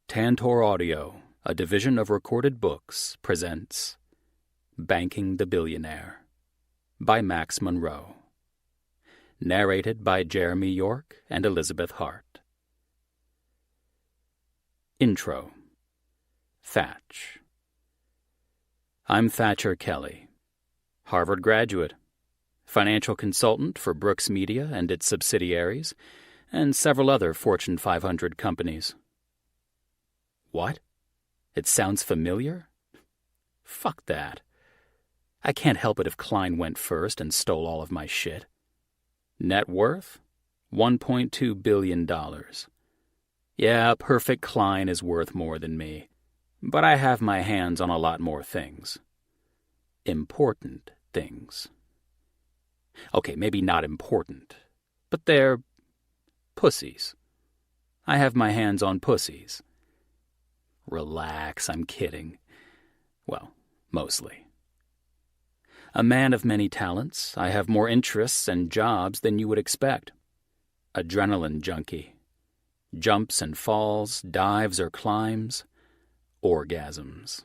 Tantor Audio, a division of Recorded Books, presents Banking the Billionaire by Max Monroe. Narrated by Jeremy York and Elizabeth Hart. Intro. Thatch. I'm Thatcher Kelly, Harvard graduate, financial consultant for Brooks Media and its subsidiaries, and several other Fortune 500 companies. What? It sounds familiar? Fuck that. I can't help it if Klein went first and stole all of my shit. Net worth? $1.2 billion. Yeah, perfect Klein is worth more than me. But I have my hands on a lot more things. Important things. Okay, maybe not important, but they're pussies. I have my hands on pussies. Relax, I'm kidding. Well, mostly. A man of many talents, I have more interests and jobs than you would expect. Adrenaline junkie. Jumps and falls, dives or climbs. Orgasms.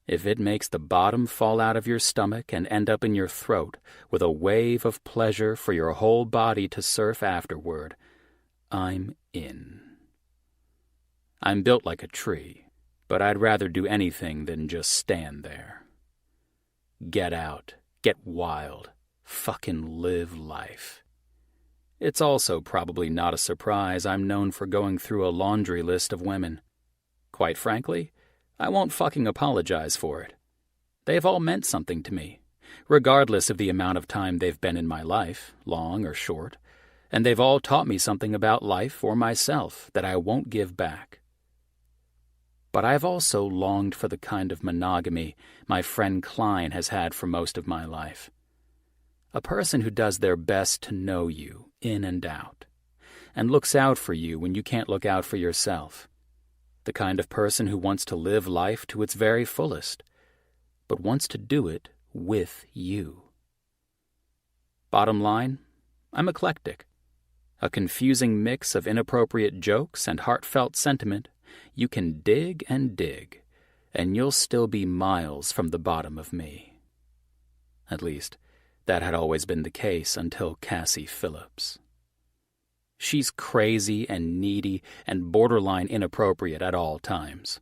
If it makes the bottom fall out of your stomach and end up in your throat with a wave of pleasure for your whole body to surf afterward, I'm in. I'm built like a tree, but I'd rather do anything than just stand there. Get out, get wild, fucking live life. It's also probably not a surprise I'm known for going through a laundry list of women. Quite frankly, I won't fucking apologize for it. They've all meant something to me, regardless of the amount of time they've been in my life, long or short, and they've all taught me something about life or myself that I won't give back. But I've also longed for the kind of monogamy my friend Klein has had for most of my life. A person who does their best to know you in and out, and looks out for you when you can't look out for yourself. The kind of person who wants to live life to its very fullest, but wants to do it with you. Bottom line, I'm eclectic. A confusing mix of inappropriate jokes and heartfelt sentiment. You can dig, and you'll still be miles from the bottom of me. At least, that had always been the case until Cassie Phillips. She's crazy and needy and borderline inappropriate at all times.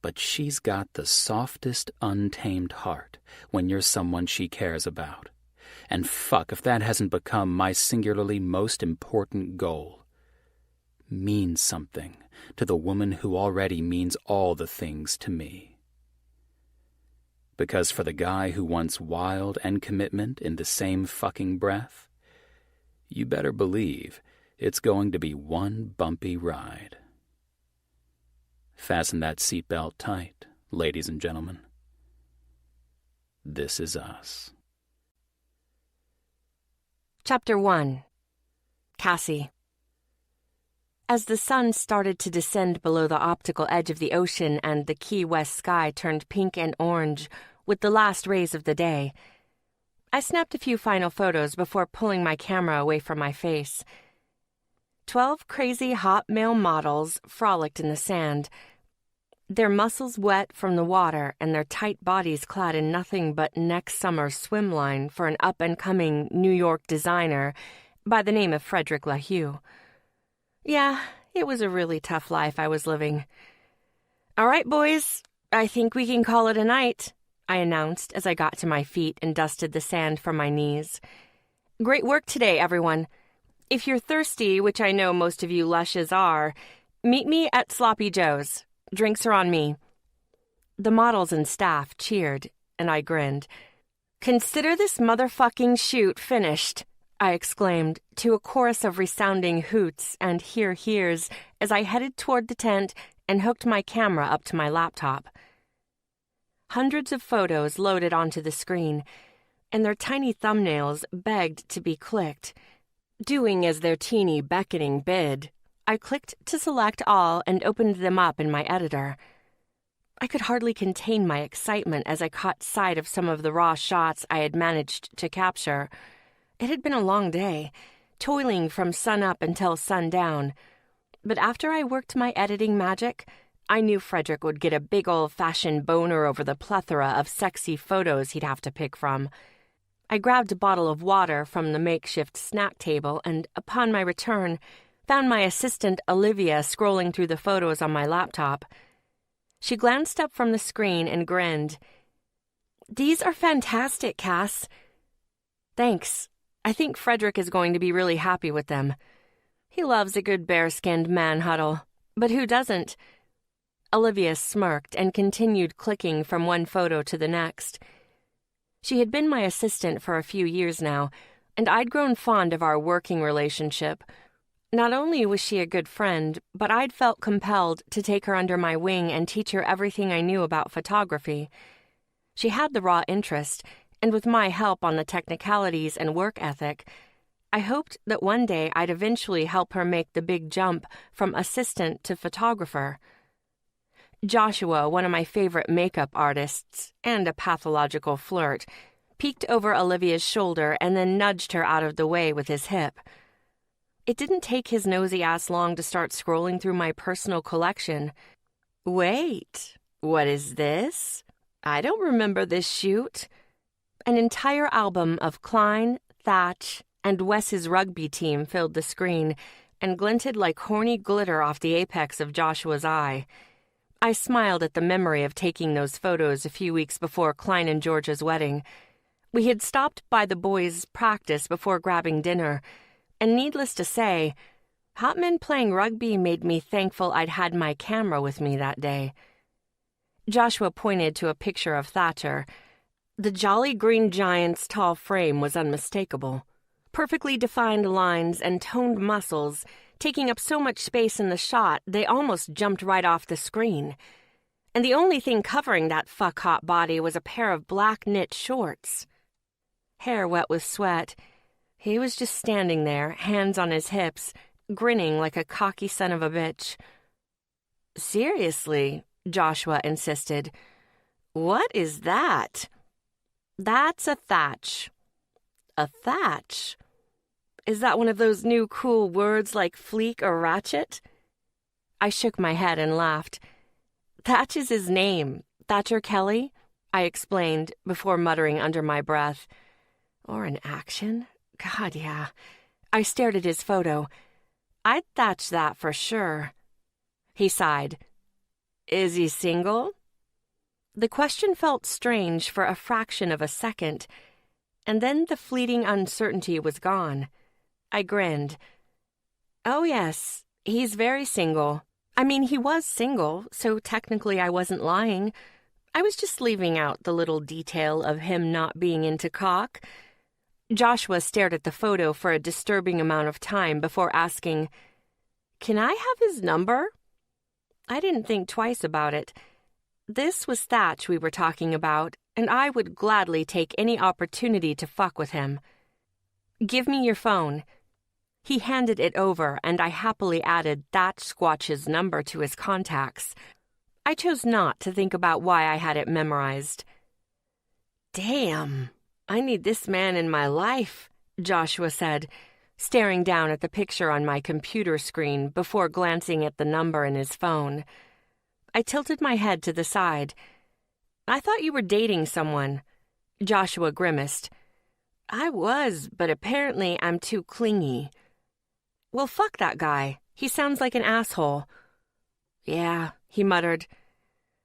But she's got the softest, untamed heart when you're someone she cares about. And fuck if that hasn't become my singularly most important goal. Mean something to the woman who already means all the things to me. Because for the guy who wants wild and commitment in the same fucking breath, you better believe it's going to be one bumpy ride. Fasten that seatbelt tight, ladies and gentlemen. This is us. Chapter 1. Cassie. As the sun started to descend below the optical edge of the ocean and the Key West sky turned pink and orange with the last rays of the day, I snapped a few final photos before pulling my camera away from my face. 12 crazy hot male models frolicked in the sand, their muscles wet from the water and their tight bodies clad in nothing but next summer's swim line for an up-and-coming New York designer by the name of Frederick LaHue. Yeah, it was a really tough life I was living. "All right, boys, I think we can call it a night," I announced as I got to my feet and dusted the sand from my knees. "Great work today, everyone. If you're thirsty, which I know most of you lushes are, meet me at Sloppy Joe's. Drinks are on me." The models and staff cheered, and I grinned. "Consider this motherfucking shoot finished," I exclaimed to a chorus of resounding hoots and hears as I headed toward the tent and hooked my camera up to my laptop. Hundreds of photos loaded onto the screen, and their tiny thumbnails begged to be clicked. Doing as their teeny beckoning bid, I clicked to select all and opened them up in my editor. I could hardly contain my excitement as I caught sight of some of the raw shots I had managed to capture. It had been a long day, toiling from sunup until sundown, but after I worked my editing magic, I knew Frederick would get a big old-fashioned boner over the plethora of sexy photos he'd have to pick from. I grabbed a bottle of water from the makeshift snack table and, upon my return, found my assistant Olivia scrolling through the photos on my laptop. She glanced up from the screen and grinned. "These are fantastic, Cass." "Thanks. I think Frederick is going to be really happy with them. He loves a good bare-skinned man huddle, but who doesn't?" Olivia smirked and continued clicking from one photo to the next. She had been my assistant for a few years now, and I'd grown fond of our working relationship. Not only was she a good friend, but I'd felt compelled to take her under my wing and teach her everything I knew about photography. She had the raw interest, and with my help on the technicalities and work ethic, I hoped that one day I'd eventually help her make the big jump from assistant to photographer. Joshua, one of my favorite makeup artists and a pathological flirt, peeked over Olivia's shoulder and then nudged her out of the way with his hip. It didn't take his nosy ass long to start scrolling through my personal collection. "Wait, what is this? I don't remember this shoot." An entire album of Klein, Thatch, and Wes's rugby team filled the screen and glinted like horny glitter off the apex of Joshua's eye. I smiled at the memory of taking those photos a few weeks before Klein and George's wedding. We had stopped by the boys' practice before grabbing dinner, and needless to say, hot men playing rugby made me thankful I'd had my camera with me that day. Joshua pointed to a picture of Thatcher. The Jolly Green Giant's tall frame was unmistakable. Perfectly defined lines and toned muscles, taking up so much space in the shot they almost jumped right off the screen. And the only thing covering that fuck-hot body was a pair of black knit shorts. Hair wet with sweat, he was just standing there, hands on his hips, grinning like a cocky son of a bitch. "Seriously," Joshua insisted. "What is that?" "That's a Thatch." "A Thatch? Is that one of those new cool words like fleek or ratchet?" I shook my head and laughed. "Thatch is his name, Thatcher Kelly," I explained before muttering under my breath. "Or an action? God, yeah." I stared at his photo. "I'd thatch that for sure." He sighed. "Is he single?" The question felt strange for a fraction of a second, and then the fleeting uncertainty was gone. I grinned. "Oh, yes, he's very single. I mean, he was single, so technically I wasn't lying. I was just leaving out the little detail of him not being into cock." Joshua stared at the photo for a disturbing amount of time before asking, "Can I have his number?" I didn't think twice about it. This was Thatch we were talking about, and I would gladly take any opportunity to fuck with him. "Give me your phone." He handed it over, and I happily added Thatch Squatch's number to his contacts. I chose not to think about why I had it memorized. "Damn, I need this man in my life," Joshua said, staring down at the picture on my computer screen before glancing at the number in his phone. I tilted my head to the side. "I thought you were dating someone." Joshua grimaced. "I was, but apparently I'm too clingy." "Well, fuck that guy. He sounds like an asshole." "Yeah," he muttered.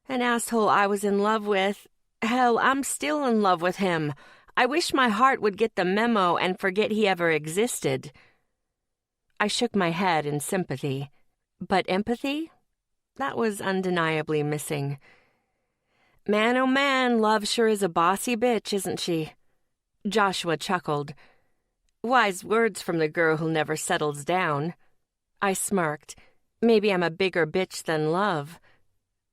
"An asshole I was in love with. Hell, I'm still in love with him. I wish my heart would get the memo and forget he ever existed." I shook my head in sympathy. But empathy? That was undeniably missing. "Man, oh man, love sure is a bossy bitch, isn't she?" Joshua chuckled. "Wise words from the girl who never settles down." I smirked. Maybe I'm a bigger bitch than love.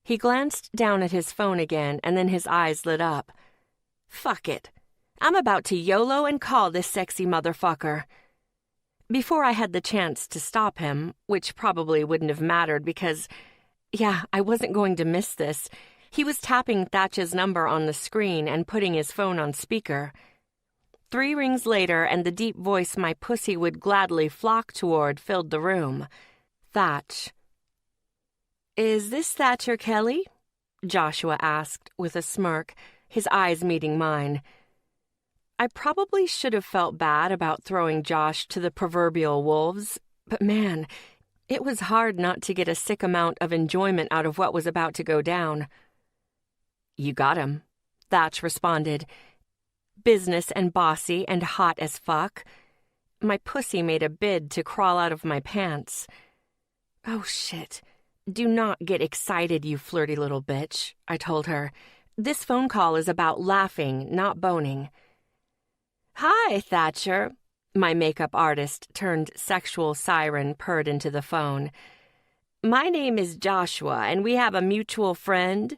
He glanced down at his phone again, and then his eyes lit up. "Fuck it. I'm about to YOLO and call this sexy motherfucker." Before I had the chance to stop him, which probably wouldn't have mattered because, yeah, I wasn't going to miss this, he was tapping Thatch's number on the screen and putting his phone on speaker. 3 rings later, and the deep voice my pussy would gladly flock toward filled the room. "Thatch." "Is this Thatcher Kelly?" Joshua asked with a smirk, his eyes meeting mine. I probably should have felt bad about throwing Josh to the proverbial wolves, but man, it was hard not to get a sick amount of enjoyment out of what was about to go down. "You got him," Thatch responded. Business and bossy and hot as fuck. My pussy made a bid to crawl out of my pants. "Oh, shit. Do not get excited, you flirty little bitch," I told her. "This phone call is about laughing, not boning." "Hi, Thatcher," my makeup artist turned sexual siren purred into the phone. "My name is Joshua, and we have a mutual friend."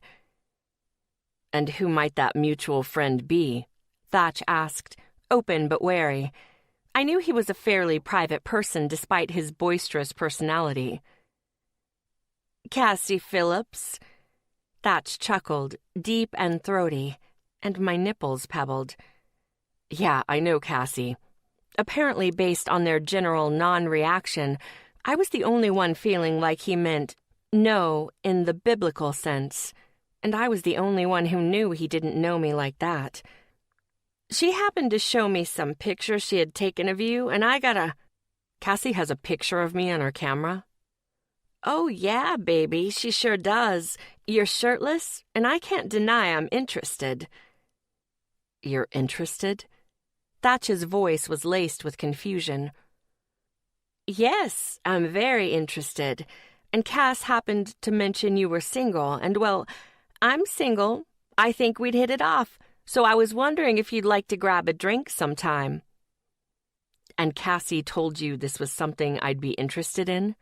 "And who might that mutual friend be?" Thatch asked, open but wary. I knew he was a fairly private person despite his boisterous personality. "Cassie Phillips." Thatch chuckled, deep and throaty, and my nipples pebbled. "Yeah, I know Cassie." Apparently based on their general non-reaction, I was the only one feeling like he meant no in the biblical sense, and I was the only one who knew he didn't know me like that. "She happened to show me some pictures she had taken of you, and I got Cassie has a picture of me on her camera?" "Oh, yeah, baby, she sure does. You're shirtless, and I can't deny I'm interested." "You're interested?" Thatch's voice was laced with confusion. "Yes, I'm very interested. And Cass happened to mention you were single, and well, I'm single. I think we'd hit it off, so I was wondering if you'd like to grab a drink sometime." "And Cassie told you this was something I'd be interested in?"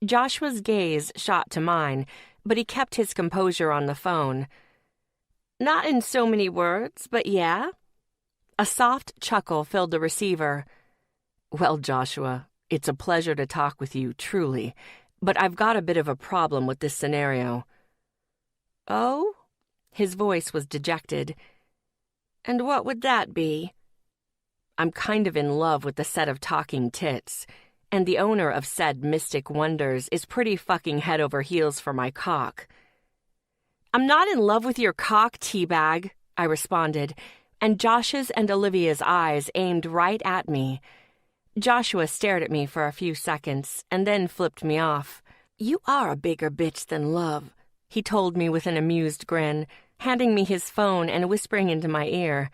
Joshua's gaze shot to mine, but he kept his composure on the phone. "Not in so many words, but yeah." A soft chuckle filled the receiver. "Well, Joshua, it's a pleasure to talk with you, truly, but I've got a bit of a problem with this scenario." "Oh?" His voice was dejected. "And what would that be?" "I'm kind of in love with the set of talking tits, and the owner of said Mystic Wonders is pretty fucking head over heels for my cock." "I'm not in love with your cock, teabag," I responded, and Josh's and Olivia's eyes aimed right at me. Joshua stared at me for a few seconds and then flipped me off. "You are a bigger bitch than love," he told me with an amused grin, handing me his phone and whispering into my ear.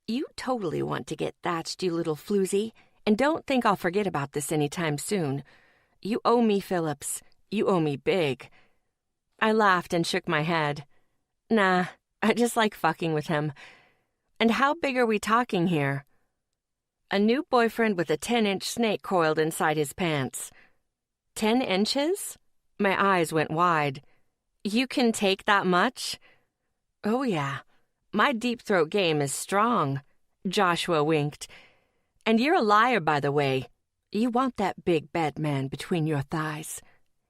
"You totally want to get thatched, you little floozy, and don't think I'll forget about this anytime soon. You owe me, Phillips. You owe me big." I laughed and shook my head. "Nah, I just like fucking with him. And how big are we talking here?" "A new boyfriend with a 10-inch snake coiled inside his pants." 10 inches? My eyes went wide. "You can take that much?" "Oh, yeah. My deep throat game is strong." Joshua winked. "And you're a liar, by the way. You want that big bed man between your thighs,"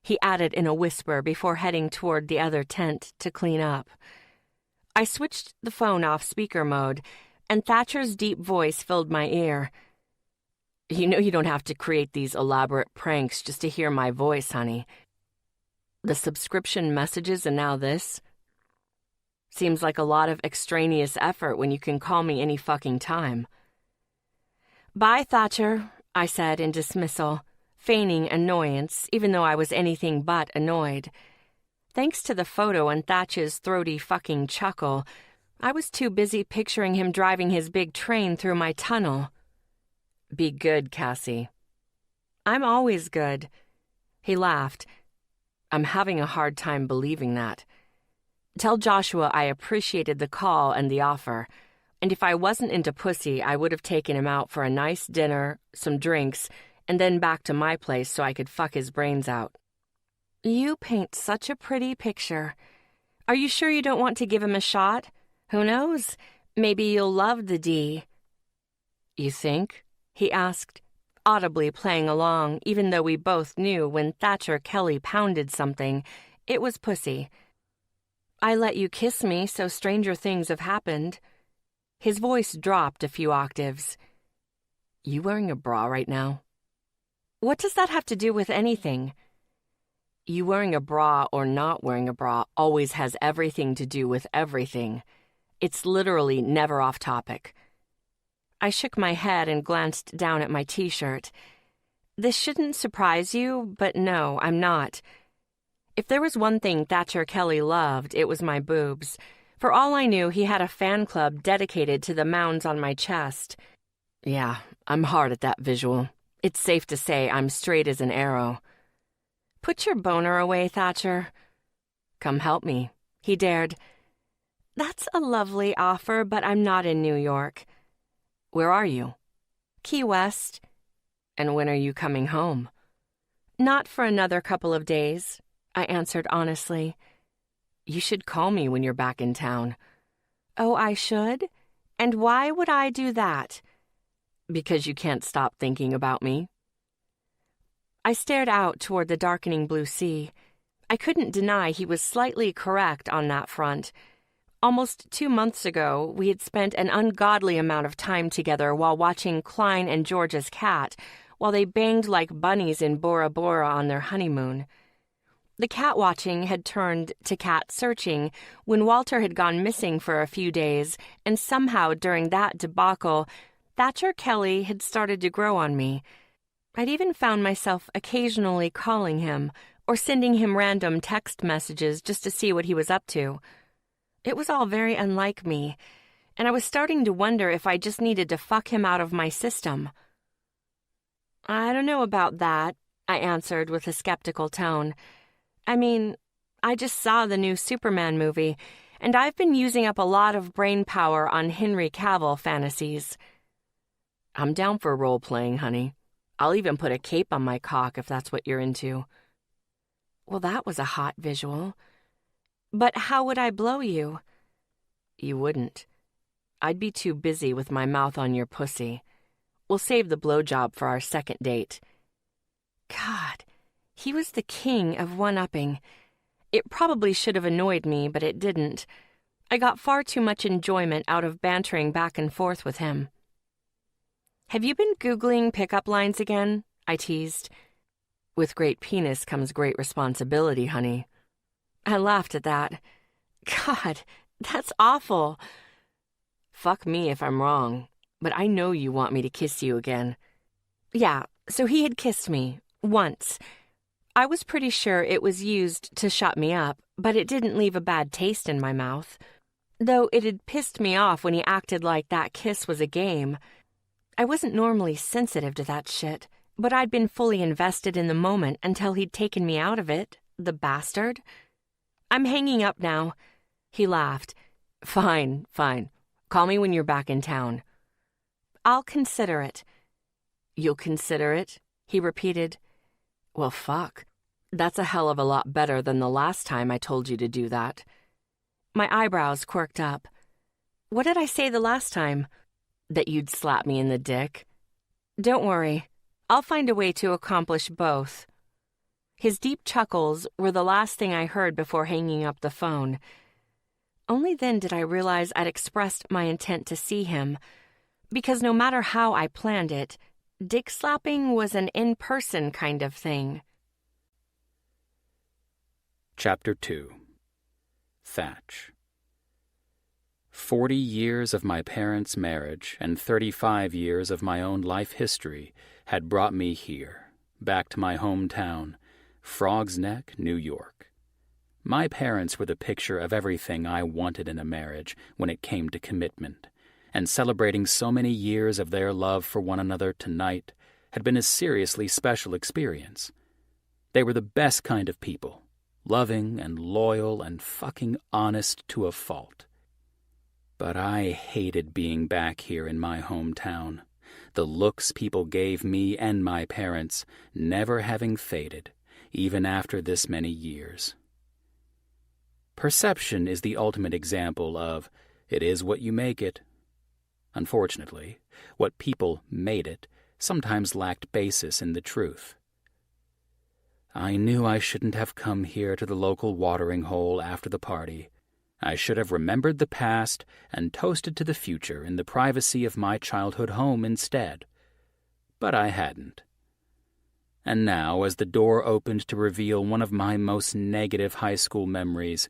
he added in a whisper before heading toward the other tent to clean up. I switched the phone off speaker mode, and Thatcher's deep voice filled my ear. "You know you don't have to create these elaborate pranks just to hear my voice, honey. The subscription messages and now this. Seems like a lot of extraneous effort when you can call me any fucking time." "Bye, Thatcher," I said in dismissal, feigning annoyance even though I was anything but annoyed. Thanks to the photo and Thatch's throaty fucking chuckle, I was too busy picturing him driving his big train through my tunnel. "Be good, Cassie." "I'm always good." He laughed. "I'm having a hard time believing that. Tell Joshua I appreciated the call and the offer, and if I wasn't into pussy, I would have taken him out for a nice dinner, some drinks, and then back to my place so I could fuck his brains out." "You paint such a pretty picture. Are you sure you don't want to give him a shot? Who knows? Maybe you'll love the D." "You think?" he asked, audibly playing along, even though we both knew when Thatcher Kelly pounded something, it was pussy. "I let you kiss me, so stranger things have happened." His voice dropped a few octaves. "You wearing a bra right now?" "What does that have to do with anything?" You wearing a bra or not wearing a bra always has everything to do with everything. It's literally never off topic. I shook my head and glanced down at my t-shirt. This shouldn't surprise you, but no, I'm not. If there was one thing Thatcher Kelly loved, it was my boobs. For all I knew, he had a fan club dedicated to the mounds on my chest. Yeah, I'm hard at that visual. It's safe to say I'm straight as an arrow. Put your boner away, Thatcher. Come help me, he dared. That's a lovely offer, but I'm not in New York. Where are you? Key West. And when are you coming home? Not for another couple of days, I answered honestly. You should call me when you're back in town. Oh, I should? And why would I do that? Because you can't stop thinking about me. I stared out toward the darkening blue sea. I couldn't deny he was slightly correct on that front. Almost 2 months ago, we had spent an ungodly amount of time together while watching Klein and George's cat, while they banged like bunnies in Bora Bora on their honeymoon. The cat watching had turned to cat searching when Walter had gone missing for a few days, and somehow during that debacle, Thatcher Kelly had started to grow on me. I'd even found myself occasionally calling him or sending him random text messages just to see what he was up to. It was all very unlike me, and I was starting to wonder if I just needed to fuck him out of my system. I don't know about that, I answered with a skeptical tone. I mean, I just saw the new Superman movie, and I've been using up a lot of brain power on Henry Cavill fantasies. I'm down for role-playing, honey. I'll even put a cape on my cock if that's what you're into. Well, that was a hot visual. But how would I blow you? You wouldn't. I'd be too busy with my mouth on your pussy. We'll save the blowjob for our second date. God, he was the king of one-upping. It probably should have annoyed me, but it didn't. I got far too much enjoyment out of bantering back and forth with him. Have you been Googling pickup lines again? I teased. With great penis comes great responsibility, honey. I laughed at that. God, that's awful. Fuck me if I'm wrong, but I know you want me to kiss you again. Yeah, so he had kissed me, once. I was pretty sure it was used to shut me up, but it didn't leave a bad taste in my mouth. Though it had pissed me off when he acted like that kiss was a game. I wasn't normally sensitive to that shit, but I'd been fully invested in the moment until he'd taken me out of it, the bastard. I'm hanging up now. He laughed. Fine. Call me when you're back in town. I'll consider it. You'll consider it? He repeated. Well, fuck. That's a hell of a lot better than the last time I told you to do that. My eyebrows quirked up. What did I say the last time? That you'd slap me in the dick? Don't worry. I'll find a way to accomplish both. His deep chuckles were the last thing I heard before hanging up the phone. Only then did I realize I'd expressed my intent to see him, because no matter how I planned it, dick slapping was an in-person kind of thing. Chapter 2. Thatch. 40 years of my parents' marriage and 35 years of my own life history had brought me here, back to my hometown, Frog's Neck, New York. My parents were the picture of everything I wanted in a marriage when it came to commitment, and celebrating so many years of their love for one another tonight had been a seriously special experience. They were the best kind of people, loving and loyal and fucking honest to a fault. But I hated being back here in my hometown, the looks people gave me and my parents never having faded, even after this many years. Perception is the ultimate example of it is what you make it. Unfortunately, what people made it sometimes lacked basis in the truth. I knew I shouldn't have come here to the local watering hole after the party. I should have remembered the past and toasted to the future in the privacy of my childhood home instead. But I hadn't. And now, as the door opened to reveal one of my most negative high school memories,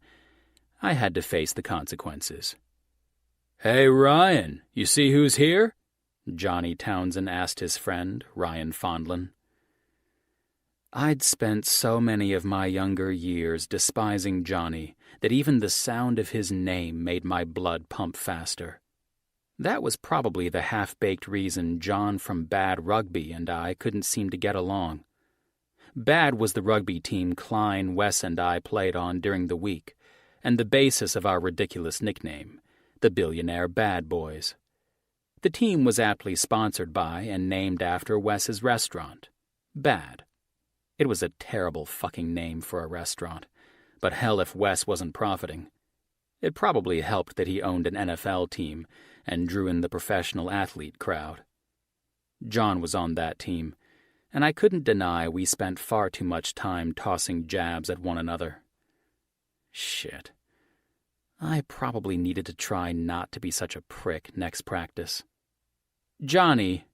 I had to face the consequences. "Hey, Ryan, you see who's here?" Johnny Townsend asked his friend, Ryan Fondlin. I'd spent so many of my younger years despising Johnny that even the sound of his name made my blood pump faster. That was probably the half-baked reason John from Bad Rugby and I couldn't seem to get along. Bad was the rugby team Klein, Wes, and I played on during the week, and the basis of our ridiculous nickname, the Billionaire Bad Boys. The team was aptly sponsored by and named after Wes's restaurant, Bad. It was a terrible fucking name for a restaurant, but hell if Wes wasn't profiting. It probably helped that he owned an NFL team and drew in the professional athlete crowd. John was on that team, and I couldn't deny we spent far too much time tossing jabs at one another. Shit. I probably needed to try not to be such a prick next practice. "Johnny,"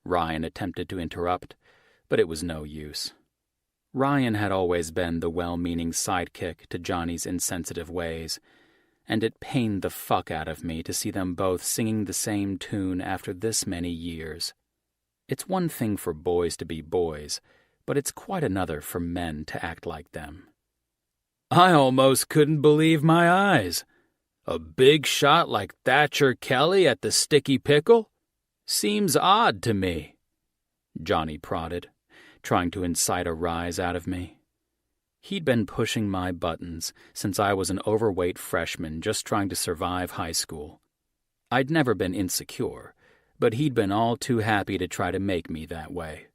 Ryan attempted to interrupt, but it was no use. Ryan had always been the well-meaning sidekick to Johnny's insensitive ways, and it pained the fuck out of me to see them both singing the same tune after this many years. It's one thing for boys to be boys, but it's quite another for men to act like them. "I almost couldn't believe my eyes. A big shot like Thatcher Kelly at the Sticky Pickle? Seems odd to me," Johnny prodded, trying to incite a rise out of me. He'd been pushing my buttons since I was an overweight freshman just trying to survive high school. I'd never been insecure, but he'd been all too happy to try to make me that way.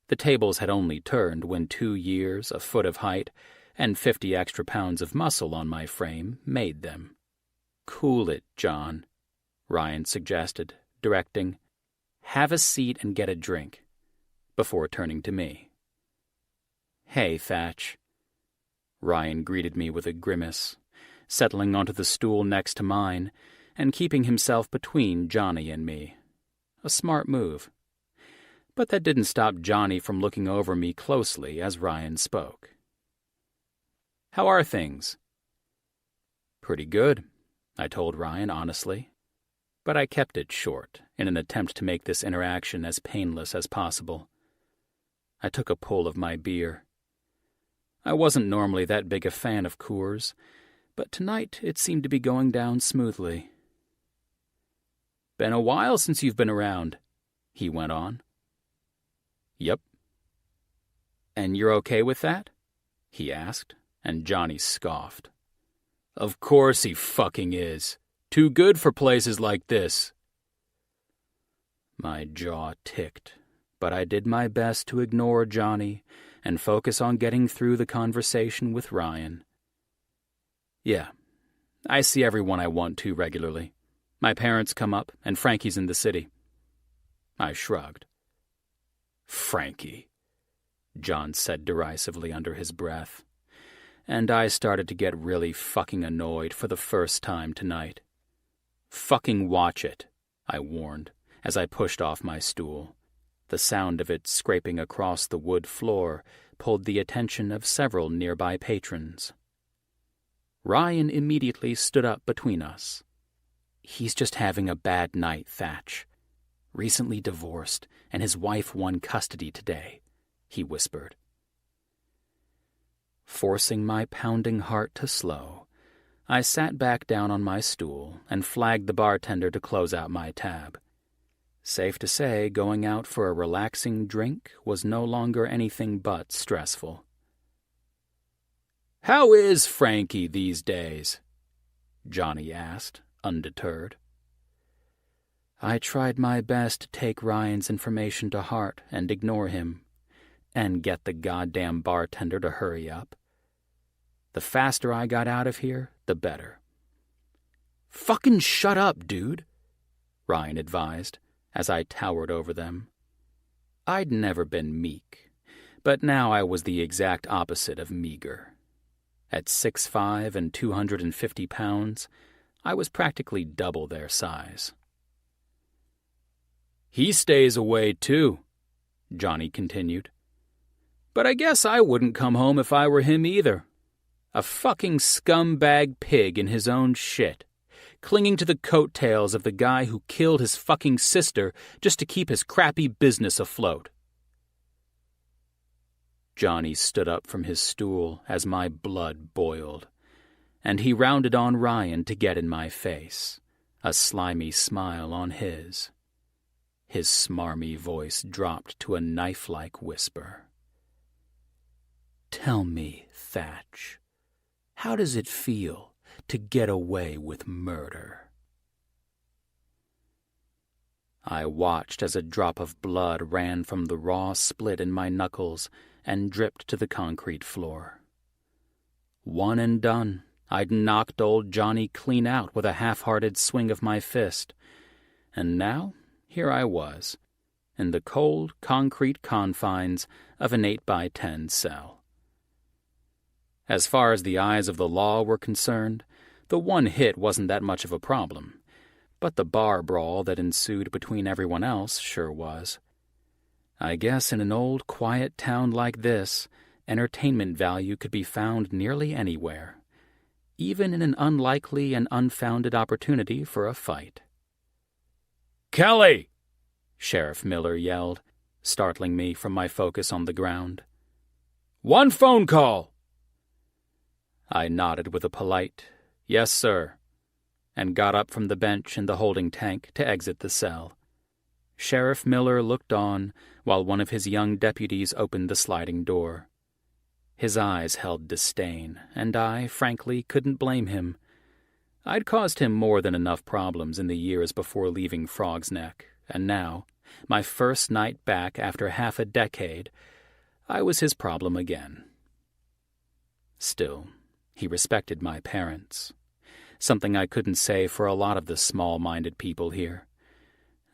The tables had only turned when 2 years, a foot of height, and 50 extra pounds of muscle on my frame made them. "Cool it, John," Ryan suggested, directing, "Have a seat and get a drink," before turning to me. "Hey, Thatch." Ryan greeted me with a grimace, settling onto the stool next to mine and keeping himself between Johnny and me. A smart move. But that didn't stop Johnny from looking over me closely as Ryan spoke. "How are things?" "Pretty good," I told Ryan honestly, but I kept it short in an attempt to make this interaction as painless as possible. I took a pull of my beer. I wasn't normally that big a fan of Coors, but tonight it seemed to be going down smoothly. "Been a while since you've been around," he went on. "Yep." "And you're okay with that?" he asked, and Johnny scoffed. "Of course he fucking is. Too good for places like this." My jaw ticked, but I did my best to ignore Johnny and focus on getting through the conversation with Ryan. "Yeah, I see everyone I want to regularly. My parents come up, and Frankie's in the city." I shrugged. "Frankie," John said derisively under his breath, and I started to get really fucking annoyed for the first time tonight. "Fucking watch it," I warned, as I pushed off my stool. The sound of it scraping across the wood floor pulled the attention of several nearby patrons. Ryan immediately stood up between us. "He's just having a bad night, Thatch. Recently divorced, and his wife won custody today," he whispered. Forcing my pounding heart to slow, I sat back down on my stool and flagged the bartender to close out my tab. Safe to say, going out for a relaxing drink was no longer anything but stressful. "How is Frankie these days?" Johnny asked, undeterred. I tried my best to take Ryan's information to heart and ignore him, and get the goddamn bartender to hurry up. The faster I got out of here, the better. "Fucking shut up, dude," Ryan advised, as I towered over them. I'd never been meek, but now I was the exact opposite of meager. At 6'5" and 250 pounds, I was practically double their size. "He stays away, too," Johnny continued, But I guess I wouldn't come home if I were him either. A fucking scumbag pig in his own shit, clinging to the coattails of the guy who killed his fucking sister just to keep his crappy business afloat. Johnny stood up from his stool as my blood boiled, and he rounded on Ryan to get in my face, a slimy smile on his. His smarmy voice dropped to a knife-like whisper. "Tell me, Thatch, how does it feel to get away with murder?" I watched as a drop of blood ran from the raw split in my knuckles and dripped to the concrete floor. One and done, I'd knocked old Johnny clean out with a half-hearted swing of my fist, and now here I was, in the cold, concrete confines of an 8x10 cell. As far as the eyes of the law were concerned, the one hit wasn't that much of a problem, but the bar brawl that ensued between everyone else sure was. I guess in an old, quiet town like this, entertainment value could be found nearly anywhere, even in an unlikely and unfounded opportunity for a fight. "Kelly!" Sheriff Miller yelled, startling me from my focus on the ground. "One phone call!" I nodded with a polite, "Yes, sir," and got up from the bench in the holding tank to exit the cell. Sheriff Miller looked on while one of his young deputies opened the sliding door. His eyes held disdain, and I, frankly, couldn't blame him. I'd caused him more than enough problems in the years before leaving Frog's Neck, and now, my first night back after half a decade, I was his problem again. Still, he respected my parents, something I couldn't say for a lot of the small-minded people here,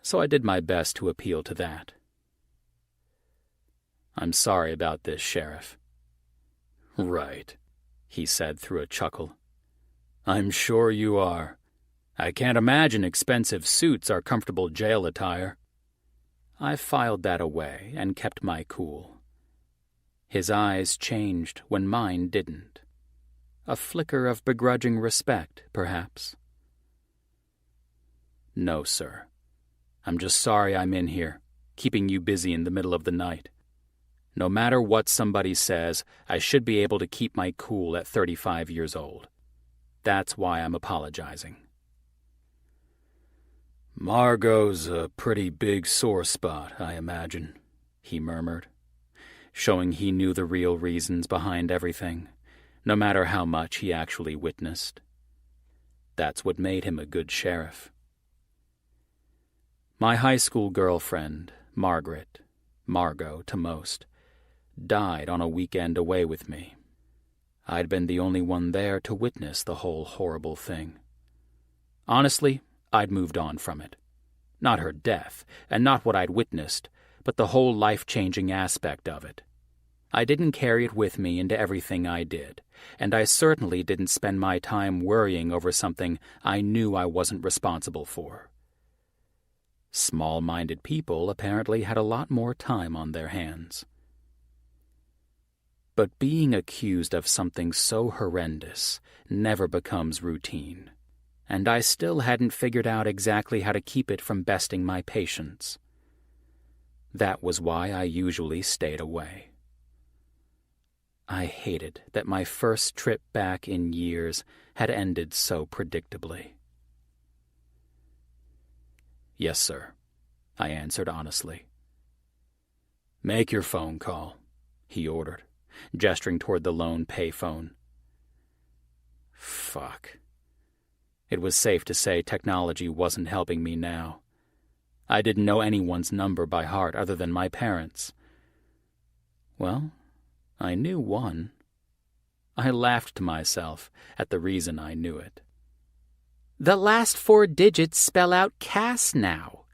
so I did my best to appeal to that. "I'm sorry about this, Sheriff." "Right," he said through a chuckle. "I'm sure you are. I can't imagine expensive suits are comfortable jail attire." I filed that away and kept my cool. His eyes changed when mine didn't. A flicker of begrudging respect, perhaps. "No, sir. I'm just sorry I'm in here, keeping you busy in the middle of the night. No matter what somebody says, I should be able to keep my cool at 35 years old. That's why I'm apologizing." "Margot's a pretty big sore spot, I imagine," he murmured, showing he knew the real reasons behind everything, no matter how much he actually witnessed. That's what made him a good sheriff. My high school girlfriend, Margot to most, died on a weekend away with me. I'd been the only one there to witness the whole horrible thing. Honestly, I'd moved on from it. Not her death, and not what I'd witnessed, but the whole life-changing aspect of it. I didn't carry it with me into everything I did, and I certainly didn't spend my time worrying over something I knew I wasn't responsible for. Small-minded people apparently had a lot more time on their hands. But being accused of something so horrendous never becomes routine, and I still hadn't figured out exactly how to keep it from besting my patience. That was why I usually stayed away. I hated that my first trip back in years had ended so predictably. "Yes, sir," I answered honestly. "Make your phone call," he ordered, gesturing toward the lone payphone. Fuck. It was safe to say technology wasn't helping me now. I didn't know anyone's number by heart other than my parents'. Well, I knew one. I laughed to myself at the reason I knew it. "The last 4 digits spell out Cass now,"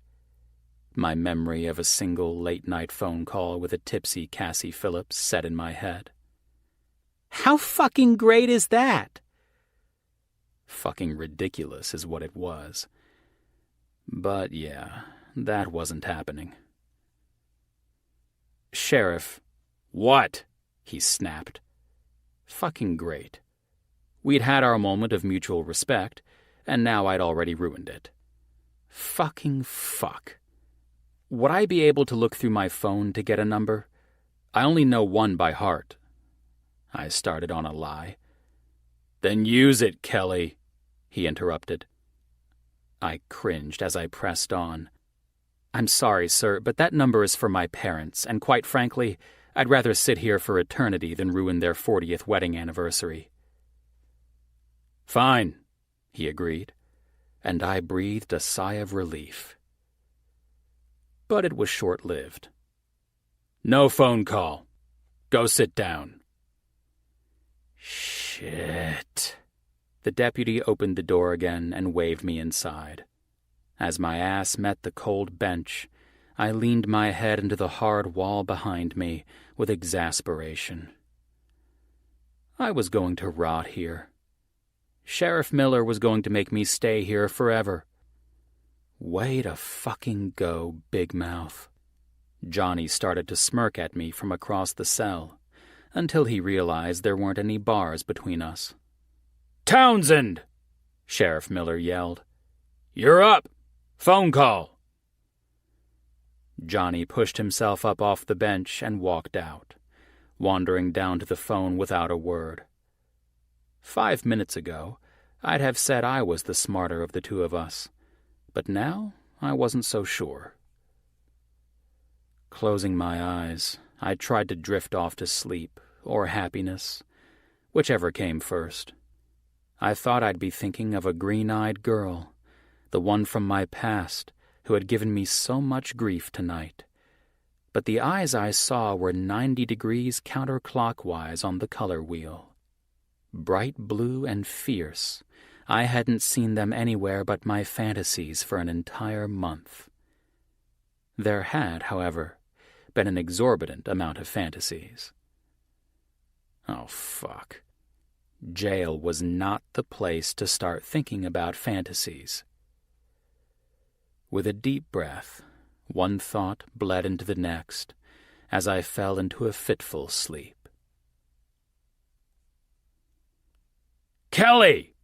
my memory of a single late-night phone call with a tipsy Cassie Phillips set in my head. "How fucking great is that?" Fucking ridiculous is what it was. But yeah, that wasn't happening. "Sheriff, "What?" he snapped. Fucking great. We'd had our moment of mutual respect, and now I'd already ruined it. Fucking fuck. Would I be able to look through my phone to get a number? I only know one by heart. I started on a lie. "Then use it, Kelly," he interrupted. I cringed as I pressed on. "I'm sorry, sir, but that number is for my parents, and quite frankly, I'd rather sit here for eternity than ruin their 40th wedding anniversary." "Fine," he agreed, and I breathed a sigh of relief. But it was short-lived. "No phone call. Go sit down." Shit. The deputy opened the door again and waved me inside. As my ass met the cold bench, I leaned my head into the hard wall behind me with exasperation. I was going to rot here. Sheriff Miller was going to make me stay here forever. Way to fucking go, Big Mouth. Johnny started to smirk at me from across the cell, until he realized there weren't any bars between us. "Townsend!" Sheriff Miller yelled. "You're up! Phone call!" Johnny pushed himself up off the bench and walked out, wandering down to the phone without a word. 5 minutes ago, I'd have said I was the smarter of the two of us, but now I wasn't so sure. Closing my eyes, I tried to drift off to sleep, or happiness, whichever came first. I thought I'd be thinking of a green-eyed girl, the one from my past, who had given me so much grief tonight. But the eyes I saw were 90 degrees counterclockwise on the color wheel. Bright blue and fierce, I hadn't seen them anywhere but my fantasies for an entire month. There had, however, been an exorbitant amount of fantasies. Oh, fuck. Jail was not the place to start thinking about fantasies. With a deep breath, one thought bled into the next, as I fell into a fitful sleep. "Kelly!"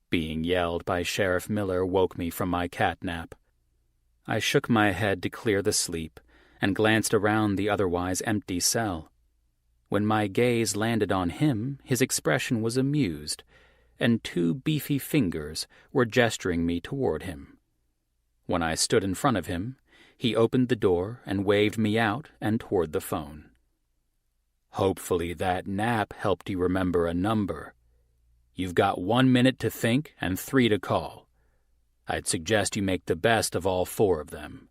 being yelled by Sheriff Miller woke me from my catnap. I shook my head to clear the sleep and glanced around the otherwise empty cell. When my gaze landed on him, his expression was amused, and 2 beefy fingers were gesturing me toward him. When I stood in front of him, he opened the door and waved me out and toward the phone. "Hopefully that nap helped you remember a number. You've got 1 minute to think and 3 to call. I'd suggest you make the best of all 4 of them."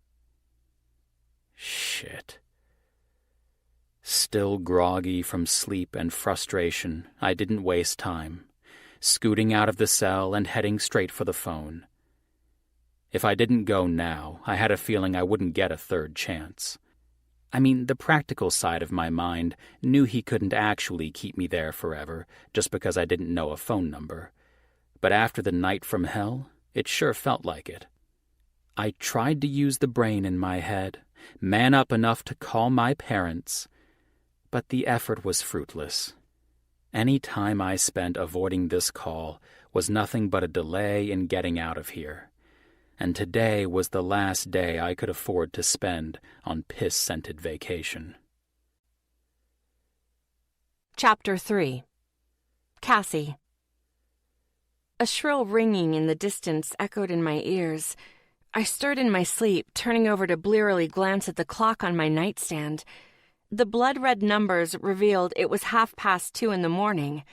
Shit. Still groggy from sleep and frustration, I didn't waste time, scooting out of the cell and heading straight for the phone. If I didn't go now, I had a feeling I wouldn't get a third chance. I mean, the practical side of my mind knew he couldn't actually keep me there forever just because I didn't know a phone number. But after the night from hell, it sure felt like it. I tried to use the brain in my head, man up enough to call my parents, but the effort was fruitless. Any time I spent avoiding this call was nothing but a delay in getting out of here. And today was the last day I could afford to spend on piss-scented vacation. Chapter 3. Cassie. A shrill ringing in the distance echoed in my ears. I stirred in my sleep, turning over to blearily glance at the clock on my nightstand. The blood-red numbers revealed it was 2:30 in the morning.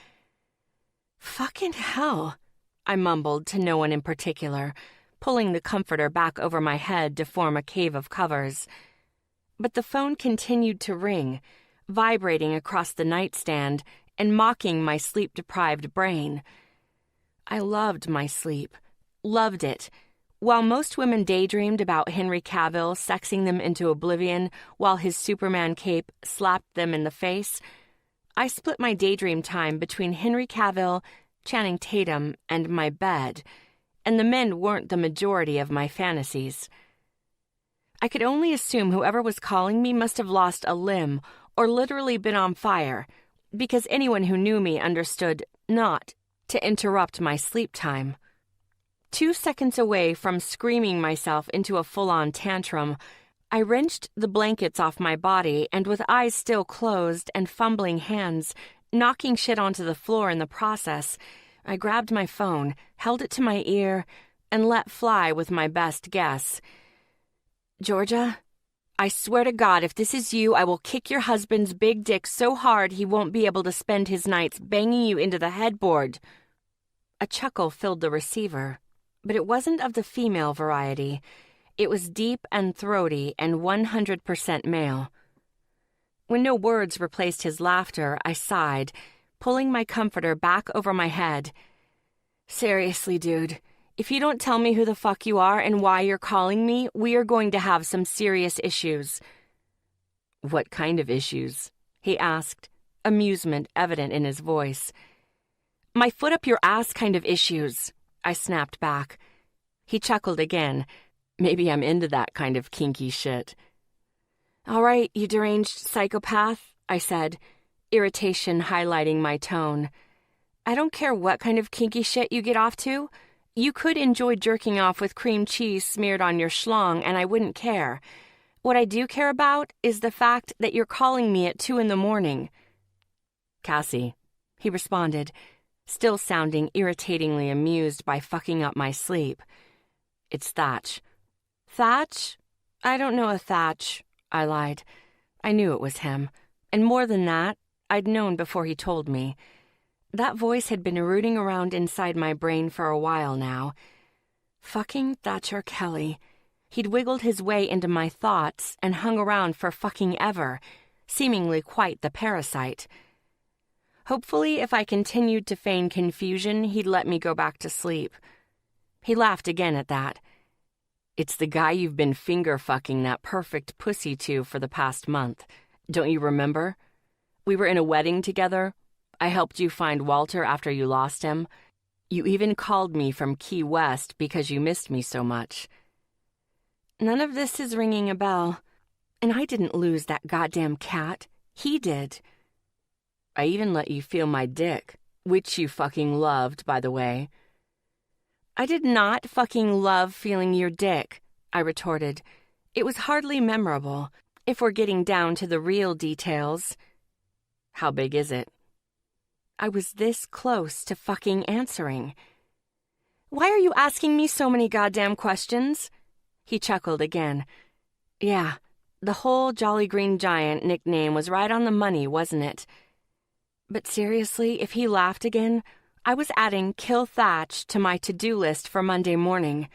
"Fucking hell," I mumbled to no one in particular, pulling the comforter back over my head to form a cave of covers. But the phone continued to ring, vibrating across the nightstand and mocking my sleep-deprived brain. I loved my sleep, loved it. While most women daydreamed about Henry Cavill sexing them into oblivion while his Superman cape slapped them in the face, I split my daydream time between Henry Cavill, Channing Tatum, and my bed, and the men weren't the majority of my fantasies. I could only assume whoever was calling me must have lost a limb or literally been on fire, because anyone who knew me understood not to interrupt my sleep time. 2 seconds away from screaming myself into a full-on tantrum, I wrenched the blankets off my body and with eyes still closed and fumbling hands, knocking shit onto the floor in the process, I grabbed my phone, held it to my ear, and let fly with my best guess. "Georgia, I swear to God, if this is you, I will kick your husband's big dick so hard he won't be able to spend his nights banging you into the headboard." A chuckle filled the receiver, but it wasn't of the female variety. It was deep and throaty and 100% male. When no words replaced his laughter, I sighed, pulling my comforter back over my head. "Seriously, dude, if you don't tell me who the fuck you are and why you're calling me, we are going to have some serious issues." "What kind of issues?" he asked, amusement evident in his voice. "My foot up your ass kind of issues," I snapped back. He chuckled again. "Maybe I'm into that kind of kinky shit." "All right, you deranged psychopath," I said, irritation highlighting my tone. "I don't care what kind of kinky shit you get off to. You could enjoy jerking off with cream cheese smeared on your schlong, and I wouldn't care. What I do care about is the fact that you're calling me at 2 a.m. "Cassie," he responded, still sounding irritatingly amused by fucking up my sleep. "It's Thatch." "Thatch? I don't know a Thatch," I lied. I knew it was him, and more than that, I'd known before he told me. That voice had been rooting around inside my brain for a while now. Fucking Thatcher Kelly. He'd wiggled his way into my thoughts and hung around for fucking ever, seemingly quite the parasite. Hopefully, if I continued to feign confusion, he'd let me go back to sleep. He laughed again at that. "It's the guy you've been finger-fucking that perfect pussy to for the past month. Don't you remember? We were in a wedding together. I helped you find Walter after you lost him. You even called me from Key West because you missed me so much." None of this is ringing a bell. And I didn't lose that goddamn cat. He did. "I even let you feel my dick, which you fucking loved, by the way." "I did not fucking love feeling your dick," I retorted. "It was hardly memorable, if we're getting down to the real details." "How big is it?" I was this close to fucking answering. "Why are you asking me so many goddamn questions?" He chuckled again. "Yeah, the whole Jolly Green Giant nickname was right on the money, wasn't it?" But seriously, if he laughed again, I was adding Kill Thatch to my to-do list for Monday morning.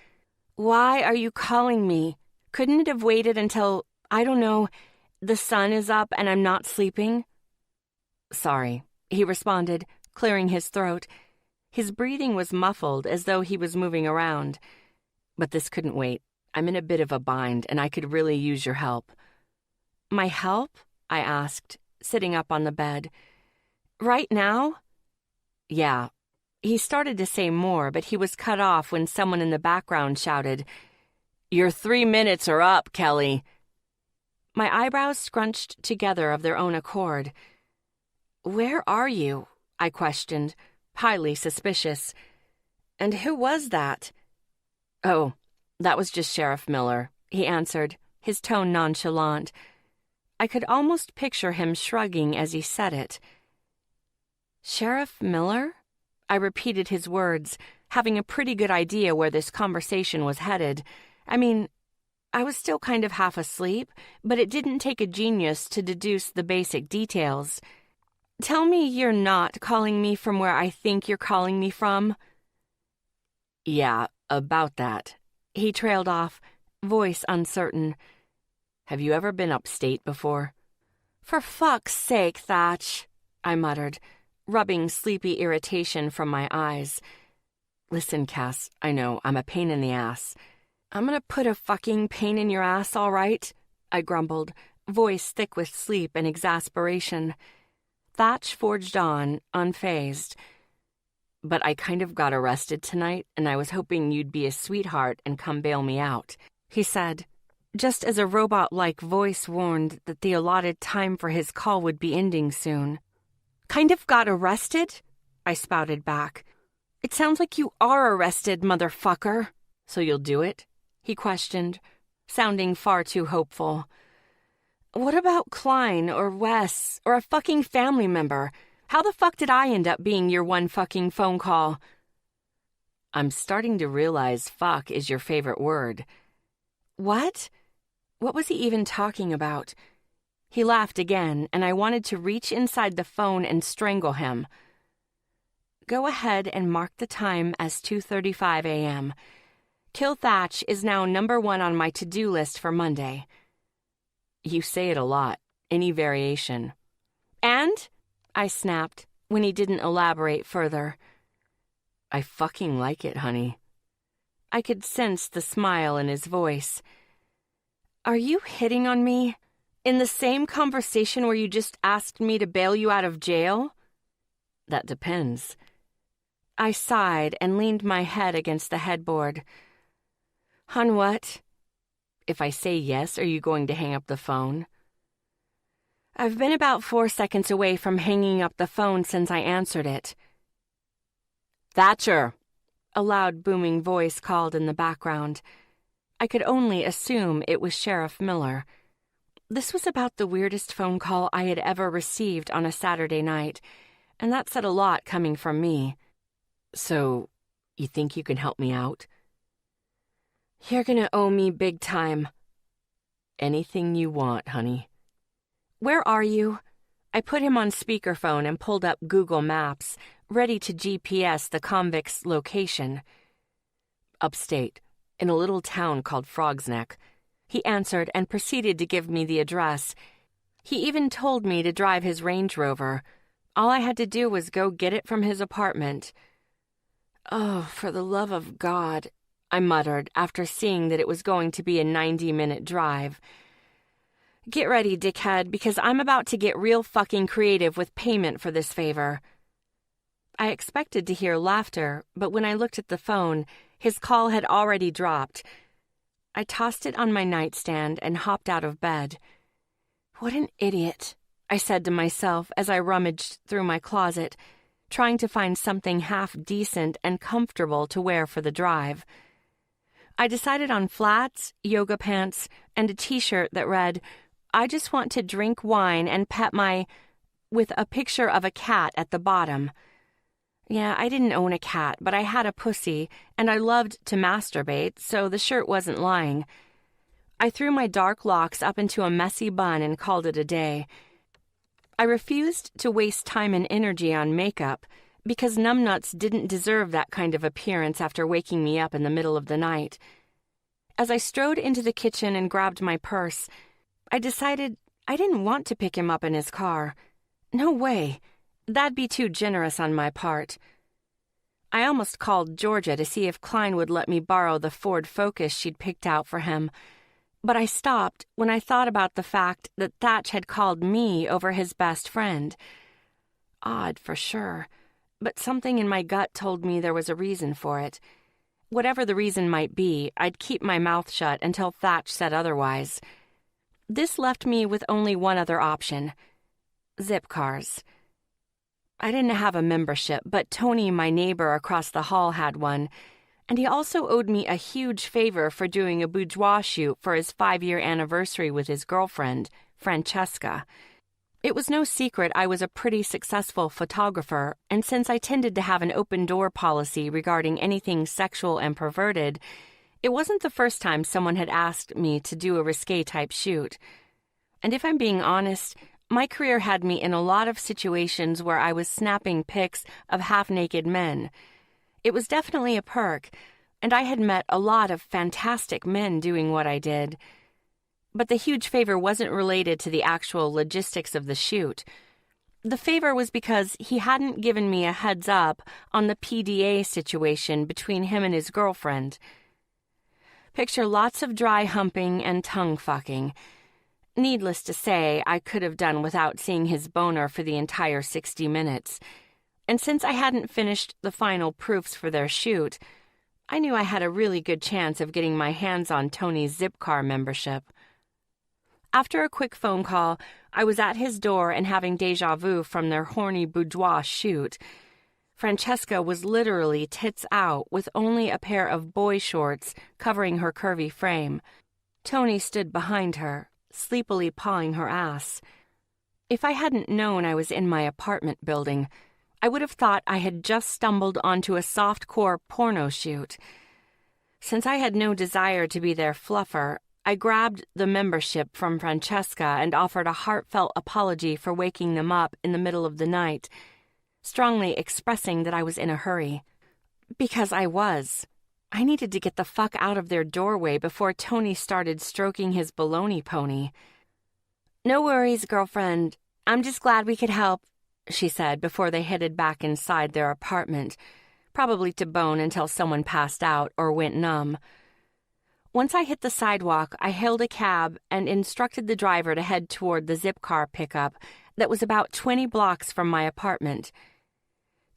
"Why are you calling me? Couldn't it have waited until, I don't know, the sun is up and I'm not sleeping?" "Sorry," he responded, clearing his throat. His breathing was muffled as though he was moving around. "But this couldn't wait. I'm in a bit of a bind and I could really use your help." "My help?" I asked, sitting up on the bed. "Right now?" "Yeah." He started to say more, but he was cut off when someone in the background shouted, "Your 3 minutes are up, Kelly." My eyebrows scrunched together of their own accord. "Where are you?" I questioned, highly suspicious. "And who was that?" "Oh, that was just Sheriff Miller," he answered, his tone nonchalant. I could almost picture him shrugging as he said it. "Sheriff Miller?" I repeated his words, having a pretty good idea where this conversation was headed. I mean, I was still kind of half asleep, but it didn't take a genius to deduce the basic details. "Tell me you're not calling me from where I think you're calling me from." "Yeah, about that." He trailed off, voice uncertain. "Have you ever been upstate before?" "For fuck's sake, Thatch," I muttered, rubbing sleepy irritation from my eyes. "Listen, Cass, I know, I'm a pain in the ass." "I'm gonna put a fucking pain in your ass, all right?" I grumbled, voice thick with sleep and exasperation. Thatch forged on, unfazed. "But I kind of got arrested tonight, and I was hoping you'd be a sweetheart and come bail me out," he said. just as a robot-like voice warned that the allotted time for his call would be ending soon. "Kind of got arrested?" I spouted back. "It sounds like you are arrested, motherfucker." "So you'll do it?" he questioned, sounding far too hopeful. "What about Klein or Wes or a fucking family member? How the fuck did I end up being your one fucking phone call?" "I'm starting to realize fuck is your favorite word." "What? What was he even talking about?" He laughed again, and I wanted to reach inside the phone and strangle him. "Go ahead and mark the time as 2:35 a.m. Kill Thatch is now number 1 on my to-do list for Monday." "You say it a lot. Any variation?" "And?" I snapped when he didn't elaborate further. "I fucking like it, honey." I could sense the smile in his voice. "Are you hitting on me? In the same conversation where you just asked me to bail you out of jail?" "That depends." I sighed and leaned my head against the headboard. "On what?" "If I say yes, are you going to hang up the phone?" I've been about 4 seconds away from hanging up the phone since I answered it. "Thatcher!" A loud booming voice called in the background. I could only assume it was Sheriff Miller. This was about the weirdest phone call I had ever received on a Saturday night, and that said a lot coming from me. "So, you think you can help me out?" "You're gonna owe me big time." "Anything you want, honey." "Where are you?" I put him on speakerphone and pulled up Google Maps, ready to GPS the convict's location. "Upstate, in a little town called Frog's Neck." He answered and proceeded to give me the address. He even told me to drive his Range Rover. All I had to do was go get it from his apartment. "Oh, for the love of God," I muttered after seeing that it was going to be a 90-minute drive. "Get ready, dickhead, because I'm about to get real fucking creative with payment for this favor." I expected to hear laughter, but when I looked at the phone, his call had already dropped. I tossed it on my nightstand and hopped out of bed. "What an idiot," I said to myself as I rummaged through my closet, trying to find something half decent and comfortable to wear for the drive. I decided on flats, yoga pants, and a t-shirt that read, "I just want to drink wine and pet my," with a picture of a cat at the bottom. Yeah, I didn't own a cat, but I had a pussy, and I loved to masturbate, so the shirt wasn't lying. I threw my dark locks up into a messy bun and called it a day. I refused to waste time and energy on makeup, because numbnuts didn't deserve that kind of appearance after waking me up in the middle of the night. As I strode into the kitchen and grabbed my purse, I decided I didn't want to pick him up in his car. No way. That'd be too generous on my part. I almost called Georgia to see if Klein would let me borrow the Ford Focus she'd picked out for him, but I stopped when I thought about the fact that Thatch had called me over his best friend. Odd, for sure, but something in my gut told me there was a reason for it. Whatever the reason might be, I'd keep my mouth shut until Thatch said otherwise. This left me with only one other option: zip cars. I didn't have a membership, but Tony, my neighbor across the hall, had one, and he also owed me a huge favor for doing a boudoir shoot for his 5-year anniversary with his girlfriend, Francesca. It was no secret I was a pretty successful photographer, and since I tended to have an open-door policy regarding anything sexual and perverted, it wasn't the first time someone had asked me to do a risque-type shoot. And if I'm being honest, my career had me in a lot of situations where I was snapping pics of half-naked men. It was definitely a perk, and I had met a lot of fantastic men doing what I did. But the huge favor wasn't related to the actual logistics of the shoot. The favor was because he hadn't given me a heads up on the PDA situation between him and his girlfriend. Picture lots of dry humping and tongue fucking. Needless to say, I could have done without seeing his boner for the entire 60 minutes. And since I hadn't finished the final proofs for their shoot, I knew I had a really good chance of getting my hands on Tony's Zipcar membership. After a quick phone call, I was at his door and having déjà vu from their horny boudoir shoot. Francesca was literally tits out with only a pair of boy shorts covering her curvy frame. Tony stood behind her, sleepily pawing her ass. If I hadn't known I was in my apartment building, I would have thought I had just stumbled onto a soft-core porno shoot. Since I had no desire to be their fluffer, I grabbed the membership from Francesca and offered a heartfelt apology for waking them up in the middle of the night, strongly expressing that I was in a hurry. Because I was. I needed to get the fuck out of their doorway before Tony started stroking his baloney pony. "No worries, girlfriend. I'm just glad we could help," she said before they headed back inside their apartment, probably to bone until someone passed out or went numb. Once I hit the sidewalk, I hailed a cab and instructed the driver to head toward the Zipcar pickup that was about 20 blocks from my apartment.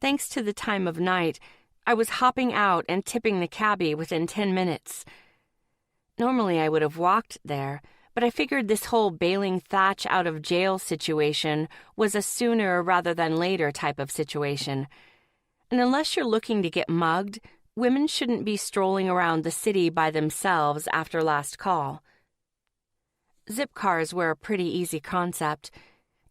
Thanks to the time of night, I was hopping out and tipping the cabbie within 10 minutes. Normally I would have walked there, but I figured this whole bailing Thatch out of jail situation was a sooner rather than later type of situation. And unless you're looking to get mugged, women shouldn't be strolling around the city by themselves after last call. Zipcars were a pretty easy concept.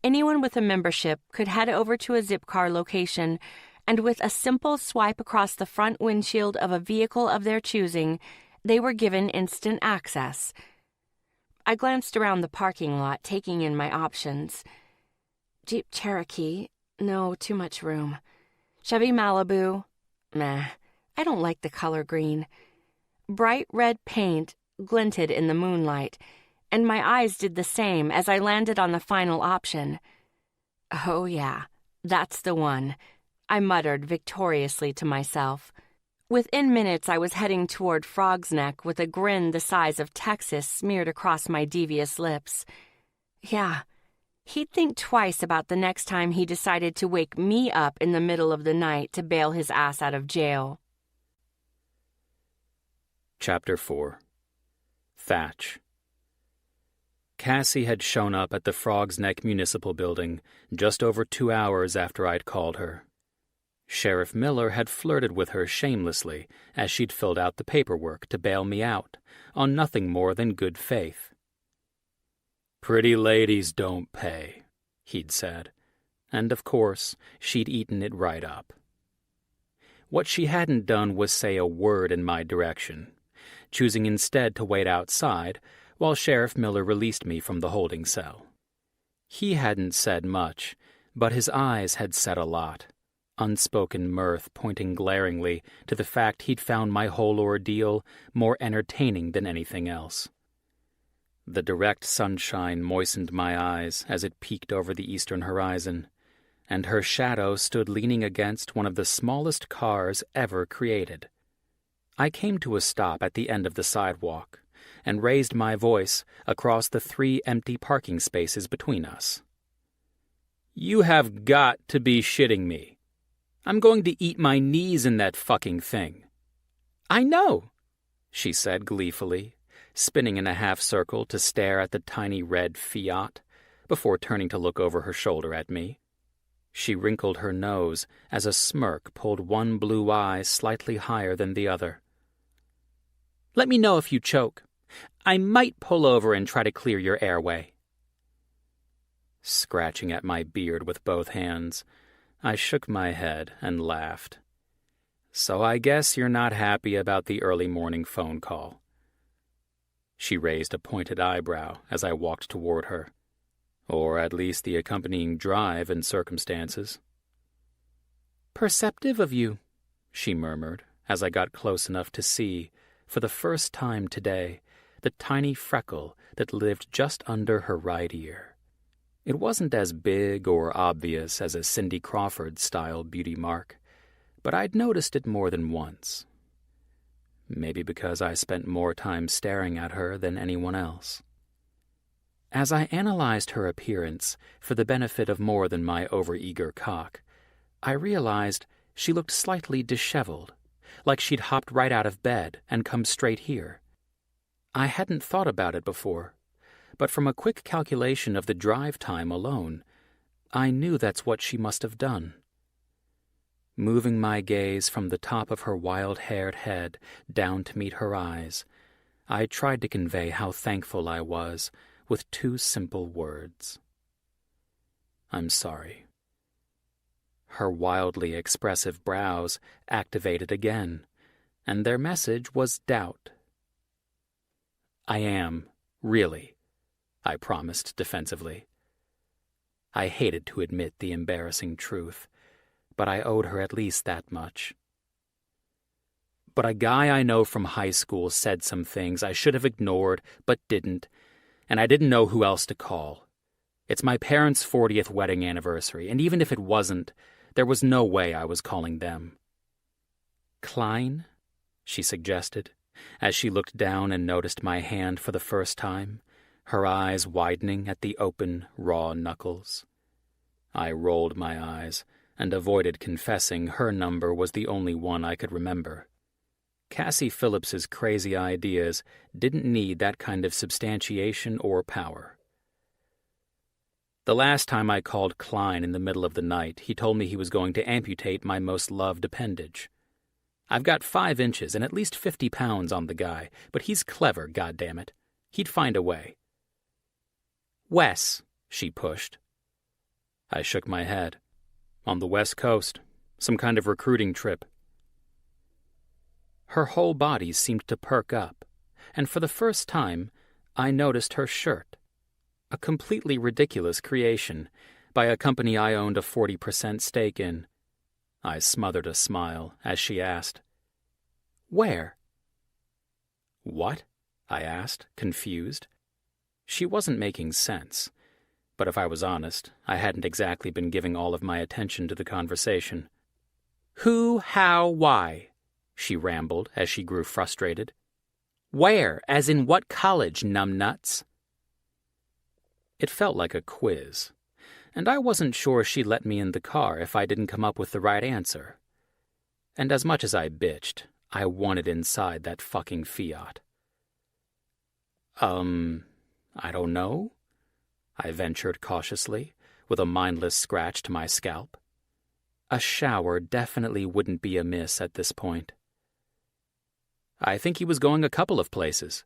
Anyone with a membership could head over to a Zipcar location, and with a simple swipe across the front windshield of a vehicle of their choosing, they were given instant access. I glanced around the parking lot, taking in my options. Jeep Cherokee, no, too much room. Chevy Malibu, meh, I don't like the color green. Bright red paint glinted in the moonlight, and my eyes did the same as I landed on the final option. Oh yeah, that's the one, I muttered victoriously to myself. Within minutes I was heading toward Frog's Neck with a grin the size of Texas smeared across my devious lips. Yeah, he'd think twice about the next time he decided to wake me up in the middle of the night to bail his ass out of jail. Chapter 4. Thatch. Cassie had shown up at the Frog's Neck Municipal Building just over 2 hours after I'd called her. Sheriff Miller had flirted with her shamelessly as she'd filled out the paperwork to bail me out, on nothing more than good faith. "Pretty ladies don't pay," he'd said, and of course she'd eaten it right up. What she hadn't done was say a word in my direction, choosing instead to wait outside while Sheriff Miller released me from the holding cell. He hadn't said much, but his eyes had said a lot, unspoken mirth pointing glaringly to the fact he'd found my whole ordeal more entertaining than anything else. The direct sunshine moistened my eyes as it peeked over the eastern horizon, and her shadow stood leaning against one of the smallest cars ever created. I came to a stop at the end of the sidewalk and raised my voice across the 3 empty parking spaces between us. "You have got to be shitting me. I'm going to eat my knees in that fucking thing." "I know," she said gleefully, spinning in a half circle to stare at the tiny red Fiat before turning to look over her shoulder at me. She wrinkled her nose as a smirk pulled one blue eye slightly higher than the other. "Let me know if you choke. I might pull over and try to clear your airway." Scratching at my beard with both hands, I shook my head and laughed. "So I guess you're not happy about the early morning phone call." She raised a pointed eyebrow as I walked toward her, or at least the accompanying drive and circumstances. "Perceptive of you," she murmured as I got close enough to see, for the first time today, the tiny freckle that lived just under her right ear. It wasn't as big or obvious as a Cindy Crawford-style beauty mark, but I'd noticed it more than once. Maybe because I spent more time staring at her than anyone else. As I analyzed her appearance for the benefit of more than my overeager cock, I realized she looked slightly disheveled, like she'd hopped right out of bed and come straight here. I hadn't thought about it before, but from a quick calculation of the drive time alone, I knew that's what she must have done. Moving my gaze from the top of her wild-haired head down to meet her eyes, I tried to convey how thankful I was with 2 simple words. I'm sorry. Her wildly expressive brows activated again, and their message was doubt. I am, really, I promised defensively. I hated to admit the embarrassing truth, but I owed her at least that much. But a guy I know from high school said some things I should have ignored but didn't, and I didn't know who else to call. It's my parents' 40th wedding anniversary, and even if it wasn't, there was no way I was calling them. Klein? She suggested, as she looked down and noticed my hand for the first time, her eyes widening at the open, raw knuckles. I rolled my eyes and avoided confessing her number was the only one I could remember. Cassie Phillips's crazy ideas didn't need that kind of substantiation or power. The last time I called Klein in the middle of the night, he told me he was going to amputate my most loved appendage. I've got 5 inches and at least 50 pounds on the guy, but he's clever, goddammit. He'd find a way. Wes, she pushed. I shook my head. On the West Coast, some kind of recruiting trip. Her whole body seemed to perk up, and for the first time, I noticed her shirt. A completely ridiculous creation by a company I owned a 40% stake in. I smothered a smile as she asked, Where? What? I asked, confused. She wasn't making sense, but if I was honest, I hadn't exactly been giving all of my attention to the conversation. Who, how, why? She rambled as she grew frustrated. Where, as in what college, numbnuts? It felt like a quiz, and I wasn't sure she'd let me in the car if I didn't come up with the right answer. And as much as I bitched, I wanted inside that fucking Fiat. I don't know, I ventured cautiously, with a mindless scratch to my scalp. A shower definitely wouldn't be amiss at this point. I think he was going a couple of places.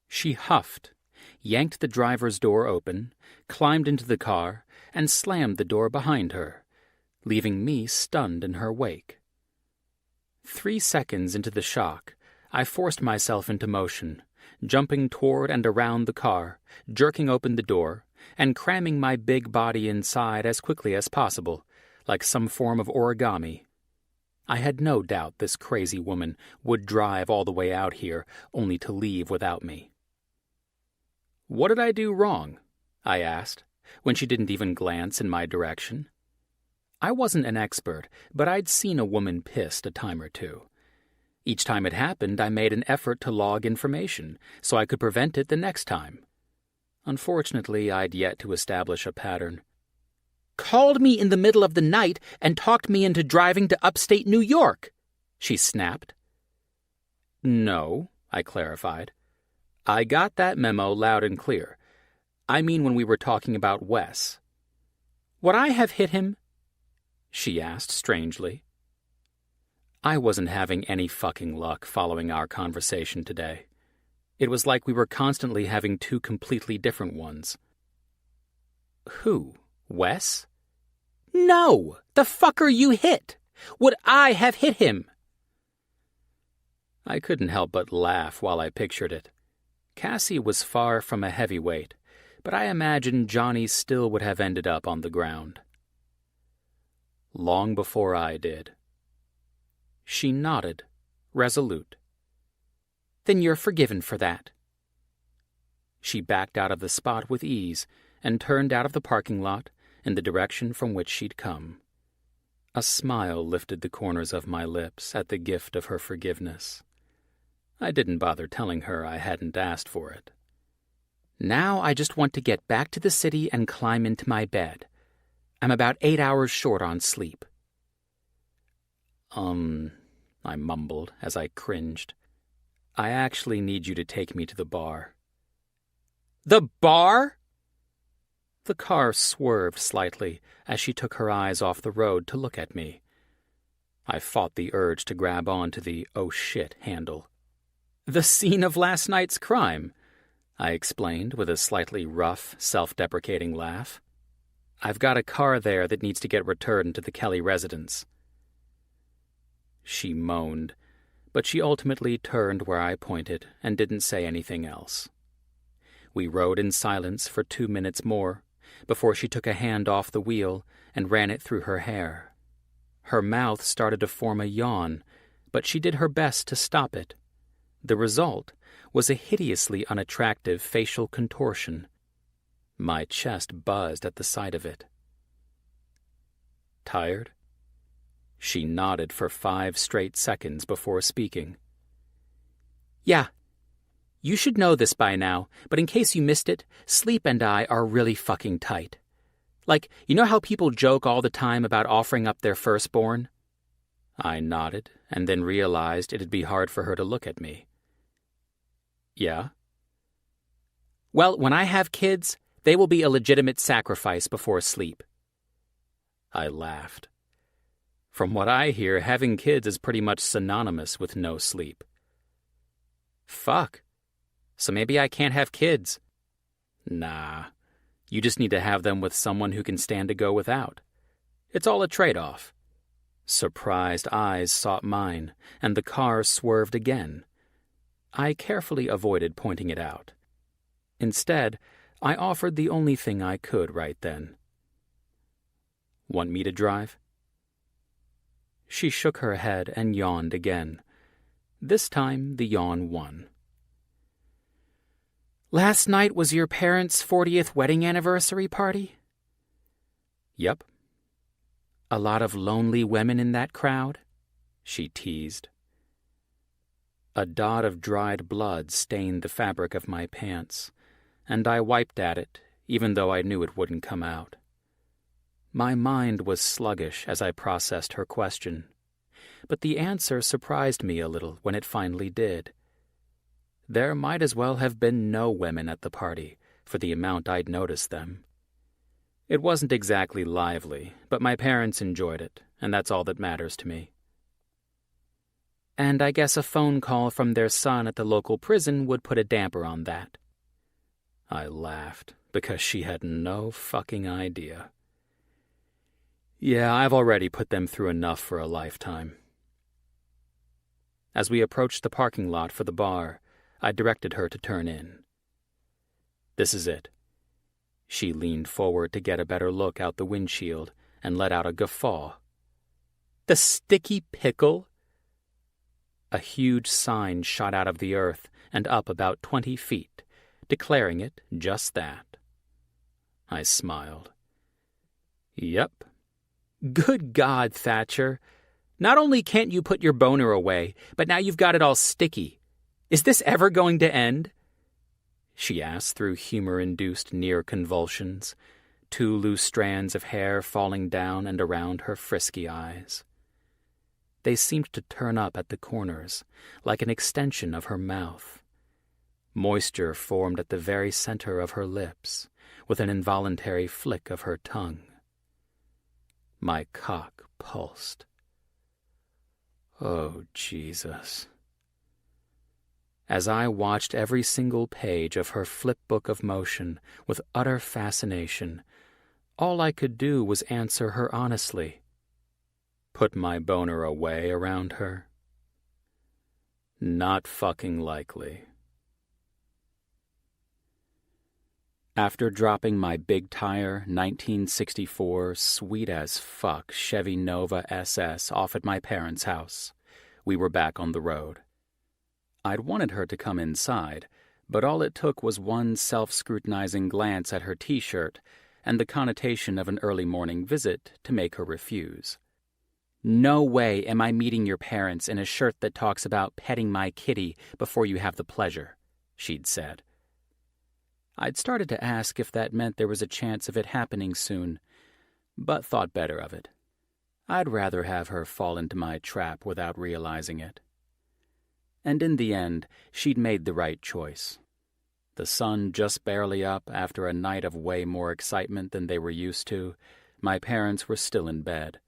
She huffed, yanked the driver's door open, climbed into the car, and slammed the door behind her, leaving me stunned in her wake. 3 seconds into the shock, I forced myself into motion, jumping toward and around the car, jerking open the door, and cramming my big body inside as quickly as possible, like some form of origami. I had no doubt this crazy woman would drive all the way out here only to leave without me. What did I do wrong? I asked, when she didn't even glance in my direction. I wasn't an expert, but I'd seen a woman pissed a time or two. Each time it happened, I made an effort to log information so I could prevent it the next time. Unfortunately, I'd yet to establish a pattern. Called me in the middle of the night and talked me into driving to upstate New York, she snapped. No, I clarified. I got that memo loud and clear. I mean when we were talking about Wes. Would I have hit him? She asked strangely. I wasn't having any fucking luck following our conversation today. It was like we were constantly having 2 completely different ones. Who? Wes? No! The fucker you hit! Would I have hit him? I couldn't help but laugh while I pictured it. Cassie was far from a heavyweight, but I imagined Johnny still would have ended up on the ground. Long before I did. She nodded, resolute. Then you're forgiven for that. She backed out of the spot with ease and turned out of the parking lot in the direction from which she'd come. A smile lifted the corners of my lips at the gift of her forgiveness. I didn't bother telling her I hadn't asked for it. Now I just want to get back to the city and climb into my bed. I'm about 8 hours short on sleep. I mumbled as I cringed. "I actually need you to take me to the bar." "The bar?" The car swerved slightly as she took her eyes off the road to look at me. I fought the urge to grab onto the "oh shit" handle. "The scene of last night's crime," I explained with a slightly rough, self-deprecating laugh. "I've got a car there that needs to get returned to the Kelly residence." She moaned, but she ultimately turned where I pointed and didn't say anything else. We rode in silence for 2 minutes more before she took a hand off the wheel and ran it through her hair. Her mouth started to form a yawn, but she did her best to stop it. The result was a hideously unattractive facial contortion. My chest buzzed at the sight of it. "Tired?" She nodded for 5 straight seconds before speaking. "Yeah. You should know this by now, but in case you missed it, Sleep and I are really fucking tight. Like, you know how people joke all the time about offering up their firstborn?" I nodded and then realized it'd be hard for her to look at me. "Yeah?" "Well, when I have kids, they will be a legitimate sacrifice before Sleep." I laughed. From what I hear, having kids is pretty much synonymous with no sleep. "Fuck. So maybe I can't have kids." "Nah. You just need to have them with someone who can stand to go without. It's all a trade-off." Surprised eyes sought mine, and the car swerved again. I carefully avoided pointing it out. Instead, I offered the only thing I could right then. "Want me to drive?" She shook her head and yawned again. This time, the yawn won. "Last night was your parents' 40th wedding anniversary party?" "Yep." "A lot of lonely women in that crowd?" she teased. A dot of dried blood stained the fabric of my pants, and I wiped at it, even though I knew it wouldn't come out. My mind was sluggish as I processed her question, but the answer surprised me a little when it finally did. There might as well have been no women at the party, for the amount I'd noticed them. It wasn't exactly lively, but my parents enjoyed it, and that's all that matters to me. "And I guess a phone call from their son at the local prison would put a damper on that." I laughed, because she had no fucking idea. "Yeah, I've already put them through enough for a lifetime." As we approached the parking lot for the bar, I directed her to turn in. "This is it." She leaned forward to get a better look out the windshield and let out a guffaw. "The Sticky Pickle?" A huge sign shot out of the earth and up about 20 feet, declaring it just that. I smiled. "Yep." "Good God, Thatcher. Not only can't you put your boner away, but now you've got it all sticky. Is this ever going to end?" she asked through humor-induced near convulsions, 2 loose strands of hair falling down and around her frisky eyes. They seemed to turn up at the corners, like an extension of her mouth. Moisture formed at the very center of her lips, with an involuntary flick of her tongue. My cock pulsed. Oh, Jesus. As I watched every single page of her flipbook of motion with utter fascination, all I could do was answer her honestly. Put my boner away around her? Not fucking likely. After dropping my big tire 1964 sweet-as-fuck Chevy Nova SS off at my parents' house, we were back on the road. I'd wanted her to come inside, but all it took was one self-scrutinizing glance at her T-shirt and the connotation of an early morning visit to make her refuse. "No way am I meeting your parents in a shirt that talks about petting my kitty before you have the pleasure," she'd said. I'd started to ask if that meant there was a chance of it happening soon, but thought better of it. I'd rather have her fall into my trap without realizing it. And in the end, she'd made the right choice. The sun just barely up after a night of way more excitement than they were used to, my parents were still in bed.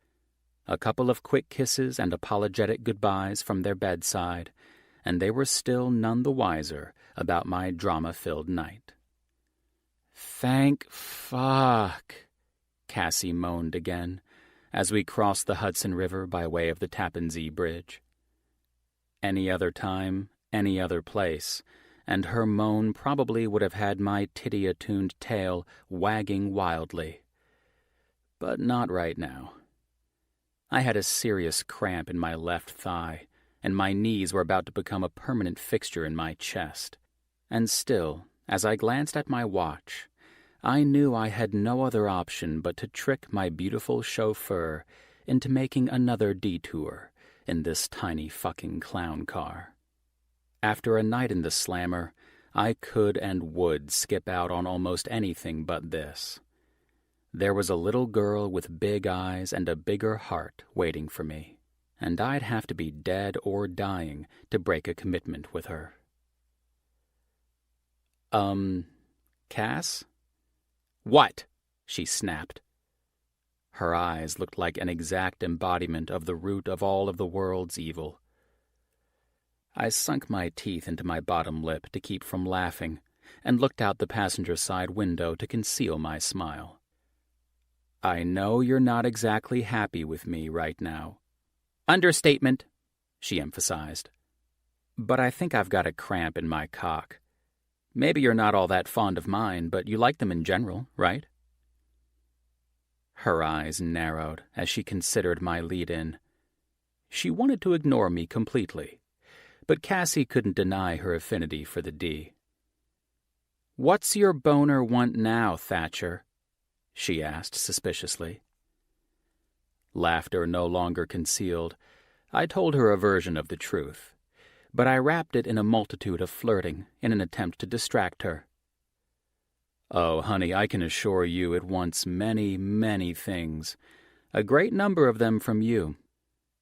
A couple of quick kisses and apologetic goodbyes from their bedside, and they were still none the wiser about my drama-filled night. "Thank fuck," Cassie moaned again, as we crossed the Hudson River by way of the Tappan Zee Bridge. Any other time, any other place, and her moan probably would have had my titty-attuned tail wagging wildly. But not right now. I had a serious cramp in my left thigh, and my knees were about to become a permanent fixture in my chest. And still, as I glanced at my watch, I knew I had no other option but to trick my beautiful chauffeur into making another detour in this tiny fucking clown car. After a night in the slammer, I could and would skip out on almost anything but this. There was a little girl with big eyes and a bigger heart waiting for me, and I'd have to be dead or dying to break a commitment with her. Cass?" "What?" she snapped. Her eyes looked like an exact embodiment of the root of all of the world's evil. I sunk my teeth into my bottom lip to keep from laughing, and looked out the passenger side window to conceal my smile. "I know you're not exactly happy with me right now." "Understatement," she emphasized. "But I think I've got a cramp in my cock. Maybe you're not all that fond of mine, but you like them in general, right?" Her eyes narrowed as she considered my lead-in. She wanted to ignore me completely, but Cassie couldn't deny her affinity for the D. "What's your boner want now, Thatcher?" she asked suspiciously. Laughter no longer concealed, I told her a version of the truth, but I wrapped it in a multitude of flirting in an attempt to distract her. "Oh, honey, I can assure you it wants many, many things, a great number of them from you.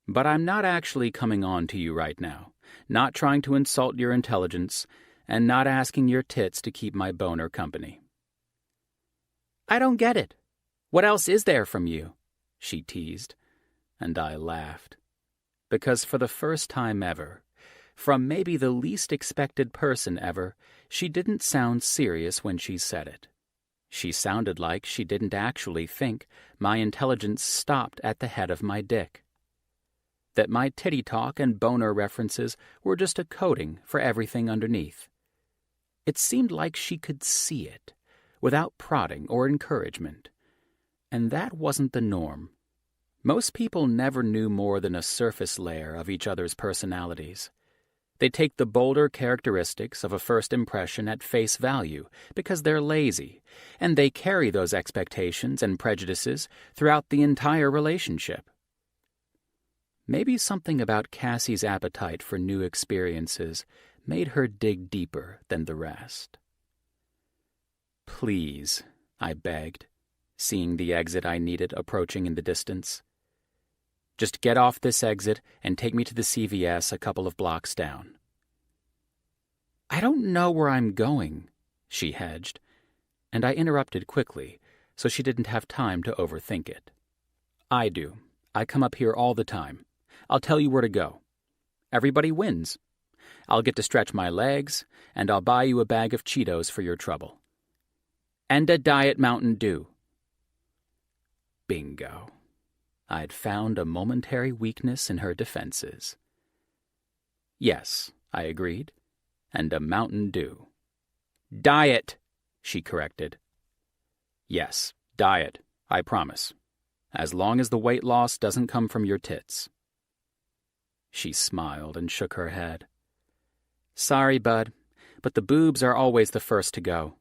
But I'm not actually coming on to you right now, not trying to insult your intelligence, and not asking your tits to keep my boner company." "I don't get it. What else is there from you?" she teased, and I laughed. Because for the first time ever, from maybe the least expected person ever, she didn't sound serious when she said it. She sounded like she didn't actually think my intelligence stopped at the head of my dick. That my titty talk and boner references were just a coating for everything underneath. It seemed like she could see it, without prodding or encouragement. And that wasn't the norm. Most people never knew more than a surface layer of each other's personalities. They take the bolder characteristics of a first impression at face value because they're lazy, and they carry those expectations and prejudices throughout the entire relationship. Maybe something about Cassie's appetite for new experiences made her dig deeper than the rest. "Please," I begged, seeing the exit I needed approaching in the distance. "Just get off this exit and take me to the CVS a couple of blocks down." "I don't know where I'm going," she hedged, and I interrupted quickly so she didn't have time to overthink it. "I do. I come up here all the time. I'll tell you where to go. Everybody wins. I'll get to stretch my legs, and I'll buy you a bag of Cheetos for your trouble. And a Diet Mountain Dew." Bingo. I'd found a momentary weakness in her defenses. "Yes," I agreed, "and a Mountain Dew." "Diet," she corrected. "Yes, diet, I promise. As long as the weight loss doesn't come from your tits." She smiled and shook her head. "Sorry, bud, but the boobs are always the first to go."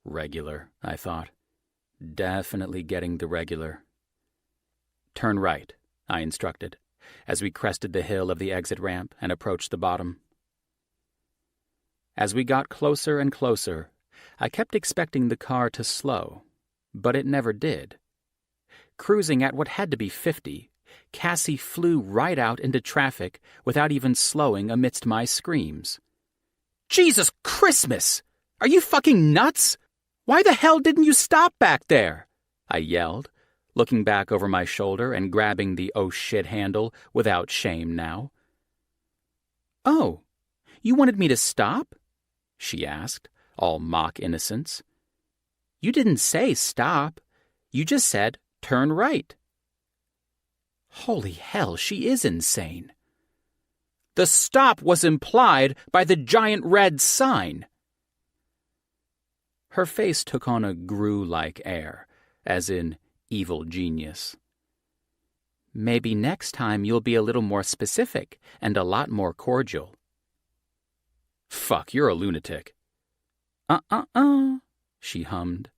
Regular, I thought. Definitely getting the regular. "Turn right," I instructed, as we crested the hill of the exit ramp and approached the bottom. As we got closer and closer, I kept expecting the car to slow, but it never did. cruising at what had to be 50, Cassie flew right out into traffic without even slowing amidst my screams. "Jesus Christmas! Are you fucking nuts? Why the hell didn't you stop back there?" I yelled, looking back over my shoulder and grabbing the oh shit handle without shame now. "Oh, you wanted me to stop?" she asked, all mock innocence. "You didn't say stop. You just said turn right." Holy hell, she is insane. The stop was implied by the giant red sign. Her face took on a Gru-like air, as in evil genius. "Maybe next time you'll be a little more specific and a lot more cordial." "Fuck, you're a lunatic." She hummed.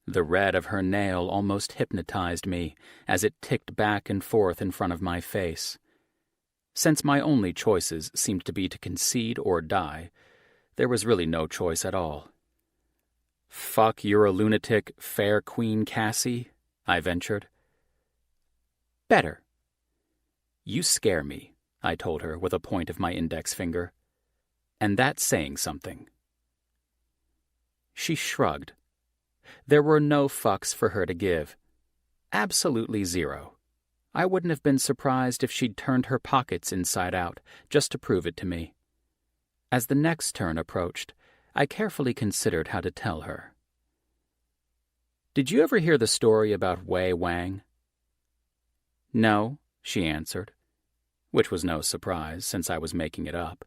The red of her nail almost hypnotized me as it ticked back and forth in front of my face. Since my only choices seemed to be to concede or die, there was really no choice at all. "Fuck, you're a lunatic, fair Queen Cassie," I ventured. "Better." "You scare me," I told her with a point of my index finger. "And that's saying something." She shrugged. There were no fucks for her to give. Absolutely zero. I wouldn't have been surprised if she'd turned her pockets inside out just to prove it to me. As the next turn approached, I carefully considered how to tell her. "Did you ever hear the story about Wei Wang?" "No," she answered, which was no surprise since I was making it up.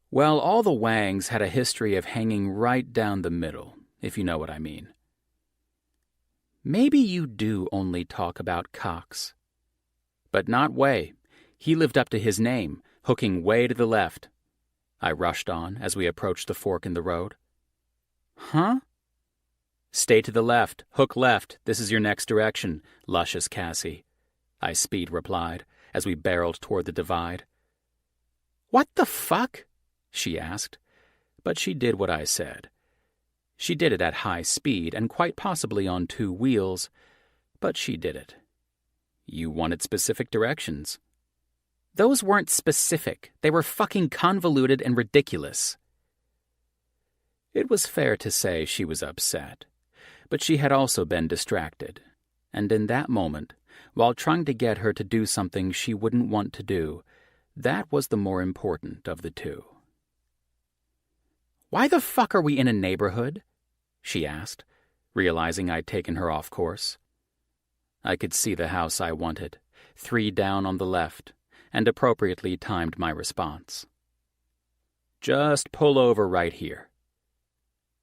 Well, all the Wangs had a history of hanging right down the middle, if you know what I mean. Maybe you do only talk about cocks. But not Wei. He lived up to his name, hooking way to the left. I rushed on as we approached the fork in the road. "Huh?" "Stay to the left, hook left, this is your next direction, luscious Cassie," I speed replied as we barreled toward the divide. "What the fuck?" she asked, but she did what I said. She did it at high speed and quite possibly on 2 wheels, but she did it. "You wanted specific directions." "Those weren't specific. They were fucking convoluted and ridiculous." It was fair to say she was upset, but she had also been distracted, and in that moment, while trying to get her to do something she wouldn't want to do, that was the more important of the two. "Why the fuck are we in a neighborhood?" she asked, realizing I'd taken her off course. I could see the house I wanted, 3 down on the left, and appropriately timed my response. "Just pull over right here."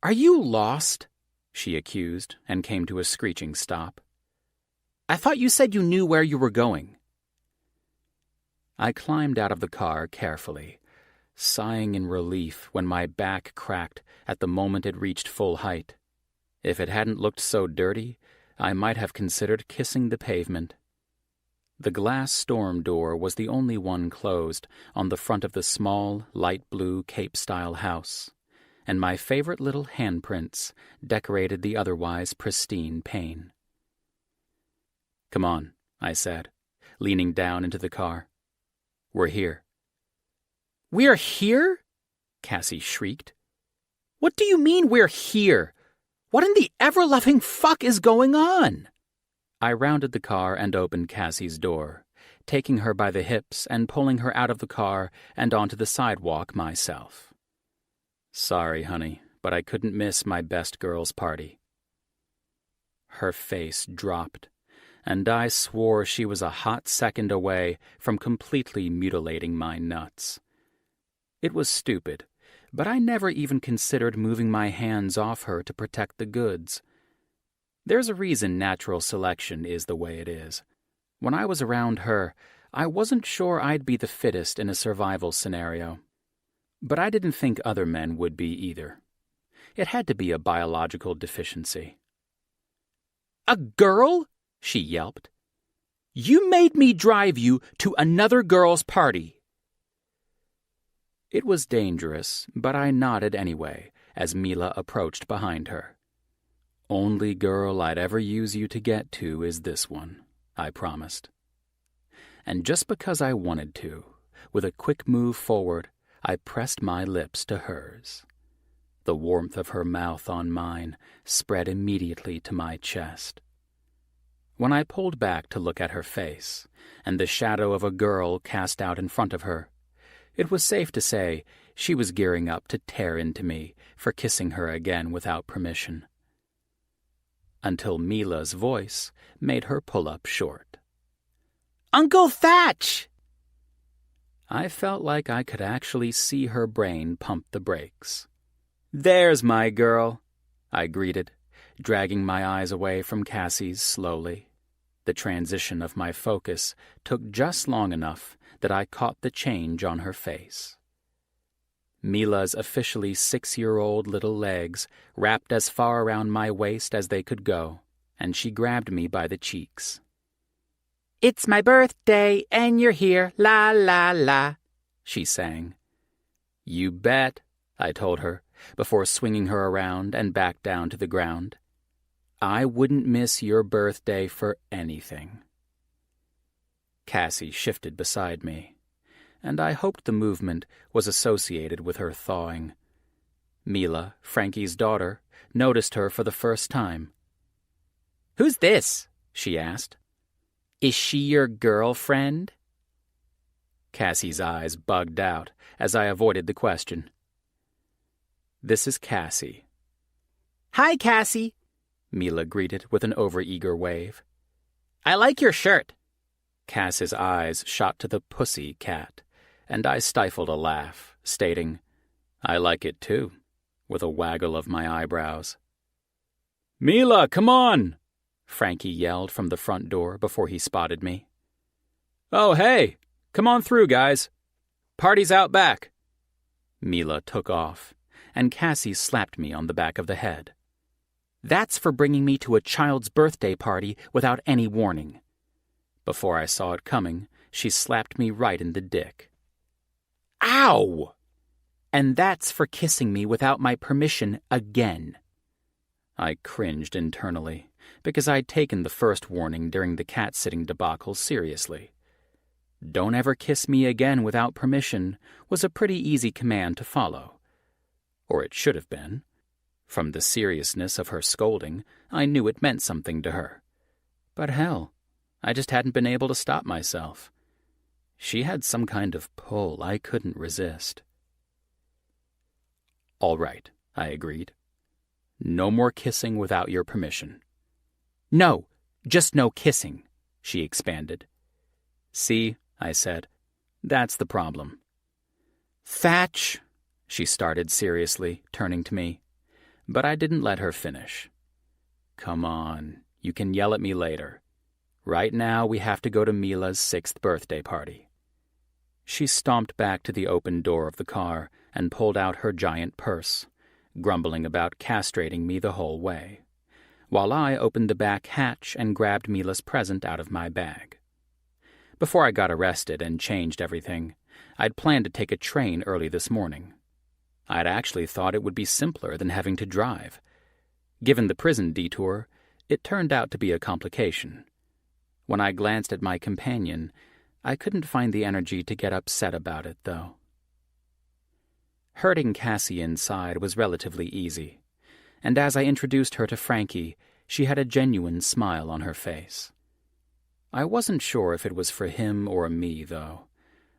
"Are you lost?" she accused, and came to a screeching stop. "I thought you said you knew where you were going." I climbed out of the car carefully, sighing in relief when my back cracked at the moment it reached full height. If it hadn't looked so dirty, I might have considered kissing the pavement. The glass storm door was the only one closed on the front of the small, light blue Cape-style house, and my favorite little handprints decorated the otherwise pristine pane. "Come on," I said, leaning down into the car. "We're here." "We're here?" Cassie shrieked. "What do you mean we're here? What in the ever-loving fuck is going on?" I rounded the car and opened Cassie's door, taking her by the hips and pulling her out of the car and onto the sidewalk myself. "Sorry, honey, but I couldn't miss my best girl's party." Her face dropped, and I swore she was a hot second away from completely mutilating my nuts. It was stupid, but I never even considered moving my hands off her to protect the goods. There's a reason natural selection is the way it is. When I was around her, I wasn't sure I'd be the fittest in a survival scenario. But I didn't think other men would be either. It had to be a biological deficiency. "A girl?" she yelped. "You made me drive you to another girl's party." It was dangerous, but I nodded anyway as Mila approached behind her. only girl I'd ever use you to get to is this one," I promised. And just because I wanted to, with a quick move forward, I pressed my lips to hers. The warmth of her mouth on mine spread immediately to my chest. When I pulled back to look at her face, and the shadow of a girl cast out in front of her, it was safe to say she was gearing up to tear into me for kissing her again without permission. Until Mila's voice made her pull up short. "Uncle Thatch!" I felt like I could actually see her brain pump the brakes. "There's my girl," I greeted, dragging my eyes away from Cassie's slowly. The transition of my focus took just long enough that I caught the change on her face. Mila's officially 6-year-old little legs wrapped as far around my waist as they could go, and she grabbed me by the cheeks. "It's my birthday, and you're here, la la la," she sang. "You bet," I told her, before swinging her around and back down to the ground. "I wouldn't miss your birthday for anything." Cassie shifted beside me, and I hoped the movement was associated with her thawing. Mila, Frankie's daughter, noticed her for the first time. "Who's this?" she asked. "Is she your girlfriend?" Cassie's eyes bugged out as I avoided the question. "This is Cassie." "Hi, Cassie," Mila greeted with an overeager wave. "I like your shirt." Cass's eyes shot to the pussy cat, and I stifled a laugh, stating, "I like it too," with a waggle of my eyebrows. "Mila, come on!" Frankie yelled from the front door before he spotted me. "Oh, hey! Come on through, guys. Party's out back." Mila took off, and Cassie slapped me on the back of the head. "That's for bringing me to a child's birthday party without any warning." Before I saw it coming, she slapped me right in the dick. "Ow!" "And that's for kissing me without my permission again." I cringed internally, because I'd taken the first warning during the cat-sitting debacle seriously. "Don't ever kiss me again without permission" was a pretty easy command to follow. Or it should have been. From the seriousness of her scolding, I knew it meant something to her. But hell, I just hadn't been able to stop myself. She had some kind of pull I couldn't resist. "All right," I agreed. "No more kissing without your permission." "No, just no kissing," she expanded. "See," I said, "that's the problem." "Thatch," she started seriously, turning to me. But I didn't let her finish. "Come on, you can yell at me later. Right now we have to go to Mila's 6th birthday party." She stomped back to the open door of the car and pulled out her giant purse, grumbling about castrating me the whole way, while I opened the back hatch and grabbed Mila's present out of my bag. Before I got arrested and changed everything, I'd planned to take a train early this morning. I'd actually thought it would be simpler than having to drive. Given the prison detour, it turned out to be a complication. When I glanced at my companion, I couldn't find the energy to get upset about it, though. Herding Cassie inside was relatively easy, and as I introduced her to Frankie, she had a genuine smile on her face. I wasn't sure if it was for him or me, though.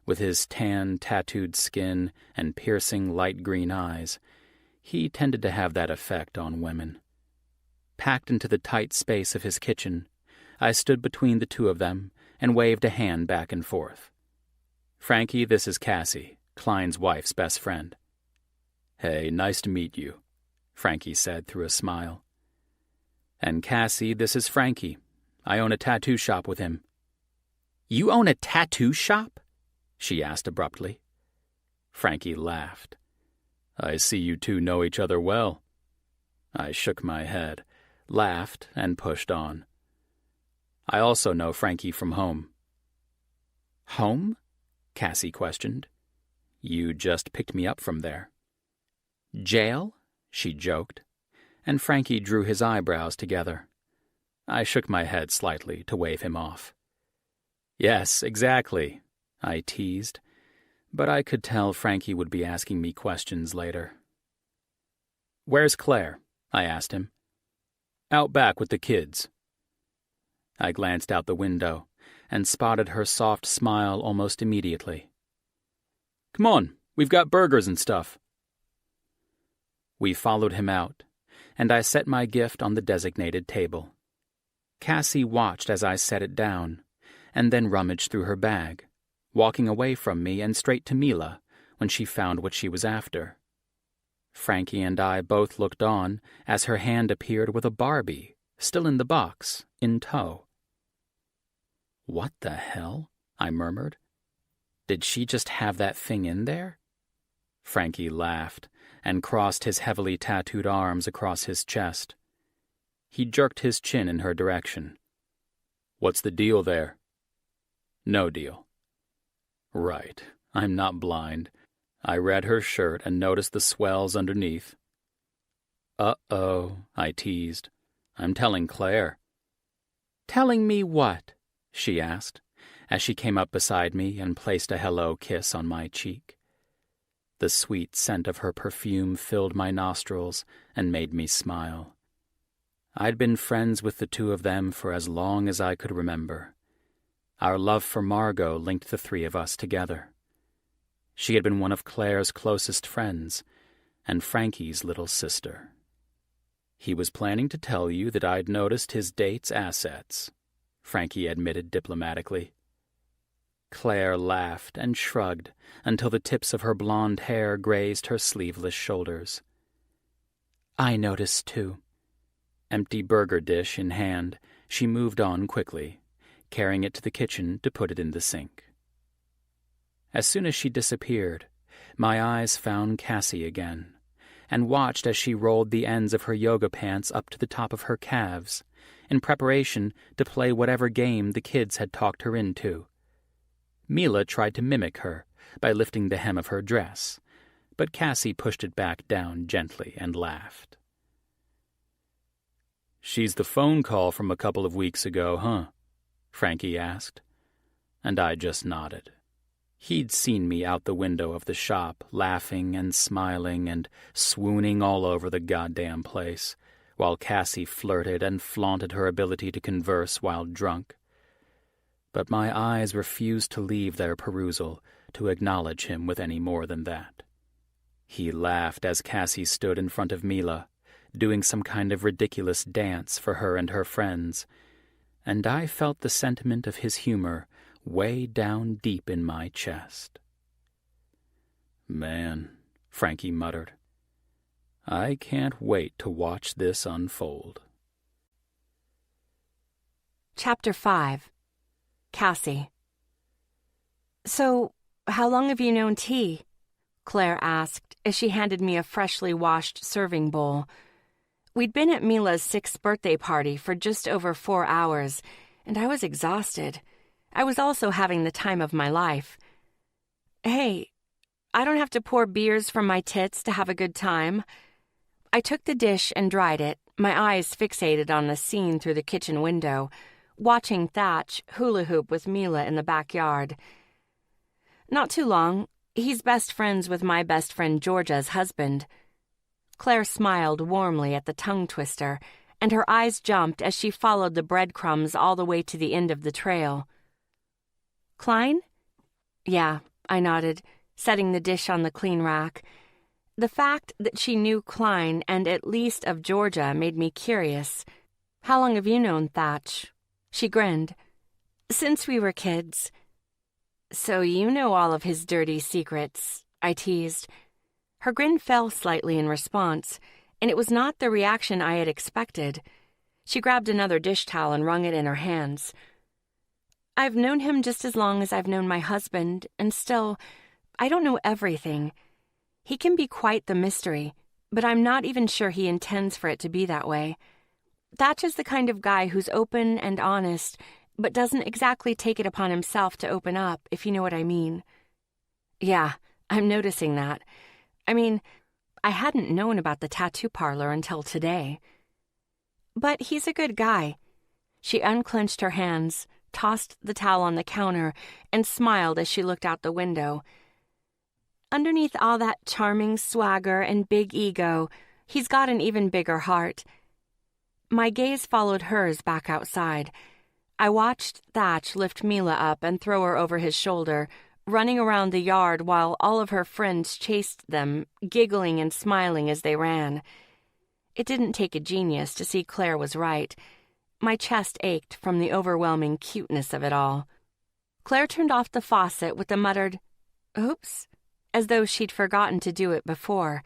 With his tan, tattooed skin and piercing light green eyes, he tended to have that effect on women. Packed into the tight space of his kitchen, I stood between the two of them and waved a hand back and forth. "Frankie, this is Cassie, Klein's wife's best friend." "Hey, nice to meet you," Frankie said through a smile. "And Cassie, this is Frankie. I own a tattoo shop with him." "You own a tattoo shop?" she asked abruptly. Frankie laughed. "I see you two know each other well." I shook my head, laughed, and pushed on. "I also know Frankie from home." "Home?" Cassie questioned. "You just picked me up from there." "Jail?" she joked. and Frankie drew his eyebrows together. I shook my head slightly to wave him off. "Yes, exactly," I teased, but I could tell Frankie would be asking me questions later. "Where's Claire?" I asked him. "Out back with the kids." I glanced out the window and spotted her soft smile almost immediately. "Come on, we've got burgers and stuff." We followed him out, and I set my gift on the designated table. Cassie watched as I set it down, and then rummaged through her bag, walking away from me and straight to Mila when she found what she was after. Frankie and I both looked on as her hand appeared with a Barbie, still in the box, in tow. "What the hell?" I murmured. "Did she just have that thing in there?" Frankie laughed and crossed his heavily tattooed arms across his chest. He jerked his chin in her direction. "What's the deal there?" "No deal." Right, I'm not blind. I read her shirt and noticed the swells underneath. "Uh-oh," I teased. "I'm telling Claire." "Telling me what?" she asked, as she came up beside me and placed a hello kiss on my cheek. The sweet scent of her perfume filled my nostrils and made me smile. I'd been friends with the two of them for as long as I could remember. Our love for Margot linked the three of us together. She had been one of Claire's closest friends, and Frankie's little sister. "He was planning to tell you that I'd noticed his date's assets," Frankie admitted diplomatically. Claire laughed and shrugged until the tips of her blonde hair grazed her sleeveless shoulders. "I noticed, too." Empty burger dish in hand, she moved on quickly, carrying it to the kitchen to put it in the sink. As soon as she disappeared, my eyes found Cassie again, and watched as she rolled the ends of her yoga pants up to the top of her calves, in preparation to play whatever game the kids had talked her into. Mila tried to mimic her by lifting the hem of her dress, but Cassie pushed it back down gently and laughed. "She's the phone call from a couple of weeks ago, huh?" Frankie asked, and I just nodded. He'd seen me out the window of the shop, laughing and smiling and swooning all over the goddamn place, while Cassie flirted and flaunted her ability to converse while drunk. But my eyes refused to leave their perusal to acknowledge him with any more than that. He laughed as Cassie stood in front of Mila, doing some kind of ridiculous dance for her and her friends, and I felt the sentiment of his humor way down deep in my chest. "Man," Frankie muttered, "I can't wait to watch this unfold." Chapter 5. Cassie. "So, how long have you known T?" Claire asked as she handed me a freshly washed serving bowl. We'd been at Mila's 6th birthday party for just over 4 hours, and I was exhausted. I was also having the time of my life. "Hey, I don't have to pour beers from my tits to have a good time." I took the dish and dried it, my eyes fixated on the scene through the kitchen window, watching Thatch hula hoop with Mila in the backyard. "Not too long. He's best friends with my best friend Georgia's husband." Claire smiled warmly at the tongue twister, and her eyes jumped as she followed the breadcrumbs all the way to the end of the trail. "Klein?" "Yeah," I nodded, setting the dish on the clean rack. The fact that she knew Klein and at least of Georgia made me curious. "How long have you known Thatch?" She grinned. "Since we were kids." "So you know all of his dirty secrets," I teased. Her grin fell slightly in response, and it was not the reaction I had expected. She grabbed another dish towel and wrung it in her hands. "I've known him just as long as I've known my husband, and still, I don't know everything. He can be quite the mystery, but I'm not even sure he intends for it to be that way. Thatch is the kind of guy who's open and honest, but doesn't exactly take it upon himself to open up, if you know what I mean." "Yeah, I'm noticing that. I mean, I hadn't known about the tattoo parlor until today. But he's a good guy. She unclenched her hands, tossed the towel on the counter, and smiled as she looked out the window. Underneath all that charming swagger and big ego, he's got an even bigger heart. My gaze followed hers back outside. I watched Thatch lift Mila up and throw her over his shoulder, running around the yard while all of her friends chased them, giggling and smiling as they ran. It didn't take a genius to see Claire was right. My chest ached from the overwhelming cuteness of it all. Claire turned off the faucet with a muttered, "Oops," as though she'd forgotten to do it before.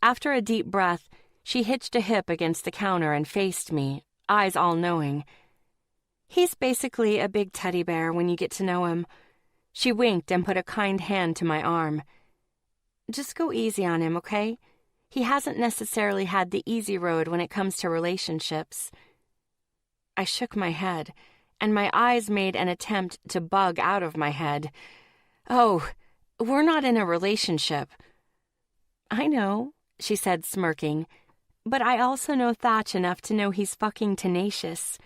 After a deep breath, she hitched a hip against the counter and faced me, eyes all knowing. He's basically a big teddy bear when you get to know him. She winked and put a kind hand to my arm. Just go easy on him, okay? He hasn't necessarily had the easy road when it comes to relationships. I shook my head, and my eyes made an attempt to bug out of my head. Oh, we're not in a relationship. I know, she said, smirking, but I also know Thatch enough to know he's fucking tenacious.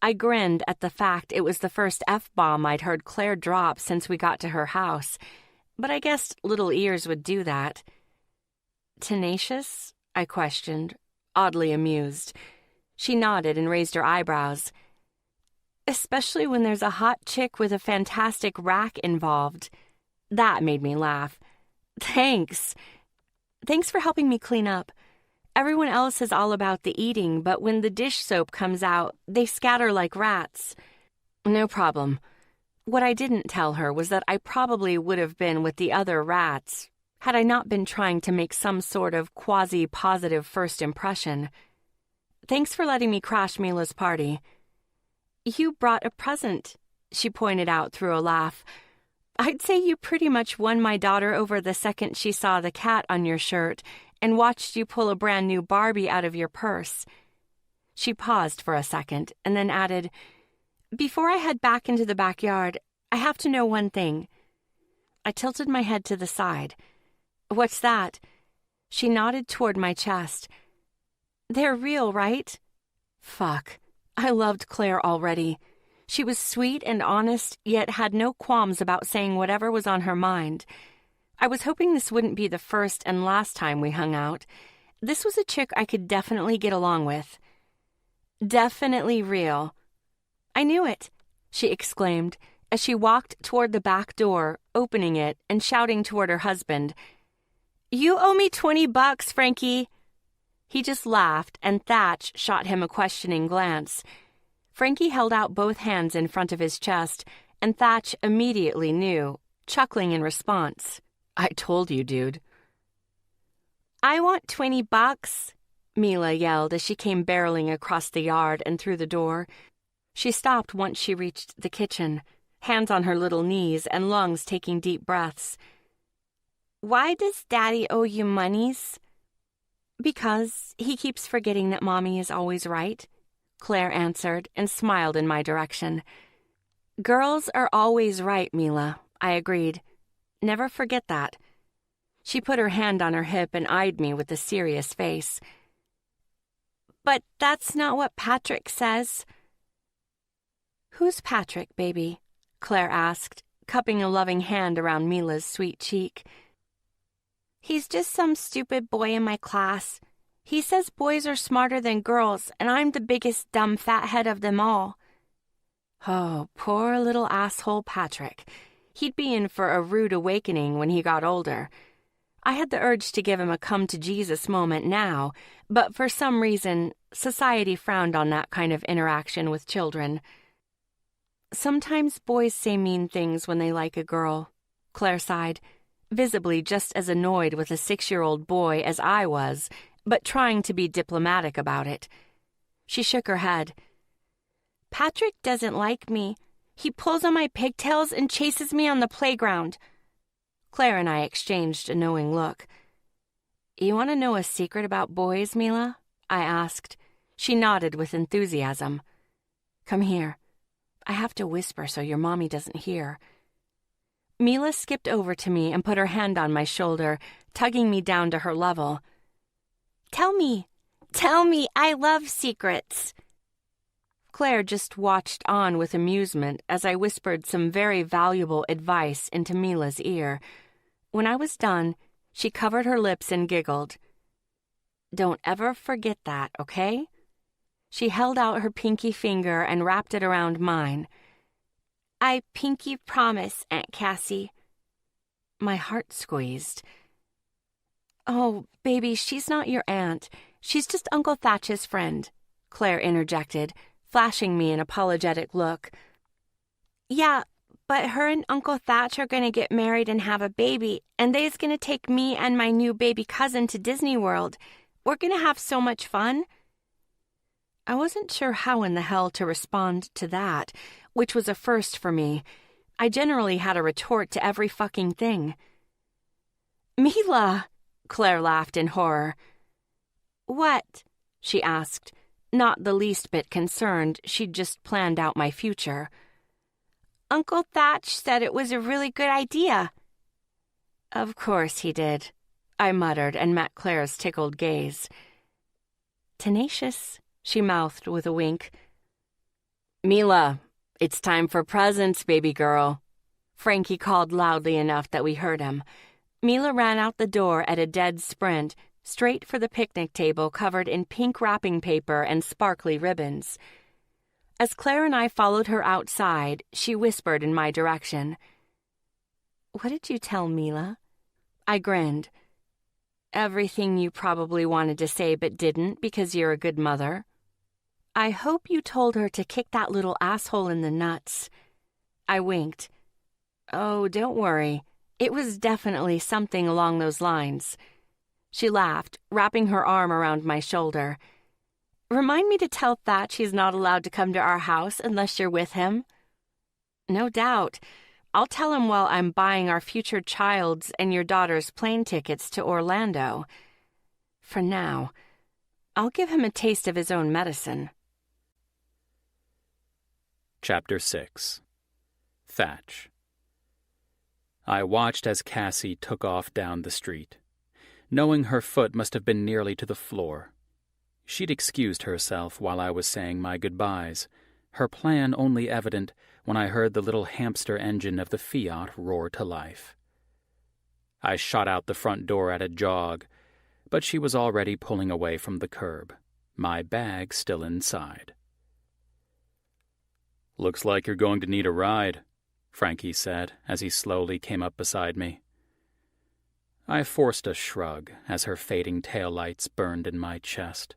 I grinned at the fact it was the first F-bomb I'd heard Claire drop since we got to her house, but I guessed little ears would do that. Tenacious? I questioned, oddly amused. She nodded and raised her eyebrows. Especially when there's a hot chick with a fantastic rack involved. That made me laugh. Thanks. Thanks for helping me clean up. Everyone else is all about the eating, but when the dish soap comes out, they scatter like rats. No problem. What I didn't tell her was that I probably would have been with the other rats, had I not been trying to make some sort of quasi-positive first impression. Thanks for letting me crash Mila's party. You brought a present, she pointed out through a laugh. I'd say you pretty much won my daughter over the second she saw the cat on your shirt and watched you pull a brand new Barbie out of your purse. She paused for a second and then added, Before I head back into the backyard, I have to know one thing. I tilted my head to the side. What's that? She nodded toward my chest. They're real, right? Fuck. I loved Claire already. She was sweet and honest, yet had no qualms about saying whatever was on her mind. I was hoping this wouldn't be the first and last time we hung out. This was a chick I could definitely get along with. Definitely real. I knew it, she exclaimed as she walked toward the back door, opening it and shouting toward her husband, You owe me $20, Frankie. He just laughed, and Thatch shot him a questioning glance. Frankie held out both hands in front of his chest, and Thatch immediately knew, chuckling in response. I told you, dude. I want $20, Mila yelled as she came barreling across the yard and through the door. She stopped once she reached the kitchen, hands on her little knees and lungs taking deep breaths. Why does Daddy owe you monies? Because he keeps forgetting that Mommy is always right, Claire answered and smiled in my direction. Girls are always right, Mila, I agreed. Never forget that. She put her hand on her hip and eyed me with a serious face. But that's not what Patrick says. Who's Patrick, baby? Claire asked, cupping a loving hand around Mila's sweet cheek. He's just some stupid boy in my class. He says boys are smarter than girls, and I'm the biggest dumb fathead of them all. Oh, poor little asshole Patrick. He'd be in for a rude awakening when he got older. I had the urge to give him a come-to-Jesus moment now, but for some reason, society frowned on that kind of interaction with children. Sometimes boys say mean things when they like a girl, Claire sighed, visibly just as annoyed with a 6-year-old boy as I was, but trying to be diplomatic about it. She shook her head. Patrick doesn't like me. He pulls on my pigtails and chases me on the playground. Claire and I exchanged a knowing look. You want to know a secret about boys, Mila? I asked. She nodded with enthusiasm. Come here. I have to whisper so your mommy doesn't hear. Mila skipped over to me and put her hand on my shoulder, tugging me down to her level. Tell me, I love secrets. Claire just watched on with amusement as I whispered some very valuable advice into Mila's ear. When I was done, she covered her lips and giggled. Don't ever forget that, okay? She held out her pinky finger and wrapped it around mine. I pinky promise, Aunt Cassie. My heart squeezed. Oh, baby, she's not your aunt. She's just Uncle Thatch's friend, Claire interjected, flashing me an apologetic look. Yeah, but her and Uncle Thatch are going to get married and have a baby, and they's going to take me and my new baby cousin to Disney World. We're going to have so much fun. I wasn't sure how in the hell to respond to that, which was a first for me. I generally had a retort to every fucking thing. Mila, Claire laughed in horror. What? She asked, not the least bit concerned. She'd just planned out my future. Uncle Thatch said it was a really good idea. Of course he did, I muttered and met Claire's tickled gaze. Tenacious, she mouthed with a wink. Mila, it's time for presents, baby girl. Frankie called loudly enough that we heard him. Mila ran out the door at a dead sprint, straight for the picnic table covered in pink wrapping paper and sparkly ribbons. As Claire and I followed her outside, she whispered in my direction. What did you tell Mila? I grinned. Everything you probably wanted to say but didn't because you're a good mother. I hope you told her to kick that little asshole in the nuts. I winked. Oh, don't worry. It was definitely something along those lines. She laughed, wrapping her arm around my shoulder. Remind me to tell Thatch he's not allowed to come to our house unless you're with him. No doubt. I'll tell him while I'm buying our future child's and your daughter's plane tickets to Orlando. For now, I'll give him a taste of his own medicine. Chapter 6. Thatch. I watched as Cassie took off down the street, knowing her foot must have been nearly to the floor. She'd excused herself while I was saying my goodbyes, her plan only evident when I heard the little hamster engine of the Fiat roar to life. I shot out the front door at a jog, but she was already pulling away from the curb, my bag still inside. Looks like you're going to need a ride, Frankie said as he slowly came up beside me. I forced a shrug as her fading taillights burned in my chest.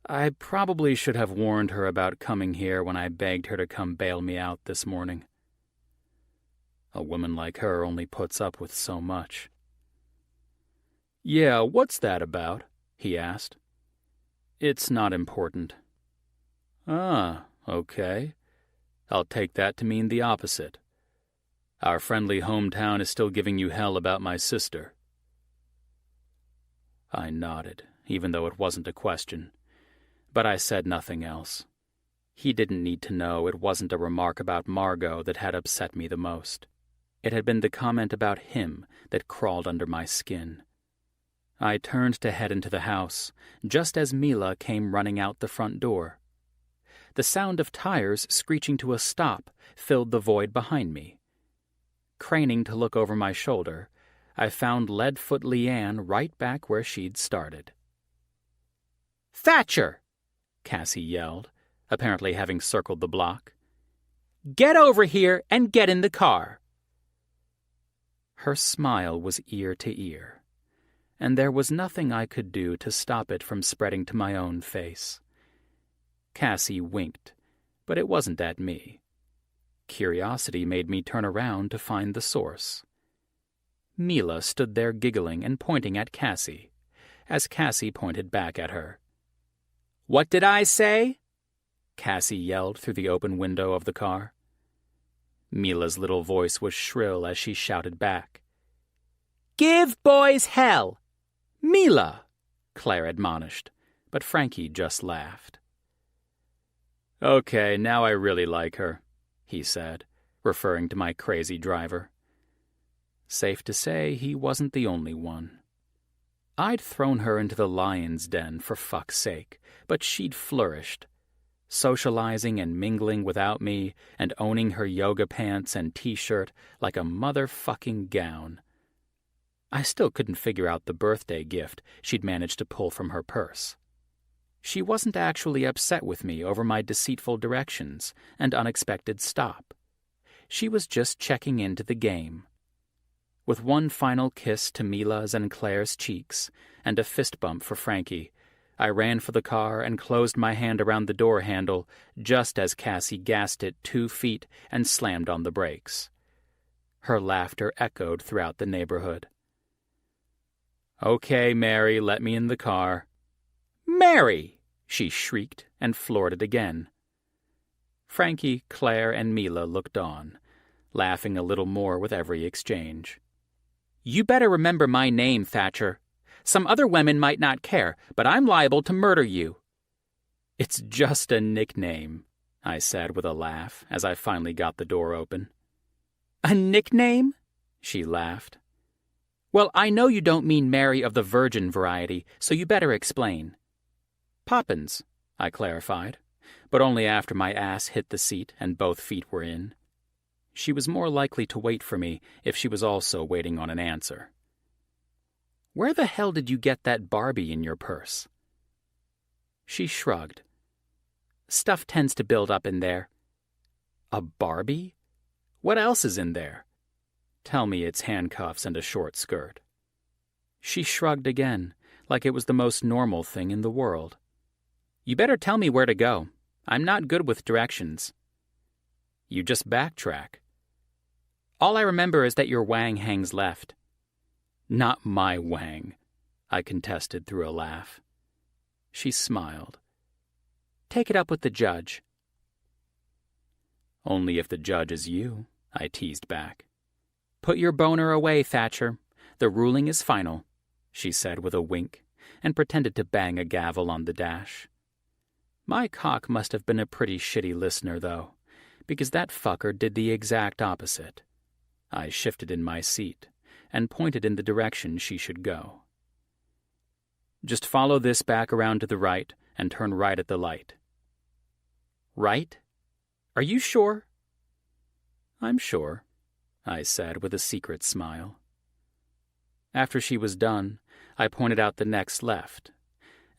I probably should have warned her about coming here when I begged her to come bail me out this morning. A woman like her only puts up with so much. Yeah, what's that about? He asked. It's not important. Ah, okay. I'll take that to mean the opposite. Our friendly hometown is still giving you hell about my sister. I nodded, even though it wasn't a question. But I said nothing else. He didn't need to know it wasn't a remark about Margot that had upset me the most. It had been the comment about him that crawled under my skin. I turned to head into the house, just as Mila came running out the front door. The sound of tires screeching to a stop filled the void behind me. Craning to look over my shoulder, I found Leadfoot Leanne right back where she'd started. "Thatcher!" Cassie yelled, apparently having circled the block. "Get over here and get in the car!" Her smile was ear to ear, and there was nothing I could do to stop it from spreading to my own face. Cassie winked, but it wasn't at me. Curiosity made me turn around to find the source. Mila stood there giggling and pointing at Cassie, as Cassie pointed back at her. "What did I say?" Cassie yelled through the open window of the car. Mila's little voice was shrill as she shouted back. "Give boys hell!" "Mila!" Claire admonished, but Frankie just laughed. "Okay, now I really like her," he said, referring to my crazy driver. Safe to say he wasn't the only one. I'd thrown her into the lion's den for fuck's sake, but she'd flourished, socializing and mingling without me and owning her yoga pants and t-shirt like a motherfucking gown. I still couldn't figure out the birthday gift she'd managed to pull from her purse. She wasn't actually upset with me over my deceitful directions and unexpected stop. She was just checking into the game. With one final kiss to Mila's and Claire's cheeks and a fist bump for Frankie, I ran for the car and closed my hand around the door handle just as Cassie gassed it 2 feet and slammed on the brakes. Her laughter echoed throughout the neighborhood. "Okay, Mary, let me in the car." "Mary!" she shrieked and floored it again. Frankie, Claire, and Mila looked on, laughing a little more with every exchange. "You better remember my name, Thatcher. Some other women might not care, but I'm liable to murder you." "It's just a nickname," I said with a laugh as I finally got the door open. "A nickname?" she laughed. "Well, I know you don't mean Mary of the Virgin variety, so you better explain." "Poppins," I clarified, but only after my ass hit the seat and both feet were in. She was more likely to wait for me if she was also waiting on an answer. "Where the hell did you get that Barbie in your purse?" She shrugged. "Stuff tends to build up in there." "A Barbie? What else is in there?" "Tell me it's handcuffs and a short skirt." She shrugged again, like it was the most normal thing in the world. "You better tell me where to go. I'm not good with directions." "You just backtrack." "All I remember is that your wang hangs left." "Not my wang," I contested through a laugh. She smiled. "Take it up with the judge." "Only if the judge is you," I teased back. "Put your boner away, Thatcher. The ruling is final," she said with a wink, and pretended to bang a gavel on the dash. My cock must have been a pretty shitty listener, though, because that fucker did the exact opposite. I shifted in my seat and pointed in the direction she should go. "Just follow this back around to the right and turn right at the light." "Right? Are you sure?" "I'm sure," I said with a secret smile. After she was done, I pointed out the next left,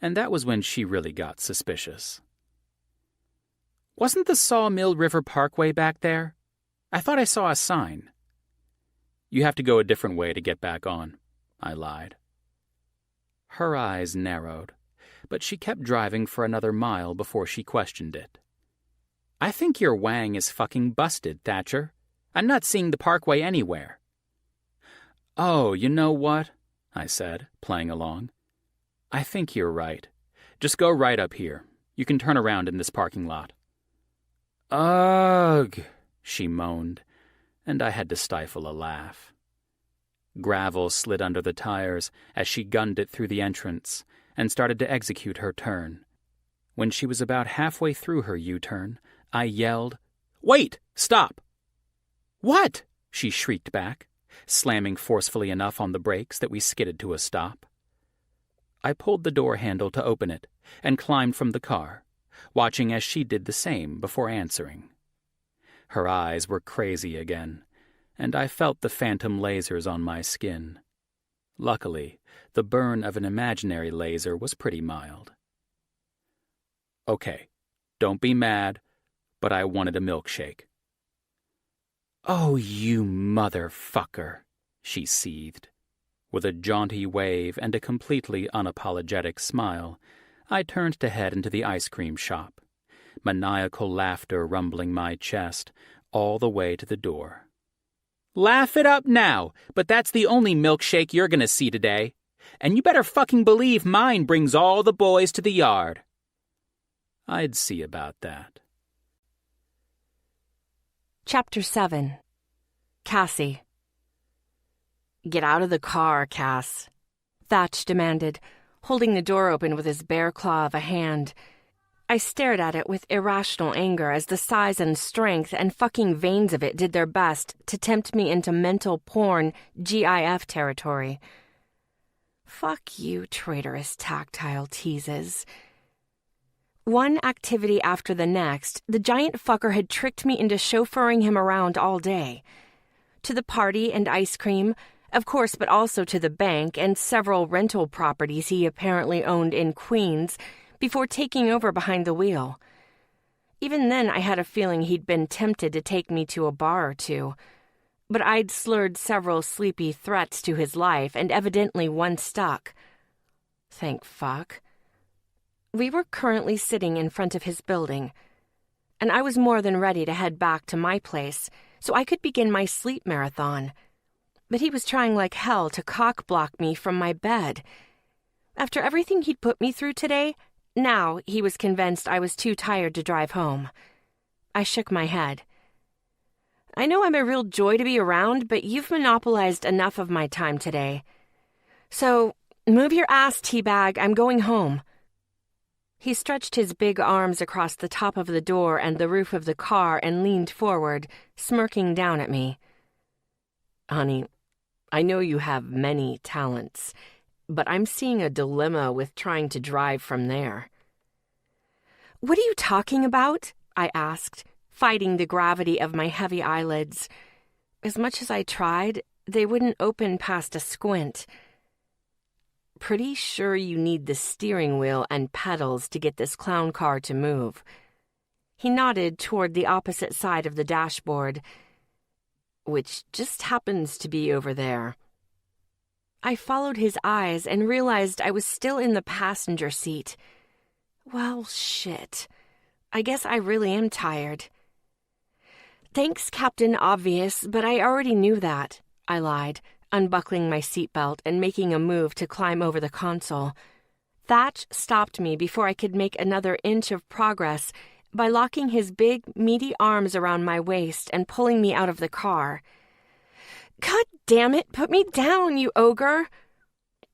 and that was when she really got suspicious. "Wasn't the Sawmill River Parkway back there? I thought I saw a sign." "You have to go a different way to get back on," I lied. Her eyes narrowed, but she kept driving for another mile before she questioned it. "I think your wang is fucking busted, Thatcher. I'm not seeing the parkway anywhere." "Oh, you know what?" I said, playing along. "I think you're right. Just go right up here. You can turn around in this parking lot." "Ugh," she moaned, and I had to stifle a laugh. Gravel slid under the tires as she gunned it through the entrance and started to execute her turn. When she was about halfway through her U-turn, I yelled, "Wait! Stop!" "What?" she shrieked back, slamming forcefully enough on the brakes that we skidded to a stop. I pulled the door handle to open it and climbed from the car, watching as she did the same before answering. Her eyes were crazy again, and I felt the phantom lasers on my skin. Luckily, the burn of an imaginary laser was pretty mild. "Okay, don't be mad, but I wanted a milkshake." "Oh, you motherfucker," she seethed. With a jaunty wave and a completely unapologetic smile, I turned to head into the ice cream shop, maniacal laughter rumbling my chest all the way to the door. "Laugh it up now, but that's the only milkshake you're gonna see today. And you better fucking believe mine brings all the boys to the yard." I'd see about that. Chapter 7. Cassie. "Get out of the car, Cass," Thatch demanded, holding the door open with his bare claw of a hand. I stared at it with irrational anger as the size and strength and fucking veins of it did their best to tempt me into mental porn GIF territory. Fuck you, traitorous tactile teases. One activity after the next, the giant fucker had tricked me into chauffeuring him around all day. To the party and ice cream, of course, but also to the bank and several rental properties he apparently owned in Queens before taking over behind the wheel. Even then, I had a feeling he'd been tempted to take me to a bar or two. But I'd slurred several sleepy threats to his life, and evidently one stuck. Thank fuck. We were currently sitting in front of his building, and I was more than ready to head back to my place so I could begin my sleep marathon. But he was trying like hell to cock-block me from my bed. After everything he'd put me through today, now he was convinced I was too tired to drive home. I shook my head. I know I'm a real joy to be around, but you've monopolized enough of my time today. So, move your ass, teabag, I'm going home. He stretched his big arms across the top of the door and the roof of the car and leaned forward, smirking down at me. Honey, I know you have many talents, but I'm seeing a dilemma with trying to drive from there. What are you talking about? I asked, fighting the gravity of my heavy eyelids. As much as I tried, they wouldn't open past a squint. Pretty sure you need the steering wheel and pedals to get this clown car to move. He nodded toward the opposite side of the dashboard, which just happens to be over there. I followed his eyes and realized I was still in the passenger seat. Well, shit. I guess I really am tired. Thanks, Captain Obvious, but I already knew that, I lied, unbuckling my seatbelt and making a move to climb over the console. Thatch stopped me before I could make another inch of progress by locking his big, meaty arms around my waist and pulling me out of the car. God damn it, put me down, you ogre!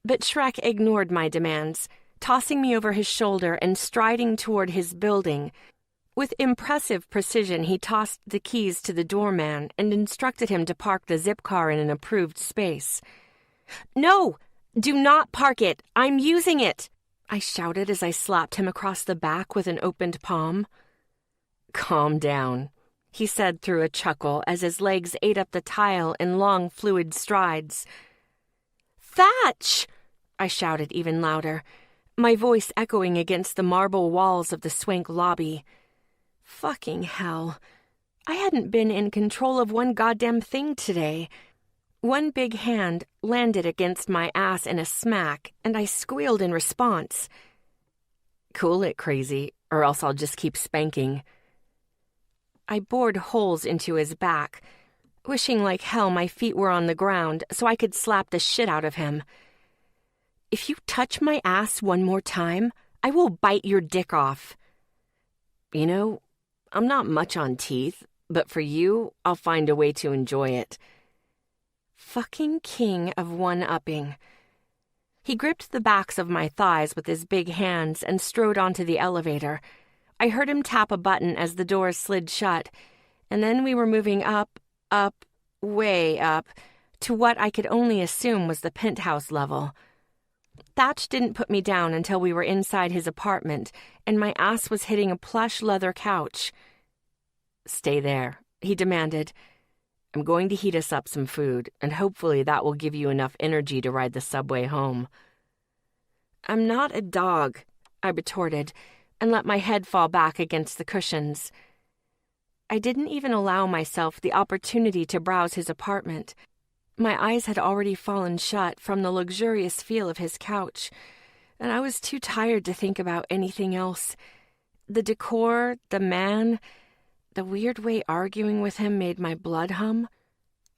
But Shrek ignored my demands, tossing me over his shoulder and striding toward his building. With impressive precision, he tossed the keys to the doorman and instructed him to park the zip car in an approved space. No! Do not park it! I'm using it! I shouted as I slapped him across the back with an opened palm. Calm down, he said through a chuckle as his legs ate up the tile in long, fluid strides. Thatch! I shouted even louder, my voice echoing against the marble walls of the swank lobby. Fucking hell. I hadn't been in control of one goddamn thing today. One big hand landed against my ass in a smack, and I squealed in response. Cool it, crazy, or else I'll just keep spanking. I bored holes into his back, wishing like hell my feet were on the ground so I could slap the shit out of him. If you touch my ass one more time, I will bite your dick off. You know, I'm not much on teeth, but for you, I'll find a way to enjoy it. Fucking king of one-upping. He gripped the backs of my thighs with his big hands and strode onto the elevator. I heard him tap a button as the doors slid shut, and then we were moving up, way up, to what I could only assume was the penthouse level. Thatch didn't put me down until we were inside his apartment, and my ass was hitting a plush leather couch. Stay there, he demanded. I'm going to heat us up some food, and hopefully that will give you enough energy to ride the subway home. I'm not a dog, I retorted, and let my head fall back against the cushions. I didn't even allow myself the opportunity to browse his apartment. My eyes had already fallen shut from the luxurious feel of his couch, and I was too tired to think about anything else. The decor, the man, the weird way arguing with him made my blood hum.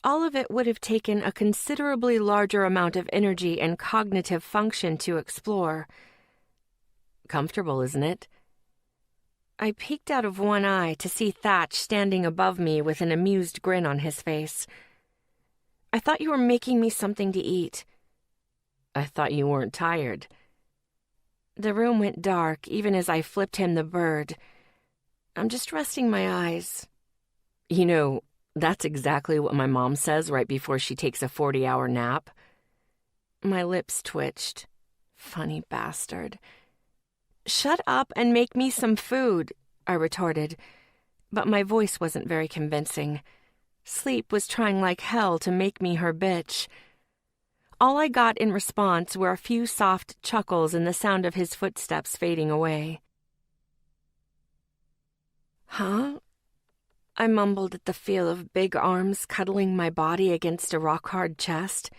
All of it would have taken a considerably larger amount of energy and cognitive function to explore. Comfortable, isn't it? I peeked out of one eye to see Thatch standing above me with an amused grin on his face. I thought you were making me something to eat. I thought you weren't tired. The room went dark even as I flipped him the bird. I'm just resting my eyes. You know, that's exactly what my mom says right before she takes a 40-hour nap. My lips twitched. Funny bastard. Shut up and make me some food, I retorted, but my voice wasn't very convincing. Sleep was trying like hell to make me her bitch. All I got in response were a few soft chuckles and the sound of his footsteps fading away. Huh? I mumbled at the feel of big arms cuddling my body against a rock-hard chest.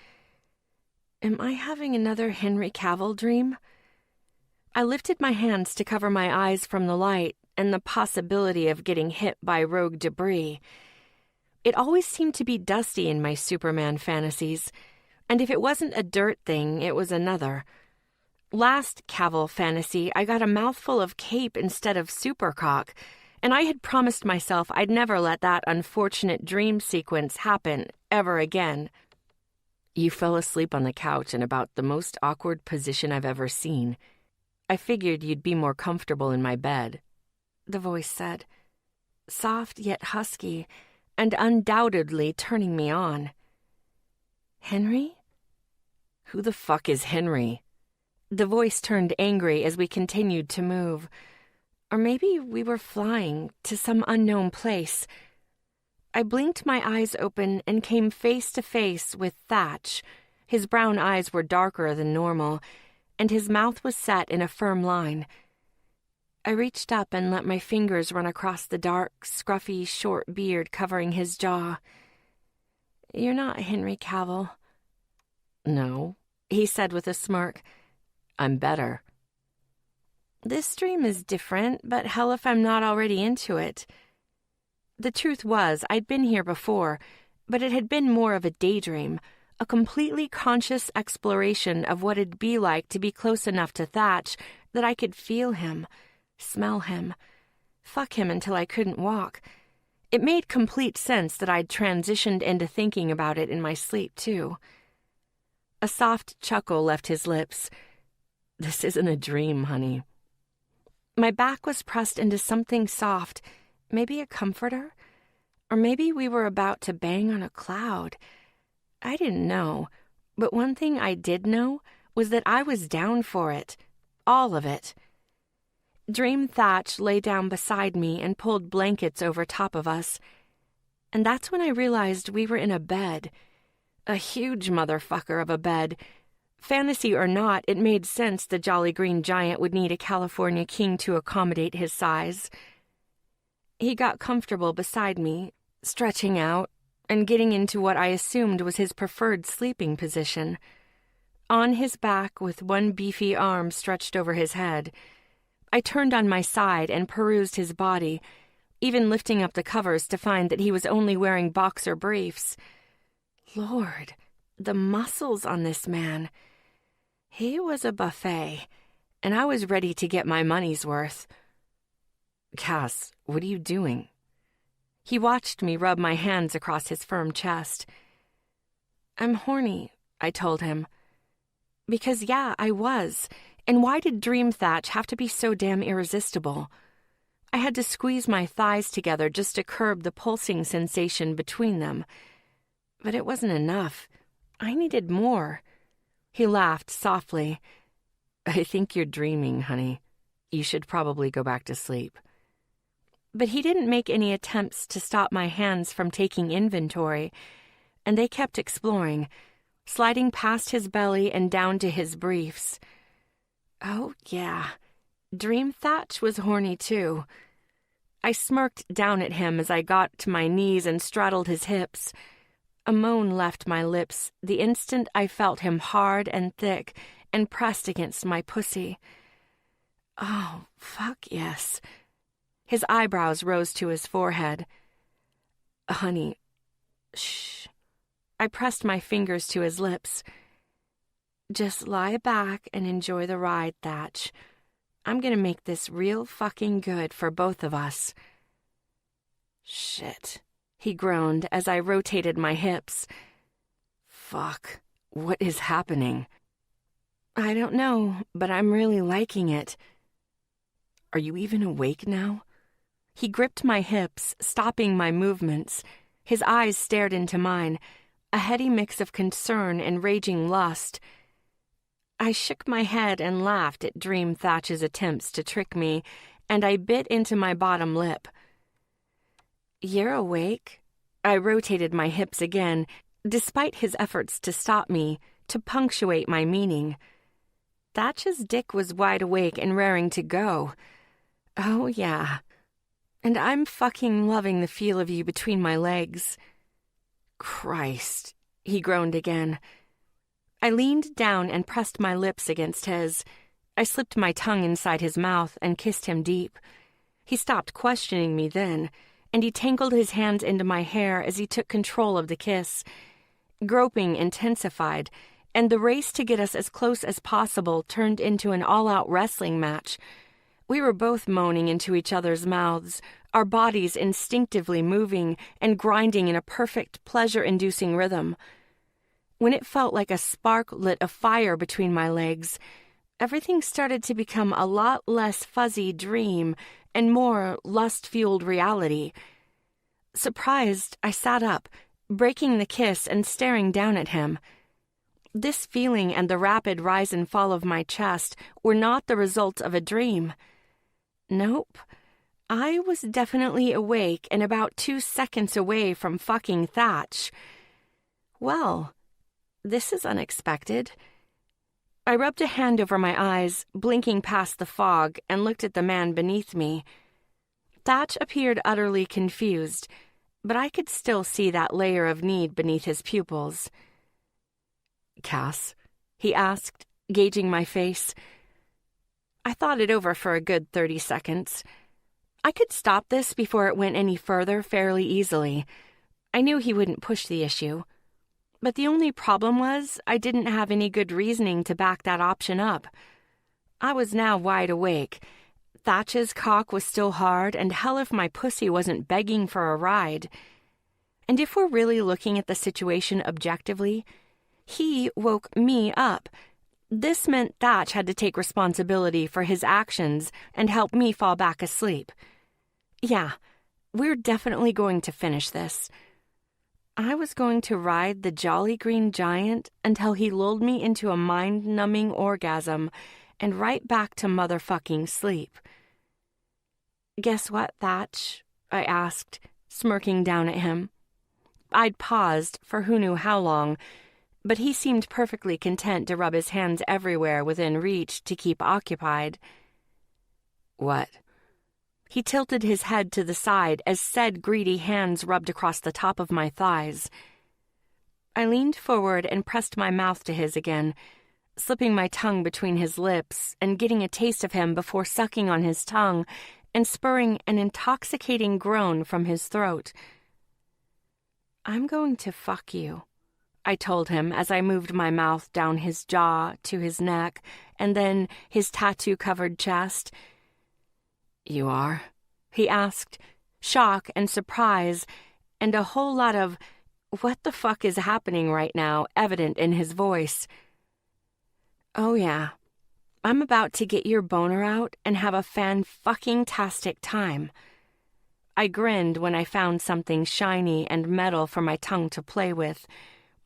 Am I having another Henry Cavill dream? I lifted my hands to cover my eyes from the light and the possibility of getting hit by rogue debris. It always seemed to be dusty in my Superman fantasies, and if it wasn't a dirt thing, it was another. Last Cavill fantasy, I got a mouthful of cape instead of supercock, and I had promised myself I'd never let that unfortunate dream sequence happen ever again. You fell asleep on the couch in about the most awkward position I've ever seen. I figured you'd be more comfortable in my bed, the voice said, soft yet husky, and undoubtedly turning me on. Henry? Who the fuck is Henry? The voice turned angry as we continued to move. Or maybe we were flying to some unknown place. I blinked my eyes open and came face to face with Thatch. His brown eyes were darker than normal, and his mouth was set in a firm line. I reached up and let my fingers run across the dark, scruffy, short beard covering his jaw. You're not Henry Cavill. No, he said with a smirk. I'm better. This dream is different, but hell if I'm not already into it. The truth was, I'd been here before, but it had been more of a daydream, a completely conscious exploration of what it'd be like to be close enough to Thatch that I could feel him, smell him, fuck him until I couldn't walk. It made complete sense that I'd transitioned into thinking about it in my sleep, too. A soft chuckle left his lips. This isn't a dream, honey. My back was pressed into something soft, maybe a comforter, or maybe we were about to bang on a cloud. I didn't know, but one thing I did know was that I was down for it, all of it. Dream Thatch lay down beside me and pulled blankets over top of us, and that's when I realized we were in a bed, a huge motherfucker of a bed. Fantasy or not, it made sense the Jolly Green Giant would need a California king to accommodate his size. He got comfortable beside me, stretching out, and getting into what I assumed was his preferred sleeping position. On his back with one beefy arm stretched over his head, I turned on my side and perused his body, even lifting up the covers to find that he was only wearing boxer briefs. Lord, the muscles on this man. He was a buffet, and I was ready to get my money's worth. Cass, what are you doing? He watched me rub my hands across his firm chest. I'm horny, I told him. Because yeah, I was. And why did Dream Thatch have to be so damn irresistible? I had to squeeze my thighs together just to curb the pulsing sensation between them. But it wasn't enough. I needed more. He laughed softly. I think you're dreaming, honey. You should probably go back to sleep. But he didn't make any attempts to stop my hands from taking inventory, and they kept exploring, sliding past his belly and down to his briefs. Oh, yeah. Dream Thatch was horny, too. I smirked down at him as I got to my knees and straddled his hips. A moan left my lips the instant I felt him hard and thick and pressed against my pussy. Oh, fuck yes. His eyebrows rose to his forehead. Honey, shh. I pressed my fingers to his lips. Just lie back and enjoy the ride, Thatch. I'm gonna make this real fucking good for both of us. Shit, he groaned as I rotated my hips. Fuck, what is happening? I don't know, but I'm really liking it. Are you even awake now? He gripped my hips, stopping my movements. His eyes stared into mine, a heady mix of concern and raging lust. I shook my head and laughed at Dream Thatch's attempts to trick me, and I bit into my bottom lip. You're awake? I rotated my hips again, despite his efforts to stop me, to punctuate my meaning. Thatch's dick was wide awake and raring to go. Oh, yeah. And I'm fucking loving the feel of you between my legs. Christ, he groaned again. I leaned down and pressed my lips against his. I slipped my tongue inside his mouth and kissed him deep. He stopped questioning me then, and he tangled his hands into my hair as he took control of the kiss. Groping intensified, and the race to get us as close as possible turned into an all-out wrestling match. We were both moaning into each other's mouths, our bodies instinctively moving and grinding in a perfect, pleasure-inducing rhythm. When it felt like a spark lit a fire between my legs, everything started to become a lot less fuzzy dream and more lust-fueled reality. Surprised, I sat up, breaking the kiss and staring down at him. This feeling and the rapid rise and fall of my chest were not the result of a dream. Nope. I was definitely awake and about 2 seconds away from fucking Thatch. Well, this is unexpected. I rubbed a hand over my eyes, blinking past the fog, and looked at the man beneath me. Thatch appeared utterly confused, but I could still see that layer of need beneath his pupils. Cass, he asked, gauging my face. I thought it over for a good 30 seconds. I could stop this before it went any further fairly easily. I knew he wouldn't push the issue. But the only problem was I didn't have any good reasoning to back that option up. I was now wide awake. Thatch's cock was still hard, and hell if my pussy wasn't begging for a ride. And if we're really looking at the situation objectively, he woke me up. This meant Thatch had to take responsibility for his actions and help me fall back asleep. Yeah, we're definitely going to finish this. I was going to ride the Jolly Green Giant until he lulled me into a mind-numbing orgasm and right back to motherfucking sleep. Guess what, Thatch? I asked, smirking down at him. I'd paused for who knew how long, but he seemed perfectly content to rub his hands everywhere within reach to keep occupied. What? He tilted his head to the side as said greedy hands rubbed across the top of my thighs. I leaned forward and pressed my mouth to his again, slipping my tongue between his lips and getting a taste of him before sucking on his tongue and spurring an intoxicating groan from his throat. I'm going to fuck you, I told him as I moved my mouth down his jaw to his neck and then his tattoo-covered chest. You are? He asked, shock and surprise, and a whole lot of what the fuck is happening right now evident in his voice. Oh yeah, I'm about to get your boner out and have a fan-fucking-tastic time. I grinned when I found something shiny and metal for my tongue to play with.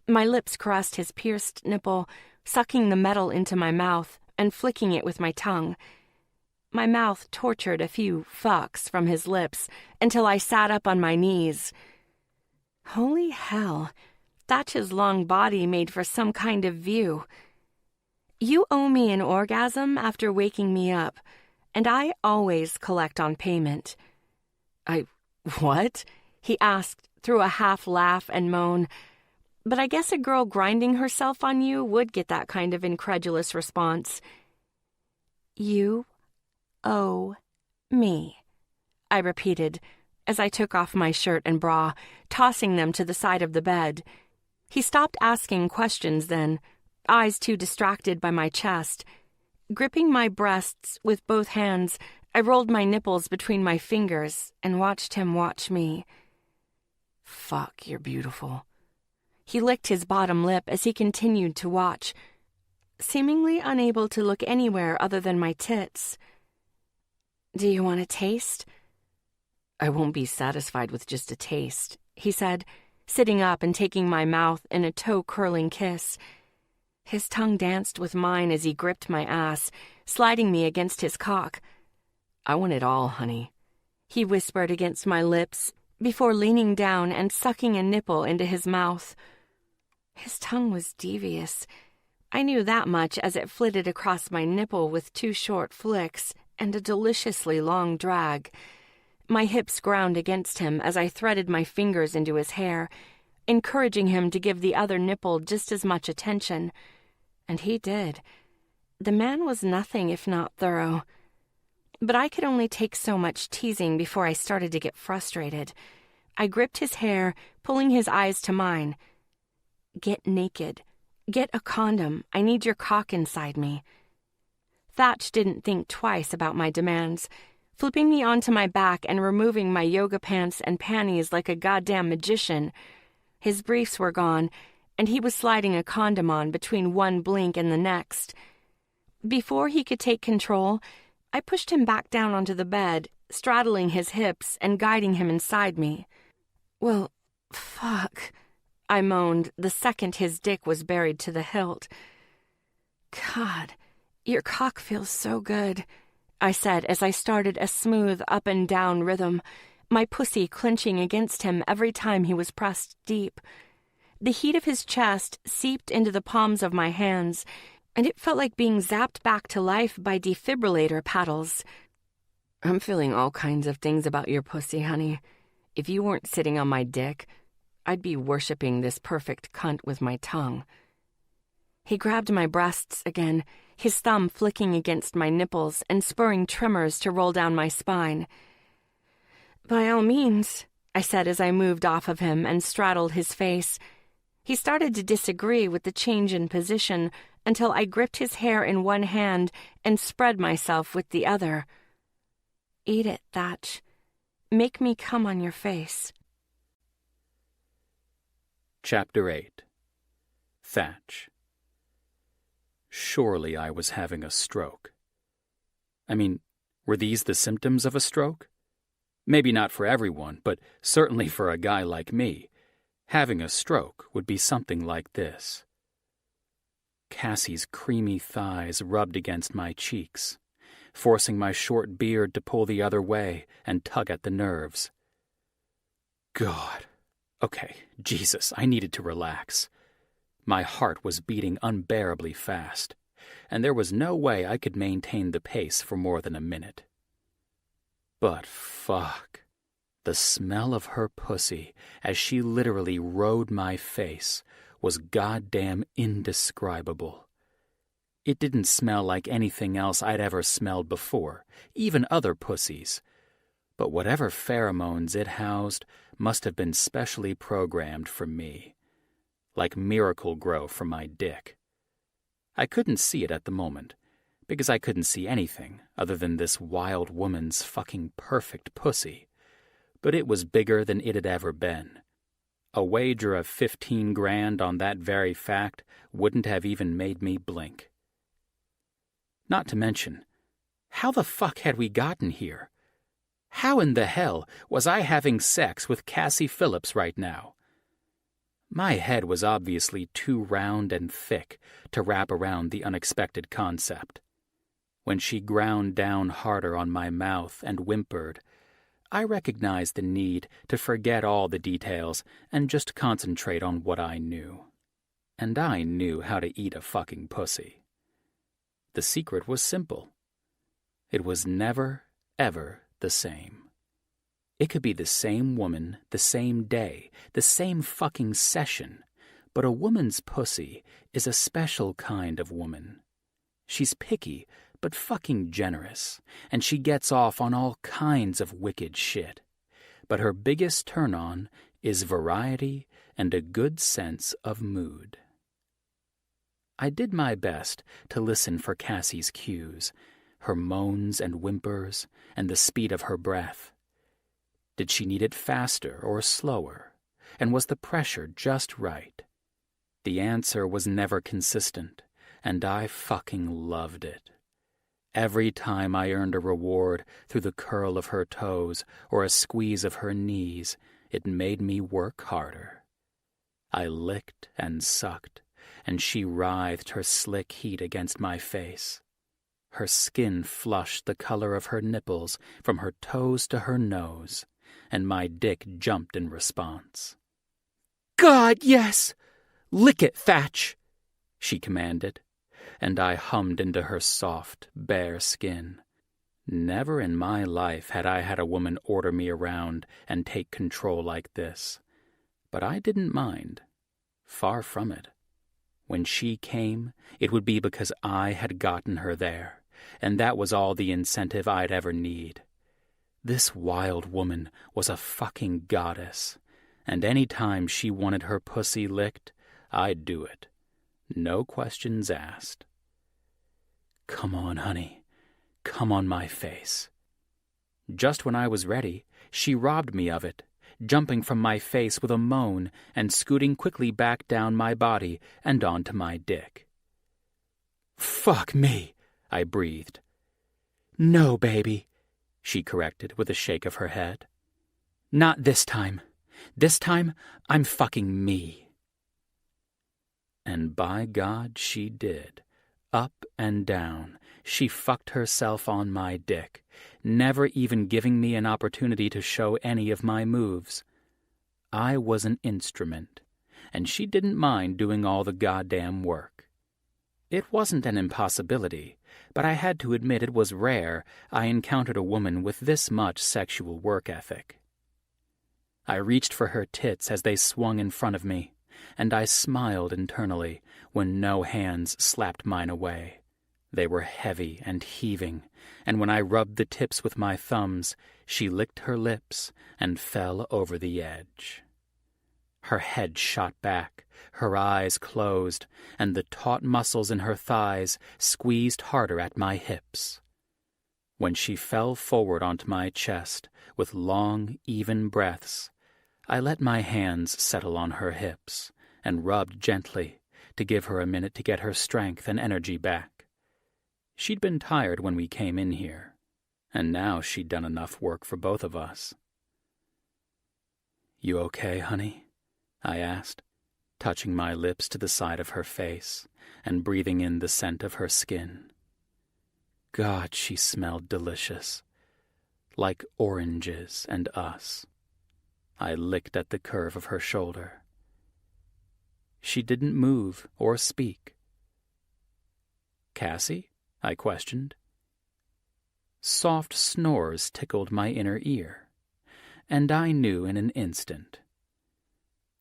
My lips caressed his pierced nipple, sucking the metal into my mouth and flicking it with my tongue. My mouth tortured a few fucks from his lips until I sat up on my knees. Holy hell, Thatch's long body made for some kind of view. You owe me an orgasm after waking me up, and I always collect on payment. What? He asked through a half laugh and moan. But I guess a girl grinding herself on you would get that kind of incredulous response. You owe me, I repeated as I took off my shirt and bra, tossing them to the side of the bed. He stopped asking questions then, eyes too distracted by my chest. Gripping my breasts with both hands, I rolled my nipples between my fingers and watched him watch me. Fuck, you're beautiful. He licked his bottom lip as he continued to watch. seemingly unable to look anywhere other than my tits. "Do you want a taste?" "I won't be satisfied with just a taste," he said, sitting up and taking my mouth in a toe-curling kiss. His tongue danced with mine as he gripped my ass, sliding me against his cock. "I want it all, honey," he whispered against my lips before leaning down and sucking a nipple into his mouth. His tongue was devious. I knew that much as it flitted across my nipple with 2 short flicks and a deliciously long drag. My hips ground against him as I threaded my fingers into his hair, encouraging him to give the other nipple just as much attention. And he did. The man was nothing if not thorough. But I could only take so much teasing before I started to get frustrated. I gripped his hair, pulling his eyes to mine. "Get naked. Get a condom. I need your cock inside me." Thatch didn't think twice about my demands, flipping me onto my back and removing my yoga pants and panties like a goddamn magician. His briefs were gone, and he was sliding a condom on between one blink and the next. Before he could take control, I pushed him back down onto the bed, straddling his hips and guiding him inside me. "Well, fuck," I moaned the second his dick was buried to the hilt. "God, your cock feels so good," I said as I started a smooth up and down rhythm, my pussy clenching against him every time he was pressed deep. The heat of his chest seeped into the palms of my hands, and it felt like being zapped back to life by defibrillator paddles. "I'm feeling all kinds of things about your pussy, honey. If you weren't sitting on my dick, I'd be worshipping this perfect cunt with my tongue." He grabbed my breasts again, his thumb flicking against my nipples and spurring tremors to roll down my spine. "By all means," I said as I moved off of him and straddled his face. He started to disagree with the change in position until I gripped his hair in one hand and spread myself with the other. "Eat it, Thatch. Make me come on your face." Chapter 8. Thatch. Surely I was having a stroke. I mean, were these the symptoms of a stroke? Maybe not for everyone, but certainly for a guy like me. Having a stroke would be something like this. Cassie's creamy thighs rubbed against my cheeks, forcing my short beard to pull the other way and tug at the nerves. God. Okay, Jesus, I needed to relax. My heart was beating unbearably fast, and there was no way I could maintain the pace for more than a minute. But fuck. The smell of her pussy, as she literally rode my face, was goddamn indescribable. It didn't smell like anything else I'd ever smelled before, even other pussies. But whatever pheromones it housed must have been specially programmed for me, like Miracle Grow for my dick. I couldn't see it at the moment, because I couldn't see anything other than this wild woman's fucking perfect pussy. But it was bigger than it had ever been. A wager of 15 grand on that very fact wouldn't have even made me blink. Not to mention, how the fuck had we gotten here? How in the hell was I having sex with Cassie Phillips right now? My head was obviously too round and thick to wrap around the unexpected concept. When she ground down harder on my mouth and whimpered, I recognized the need to forget all the details and just concentrate on what I knew. And I knew how to eat a fucking pussy. The secret was simple. It was never, ever the same. It could be the same woman, the same day, the same fucking session, but a woman's pussy is a special kind of woman. She's picky, but fucking generous, and she gets off on all kinds of wicked shit. But her biggest turn-on is variety and a good sense of mood. I did my best to listen for Cassie's cues, her moans and whimpers, and the speed of her breath. Did she need it faster or slower? And was the pressure just right? The answer was never consistent, and I fucking loved it. Every time I earned a reward through the curl of her toes or a squeeze of her knees, it made me work harder. I licked and sucked, and she writhed her slick heat against my face. Her skin flushed the color of her nipples from her toes to her nose, and my dick jumped in response. "God, yes! Lick it, Thatch!" she commanded, and I hummed into her soft, bare skin. Never in my life had I had a woman order me around and take control like this, but I didn't mind. Far from it. When she came, it would be because I had gotten her there, and that was all the incentive I'd ever need. This wild woman was a fucking goddess, and any time she wanted her pussy licked, I'd do it. No questions asked. "Come on, honey. Come on my face." Just when I was ready, she robbed me of it, jumping from my face with a moan and scooting quickly back down my body and onto my dick. "Fuck me," I breathed. "No, baby," she corrected with a shake of her head. "Not this time. This time, I'm fucking me." And by God, she did. Up and down, she fucked herself on my dick, never even giving me an opportunity to show any of my moves. I was an instrument, and she didn't mind doing all the goddamn work. It wasn't an impossibility, but I had to admit it was rare I encountered a woman with this much sexual work ethic. I reached for her tits as they swung in front of me, and I smiled internally when no hands slapped mine away. They were heavy and heaving, and when I rubbed the tips with my thumbs, she licked her lips and fell over the edge. Her head shot back, her eyes closed, and the taut muscles in her thighs squeezed harder at my hips. When she fell forward onto my chest with long, even breaths, I let my hands settle on her hips and rubbed gently to give her a minute to get her strength and energy back. She'd been tired when we came in here, and now she'd done enough work for both of us. "You okay, honey?" I asked, touching my lips to the side of her face and breathing in the scent of her skin. God, she smelled delicious, like oranges and us. I licked at the curve of her shoulder. She didn't move or speak. "Cassie?" I questioned. Soft snores tickled my inner ear, and I knew in an instant.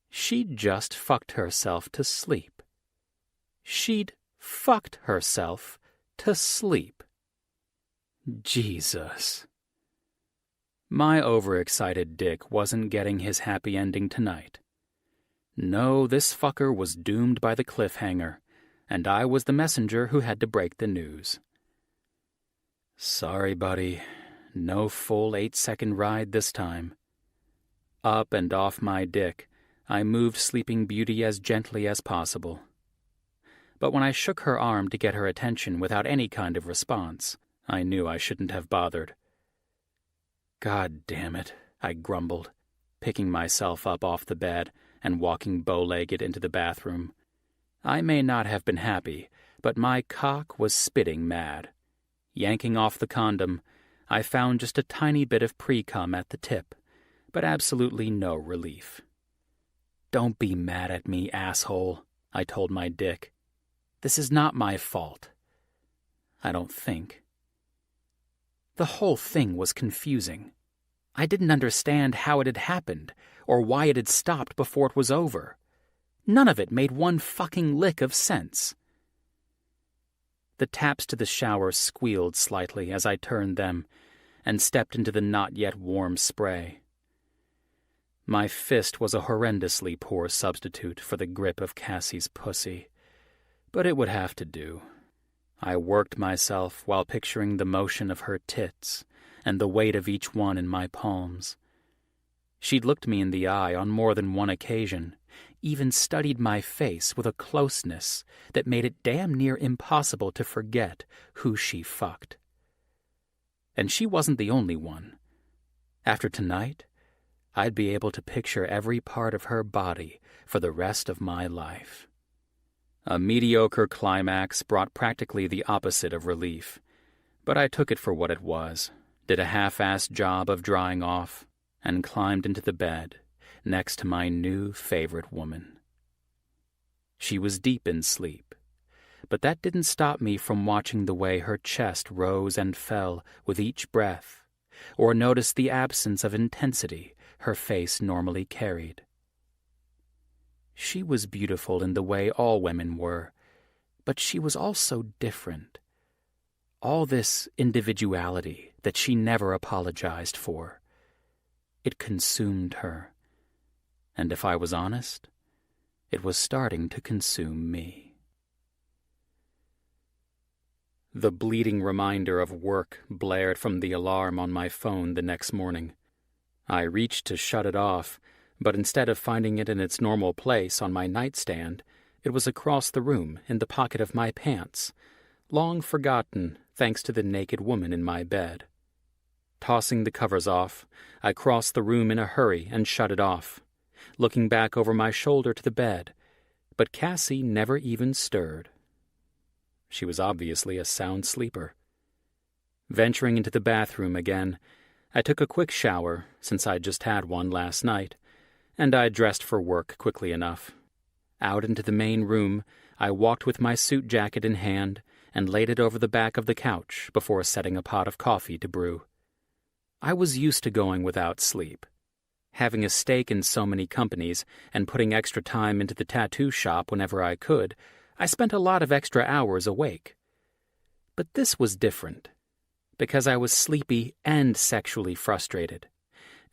She'd just fucked herself to sleep. She'd fucked herself to sleep. Jesus. My overexcited dick wasn't getting his happy ending tonight. No, this fucker was doomed by the cliffhanger, and I was the messenger who had to break the news. Sorry, buddy. No full 8-second ride this time. Up and off my dick, I moved Sleeping Beauty as gently as possible. But when I shook her arm to get her attention without any kind of response, I knew I shouldn't have bothered. God damn it, I grumbled, picking myself up off the bed and walking bow-legged into the bathroom. I may not have been happy, but my cock was spitting mad. Yanking off the condom, I found just a tiny bit of pre-cum at the tip, but absolutely no relief. Don't be mad at me, asshole, I told my dick. This is not my fault. I don't think. The whole thing was confusing. I didn't understand how it had happened, or why it had stopped before it was over. None of it made one fucking lick of sense. The taps to the shower squealed slightly as I turned them and stepped into the not-yet-warm spray. My fist was a horrendously poor substitute for the grip of Cassie's pussy, but it would have to do. I worked myself while picturing the motion of her tits and the weight of each one in my palms. She'd looked me in the eye on more than one occasion, even studied my face with a closeness that made it damn near impossible to forget who she fucked. And she wasn't the only one. After tonight, I'd be able to picture every part of her body for the rest of my life. A mediocre climax brought practically the opposite of relief, but I took it for what it was, did a half-assed job of drying off, and climbed into the bed next to my new favorite woman. She was deep in sleep, but that didn't stop me from watching the way her chest rose and fell with each breath, or notice the absence of intensity her face normally carried. She was beautiful in the way all women were, but she was also different. All this individuality that she never apologized for. It consumed her. And if I was honest, it was starting to consume me. The bleeding reminder of work blared from the alarm on my phone the next morning. I reached to shut it off, but instead of finding it in its normal place on my nightstand, it was across the room in the pocket of my pants, long forgotten thanks to the naked woman in my bed. Tossing the covers off, I crossed the room in a hurry and shut it off, looking back over my shoulder to the bed, but Cassie never even stirred. She was obviously a sound sleeper. Venturing into the bathroom again, I took a quick shower, since I'd just had one last night, and I dressed for work quickly enough. Out into the main room, I walked with my suit jacket in hand and laid it over the back of the couch before setting a pot of coffee to brew. I was used to going without sleep. Having a stake in so many companies and putting extra time into the tattoo shop whenever I could, I spent a lot of extra hours awake. But this was different, because I was sleepy and sexually frustrated.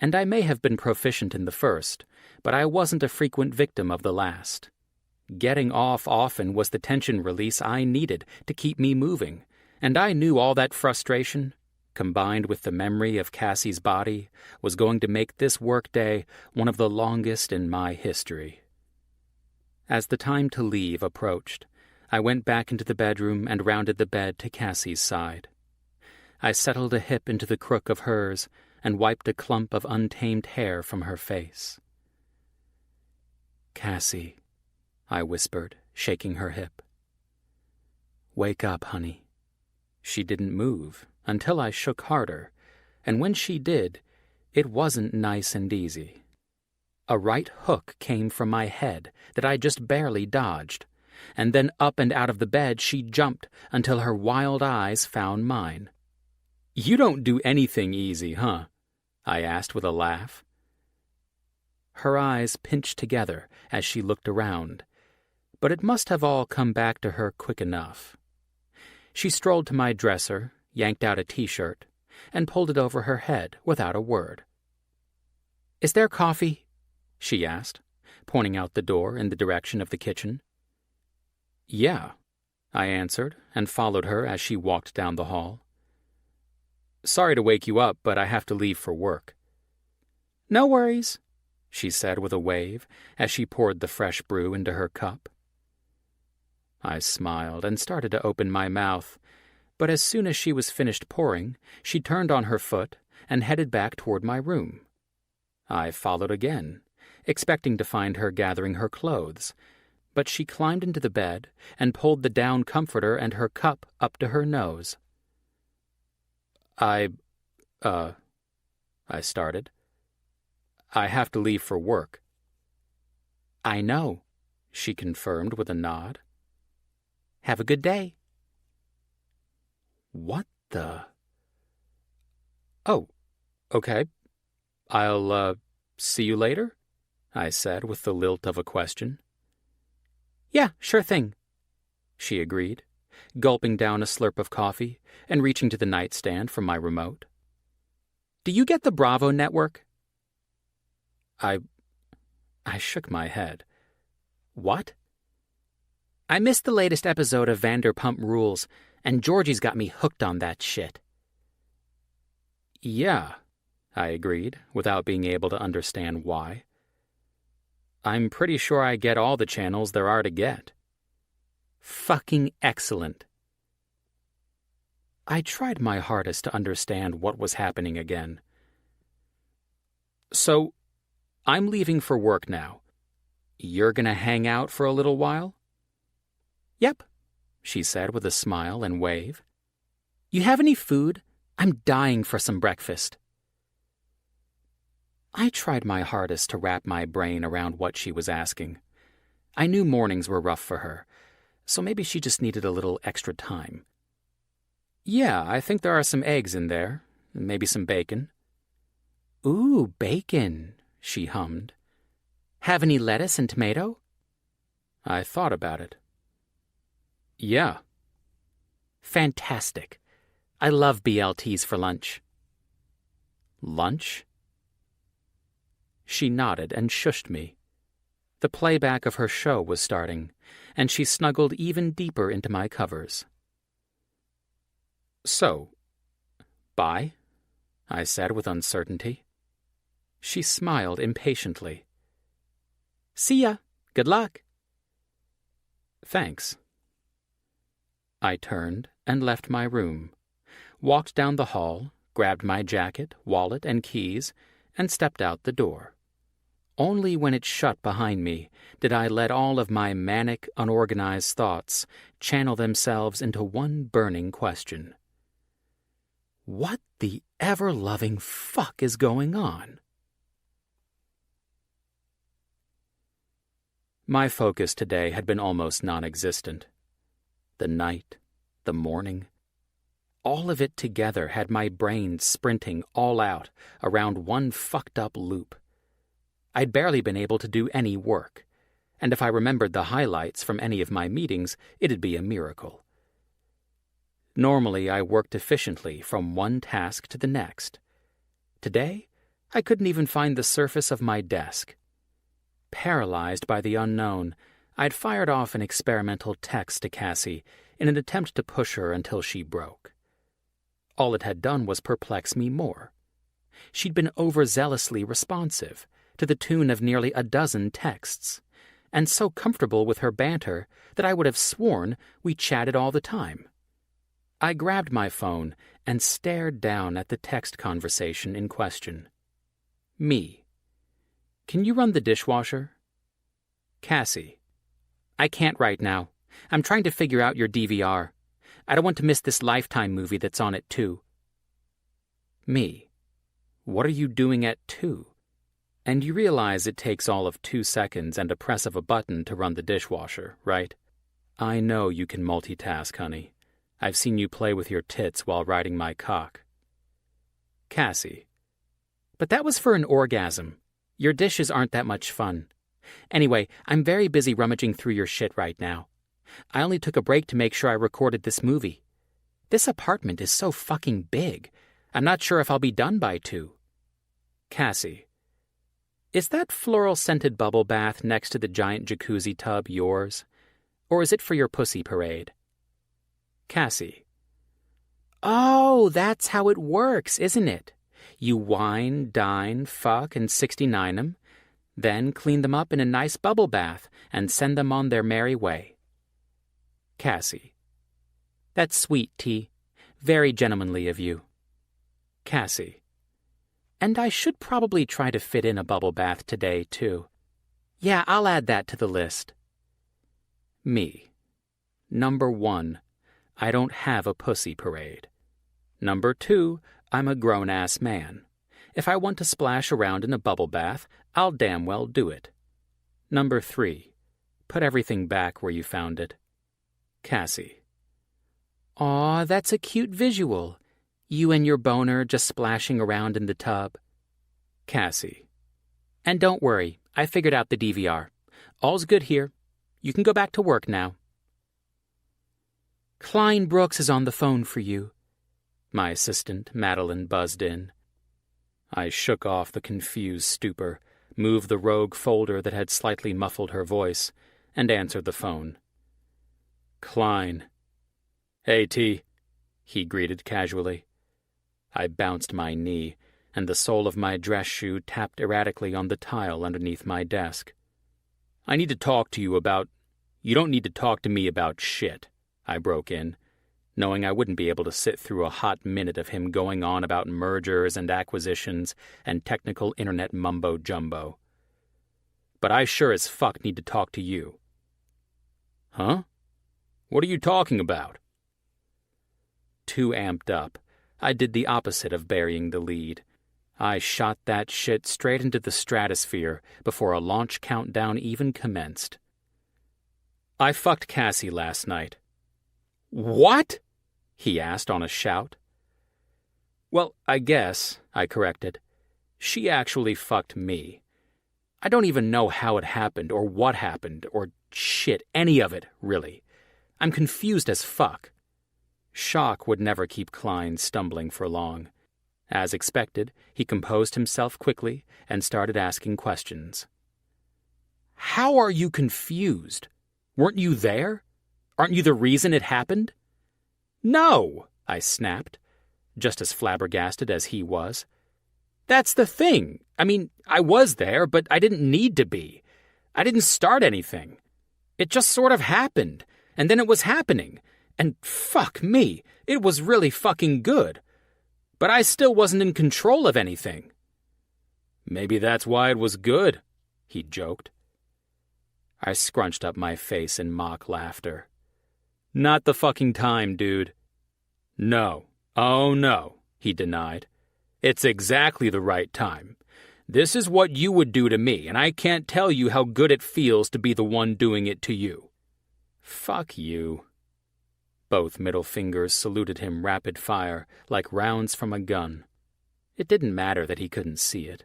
And I may have been proficient in the first, but I wasn't a frequent victim of the last. Getting off often was the tension release I needed to keep me moving, and I knew all that frustration, combined with the memory of Cassie's body, was going to make this workday one of the longest in my history. As the time to leave approached, I went back into the bedroom and rounded the bed to Cassie's side. I settled a hip into the crook of hers and wiped a clump of untamed hair from her face. "Cassie," I whispered, shaking her hip. "Wake up, honey." She didn't move until I shook harder, and when she did, it wasn't nice and easy. A right hook came from my head that I just barely dodged, and then up and out of the bed she jumped until her wild eyes found mine. "You don't do anything easy, huh?" I asked with a laugh. Her eyes pinched together as she looked around, but it must have all come back to her quick enough. She strolled to my dresser, yanked out a t-shirt, and pulled it over her head without a word. "Is there coffee?" she asked, pointing out the door in the direction of the kitchen. "Yeah," I answered, and followed her as she walked down the hall. "Sorry to wake you up, but I have to leave for work." "No worries," she said with a wave as she poured the fresh brew into her cup. I smiled and started to open my mouth, but as soon as she was finished pouring, she turned on her foot and headed back toward my room. I followed again, expecting to find her gathering her clothes, but she climbed into the bed and pulled the down comforter and her cup up to her nose. I started. "I have to leave for work." "I know," she confirmed with a nod. "Have a good day." What the? "Oh, okay. I'll, see you later?" I said with the lilt of a question. "Yeah, sure thing," she agreed, gulping down a slurp of coffee and reaching to the nightstand for my remote. "Do you get the Bravo network?" I shook my head. "What?" "I missed the latest episode of Vanderpump Rules, and Georgie's got me hooked on that shit." "Yeah," I agreed, without being able to understand why. I'm pretty sure I get all the channels there are to get. Fucking excellent. I tried my hardest to understand what was happening again. So, I'm leaving for work now. You're gonna hang out for a little while? Yep, she said with a smile and wave. You have any food? I'm dying for some breakfast. I tried my hardest to wrap my brain around what she was asking. I knew mornings were rough for her, so maybe she just needed a little extra time. Yeah, I think there are some eggs in there, and maybe some bacon. Ooh, bacon, she hummed. Have any lettuce and tomato? I thought about it. Yeah. Fantastic. I love BLTs for lunch. Lunch? She nodded and shushed me. The playback of her show was starting, and she snuggled even deeper into my covers. So, bye, I said with uncertainty. She smiled impatiently. See ya. Good luck. Thanks. I turned and left my room, walked down the hall, grabbed my jacket, wallet, and keys, and stepped out the door. Only when it shut behind me did I let all of my manic, unorganized thoughts channel themselves into one burning question. What the ever-loving fuck is going on? My focus today had been almost non-existent. The night, the morning, all of it together had my brain sprinting all out around one fucked-up loop. I'd barely been able to do any work, and if I remembered the highlights from any of my meetings, it'd be a miracle. Normally, I worked efficiently from one task to the next. Today, I couldn't even find the surface of my desk. Paralyzed by the unknown, I'd fired off an experimental text to Cassie in an attempt to push her until she broke. All it had done was perplex me more. She'd been overzealously responsive, to the tune of nearly a dozen texts, and so comfortable with her banter that I would have sworn we chatted all the time. I grabbed my phone and stared down at the text conversation in question. Me. Can you run the dishwasher? Cassie. I can't right now. I'm trying to figure out your DVR. I don't want to miss this Lifetime movie that's on at 2. Me. What are you doing at 2? And you realize it takes all of 2 seconds and a press of a button to run the dishwasher, right? I know you can multitask, honey. I've seen you play with your tits while riding my cock. Cassie. But that was for an orgasm. Your dishes aren't that much fun. Anyway, I'm very busy rummaging through your shit right now. I only took a break to make sure I recorded this movie. This apartment is so fucking big. I'm not sure if I'll be done by 2. Cassie. Is that floral-scented bubble bath next to the giant jacuzzi tub yours? Or is it for your pussy parade? Cassie. Oh, that's how it works, isn't it? You wine, dine, fuck, and 69 them, then clean them up in a nice bubble bath and send them on their merry way. Cassie. That's sweet, T. Very gentlemanly of you. Cassie. And I should probably try to fit in a bubble bath today, too. Yeah, I'll add that to the list. Me. Number 1, I don't have a pussy parade. Number 2, I'm a grown-ass man. If I want to splash around in a bubble bath, I'll damn well do it. Number 3, put everything back where you found it. Cassie. Aw, that's a cute visual. You and your boner just splashing around in the tub. Cassie. And don't worry, I figured out the DVR. All's good here. You can go back to work now. Klein Brooks is on the phone for you. My assistant, Madeline, buzzed in. I shook off the confused stupor, moved the rogue folder that had slightly muffled her voice, and answered the phone. Klein. Hey, T, he greeted casually. I bounced my knee, and the sole of my dress shoe tapped erratically on the tile underneath my desk. I need to talk to you about— You don't need to talk to me about shit, I broke in, knowing I wouldn't be able to sit through a hot minute of him going on about mergers and acquisitions and technical internet mumbo-jumbo. But I sure as fuck need to talk to you. Huh? What are you talking about? Too amped up, I did the opposite of burying the lead. I shot that shit straight into the stratosphere before a launch countdown even commenced. I fucked Cassie last night. What? He asked on a shout. Well, I guess, I corrected. She actually fucked me. I don't even know how it happened or what happened or shit, any of it, really. I'm confused as fuck. Shock would never keep Klein stumbling for long. As expected, he composed himself quickly and started asking questions. How are you confused? Weren't you there? Aren't you the reason it happened? No, I snapped, just as flabbergasted as he was. That's the thing. I mean, I was there, but I didn't need to be. I didn't start anything. It just sort of happened, and then it was happening. And fuck me, it was really fucking good. But I still wasn't in control of anything. Maybe that's why it was good, he joked. I scrunched up my face in mock laughter. Not the fucking time, dude. No. Oh no, he denied. It's exactly the right time. This is what you would do to me, and I can't tell you how good it feels to be the one doing it to you. Fuck you. Both middle fingers saluted him rapid fire, like rounds from a gun. It didn't matter that he couldn't see it.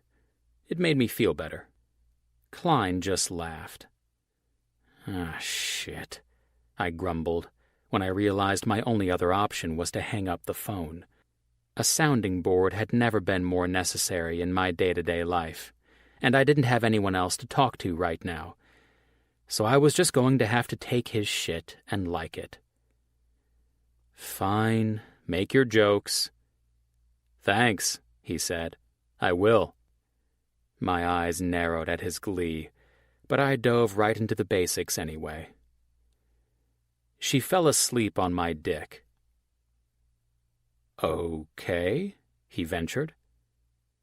It made me feel better. Klein just laughed. Ah, shit, I grumbled, when I realized my only other option was to hang up the phone. A sounding board had never been more necessary in my day-to-day life, and I didn't have anyone else to talk to right now, so I was just going to have to take his shit and like it. Fine, make your jokes. Thanks, he said. I will. My eyes narrowed at his glee, but I dove right into the basics anyway. She fell asleep on my dick. Okay, he ventured.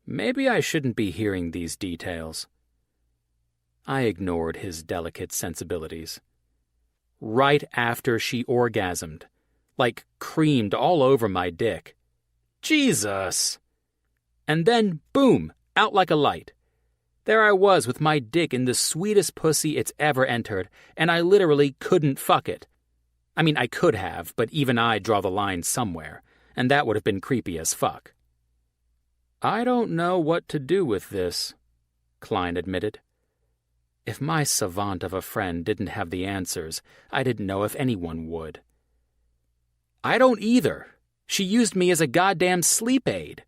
Maybe I shouldn't be hearing these details. I ignored his delicate sensibilities. Right after she orgasmed, like creamed all over my dick. Jesus! And then, boom, out like a light. There I was with my dick in the sweetest pussy it's ever entered, and I literally couldn't fuck it. I mean, I could have, but even I draw the line somewhere, and that would have been creepy as fuck. I don't know what to do with this, Klein admitted. If my savant of a friend didn't have the answers, I didn't know if anyone would. I don't either. She used me as a goddamn sleep aid.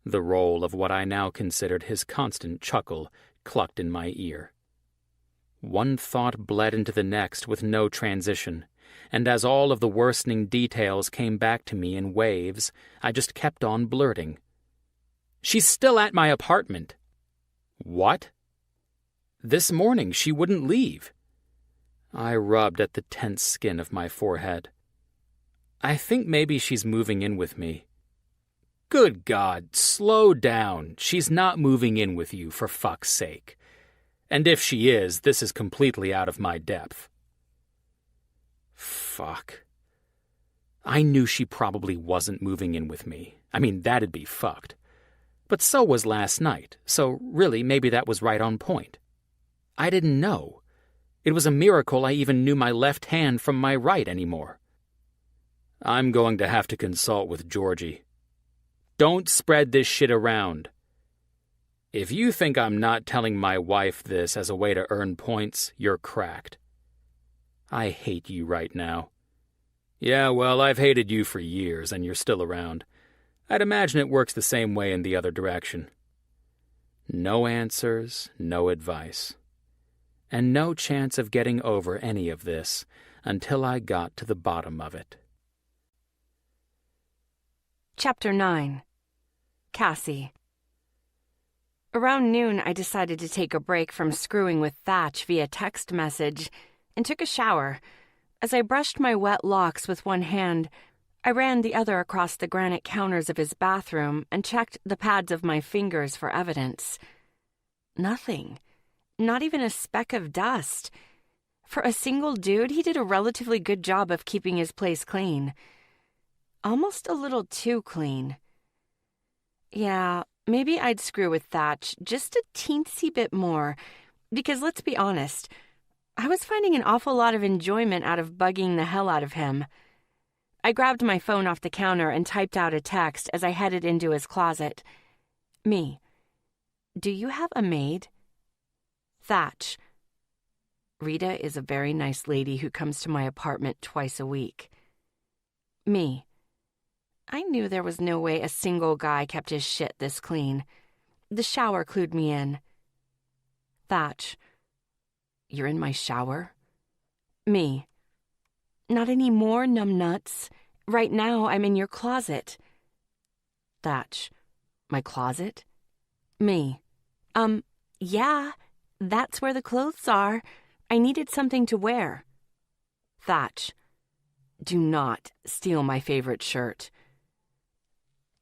The roll of what I now considered his constant chuckle clucked in my ear. One thought bled into the next with no transition, and as all of the worsening details came back to me in waves, I just kept on blurting. She's still at my apartment. What? This morning she wouldn't leave. I rubbed at the tense skin of my forehead. I think maybe she's moving in with me. Good God, slow down. She's not moving in with you, for fuck's sake. And if she is, this is completely out of my depth. Fuck. I knew she probably wasn't moving in with me. I mean, that'd be fucked. But so was last night, so really maybe that was right on point. I didn't know. It was a miracle I even knew my left hand from my right anymore. I'm going to have to consult with Georgie. Don't spread this shit around. If you think I'm not telling my wife this as a way to earn points, you're cracked. I hate you right now. Yeah, well, I've hated you for years, and you're still around. I'd imagine it works the same way in the other direction. No answers, no advice. And no chance of getting over any of this until I got to the bottom of it. Chapter 9. Cassie. Around noon, I decided to take a break from screwing with Thatch via text message and took a shower. As I brushed my wet locks with one hand, I ran the other across the granite counters of his bathroom and checked the pads of my fingers for evidence. Nothing. Not even a speck of dust. For a single dude, he did a relatively good job of keeping his place clean. Almost a little too clean. Yeah, maybe I'd screw with Thatch just a teensy bit more, because let's be honest, I was finding an awful lot of enjoyment out of bugging the hell out of him. I grabbed my phone off the counter and typed out a text as I headed into his closet. Me. Do you have a maid? Thatch. Rita is a very nice lady who comes to my apartment twice a week. Me. I knew there was no way a single guy kept his shit this clean. The shower clued me in. Thatch. You're in my shower? Me. Not anymore, numbnuts. Right now, I'm in your closet. Thatch. My closet? Me. Yeah, that's where the clothes are. I needed something to wear. Thatch. Do not steal my favorite shirt.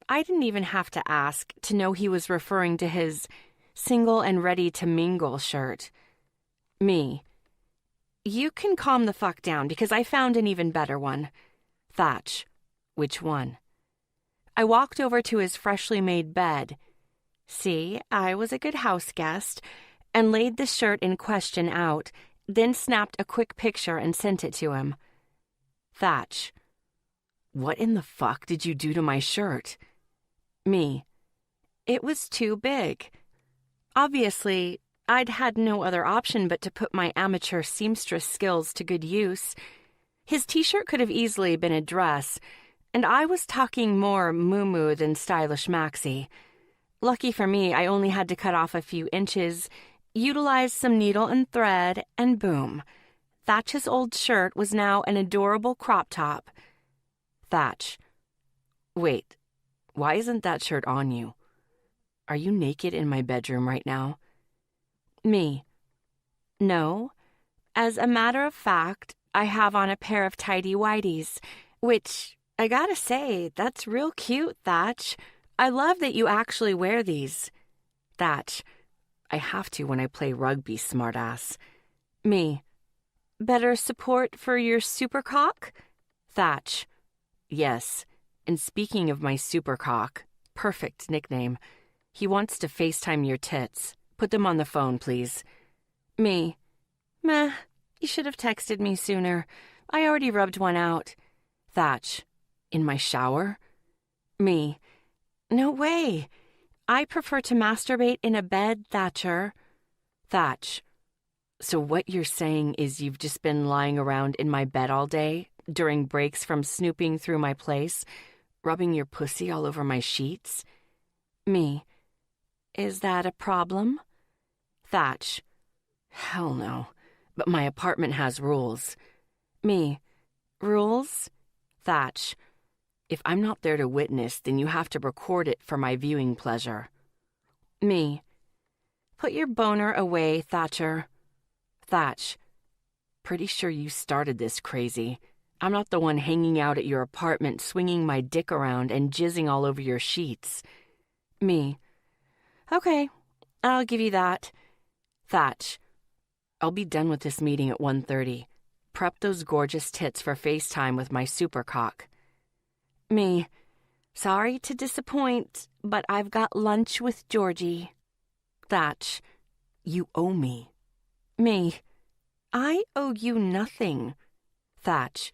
I didn't even have to ask to know he was referring to his single and ready to mingle shirt. Me. You can calm the fuck down because I found an even better one. Thatch. Which one? I walked over to his freshly made bed. See, I was a good house guest, and laid the shirt in question out, then snapped a quick picture and sent it to him. Thatch. What in the fuck did you do to my shirt? Me. It was too big. Obviously, I'd had no other option but to put my amateur seamstress skills to good use. His t-shirt could have easily been a dress, and I was talking more moo-moo than stylish maxi. Lucky for me, I only had to cut off a few inches, utilize some needle and thread, and boom. Thatch's old shirt was now an adorable crop top. Thatch. Wait, why isn't that shirt on you? Are you naked in my bedroom right now? Me. No. As a matter of fact, I have on a pair of tighty-whities, which, I gotta say, that's real cute, Thatch. I love that you actually wear these. Thatch. I have to when I play rugby, smartass. Me. Better support for your supercock? Thatch. Yes. And speaking of my supercock, perfect nickname. He wants to FaceTime your tits. Put them on the phone, please. Me. Meh. You should have texted me sooner. I already rubbed one out. Thatch. In my shower? Me. No way. I prefer to masturbate in a bed, Thatcher. Thatch. So what you're saying is you've just been lying around in my bed all day, during breaks from snooping through my place, rubbing your pussy all over my sheets? Me. Is that a problem? Thatch. Hell no. But my apartment has rules. Me. Rules? Thatch. If I'm not there to witness, then you have to record it for my viewing pleasure. Me. Put your boner away, Thatcher. Thatch. Pretty sure you started this crazy. I'm not the one hanging out at your apartment swinging my dick around and jizzing all over your sheets. Me. Okay, I'll give you that. Thatch. I'll be done with this meeting at 1:30. Prep those gorgeous tits for FaceTime with my supercock. Me. Sorry to disappoint, but I've got lunch with Georgie. Thatch. You owe me. Me. I owe you nothing. Thatch.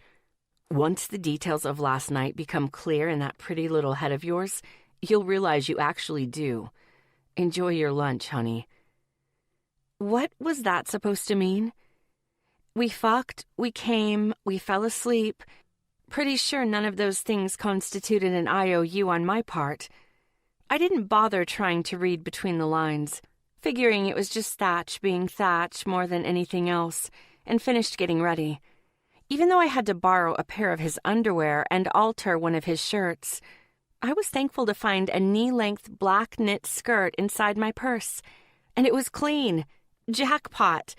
Once the details of last night become clear in that pretty little head of yours, you'll realize you actually do. Enjoy your lunch, honey. What was that supposed to mean? We fucked, we came, we fell asleep. Pretty sure none of those things constituted an IOU on my part. I didn't bother trying to read between the lines, figuring it was just Thatch being Thatch more than anything else, and finished getting ready. Even though I had to borrow a pair of his underwear and alter one of his shirts, I was thankful to find a knee-length black knit skirt inside my purse, and it was clean. Jackpot.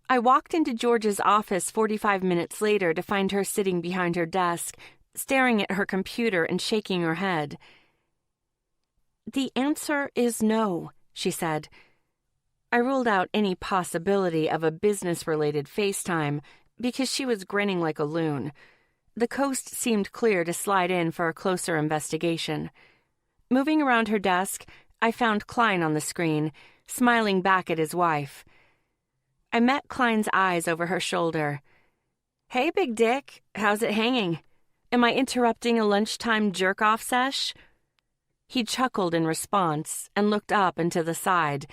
I walked into Georgia's office 45 minutes later to find her sitting behind her desk, staring at her computer and shaking her head. "The answer is no," she said. I ruled out any possibility of a business-related FaceTime because she was grinning like a loon. The coast seemed clear to slide in for a closer investigation. Moving around her desk, I found Klein on the screen, smiling back at his wife. I met Klein's eyes over her shoulder. "Hey, Big Dick, how's it hanging? Am I interrupting a lunchtime jerk-off sesh?" He chuckled in response and looked up and to the side.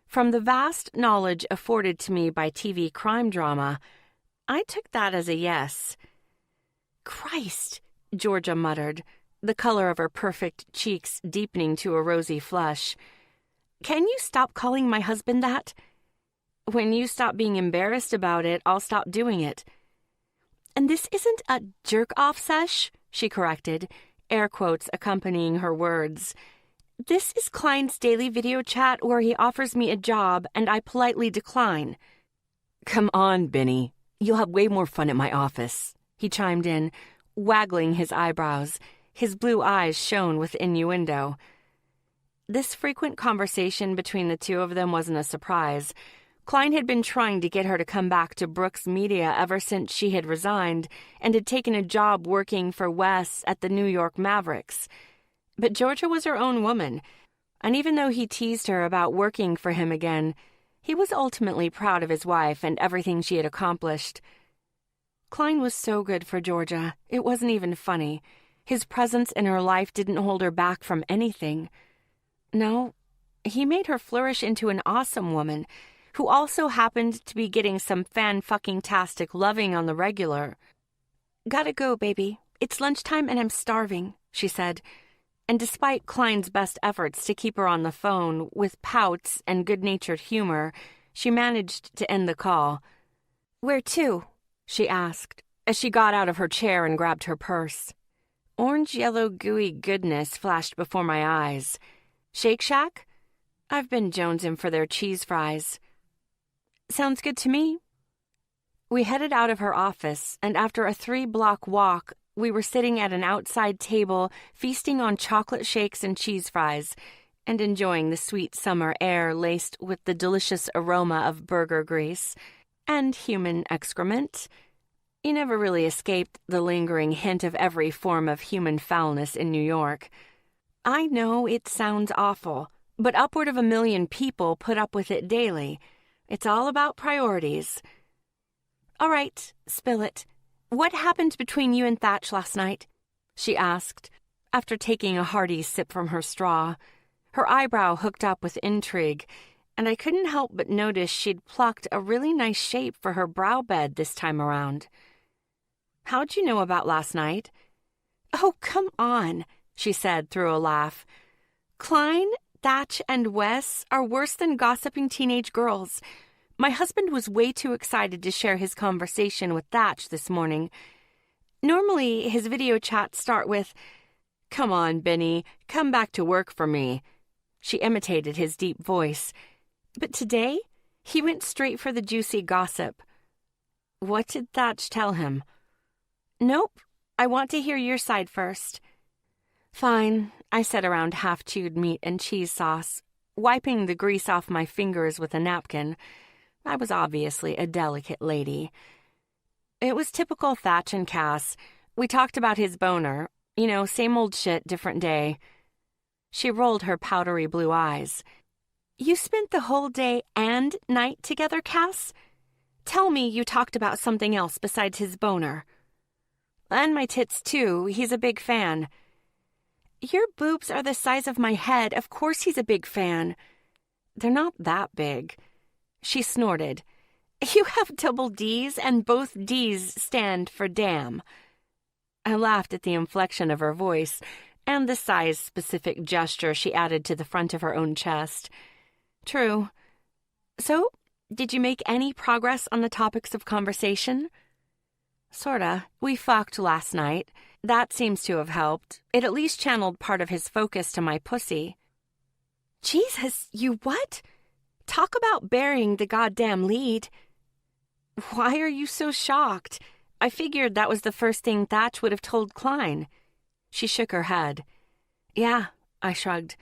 From the vast knowledge afforded to me by TV crime drama, I took that as a yes. "Christ," Georgia muttered, the color of her perfect cheeks deepening to a rosy flush. "Can you stop calling my husband that?" "When you stop being embarrassed about it, I'll stop doing it." "And this isn't a jerk-off sesh," she corrected, air quotes accompanying her words. "This is Klein's daily video chat where he offers me a job and I politely decline." "Come on, Benny. You'll have way more fun at my office," he chimed in, waggling his eyebrows. His blue eyes shone with innuendo. This frequent conversation between the two of them wasn't a surprise. Klein had been trying to get her to come back to Brooks Media ever since she had resigned and had taken a job working for Wes at the New York Mavericks. But Georgia was her own woman, and even though he teased her about working for him again, he was ultimately proud of his wife and everything she had accomplished. Klein was so good for Georgia, it wasn't even funny. His presence in her life didn't hold her back from anything. No, he made her flourish into an awesome woman, who also happened to be getting some fan-fucking-tastic loving on the regular. "Gotta go, baby. It's lunchtime and I'm starving," she said. And despite Klein's best efforts to keep her on the phone with pouts and good-natured humor, she managed to end the call. "Where to?" she asked, as she got out of her chair and grabbed her purse. Orange-yellow gooey goodness flashed before my eyes. "Shake Shack? I've been jonesing for their cheese fries." "Sounds good to me." We headed out of her office, and after a 3-block walk, we were sitting at an outside table, feasting on chocolate shakes and cheese fries, and enjoying the sweet summer air laced with the delicious aroma of burger grease and human excrement. You never really escaped the lingering hint of every form of human foulness in New York. I know it sounds awful, but upward of 1 million people put up with it daily. It's all about priorities. "All right, spill it. What happened between you and Thatch last night?" she asked, after taking a hearty sip from her straw. Her eyebrow hooked up with intrigue, and I couldn't help but notice she'd plucked a really nice shape for her brow bed this time around. "How'd you know about last night?" "Oh, come on," she said through a laugh. "Klein, Thatch, and Wes are worse than gossiping teenage girls. My husband was way too excited to share his conversation with Thatch this morning. Normally, his video chats start with, 'Come on, Benny, come back to work for me.'" She imitated his deep voice. But today, he went straight for the juicy gossip. "What did Thatch tell him?" "Nope, I want to hear your side first." "Fine," I said around half-chewed meat and cheese sauce, wiping the grease off my fingers with a napkin. I was obviously a delicate lady. "It was typical Thatch and Cass. We talked about his boner. You know, same old shit, different day." She rolled her powdery blue eyes. "You spent the whole day and night together, Cass? Tell me you talked about something else besides his boner." "And my tits, too. He's a big fan." "Your boobs are the size of my head. Of course he's a big fan." "They're not that big." She snorted. "You have double D's, and both D's stand for damn." I laughed at the inflection of her voice and the size-specific gesture she added to the front of her own chest. True. "So, did you make any progress on the topics of conversation?" "Sorta. We fucked last night. That seems to have helped. It at least channeled part of his focus to my pussy. Jesus, you what? Talk about burying the goddamn lead. Why are you so shocked? I figured that was the first thing Thatch would have told Klein. She shook her head. Yeah, I shrugged.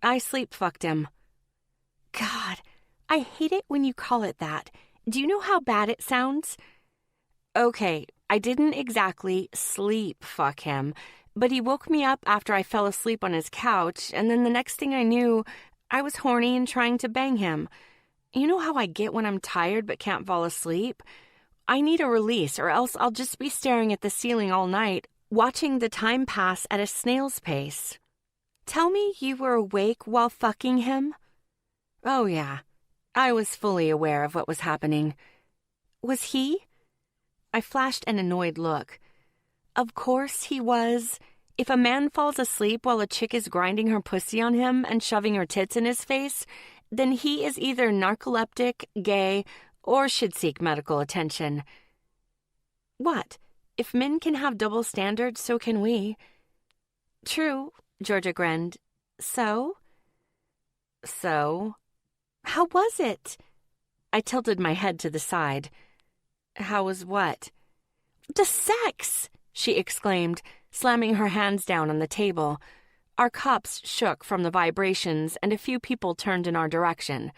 I sleep-fucked him. God, I hate it when you call it that. Do you know how bad it sounds? Okay, I didn't exactly sleep-fuck him, but he woke me up after I fell asleep on his couch, and then the next thing I knew, I was horny and trying to bang him. You know how I get when I'm tired but can't fall asleep? I need a release, or else I'll just be staring at the ceiling all night, watching the time pass at a snail's pace. Tell me you were awake while fucking him? Oh, yeah. I was fully aware of what was happening. Was he? I flashed an annoyed look. Of course he was. If a man falls asleep while a chick is grinding her pussy on him and shoving her tits in his face, then he is either narcoleptic, gay, or should seek medical attention. What? If men can have double standards, so can we. True, Georgia grinned. So? So? How was it? I tilted my head to the side. How was what? The sex! She exclaimed, slamming her hands down on the table. Our cups shook from the vibrations, and a few people turned in our direction.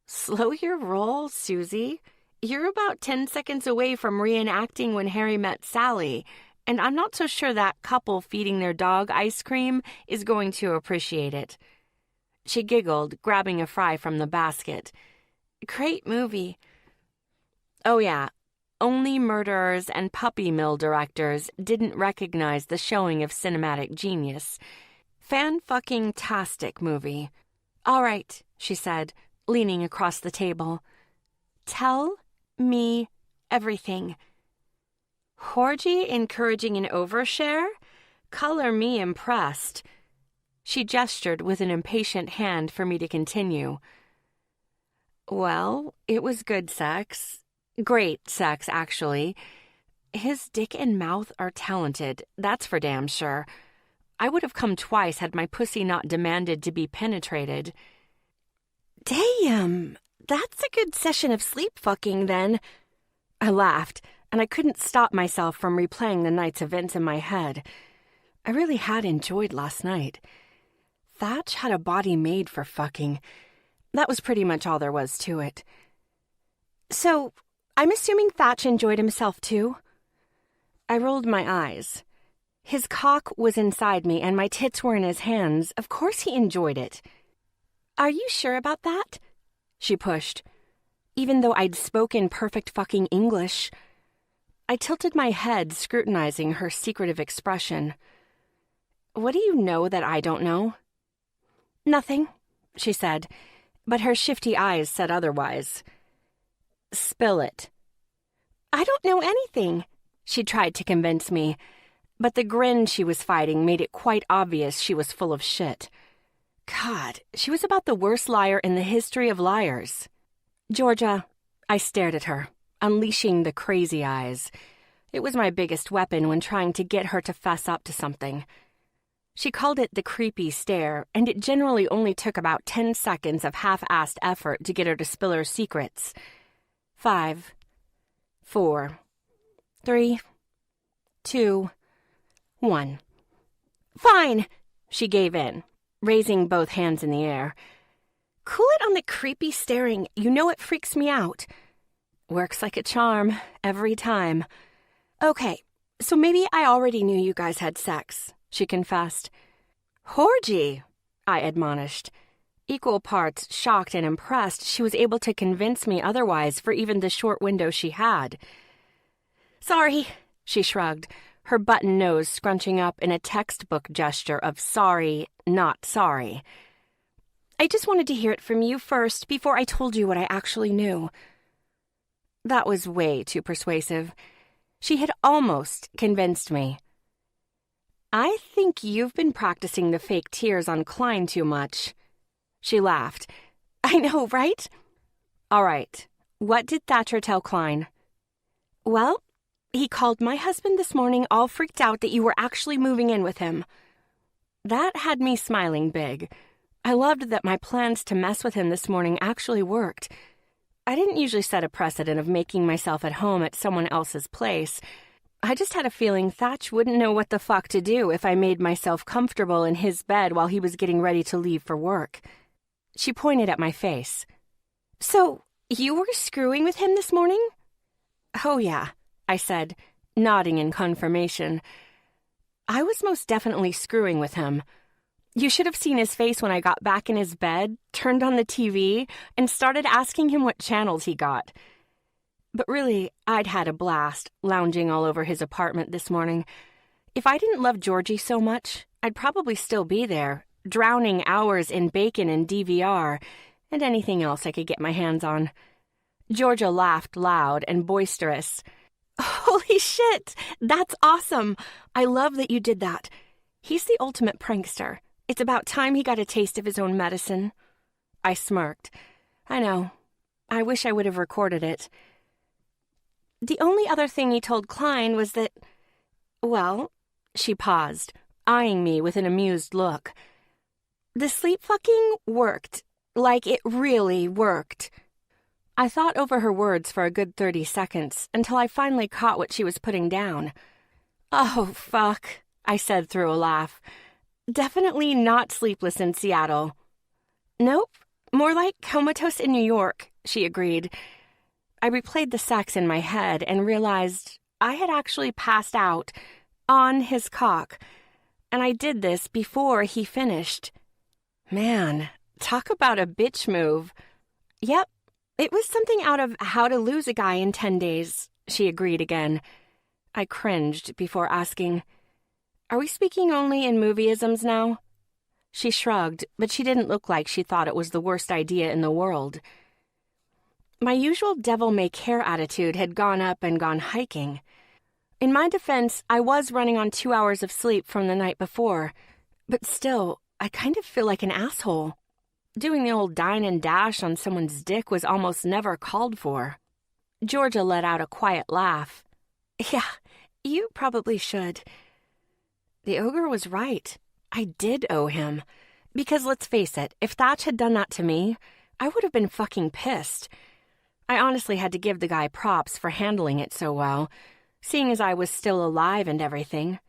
Slow your roll, Susie. You're about 10 seconds away from reenacting when Harry met Sally, and I'm not so sure that couple feeding their dog ice cream is going to appreciate it. She giggled, grabbing a fry from the basket. Great movie. Oh yeah, only murderers and puppy mill directors didn't recognize the showing of cinematic genius. Fan-fucking-tastic movie. All right, she said, leaning across the table. Tell me everything. Horgy encouraging an overshare? Color me impressed. She gestured with an impatient hand for me to continue. Well, it was good sex. Great sex, actually. His dick and mouth are talented, that's for damn sure. I would have come twice had my pussy not demanded to be penetrated. Damn, that's a good session of sleep fucking then. I laughed, and I couldn't stop myself from replaying the night's events in my head. I really had enjoyed last night. Thatch had a body made for fucking. That was pretty much all there was to it. So, I'm assuming Thatch enjoyed himself too? I rolled my eyes. His cock was inside me and my tits were in his hands. Of course he enjoyed it. Are you sure about that? She pushed, even though I'd spoken perfect fucking English. I tilted my head, scrutinizing her secretive expression. What do you know that I don't know? Nothing, she said, but her shifty eyes said otherwise. Spill it. I don't know anything, she tried to convince me, but the grin she was fighting made it quite obvious she was full of shit. God, she was about the worst liar in the history of liars. Georgia, I stared at her, unleashing the crazy eyes. It was my biggest weapon when trying to get her to fess up to something. She called it the creepy stare, and it generally only took about 10 seconds of half-assed effort to get her to spill her secrets. 5, 4, 3, 2, 1. Fine, she gave in, raising both hands in the air. Cool it on the creepy staring. You know it freaks me out. Works like a charm, every time. Okay, so maybe I already knew you guys had sex, she confessed. Horgy, I admonished. Equal parts shocked and impressed, she was able to convince me otherwise for even the short window she had. Sorry, she shrugged, her button nose scrunching up in a textbook gesture of sorry, not sorry. I just wanted to hear it from you first before I told you what I actually knew. That was way too persuasive. She had almost convinced me. I think you've been practicing the fake tears on Klein too much. She laughed. I know, right? All right. What did Thatcher tell Klein? Well, He called my husband this morning all freaked out that you were actually moving in with him. That had me smiling big. I loved that my plans to mess with him this morning actually worked. I didn't usually set a precedent of making myself at home at someone else's place. I just had a feeling Thatch wouldn't know what the fuck to do if I made myself comfortable in his bed while he was getting ready to leave for work. She pointed at my face. So, you were screwing with him this morning? Oh, yeah, I said, nodding in confirmation. I was most definitely screwing with him. You should have seen his face when I got back in his bed, turned on the TV, and started asking him what channels he got. But really, I'd had a blast lounging all over his apartment this morning. If I didn't love Georgie so much, I'd probably still be there, drowning hours in bacon and DVR, and anything else I could get my hands on. Georgia laughed loud and boisterous. Holy shit! That's awesome! I love that you did that. He's the ultimate prankster. It's about time he got a taste of his own medicine. I smirked. I know. I wish I would have recorded it. The only other thing he told Klein was that... Well, she paused, eyeing me with an amused look. The sleep fucking worked. Like it really worked. I thought over her words for a good 30 seconds until I finally caught what she was putting down. Oh, fuck, I said through a laugh. Definitely not sleepless in Seattle. Nope, more like comatose in New York, she agreed. I replayed the sex in my head and realized I had actually passed out on his cock, and I did this before he finished. Man, talk about a bitch move. Yep, it was something out of How to Lose a Guy in 10 Days, she agreed again. I cringed before asking, Are we speaking only in movieisms now? She shrugged, but she didn't look like she thought it was the worst idea in the world. My usual devil-may-care attitude had gone up and gone hiking. In my defense, I was running on 2 hours of sleep from the night before, but still, I kind of feel like an asshole. Doing the old dine and dash on someone's dick was almost never called for. Georgia let out a quiet laugh. Yeah, you probably should. The ogre was right. I did owe him. Because let's face it, if Thatch had done that to me, I would have been fucking pissed. I honestly had to give the guy props for handling it so well, seeing as I was still alive and everything.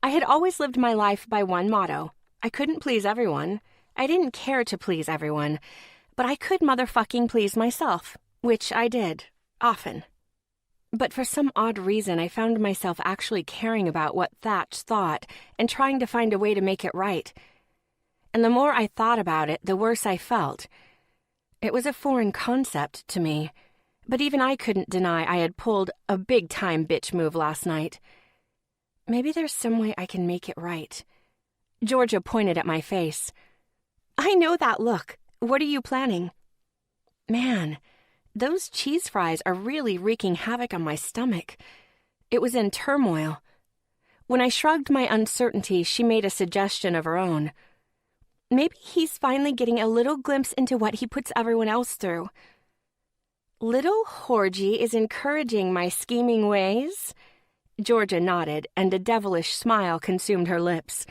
I had always lived my life by one motto. I couldn't please everyone. I didn't care to please everyone, but I could motherfucking please myself, which I did, often. But for some odd reason, I found myself actually caring about what Thatch thought and trying to find a way to make it right. And the more I thought about it, the worse I felt. It was a foreign concept to me, but even I couldn't deny I had pulled a big-time bitch move last night. Maybe there's some way I can make it right. Georgia pointed at my face. I know that look. What are you planning? Man, those cheese fries are really wreaking havoc on my stomach. It was in turmoil. When I shrugged my uncertainty, she made a suggestion of her own. Maybe he's finally getting a little glimpse into what he puts everyone else through. Little Horgie is encouraging my scheming ways? Georgia nodded, and a devilish smile consumed her lips.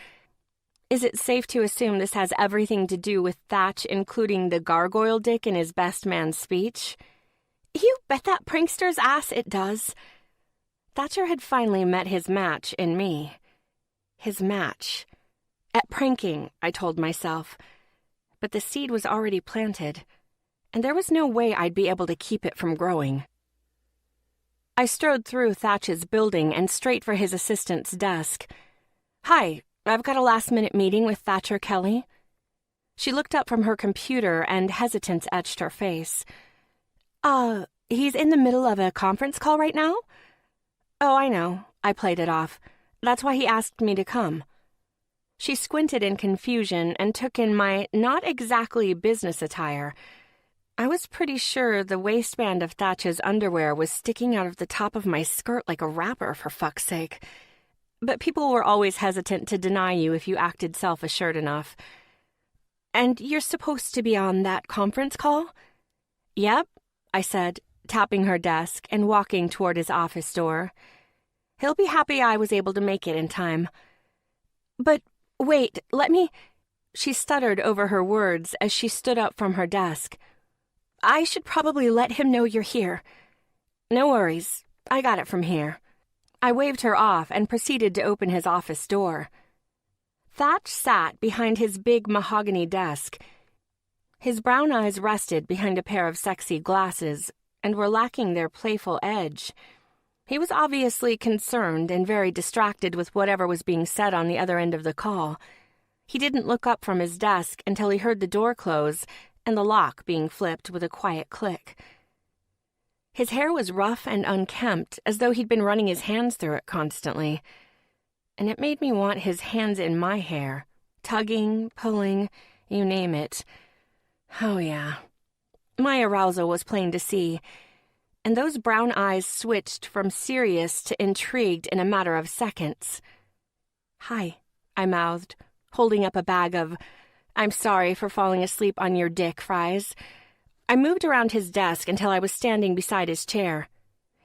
Is it safe to assume this has everything to do with Thatch including the gargoyle dick in his best man speech? You bet that prankster's ass it does. Thatcher had finally met his match in me. His match. At pranking, I told myself. But the seed was already planted, and there was no way I'd be able to keep it from growing. I strode through Thatch's building and straight for his assistant's desk. Hi, I've got a last-minute meeting with Thatcher Kelly. She looked up from her computer and hesitance etched her face. He's in the middle of a conference call right now? Oh, I know. I played it off. That's why he asked me to come. She squinted in confusion and took in my not exactly business attire. I was pretty sure the waistband of Thatch's underwear was sticking out of the top of my skirt like a wrapper, for fuck's sake. But people were always hesitant to deny you if you acted self-assured enough. And you're supposed to be on that conference call? Yep, I said, tapping her desk and walking toward his office door. He'll be happy I was able to make it in time. But wait, let me... She stuttered over her words as she stood up from her desk. I should probably let him know you're here. No worries, I got it from here. I waved her off and proceeded to open his office door. Thatch sat behind his big mahogany desk. His brown eyes rested behind a pair of sexy glasses and were lacking their playful edge. He was obviously concerned and very distracted with whatever was being said on the other end of the call. He didn't look up from his desk until he heard the door close and the lock being flipped with a quiet click. His hair was rough and unkempt, as though he'd been running his hands through it constantly. And it made me want his hands in my hair, tugging, pulling, you name it. Oh, yeah. My arousal was plain to see, and those brown eyes switched from serious to intrigued in a matter of seconds. Hi, I mouthed, holding up a bag of, I'm sorry for falling asleep on your dick fries. I moved around his desk until I was standing beside his chair.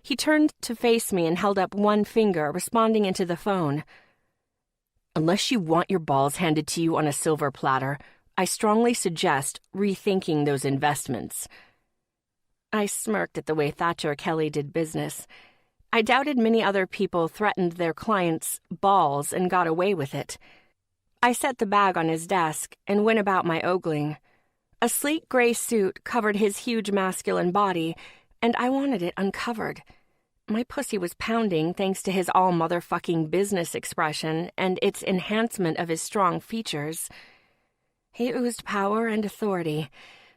He turned to face me and held up one finger, responding into the phone. Unless you want your balls handed to you on a silver platter, I strongly suggest rethinking those investments. I smirked at the way Thatcher Kelly did business. I doubted many other people threatened their clients' balls and got away with it. I set the bag on his desk and went about my ogling. A sleek gray suit covered his huge masculine body, and I wanted it uncovered. My pussy was pounding thanks to his all-motherfucking business expression and its enhancement of his strong features. He oozed power and authority,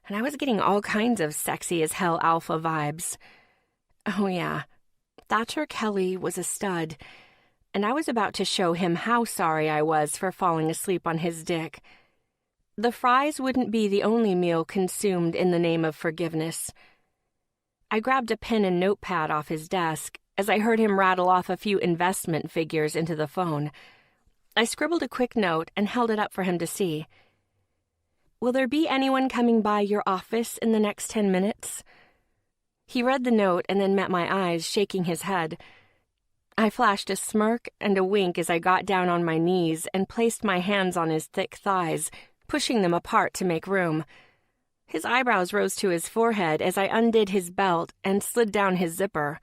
and I was getting all kinds of sexy-as-hell alpha vibes. Oh yeah, Thatcher Kelly was a stud, and I was about to show him how sorry I was for falling asleep on his dick. The fries wouldn't be the only meal consumed in the name of forgiveness. I grabbed a pen and notepad off his desk as I heard him rattle off a few investment figures into the phone. I scribbled a quick note and held it up for him to see. Will there be anyone coming by your office in the next 10 minutes? He read the note and then met my eyes, shaking his head. I flashed a smirk and a wink as I got down on my knees and placed my hands on his thick thighs, pushing them apart to make room. His eyebrows rose to his forehead as I undid his belt and slid down his zipper.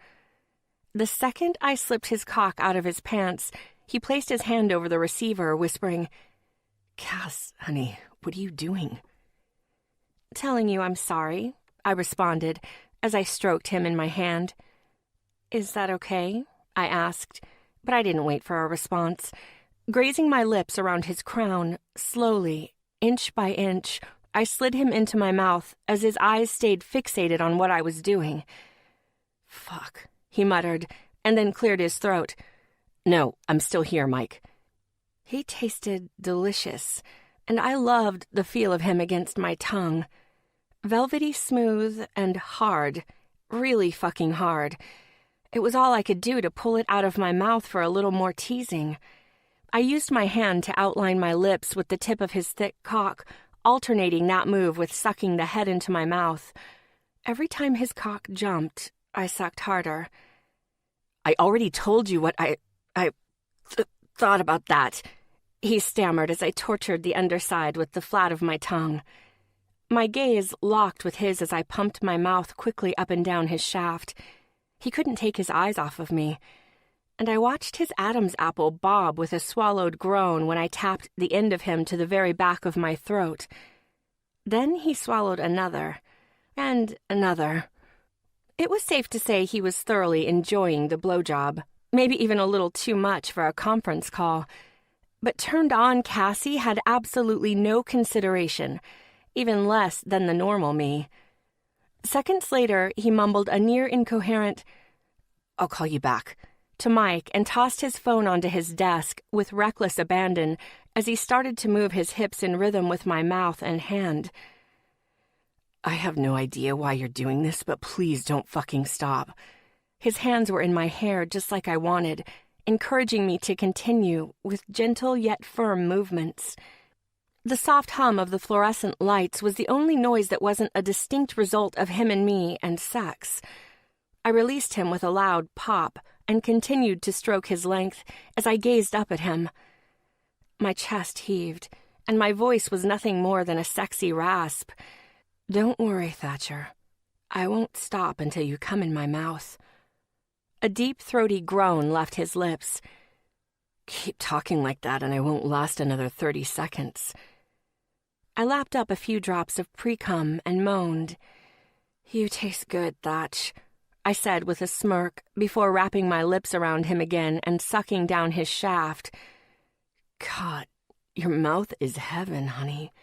The second I slipped his cock out of his pants, he placed his hand over the receiver, whispering, Cass, honey, what are you doing? Telling you I'm sorry, I responded as I stroked him in my hand. Is that okay? I asked, but I didn't wait for a response. Grazing my lips around his crown, slowly, inch by inch, I slid him into my mouth as his eyes stayed fixated on what I was doing. Fuck, he muttered, and then cleared his throat. No, I'm still here, Mike. He tasted delicious, and I loved the feel of him against my tongue. Velvety smooth and hard, really fucking hard. It was all I could do to pull it out of my mouth for a little more teasing. I used my hand to outline my lips with the tip of his thick cock, alternating that move with sucking the head into my mouth. Every time his cock jumped, I sucked harder. I already told you what I thought about that, he stammered as I tortured the underside with the flat of my tongue. My gaze locked with his as I pumped my mouth quickly up and down his shaft. He couldn't take his eyes off of me, and I watched his Adam's apple bob with a swallowed groan when I tapped the end of him to the very back of my throat. Then he swallowed another, and another. It was safe to say he was thoroughly enjoying the blowjob, maybe even a little too much for a conference call. But turned-on Cassie had absolutely no consideration, even less than the normal me. Seconds later, he mumbled a near-incoherent, "I'll call you back," to Mike and tossed his phone onto his desk with reckless abandon as he started to move his hips in rhythm with my mouth and hand. I have no idea why you're doing this, but please don't fucking stop. His hands were in my hair just like I wanted, encouraging me to continue with gentle yet firm movements. The soft hum of the fluorescent lights was the only noise that wasn't a distinct result of him and me and sex. I released him with a loud pop and continued to stroke his length as I gazed up at him. My chest heaved, and my voice was nothing more than a sexy rasp. "Don't worry, Thatcher. I won't stop until you come in my mouth." A deep, throaty groan left his lips. "Keep talking like that and I won't last another 30 seconds. I lapped up a few drops of pre-cum and moaned. "You taste good, Thatch," I said with a smirk before wrapping my lips around him again and sucking down his shaft. "God, your mouth is heaven, honey."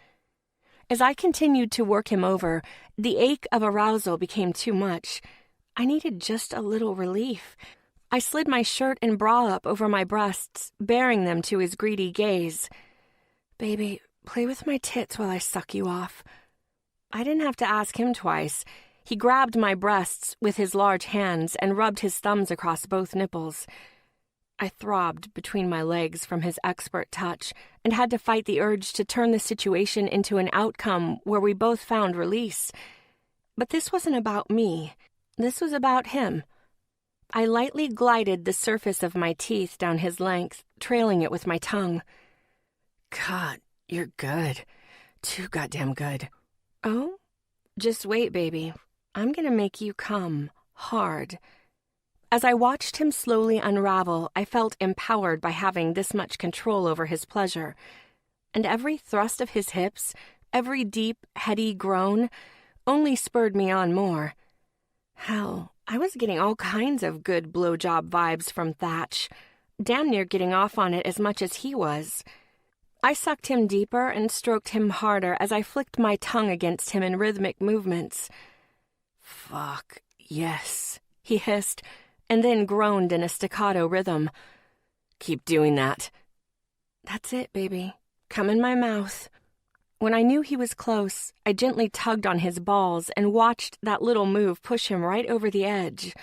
As I continued to work him over, the ache of arousal became too much. I needed just a little relief. I slid my shirt and bra up over my breasts, baring them to his greedy gaze. "Baby, play with my tits while I suck you off." I didn't have to ask him twice. He grabbed my breasts with his large hands and rubbed his thumbs across both nipples. I throbbed between my legs from his expert touch and had to fight the urge to turn the situation into an outcome where we both found release. But this wasn't about me. This was about him. I lightly glided the surface of my teeth down his length, trailing it with my tongue. "God, you're good. Too goddamn good." "Oh? Just wait, baby. I'm gonna make you come hard." As I watched him slowly unravel, I felt empowered by having this much control over his pleasure. And every thrust of his hips, every deep, heady groan, only spurred me on more. Hell, I was getting all kinds of good blowjob vibes from Thatch, damn near getting off on it as much as he was. I sucked him deeper and stroked him harder as I flicked my tongue against him in rhythmic movements. "Fuck, yes," he hissed, and then groaned in a staccato rhythm. "Keep doing that." "That's it, baby. Come in my mouth." When I knew he was close, I gently tugged on his balls and watched that little move push him right over the edge.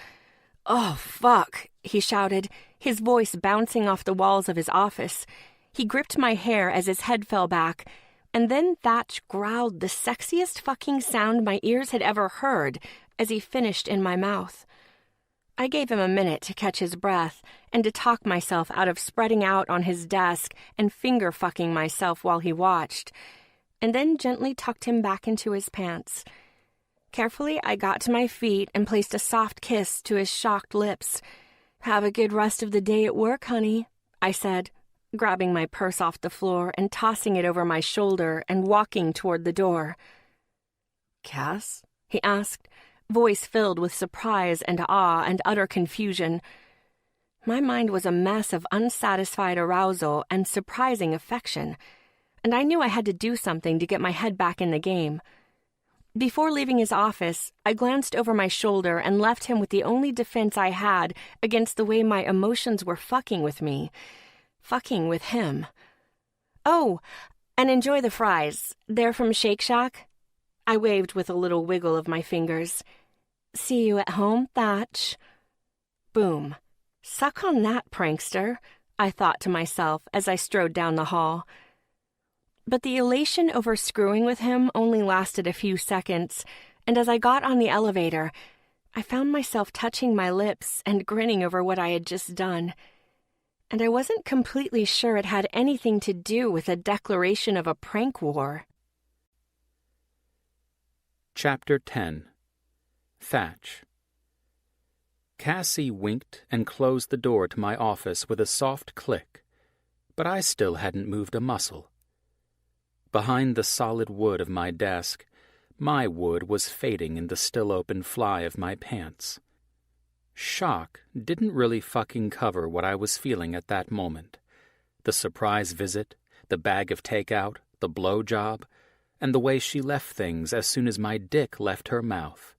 "Oh, fuck," he shouted, his voice bouncing off the walls of his office. He gripped my hair as his head fell back, and then Thatch growled the sexiest fucking sound my ears had ever heard as he finished in my mouth. I gave him a minute to catch his breath and to talk myself out of spreading out on his desk and finger-fucking myself while he watched, and then gently tucked him back into his pants. Carefully, I got to my feet and placed a soft kiss to his shocked lips. "Have a good rest of the day at work, honey," I said, grabbing my purse off the floor and tossing it over my shoulder and walking toward the door. "Cass?" he asked, voice filled with surprise and awe and utter confusion. My mind was a mess of unsatisfied arousal and surprising affection, and I knew I had to do something to get my head back in the game. Before leaving his office, I glanced over my shoulder and left him with the only defense I had against the way my emotions were fucking with me. Fucking with him. "Oh, and enjoy the fries. They're from Shake Shack." I waved with a little wiggle of my fingers. "See you at home, Thatch." Boom. Suck on that, prankster, I thought to myself as I strode down the hall. But the elation over screwing with him only lasted a few seconds, and as I got on the elevator, I found myself touching my lips and grinning over what I had just done. And I wasn't completely sure it had anything to do with a declaration of a prank war. Chapter 10. Thatch. Cassie winked and closed the door to my office with a soft click, but I still hadn't moved a muscle. Behind the solid wood of my desk, my wood was fading in the still-open fly of my pants. Shock didn't really fucking cover what I was feeling at that moment. The surprise visit, the bag of takeout, the blowjob, and the way she left things as soon as my dick left her mouth.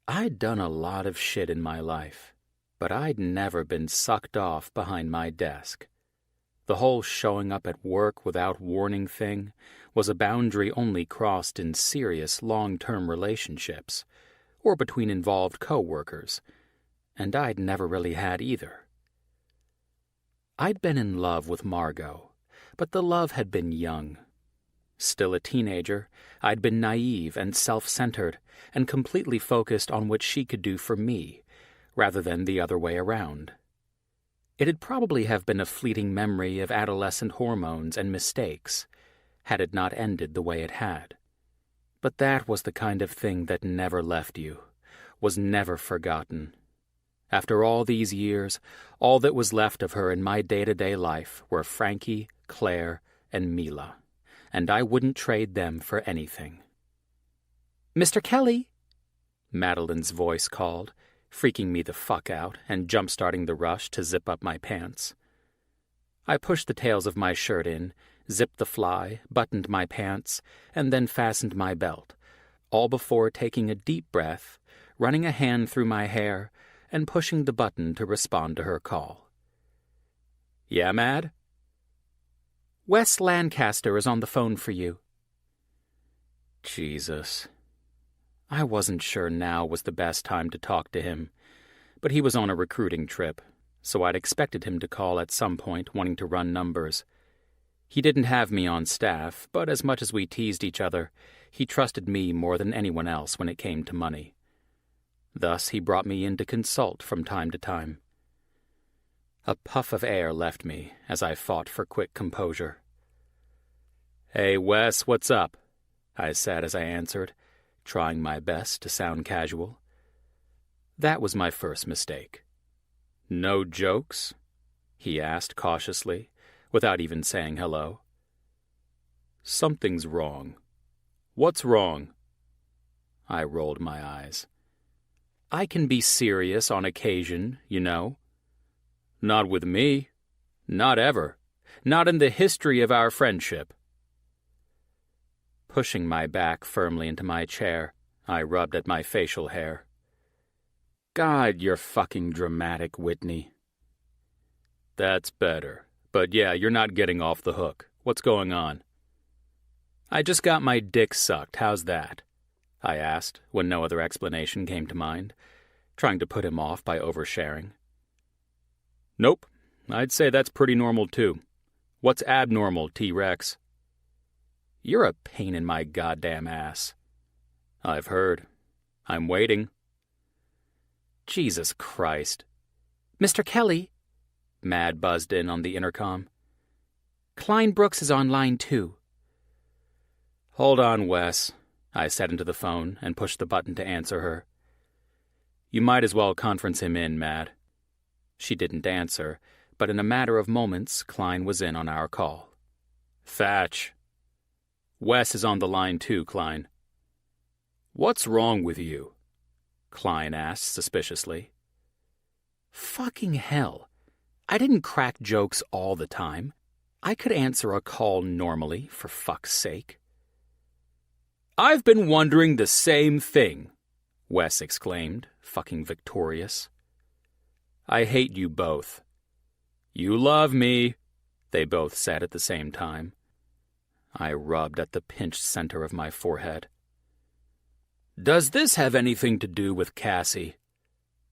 I'd done a lot of shit in my life, but I'd never been sucked off behind my desk. The whole showing up at work without warning thing was a boundary only crossed in serious long-term relationships, or between involved co-workers, and I'd never really had either. I'd been in love with Margot, but the love had been young. Still a teenager, I'd been naive and self-centered and completely focused on what she could do for me, rather than the other way around. It'd probably have been a fleeting memory of adolescent hormones and mistakes, had it not ended the way it had. But that was the kind of thing that never left you, was never forgotten. After all these years, all that was left of her in my day-to-day life were Frankie, Claire, and Mila, and I wouldn't trade them for anything. "Mr. Kelly," Madeline's voice called, freaking me the fuck out and jump-starting the rush to zip up my pants. I pushed the tails of my shirt in, zipped the fly, buttoned my pants, and then fastened my belt, all before taking a deep breath, running a hand through my hair, and pushing the button to respond to her call. "Yeah, Mad?" "Wes Lancaster is on the phone for you." Jesus. I wasn't sure now was the best time to talk to him, but he was on a recruiting trip, so I'd expected him to call at some point wanting to run numbers. He didn't have me on staff, but as much as we teased each other, he trusted me more than anyone else when it came to money. Thus he brought me in to consult from time to time. A puff of air left me as I fought for quick composure. "Hey, Wes, what's up?" I said as I answered, trying my best to sound casual. That was my first mistake. "No jokes?" he asked cautiously, without even saying hello. "Something's wrong. What's wrong?" I rolled my eyes. "I can be serious on occasion, you know." "Not with me. Not ever. Not in the history of our friendship." Pushing my back firmly into my chair, I rubbed at my facial hair. "God, you're fucking dramatic, Whitney." "That's better. But yeah, you're not getting off the hook. What's going on?" "I just got my dick sucked. How's that?" I asked when no other explanation came to mind, trying to put him off by oversharing. "Nope. I'd say that's pretty normal too. What's abnormal, T-Rex?" "You're a pain in my goddamn ass." "I've heard. I'm waiting." Jesus Christ. "Mr. Kelly," Mad buzzed in on the intercom. "Klein Brooks is on line 2. "Hold on, Wes," I said into the phone and pushed the button to answer her. "You might as well conference him in, Mad." She didn't answer, but in a matter of moments, Klein was in on our call. "Thatch." "Wes is on the line too, Klein." "What's wrong with you?" Klein asked suspiciously. Fucking hell. I didn't crack jokes all the time. I could answer a call normally, for fuck's sake. "I've been wondering the same thing," Wes exclaimed, fucking victorious. "I hate you both." "You love me," they both said at the same time. I rubbed at the pinched center of my forehead. "Does this have anything to do with Cassie?"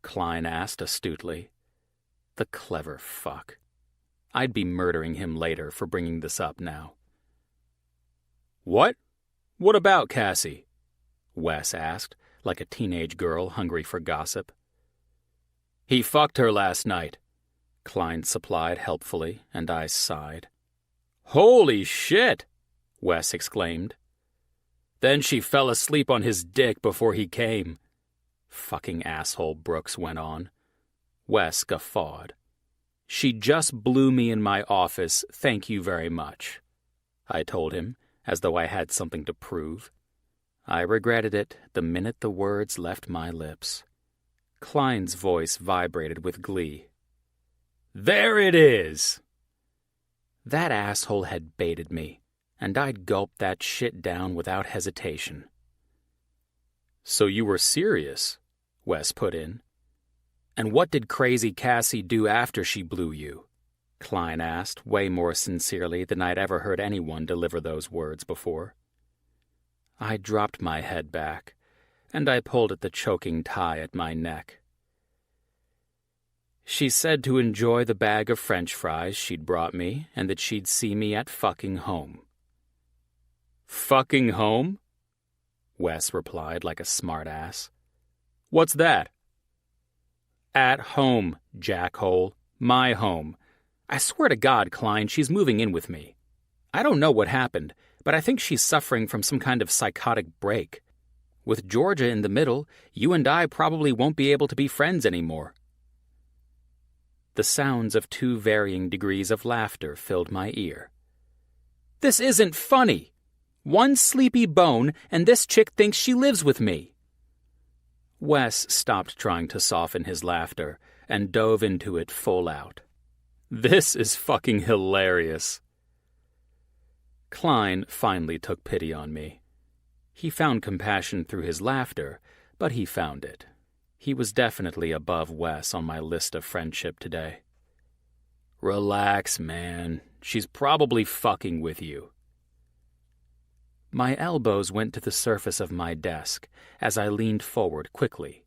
Klein asked astutely. The clever fuck. I'd be murdering him later for bringing this up now. "What? What about Cassie?" Wes asked, like a teenage girl hungry for gossip. "He fucked her last night," Klein supplied helpfully, and I sighed. "Holy shit!" Wes exclaimed. "Then she fell asleep on his dick before he came," fucking asshole Brooks went on. Wes guffawed. "She just blew me in my office, thank you very much," I told him, as though I had something to prove. I regretted it the minute the words left my lips. Klein's voice vibrated with glee. "There it is!" That asshole had baited me, and I'd gulped that shit down without hesitation. "So you were serious?" Wes put in. "And what did crazy Cassie do after she blew you?" Klein asked, way more sincerely than I'd ever heard anyone deliver those words before. I dropped my head back, and I pulled at the choking tie at my neck. She said to enjoy the bag of French fries she'd brought me and that she'd see me at fucking home. Fucking home? Wes replied like a smartass. What's that? At home, jackhole. My home. I swear to God, Klein, she's moving in with me. I don't know what happened, but I think she's suffering from some kind of psychotic break. With Georgia in the middle, you and I probably won't be able to be friends anymore. The sounds of 2 varying degrees of laughter filled my ear. This isn't funny. 1 sleepy bone, and this chick thinks she lives with me. Wes stopped trying to soften his laughter and dove into it full out. This is fucking hilarious. Klein finally took pity on me. He found compassion through his laughter, but he found it. He was definitely above Wes on my list of friendship today. Relax, man. She's probably fucking with you. My elbows went to the surface of my desk as I leaned forward quickly.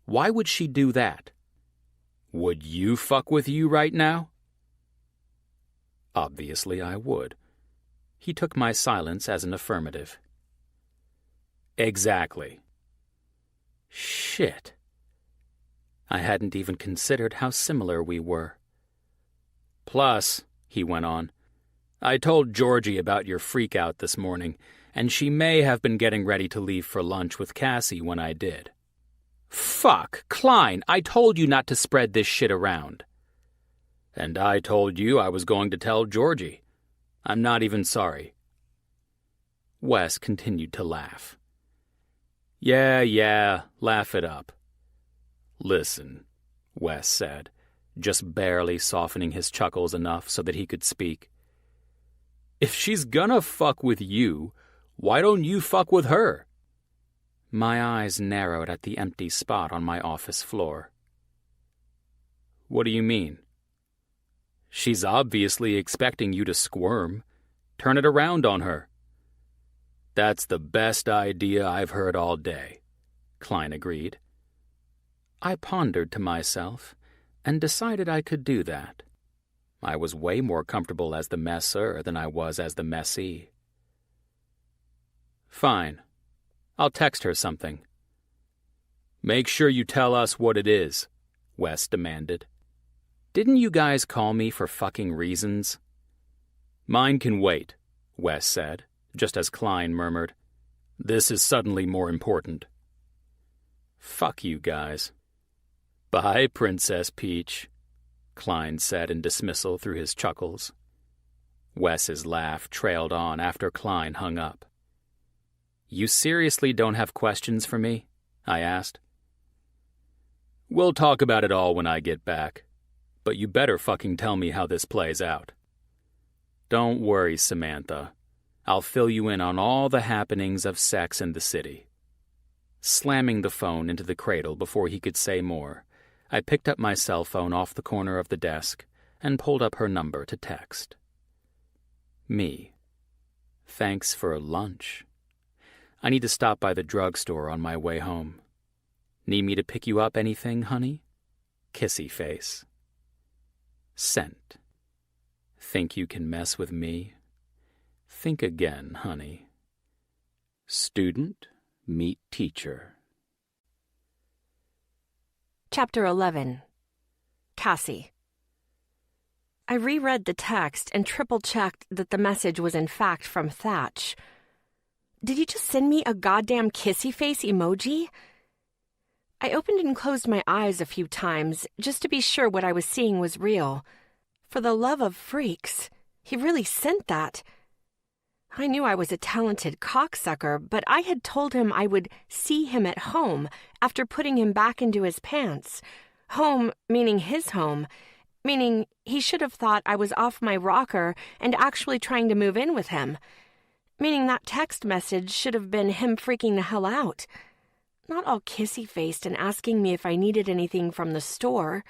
Why would she do that? Would you fuck with you right now? Obviously I would. He took my silence as an affirmative. Exactly. Shit. I hadn't even considered how similar we were. Plus, he went on, I told Georgie about your freak-out this morning, and she may have been getting ready to leave for lunch with Cassie when I did. Fuck, Klein, I told you not to spread this shit around. And I told you I was going to tell Georgie. I'm not even sorry. Wes continued to laugh. Yeah, laugh it up. Listen, Wes said, just barely softening his chuckles enough so that he could speak. If she's gonna fuck with you, why don't you fuck with her? My eyes narrowed at the empty spot on my office floor. What do you mean? She's obviously expecting you to squirm. Turn it around on her. That's the best idea I've heard all day, Klein agreed. I pondered to myself and decided I could do that. I was way more comfortable as the messer than I was as the messee. Fine. I'll text her something. Make sure you tell us what it is, Wes demanded. Didn't you guys call me for fucking reasons? Mine can wait, Wes said, just as Klein murmured, This is suddenly more important. Fuck you guys. Bye, Princess Peach, Klein said in dismissal through his chuckles. Wes's laugh trailed on after Klein hung up. You seriously don't have questions for me? I asked. We'll talk about it all when I get back, but you better fucking tell me how this plays out. Don't worry, Samantha. I'll fill you in on all the happenings of sex in the city. Slamming the phone into the cradle before he could say more, I picked up my cell phone off the corner of the desk and pulled up her number to text. Me. Thanks for lunch. I need to stop by the drugstore on my way home. Need me to pick you up anything, honey? Kissy face. Sent. Think you can mess with me? Think again, honey. Student, meet teacher. Chapter 11. Cassie. I reread the text and triple-checked that the message was in fact from Thatch. Did you just send me a goddamn kissy face emoji? I opened and closed my eyes a few times just to be sure what I was seeing was real. For the love of freaks, he really sent that. I knew I was a talented cocksucker, but I had told him I would see him at home after putting him back into his pants. Home meaning his home, meaning he should have thought I was off my rocker and actually trying to move in with him. Meaning that text message should have been him freaking the hell out. Not all kissy-faced and asking me if I needed anything from the store.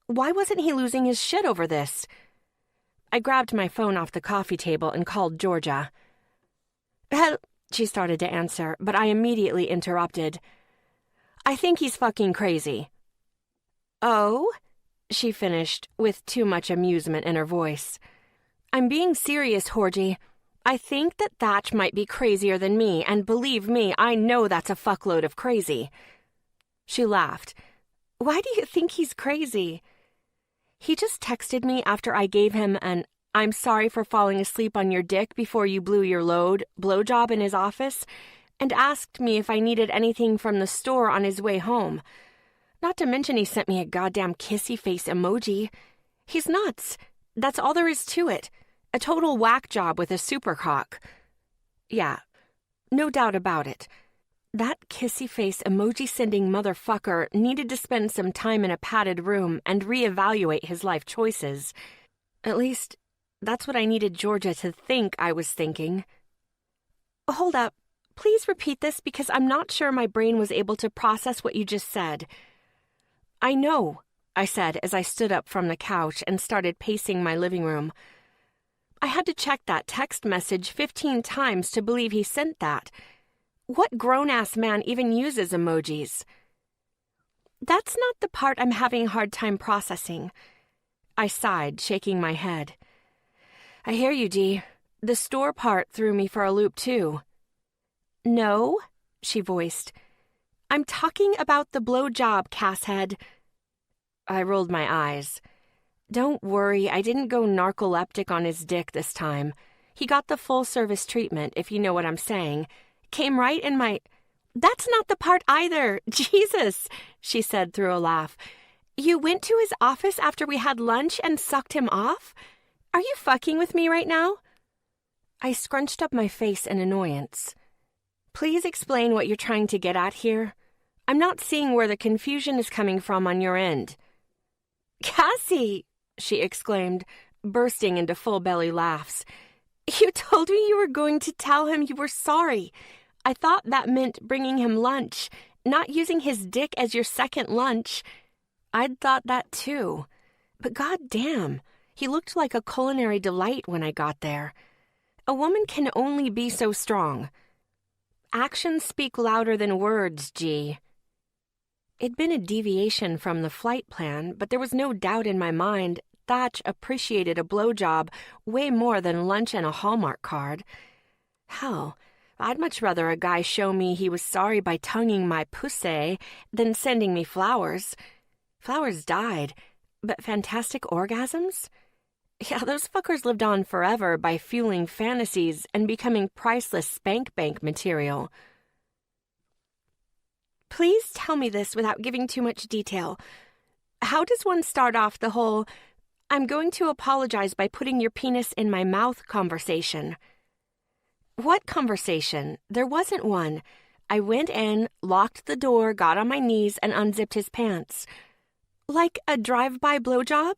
Why wasn't he losing his shit over this? I grabbed my phone off the coffee table and called Georgia. She started to answer, but I immediately interrupted. I think he's fucking crazy. Oh? She finished, with too much amusement in her voice. I'm being serious, Horgy. I think that Thatch might be crazier than me, and believe me, I know that's a fuckload of crazy. She laughed. Why do you think he's crazy? He just texted me after I gave him an "I'm sorry for falling asleep on your dick before you blew your load" blowjob in his office, and asked me if I needed anything from the store on his way home. Not to mention he sent me a goddamn kissy face emoji. He's nuts. That's all there is to it. A total whack job with a supercock. Yeah, no doubt about it. That kissy face emoji-sending motherfucker needed to spend some time in a padded room and reevaluate his life choices. At least, that's what I needed Georgia to think I was thinking. Hold up. Please repeat this because I'm not sure my brain was able to process what you just said. I know, I said as I stood up from the couch and started pacing my living room. I had to check that text message 15 times to believe he sent that. What grown-ass man even uses emojis? That's not the part I'm having a hard time processing. I sighed, shaking my head. I hear you, Dee. The store part threw me for a loop, too. No, she voiced. I'm talking about the blowjob, Casshead. I rolled my eyes. Don't worry, I didn't go narcoleptic on his dick this time. He got the full-service treatment, if you know what I'm saying. Came right in my... That's not the part either. Jesus, she said through a laugh. You went to his office after we had lunch and sucked him off? Are you fucking with me right now? I scrunched up my face in annoyance. Please explain what you're trying to get at here. I'm not seeing where the confusion is coming from on your end. Cassie, she exclaimed, bursting into full-belly laughs. You told me you were going to tell him you were sorry. I thought that meant bringing him lunch, not using his dick as your second lunch. I'd thought that too. But goddamn, he looked like a culinary delight when I got there. A woman can only be so strong. Actions speak louder than words, G. It'd been a deviation from the flight plan, but there was no doubt in my mind Thatch appreciated a blowjob way more than lunch and a Hallmark card. Hell, I'd much rather a guy show me he was sorry by tonguing my pussy than sending me flowers. Flowers died, but fantastic orgasms? Yeah, those fuckers lived on forever by fueling fantasies and becoming priceless spank bank material. Please tell me this without giving too much detail. How does one start off the whole, "I'm going to apologize by putting your penis in my mouth" conversation? What conversation? There wasn't one. I went in, locked the door, got on my knees, and unzipped his pants. Like a drive-by blowjob?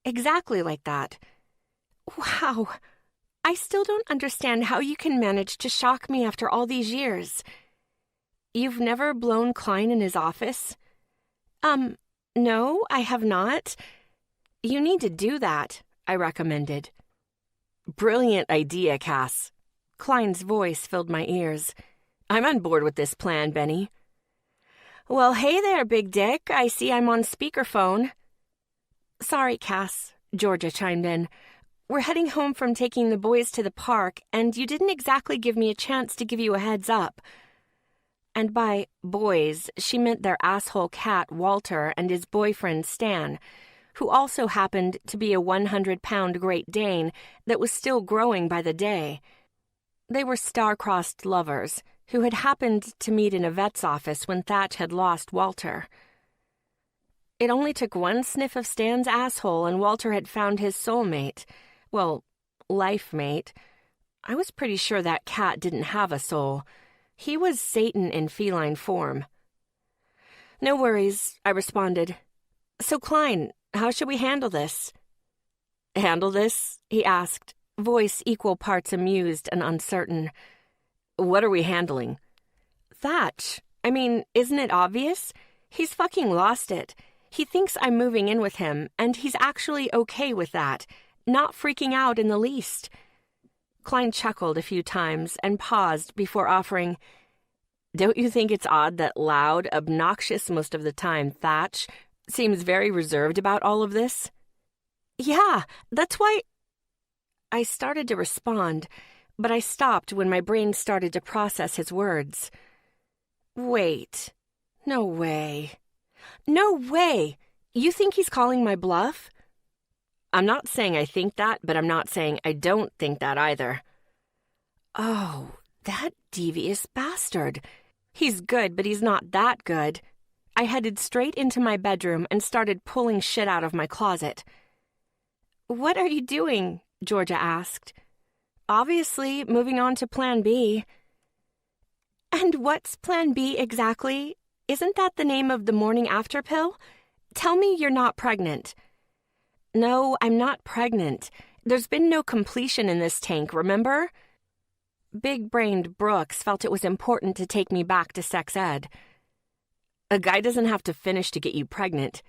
Exactly like that. Wow. I still don't understand how you can manage to shock me after all these years. You've never blown Klein in his office? No, I have not. You need to do that, I recommended. Brilliant idea, Cass. Klein's voice filled my ears. I'm on board with this plan, Benny. Well, hey there, big dick. I see I'm on speakerphone. Sorry, Cass, Georgia chimed in. We're heading home from taking the boys to the park, and you didn't exactly give me a chance to give you a heads up. And by boys, she meant their asshole cat, Walter, and his boyfriend, Stan, who also happened to be a 100-pound Great Dane that was still growing by the day. They were star-crossed lovers who had happened to meet in a vet's office when Thatch had lost Walter. It only took one sniff of Stan's asshole and Walter had found his soulmate. Well, life mate. I was pretty sure that cat didn't have a soul. He was Satan in feline form. No worries, I responded. So, Klein, how should we handle this? Handle this? He asked, voice equal parts amused and uncertain. What are we handling? Thatch. I mean, isn't it obvious? He's fucking lost it. He thinks I'm moving in with him, and he's actually okay with that, not freaking out in the least. Klein chuckled a few times and paused before offering, Don't you think it's odd that loud, obnoxious most of the time Thatch seems very reserved about all of this? Yeah, that's why... I started to respond, but I stopped when my brain started to process his words. Wait. No way. No way! You think he's calling my bluff? I'm not saying I think that, but I'm not saying I don't think that either. Oh, that devious bastard. He's good, but he's not that good. I headed straight into my bedroom and started pulling shit out of my closet. What are you doing? Georgia asked. Obviously, moving on to Plan B. And what's Plan B exactly? Isn't that the name of the morning after pill? Tell me you're not pregnant. No, I'm not pregnant. There's been no completion in this tank, remember? Big-brained Brooks felt it was important to take me back to sex ed. A guy doesn't have to finish to get you pregnant.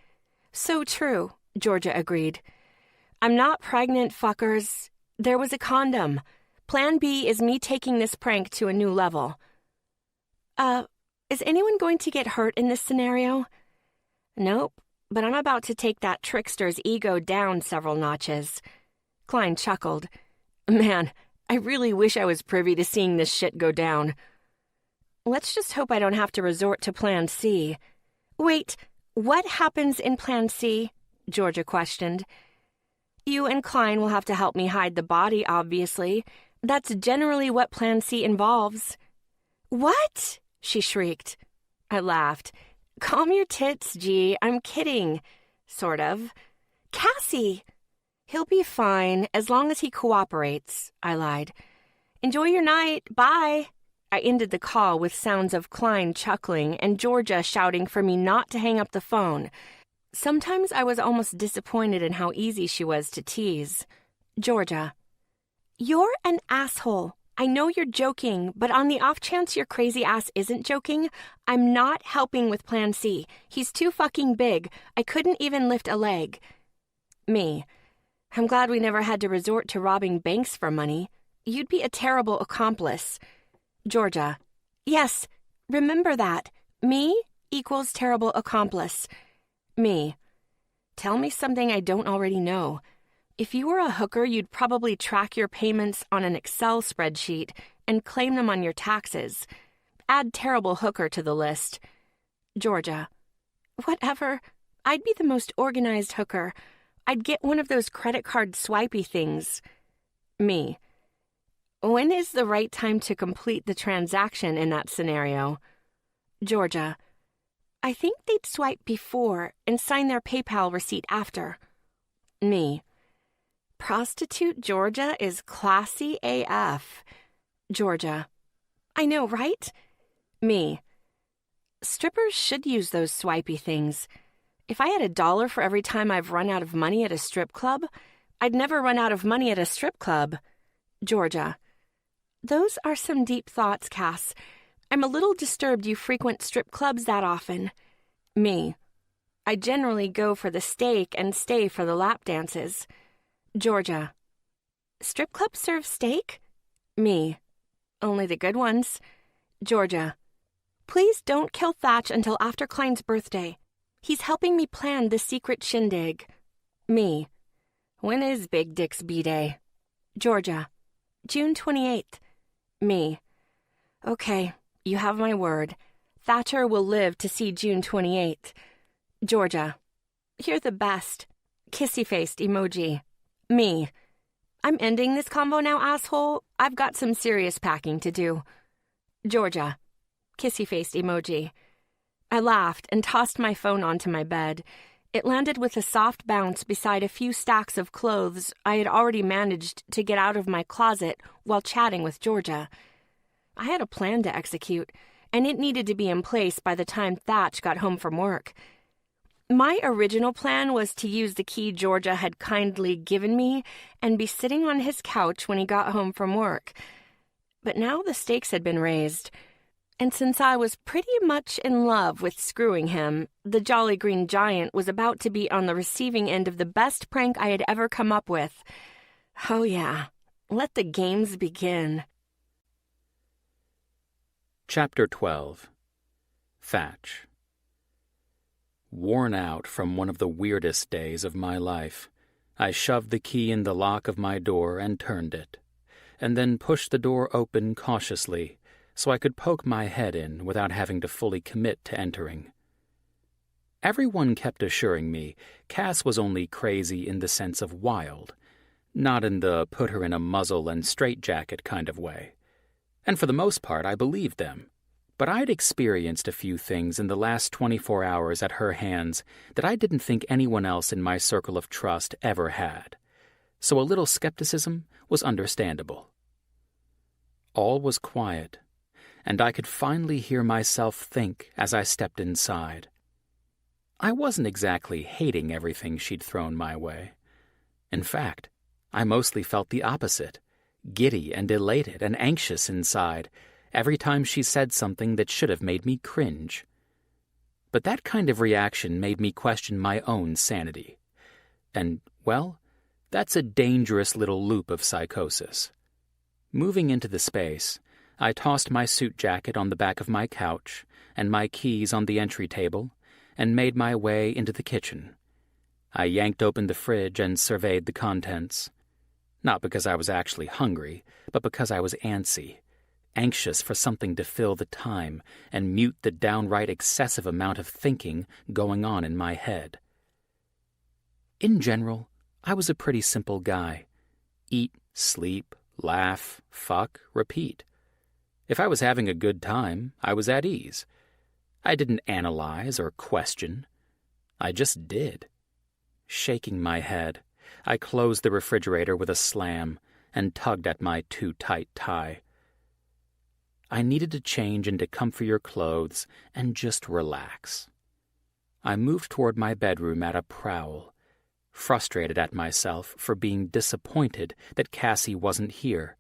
So true, Georgia agreed. I'm not pregnant, fuckers. There was a condom. Plan B is me taking this prank to a new level. Is anyone going to get hurt in this scenario? Nope, but I'm about to take that trickster's ego down several notches. Klein chuckled. Man, I really wish I was privy to seeing this shit go down. Let's just hope I don't have to resort to Plan C. Wait, what happens in Plan C? Georgia questioned. You and Klein will have to help me hide the body, obviously. That's generally what Plan C involves. What? She shrieked. I laughed. Calm your tits, G. I'm kidding. Sort of. Cassie! He'll be fine, as long as he cooperates, I lied. Enjoy your night. Bye. I ended the call with sounds of Klein chuckling and Georgia shouting for me not to hang up the phone. Sometimes I was almost disappointed in how easy she was to tease. Georgia. You're an asshole. I know you're joking, but on the off chance your crazy ass isn't joking, I'm not helping with Plan C. He's too fucking big. I couldn't even lift a leg. Me. I'm glad we never had to resort to robbing banks for money. You'd be a terrible accomplice. Georgia. Yes, remember that. Me equals terrible accomplice. Me. Tell me something I don't already know. If you were a hooker, you'd probably track your payments on an Excel spreadsheet and claim them on your taxes. Add terrible hooker to the list. Georgia. Whatever. I'd be the most organized hooker. I'd get one of those credit card swipey things. Me. When is the right time to complete the transaction in that scenario? Georgia. I think they'd swipe before and sign their PayPal receipt after. Me. Prostitute Georgia is classy AF. Georgia. I know, right? Me. Strippers should use those swipey things. If I had $1 for every time I've run out of money at a strip club, I'd never run out of money at a strip club. Georgia. Those are some deep thoughts, Cass. I'm a little disturbed you frequent strip clubs that often. Me. I generally go for the steak and stay for the lap dances. Georgia. Strip clubs serve steak? Me. Only the good ones. Georgia. Please don't kill Thatch until after Klein's birthday. He's helping me plan the secret shindig. Me. When is Big Dick's B-Day? Georgia. June 28th. Me. Okay, you have my word. Thatcher will live to see June 28th. Georgia. You're the best. Kissy-faced emoji. Me. I'm ending this convo now, asshole. I've got some serious packing to do. Georgia. Kissy-faced emoji. I laughed and tossed my phone onto my bed. It landed with a soft bounce beside a few stacks of clothes I had already managed to get out of my closet while chatting with Georgia. I had a plan to execute, and it needed to be in place by the time Thatch got home from work. My original plan was to use the key Georgia had kindly given me and be sitting on his couch when he got home from work. But now the stakes had been raised. And since I was pretty much in love with screwing him, the Jolly Green Giant was about to be on the receiving end of the best prank I had ever come up with. Oh yeah, let the games begin. Chapter 12. Thatch. Worn out from one of the weirdest days of my life, I shoved the key in the lock of my door and turned it. and then pushed the door open cautiously so I could poke my head in without having to fully commit to entering. Everyone kept assuring me Cass was only crazy in the sense of wild, not in the put her in a muzzle and straitjacket kind of way. And for the most part, I believed them. But I'd experienced a few things in the last 24 hours at her hands that I didn't think anyone else in my circle of trust ever had. So a little skepticism was understandable. All was quiet, and I could finally hear myself think as I stepped inside. I wasn't exactly hating everything she'd thrown my way. In fact, I mostly felt the opposite, giddy and elated and anxious inside every time she said something that should have made me cringe. But that kind of reaction made me question my own sanity. And, well, that's a dangerous little loop of psychosis. Moving into the space, I tossed my suit jacket on the back of my couch and my keys on the entry table and made my way into the kitchen. I yanked open the fridge and surveyed the contents. Not because I was actually hungry, but because I was antsy, anxious for something to fill the time and mute the downright excessive amount of thinking going on in my head. In general, I was a pretty simple guy. Eat, sleep, laugh, fuck, repeat. If I was having a good time, I was at ease. I didn't analyze or question. I just did. Shaking my head, I closed the refrigerator with a slam and tugged at my too-tight tie. I needed to change into comfier clothes and just relax. I moved toward my bedroom at a prowl, frustrated at myself for being disappointed that Cassie wasn't here,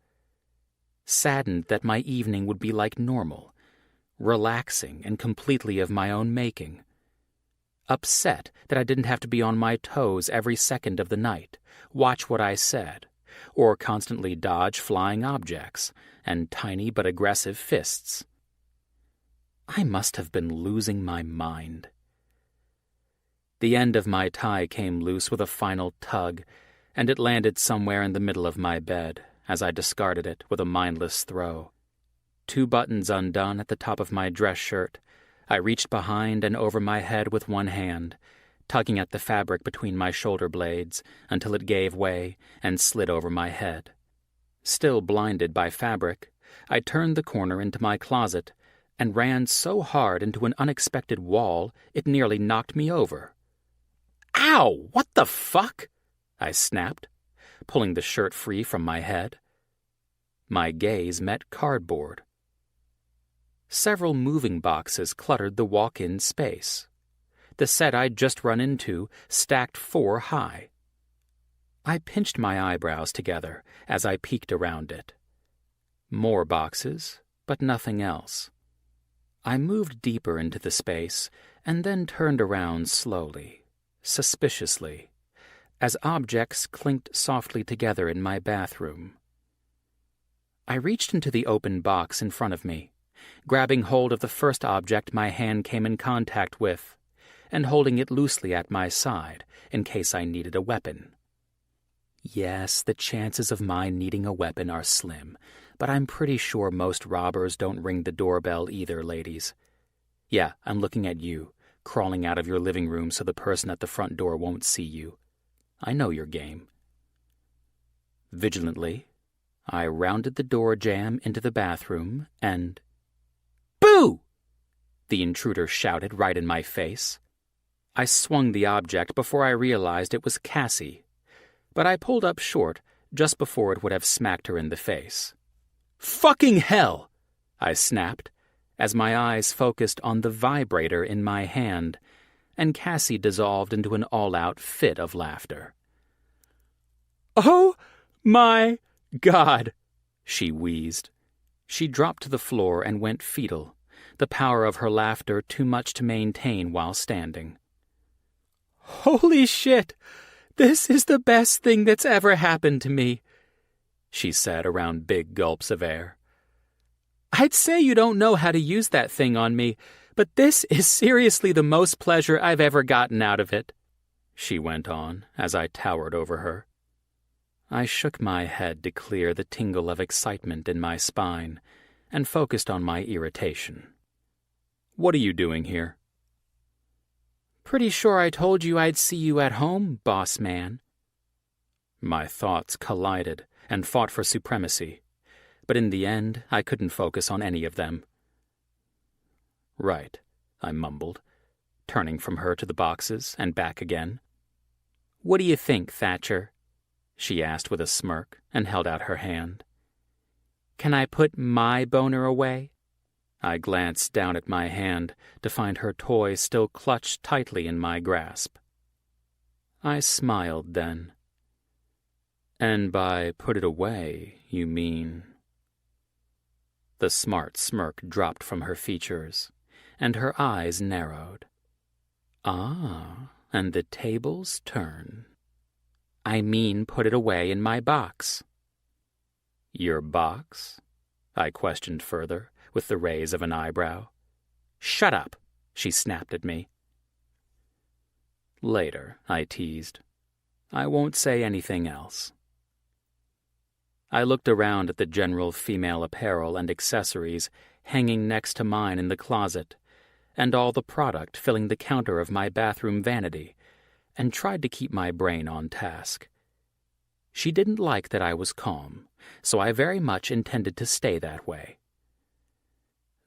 saddened that my evening would be like normal, relaxing and completely of my own making, upset that I didn't have to be on my toes every second of the night, watch what I said, or constantly dodge flying objects and tiny but aggressive fists. I must have been losing my mind. The end of my tie came loose with a final tug, and it landed somewhere in the middle of my bed as I discarded it with a mindless throw. 2 buttons undone at the top of my dress shirt, I reached behind and over my head with one hand, tugging at the fabric between my shoulder blades until it gave way and slid over my head. Still blinded by fabric, I turned the corner into my closet and ran so hard into an unexpected wall it nearly knocked me over. "Ow! What the fuck?" I snapped, pulling the shirt free from my head. My gaze met cardboard. Several moving boxes cluttered the walk-in space. The set I'd just run into stacked 4 high. I pinched my eyebrows together as I peeked around it. More boxes, but nothing else. I moved deeper into the space and then turned around slowly, suspiciously, as objects clinked softly together in my bathroom. I reached into the open box in front of me, grabbing hold of the first object my hand came in contact with, and holding it loosely at my side in case I needed a weapon. Yes, the chances of my needing a weapon are slim, but I'm pretty sure most robbers don't ring the doorbell either, ladies. Yeah, I'm looking at you, crawling out of your living room so the person at the front door won't see you. I know your game. Vigilantly, I rounded the door jamb into the bathroom and... "Boo!" the intruder shouted right in my face. I swung the object before I realized it was Cassie, but I pulled up short just before it would have smacked her in the face. "Fucking hell!" I snapped, as my eyes focused on the vibrator in my hand, and Cassie dissolved into an all-out fit of laughter. "Oh my God!" she wheezed. She dropped to the floor and went fetal, the power of her laughter too much to maintain while standing. "Holy shit! This is the best thing that's ever happened to me," she said around big gulps of air. "I'd say you don't know how to use that thing on me, but this is seriously the most pleasure I've ever gotten out of it," she went on as I towered over her. I shook my head to clear the tingle of excitement in my spine and focused on my irritation. "What are you doing here?" "Pretty sure I told you I'd see you at home, boss man." My thoughts collided and fought for supremacy, but in the end I couldn't focus on any of them. "Right," I mumbled, turning from her to the boxes and back again. "What do you think, Thatcher?" she asked with a smirk and held out her hand. "Can I put my boner away?" I glanced down at my hand to find her toy still clutched tightly in my grasp. I smiled then. "And by put it away, you mean—" The smart smirk dropped from her features, and her eyes narrowed. "Ah, and the tables turn." "I mean put it away in my box." "Your box?" I questioned further, with the raise of an eyebrow. "Shut up," she snapped at me. "Later," I teased. "I won't say anything else." I looked around at the general female apparel and accessories hanging next to mine in the closet, and all the product filling the counter of my bathroom vanity, and tried to keep my brain on task. She didn't like that I was calm, so I very much intended to stay that way.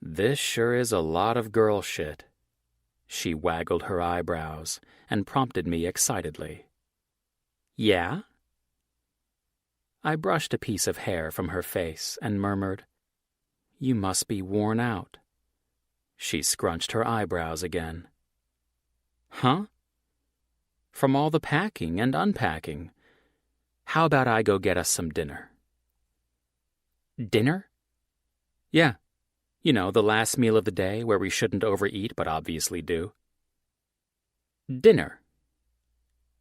"This sure is a lot of girl shit." She waggled her eyebrows and prompted me excitedly. "Yeah?" I brushed a piece of hair from her face and murmured, "You must be worn out." She scrunched her eyebrows again. "Huh?" "From all the packing and unpacking. How about I go get us some dinner?" "Dinner?" "Yeah. You know, the last meal of the day where we shouldn't overeat but obviously do." "Dinner."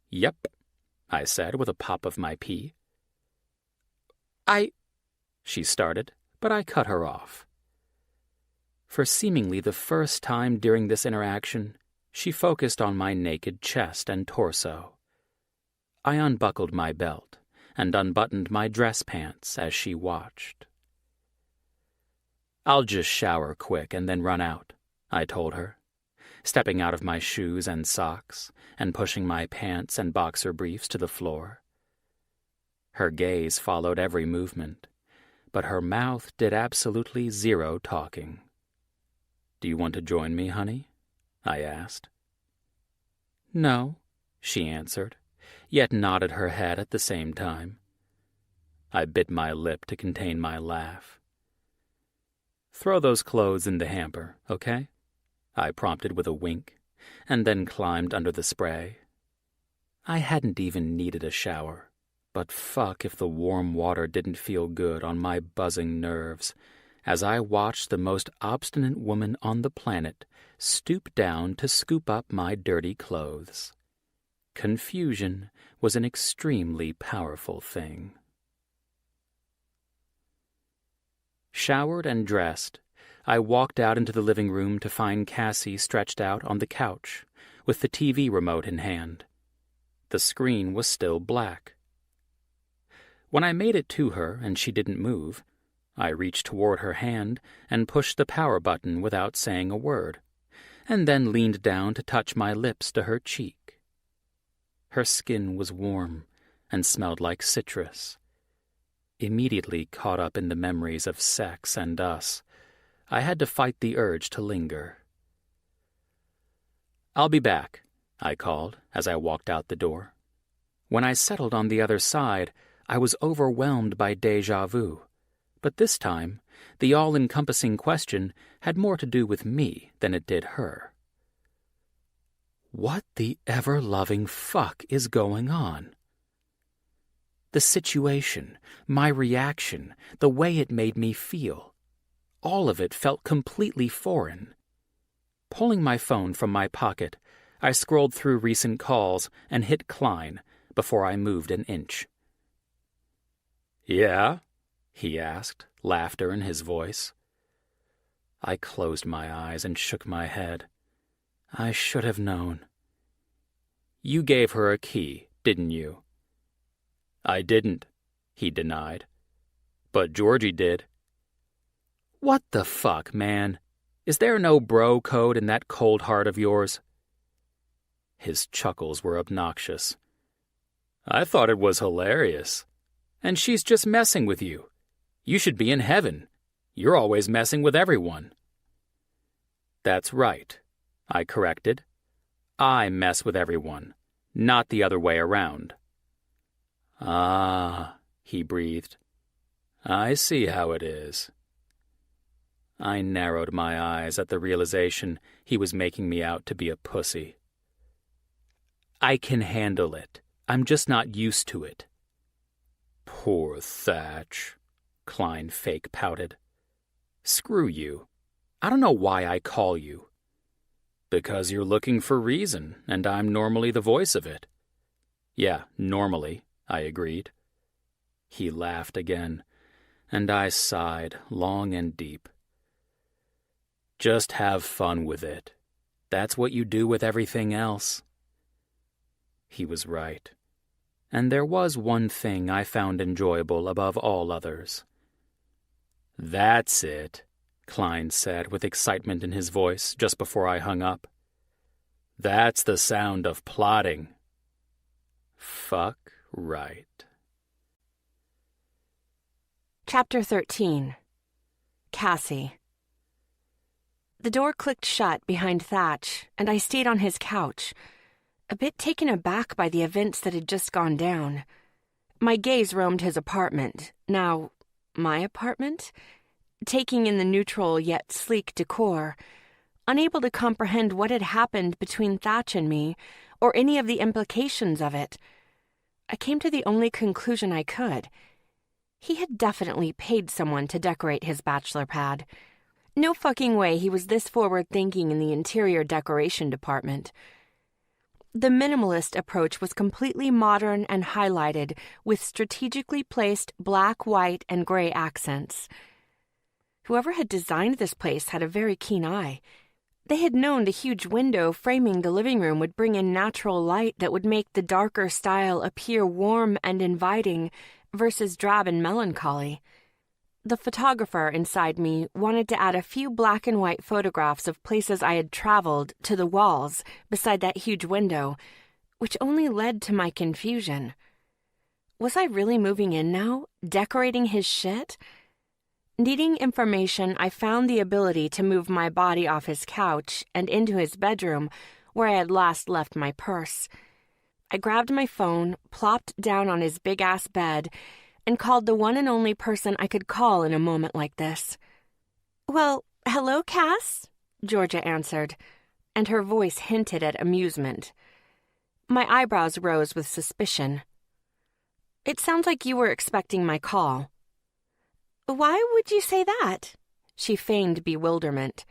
"Yep," I said with a pop of my pea. She started, but I cut her off. For seemingly the first time during this interaction, she focused on my naked chest and torso. I unbuckled my belt and unbuttoned my dress pants as she watched. "I'll just shower quick and then run out," I told her, stepping out of my shoes and socks and pushing my pants and boxer briefs to the floor. Her gaze followed every movement, but her mouth did absolutely zero talking. "Do you want to join me, honey?" I asked. "No," she answered, yet nodded her head at the same time. I bit my lip to contain my laugh. "Throw those clothes in the hamper, okay?" I prompted with a wink, and then climbed under the spray. I hadn't even needed a shower. But fuck if the warm water didn't feel good on my buzzing nerves as I watched the most obstinate woman on the planet stoop down to scoop up my dirty clothes. Confusion was an extremely powerful thing. Showered and dressed, I walked out into the living room to find Cassie stretched out on the couch, with the TV remote in hand. The screen was still black. When I made it to her and she didn't move, I reached toward her hand and pushed the power button without saying a word, and then leaned down to touch my lips to her cheek. Her skin was warm and smelled like citrus. Immediately caught up in the memories of sex and us, I had to fight the urge to linger. "I'll be back," I called as I walked out the door. When I settled on the other side, I was overwhelmed by déjà vu, but this time, the all-encompassing question had more to do with me than it did her. What the ever-loving fuck is going on? The situation, my reaction, the way it made me feel, all of it felt completely foreign. Pulling my phone from my pocket, I scrolled through recent calls and hit Klein before I moved an inch. "Yeah?" he asked, laughter in his voice. I closed my eyes and shook my head. I should have known. "You gave her a key, didn't you?" "I didn't," he denied. But Georgie did. What the fuck, man? Is there no bro code in that cold heart of yours? His chuckles were obnoxious. I thought it was hilarious. And she's just messing with you. You should be in heaven. You're always messing with everyone. That's right, I corrected. I mess with everyone, not the other way around. Ah, he breathed. I see how it is. I narrowed my eyes at the realization he was making me out to be a pussy. I can handle it. I'm just not used to it. Poor Thatch, Klein fake pouted. Screw you. I don't know why I call you. Because you're looking for reason, and I'm normally the voice of it. Yeah, normally, I agreed. He laughed again, and I sighed long and deep. Just have fun with it. That's what you do with everything else. He was right. And there was one thing I found enjoyable above all others. That's it, Klein said with excitement in his voice just before I hung up. That's the sound of plotting. Fuck right. Chapter 13. Cassie. The door clicked shut behind Thatch, and I stayed on his couch, a bit taken aback by the events that had just gone down. My gaze roamed his apartment, now my apartment, taking in the neutral yet sleek decor, unable to comprehend what had happened between Thatch and me, or any of the implications of it. I came to the only conclusion I could. He had definitely paid someone to decorate his bachelor pad. No fucking way he was this forward-thinking in the interior decoration department. The minimalist approach was completely modern and highlighted with strategically placed black, white, and gray accents. Whoever had designed this place had a very keen eye. They had known the huge window framing the living room would bring in natural light that would make the darker style appear warm and inviting versus drab and melancholy. The photographer inside me wanted to add a few black and white photographs of places I had traveled to the walls beside that huge window, which only led to my confusion. Was I really moving in now, decorating his shit? Needing information, I found the ability to move my body off his couch and into his bedroom, where I had last left my purse. I grabbed my phone, plopped down on his big-ass bed, and called the one and only person I could call in a moment like this. "Well, hello, Cass," Georgia answered, and her voice hinted at amusement. My eyebrows rose with suspicion. "It sounds like you were expecting my call." "Why would you say that?" She feigned bewilderment.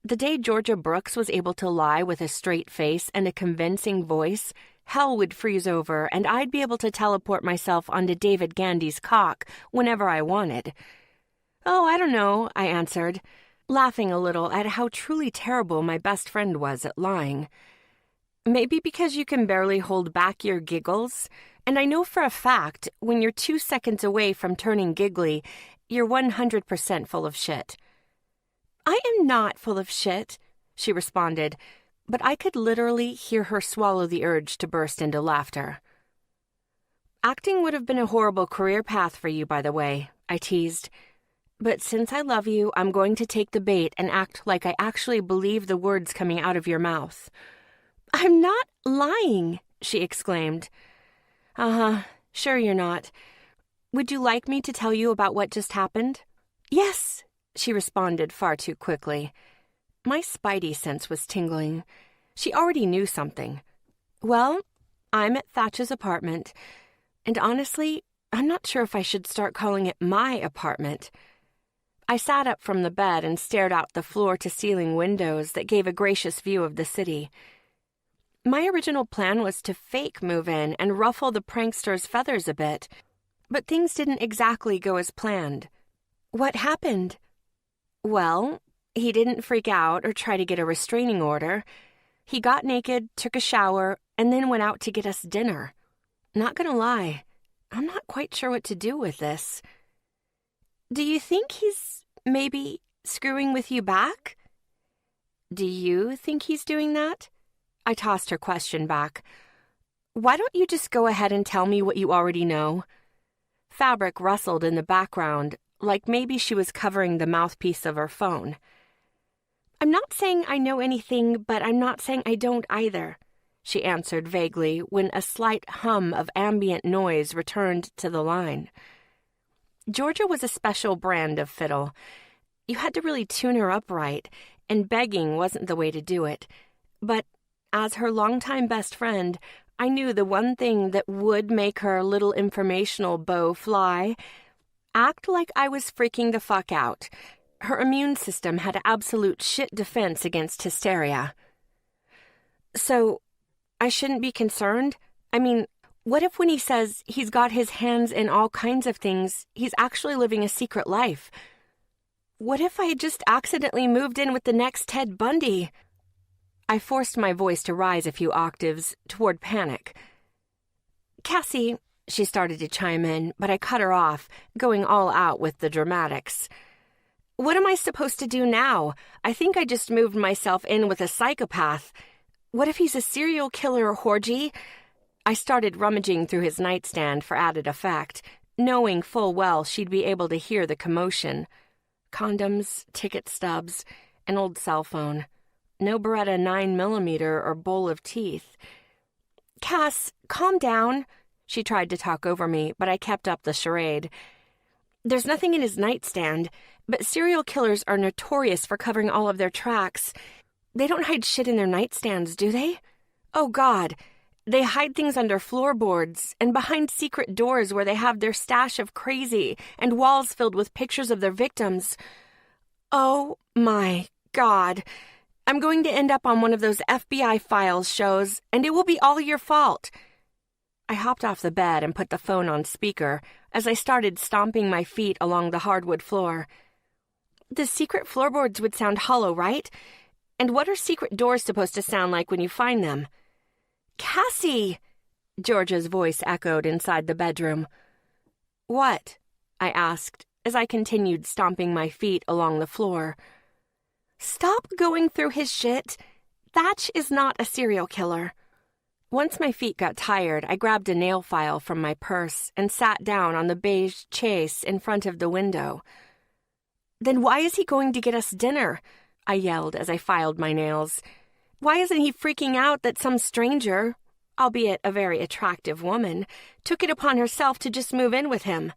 The day Georgia Brooks was able to lie with a straight face and a convincing voice, hell would freeze over and I'd be able to teleport myself onto David Gandy's cock whenever I wanted. "Oh, I don't know," I answered, laughing a little at how truly terrible my best friend was at lying. "Maybe because you can barely hold back your giggles, and I know for a fact when you're 2 seconds away from turning giggly, you're 100% full of shit." "I am not full of shit," she responded, but I could literally hear her swallow the urge to burst into laughter. "Acting would have been a horrible career path for you, by the way," I teased. "But since I love you, I'm going to take the bait and act like I actually believe the words coming out of your mouth." "I'm not lying," she exclaimed. "Uh-huh, sure you're not. Would you like me to tell you about what just happened?" "Yes," she responded far too quickly. My spidey sense was tingling. She already knew something. "Well, I'm at Thatch's apartment, and honestly, I'm not sure if I should start calling it my apartment." I sat up from the bed and stared out the floor-to-ceiling windows that gave a gracious view of the city. My original plan was to fake move in and ruffle the prankster's feathers a bit, but things didn't exactly go as planned. "What happened?" "Well, he didn't freak out or try to get a restraining order. He got naked, took a shower, and then went out to get us dinner. Not gonna lie, I'm not quite sure what to do with this. Do you think he's maybe screwing with you back? Do you think he's doing that? I tossed her question back. Why don't you just go ahead and tell me what you already know? Fabric rustled in the background, like maybe she was covering the mouthpiece of her phone. I'm not saying I know anything, but I'm not saying I don't either, she answered vaguely when a slight hum of ambient noise returned to the line. Georgia was a special brand of fiddle. You had to really tune her up right, and begging wasn't the way to do it. But as her longtime best friend, I knew the one thing that would make her little informational bow fly: act like I was freaking the fuck out. Her immune system had absolute shit defense against hysteria. So, I shouldn't be concerned? I mean, what if when he says he's got his hands in all kinds of things, he's actually living a secret life? What if I had just accidentally moved in with the next Ted Bundy? I forced my voice to rise a few octaves toward panic. Cassie, she started to chime in, but I cut her off, going all out with the dramatics. What am I supposed to do now? I think I just moved myself in with a psychopath. What if he's a serial killer or orgy? I started rummaging through his nightstand for added effect, knowing full well she'd be able to hear the commotion. Condoms, ticket stubs, an old cell phone. No Beretta 9mm or bowl of teeth. Cass, calm down. She tried to talk over me, but I kept up the charade. There's nothing in his nightstand, but serial killers are notorious for covering all of their tracks. They don't hide shit in their nightstands, do they? Oh, God. They hide things under floorboards and behind secret doors where they have their stash of crazy and walls filled with pictures of their victims. Oh, my God. I'm going to end up on one of those FBI Files shows, and it will be all your fault. I hopped off the bed and put the phone on speaker as I started stomping my feet along the hardwood floor. The secret floorboards would sound hollow, right? And what are secret doors supposed to sound like when you find them? Cassie! Georgia's voice echoed inside the bedroom. What? I asked as I continued stomping my feet along the floor. Stop going through his shit. Thatch is not a serial killer. Once my feet got tired, I grabbed a nail file from my purse and sat down on the beige chase in front of the window. Then why is he going to get us dinner? I yelled as I filed my nails. Why isn't he freaking out that some stranger, albeit a very attractive woman, took it upon herself to just move in with him?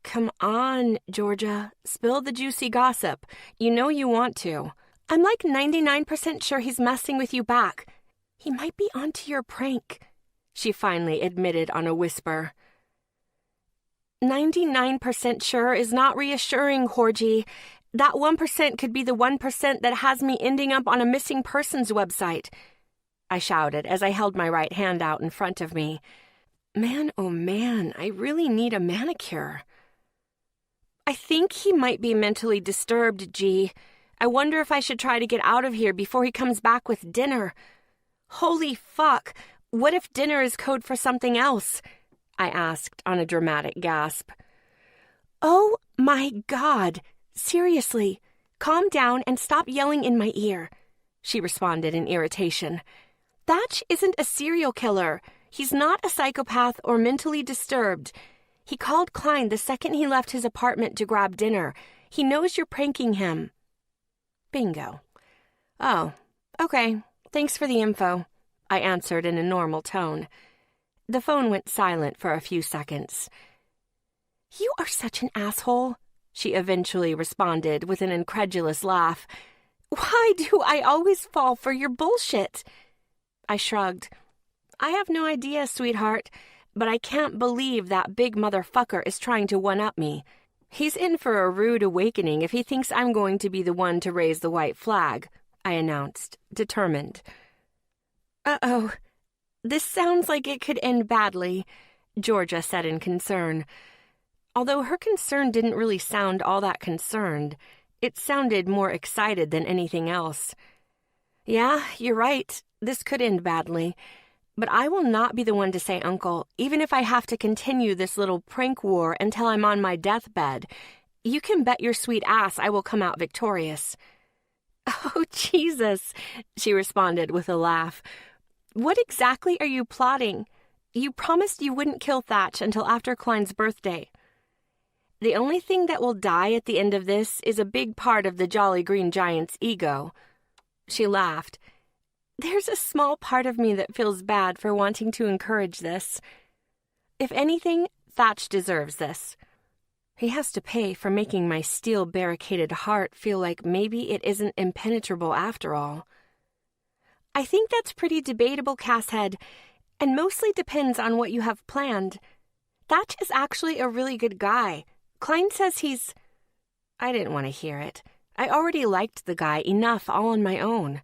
Come on, Georgia. Spill the juicy gossip. You know you want to. I'm like 99% sure he's messing with you back. He might be onto your prank, she finally admitted on a whisper. 99% sure is not reassuring, Horgy. That 1% could be the 1% that has me ending up on a missing persons website, I shouted as I held my right hand out in front of me. Man, oh man, I really need a manicure. I think he might be mentally disturbed, G. I wonder if I should try to get out of here before he comes back with dinner. Holy fuck, what if dinner is code for something else? I asked on a dramatic gasp. Oh my God, seriously, calm down and stop yelling in my ear, she responded in irritation. Thatch isn't a serial killer. He's not a psychopath or mentally disturbed. He called Klein the second he left his apartment to grab dinner. He knows you're pranking him. Bingo. Oh, okay. Thanks for the info, I answered in a normal tone. The phone went silent for a few seconds. You are such an asshole, she eventually responded with an incredulous laugh. Why do I always fall for your bullshit? I shrugged. I have no idea, sweetheart, but I can't believe that big motherfucker is trying to one-up me. He's in for a rude awakening if he thinks I'm going to be the one to raise the white flag, I announced, determined. Uh-oh. This sounds like it could end badly, Georgia said in concern. Although her concern didn't really sound all that concerned, it sounded more excited than anything else. Yeah, you're right. This could end badly. But I will not be the one to say uncle, even if I have to continue this little prank war until I'm on my deathbed. You can bet your sweet ass I will come out victorious." "Oh, Jesus," she responded with a laugh. "What exactly are you plotting? You promised you wouldn't kill Thatch until after Klein's birthday." "The only thing that will die at the end of this is a big part of the Jolly Green Giant's ego." She laughed. "There's a small part of me that feels bad for wanting to encourage this. If anything, Thatch deserves this. He has to pay for making my steel-barricaded heart feel like maybe it isn't impenetrable after all." "I think that's pretty debatable, Casshead, and mostly depends on what you have planned. Thatch is actually a really good guy. Klein says he's—" I didn't want to hear it. I already liked the guy enough all on my own.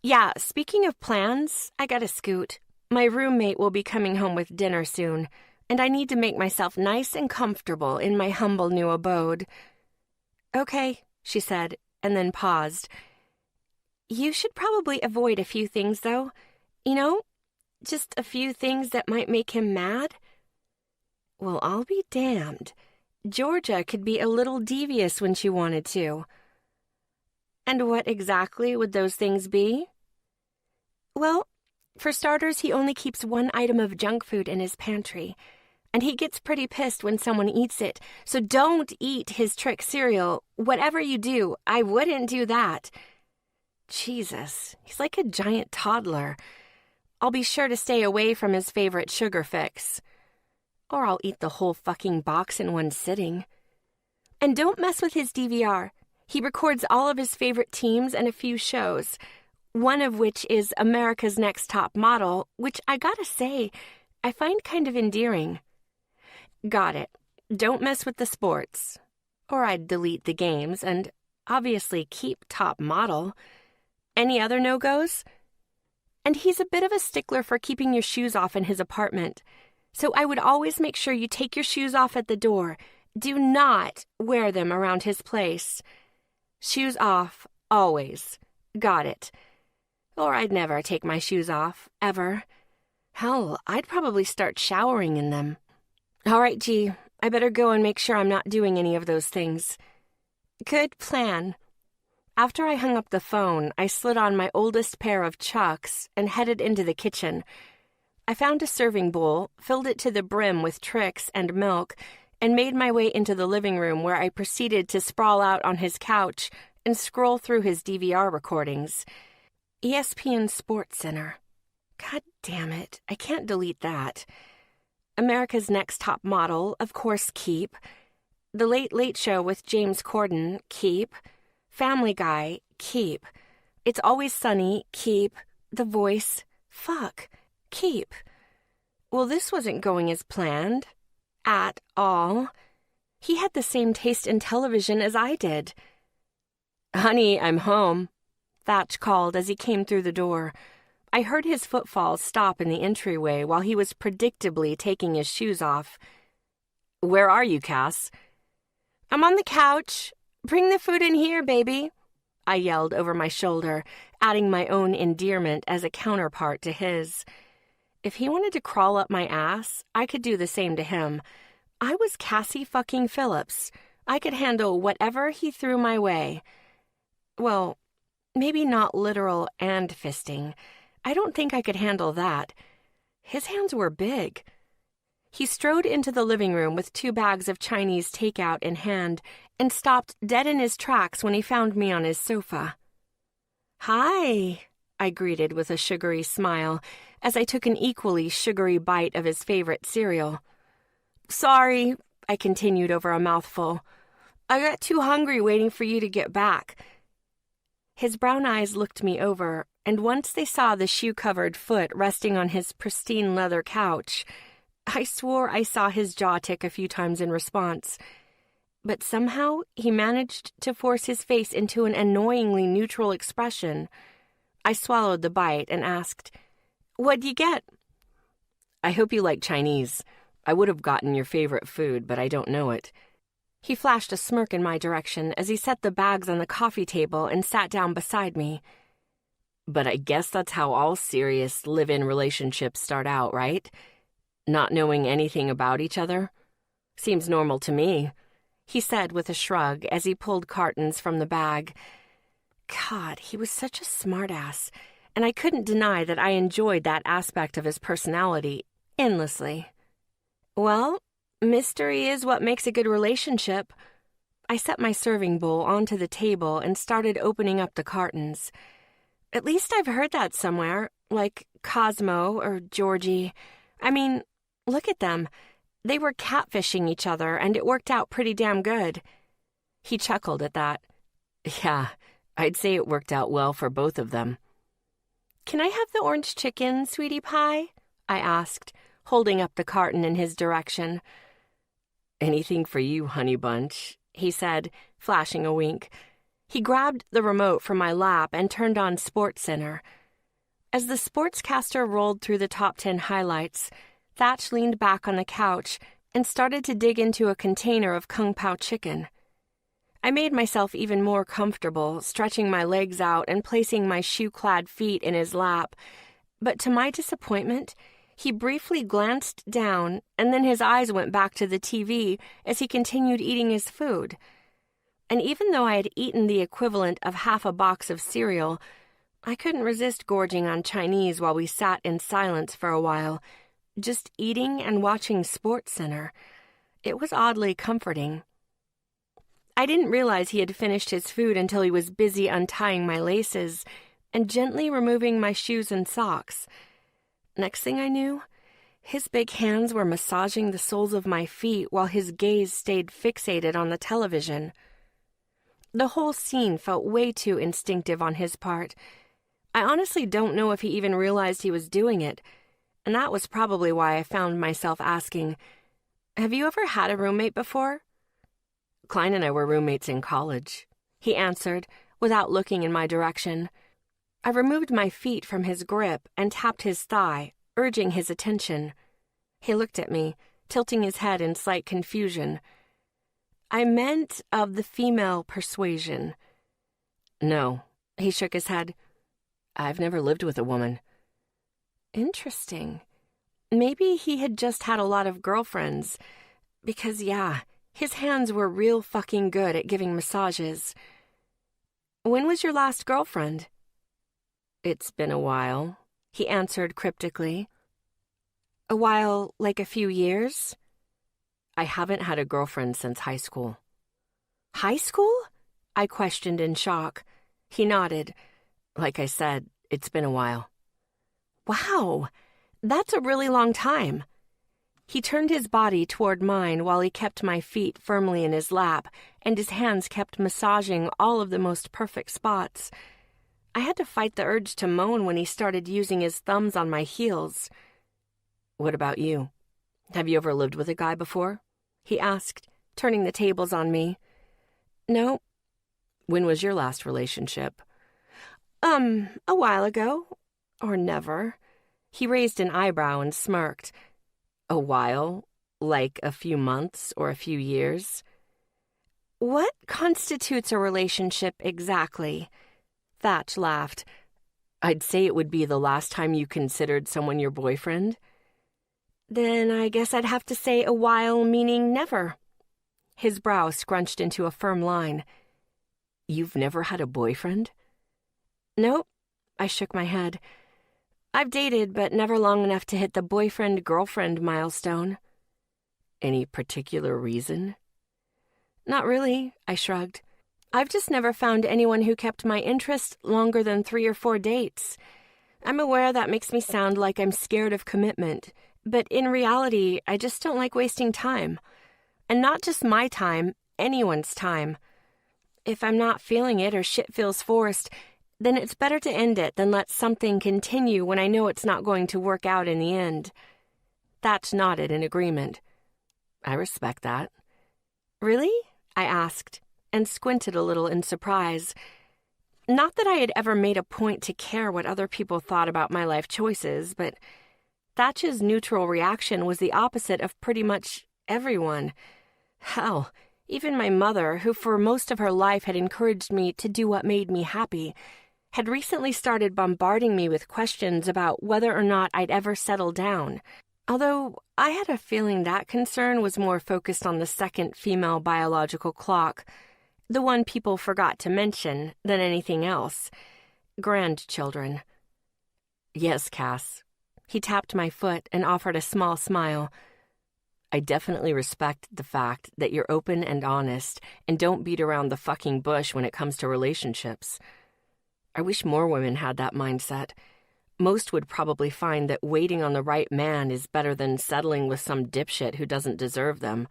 "Yeah, speaking of plans, I gotta scoot. My roommate will be coming home with dinner soon, and I need to make myself nice and comfortable in my humble new abode." "Okay," she said, and then paused. "You should probably avoid a few things, though. You know, just a few things that might make him mad." Well, I'll be damned. Georgia could be a little devious when she wanted to. "And what exactly would those things be?" "Well, for starters, he only keeps one item of junk food in his pantry, and he gets pretty pissed when someone eats it, so don't eat his trick cereal. Whatever you do, I wouldn't do that." Jesus, he's like a giant toddler. I'll be sure to stay away from his favorite sugar fix. Or I'll eat the whole fucking box in one sitting. "And don't mess with his DVR. He records all of his favorite teams and a few shows, one of which is America's Next Top Model, which I gotta say, I find kind of endearing." "Got it. Don't mess with the sports. Or I'd delete the games and obviously keep Top Model. Any other no-goes?" "And he's a bit of a stickler for keeping your shoes off in his apartment. So I would always make sure you take your shoes off at the door. Do not wear them around his place. Shoes off, always. Got it. Or I'd never take my shoes off, ever. Hell, I'd probably start showering in them. All right, G, I better go and make sure I'm not doing any of those things." "Good plan." After I hung up the phone, I slid on my oldest pair of Chucks and headed into the kitchen. I found a serving bowl, filled it to the brim with Trix and milk, and made my way into the living room where I proceeded to sprawl out on his couch and scroll through his DVR recordings. ESPN Sports Center. God damn it, I can't delete that. America's Next Top Model, of course, keep. The Late Late Show with James Corden, keep. Family Guy, keep. It's Always Sunny, keep. The Voice, fuck, keep. Well, this wasn't going as planned. At all. He had the same taste in television as I did. "Honey, I'm home," Thatch called as he came through the door. I heard his footfalls stop in the entryway while he was predictably taking his shoes off. "Where are you, Cass?" "I'm on the couch. Bring the food in here, baby," I yelled over my shoulder, adding my own endearment as a counterpart to his. If he wanted to crawl up my ass, I could do the same to him. I was Cassie fucking Phillips. I could handle whatever he threw my way. Well, maybe not literal and fisting. I don't think I could handle that. His hands were big. He strode into the living room with 2 bags of Chinese takeout in hand and stopped dead in his tracks when he found me on his sofa. "Hi," I greeted with a sugary smile as I took an equally sugary bite of his favorite cereal. "Sorry," I continued over a mouthful. "I got too hungry waiting for you to get back." His brown eyes looked me over, and once they saw the shoe-covered foot resting on his pristine leather couch, I swore I saw his jaw tick a few times in response. But somehow he managed to force his face into an annoyingly neutral expression. I swallowed the bite and asked, "What'd you get?" "I hope you like Chinese. I would have gotten your favorite food, but I don't know it." He flashed a smirk in my direction as he set the bags on the coffee table and sat down beside me. But I guess that's how all serious live-in relationships start out, right? Not knowing anything about each other. Seems normal to me, he said with a shrug as he pulled cartons from the bag. God, he was such a smartass, and I couldn't deny that I enjoyed that aspect of his personality endlessly. Well, mystery is what makes a good relationship. I set my serving bowl onto the table and started opening up the cartons. At least I've heard that somewhere, like Cosmo or Georgie. I mean, look at them. They were catfishing each other, and it worked out pretty damn good. He chuckled at that. Yeah, I'd say it worked out well for both of them. Can I have the orange chicken, sweetie pie? I asked, holding up the carton in his direction. Anything for you, honey bunch, he said, flashing a wink. He grabbed the remote from my lap and turned on SportsCenter. As the sportscaster rolled through the top 10 highlights, Thatch leaned back on the couch and started to dig into a container of Kung Pao chicken. I made myself even more comfortable, stretching my legs out and placing my shoe-clad feet in his lap. But to my disappointment, he briefly glanced down, and then his eyes went back to the TV as he continued eating his food. And even though I had eaten the equivalent of half a box of cereal, I couldn't resist gorging on Chinese while we sat in silence for a while, just eating and watching SportsCenter. It was oddly comforting. I didn't realize he had finished his food until he was busy untying my laces and gently removing my shoes and socks. Next thing I knew, his big hands were massaging the soles of my feet while his gaze stayed fixated on the television. The whole scene felt way too instinctive on his part. I honestly don't know if he even realized he was doing it, and that was probably why I found myself asking, "Have you ever had a roommate before?" Klein and I were roommates in college, he answered, without looking in my direction. I removed my feet from his grip and tapped his thigh, urging his attention. He looked at me, tilting his head in slight confusion. I meant of the female persuasion. No, he shook his head. I've never lived with a woman. Interesting. Maybe he had just had a lot of girlfriends. Because, yeah, his hands were real fucking good at giving massages. When was your last girlfriend? It's been a while, he answered cryptically. A while, like a few years? I haven't had a girlfriend since high school. High school? I questioned in shock. He nodded. Like I said, it's been a while. Wow, that's a really long time. He turned his body toward mine while he kept my feet firmly in his lap, and his hands kept massaging all of the most perfect spots. I had to fight the urge to moan when he started using his thumbs on my heels. What about you? Have you ever lived with a guy before? He asked, turning the tables on me. No. When was your last relationship? A while ago. Or never. He raised an eyebrow and smirked. A while? Like a few months or a few years? What constitutes a relationship exactly? Thatch laughed. I'd say it would be the last time you considered someone your boyfriend. Then I guess I'd have to say a while meaning never. His brow scrunched into a firm line. You've never had a boyfriend? Nope, I shook my head. I've dated, but never long enough to hit the boyfriend-girlfriend milestone. Any particular reason? Not really, I shrugged. I've just never found anyone who kept my interest longer than 3 or 4 dates. I'm aware that makes me sound like I'm scared of commitment, but in reality, I just don't like wasting time. And not just my time, anyone's time. If I'm not feeling it or shit feels forced, then it's better to end it than let something continue when I know it's not going to work out in the end. Thatch nodded in agreement. I respect that. Really? I asked, and squinted a little in surprise. Not that I had ever made a point to care what other people thought about my life choices, but Thatch's neutral reaction was the opposite of pretty much everyone. Hell, even my mother, who for most of her life had encouraged me to do what made me happy, had recently started bombarding me with questions about whether or not I'd ever settle down, although I had a feeling that concern was more focused on the second female biological clock, the one people forgot to mention, than anything else. Grandchildren. Yes, Cass. He tapped my foot and offered a small smile. I definitely respect the fact that you're open and honest and don't beat around the fucking bush when it comes to relationships. I wish more women had that mindset. Most would probably find that waiting on the right man is better than settling with some dipshit who doesn't deserve them.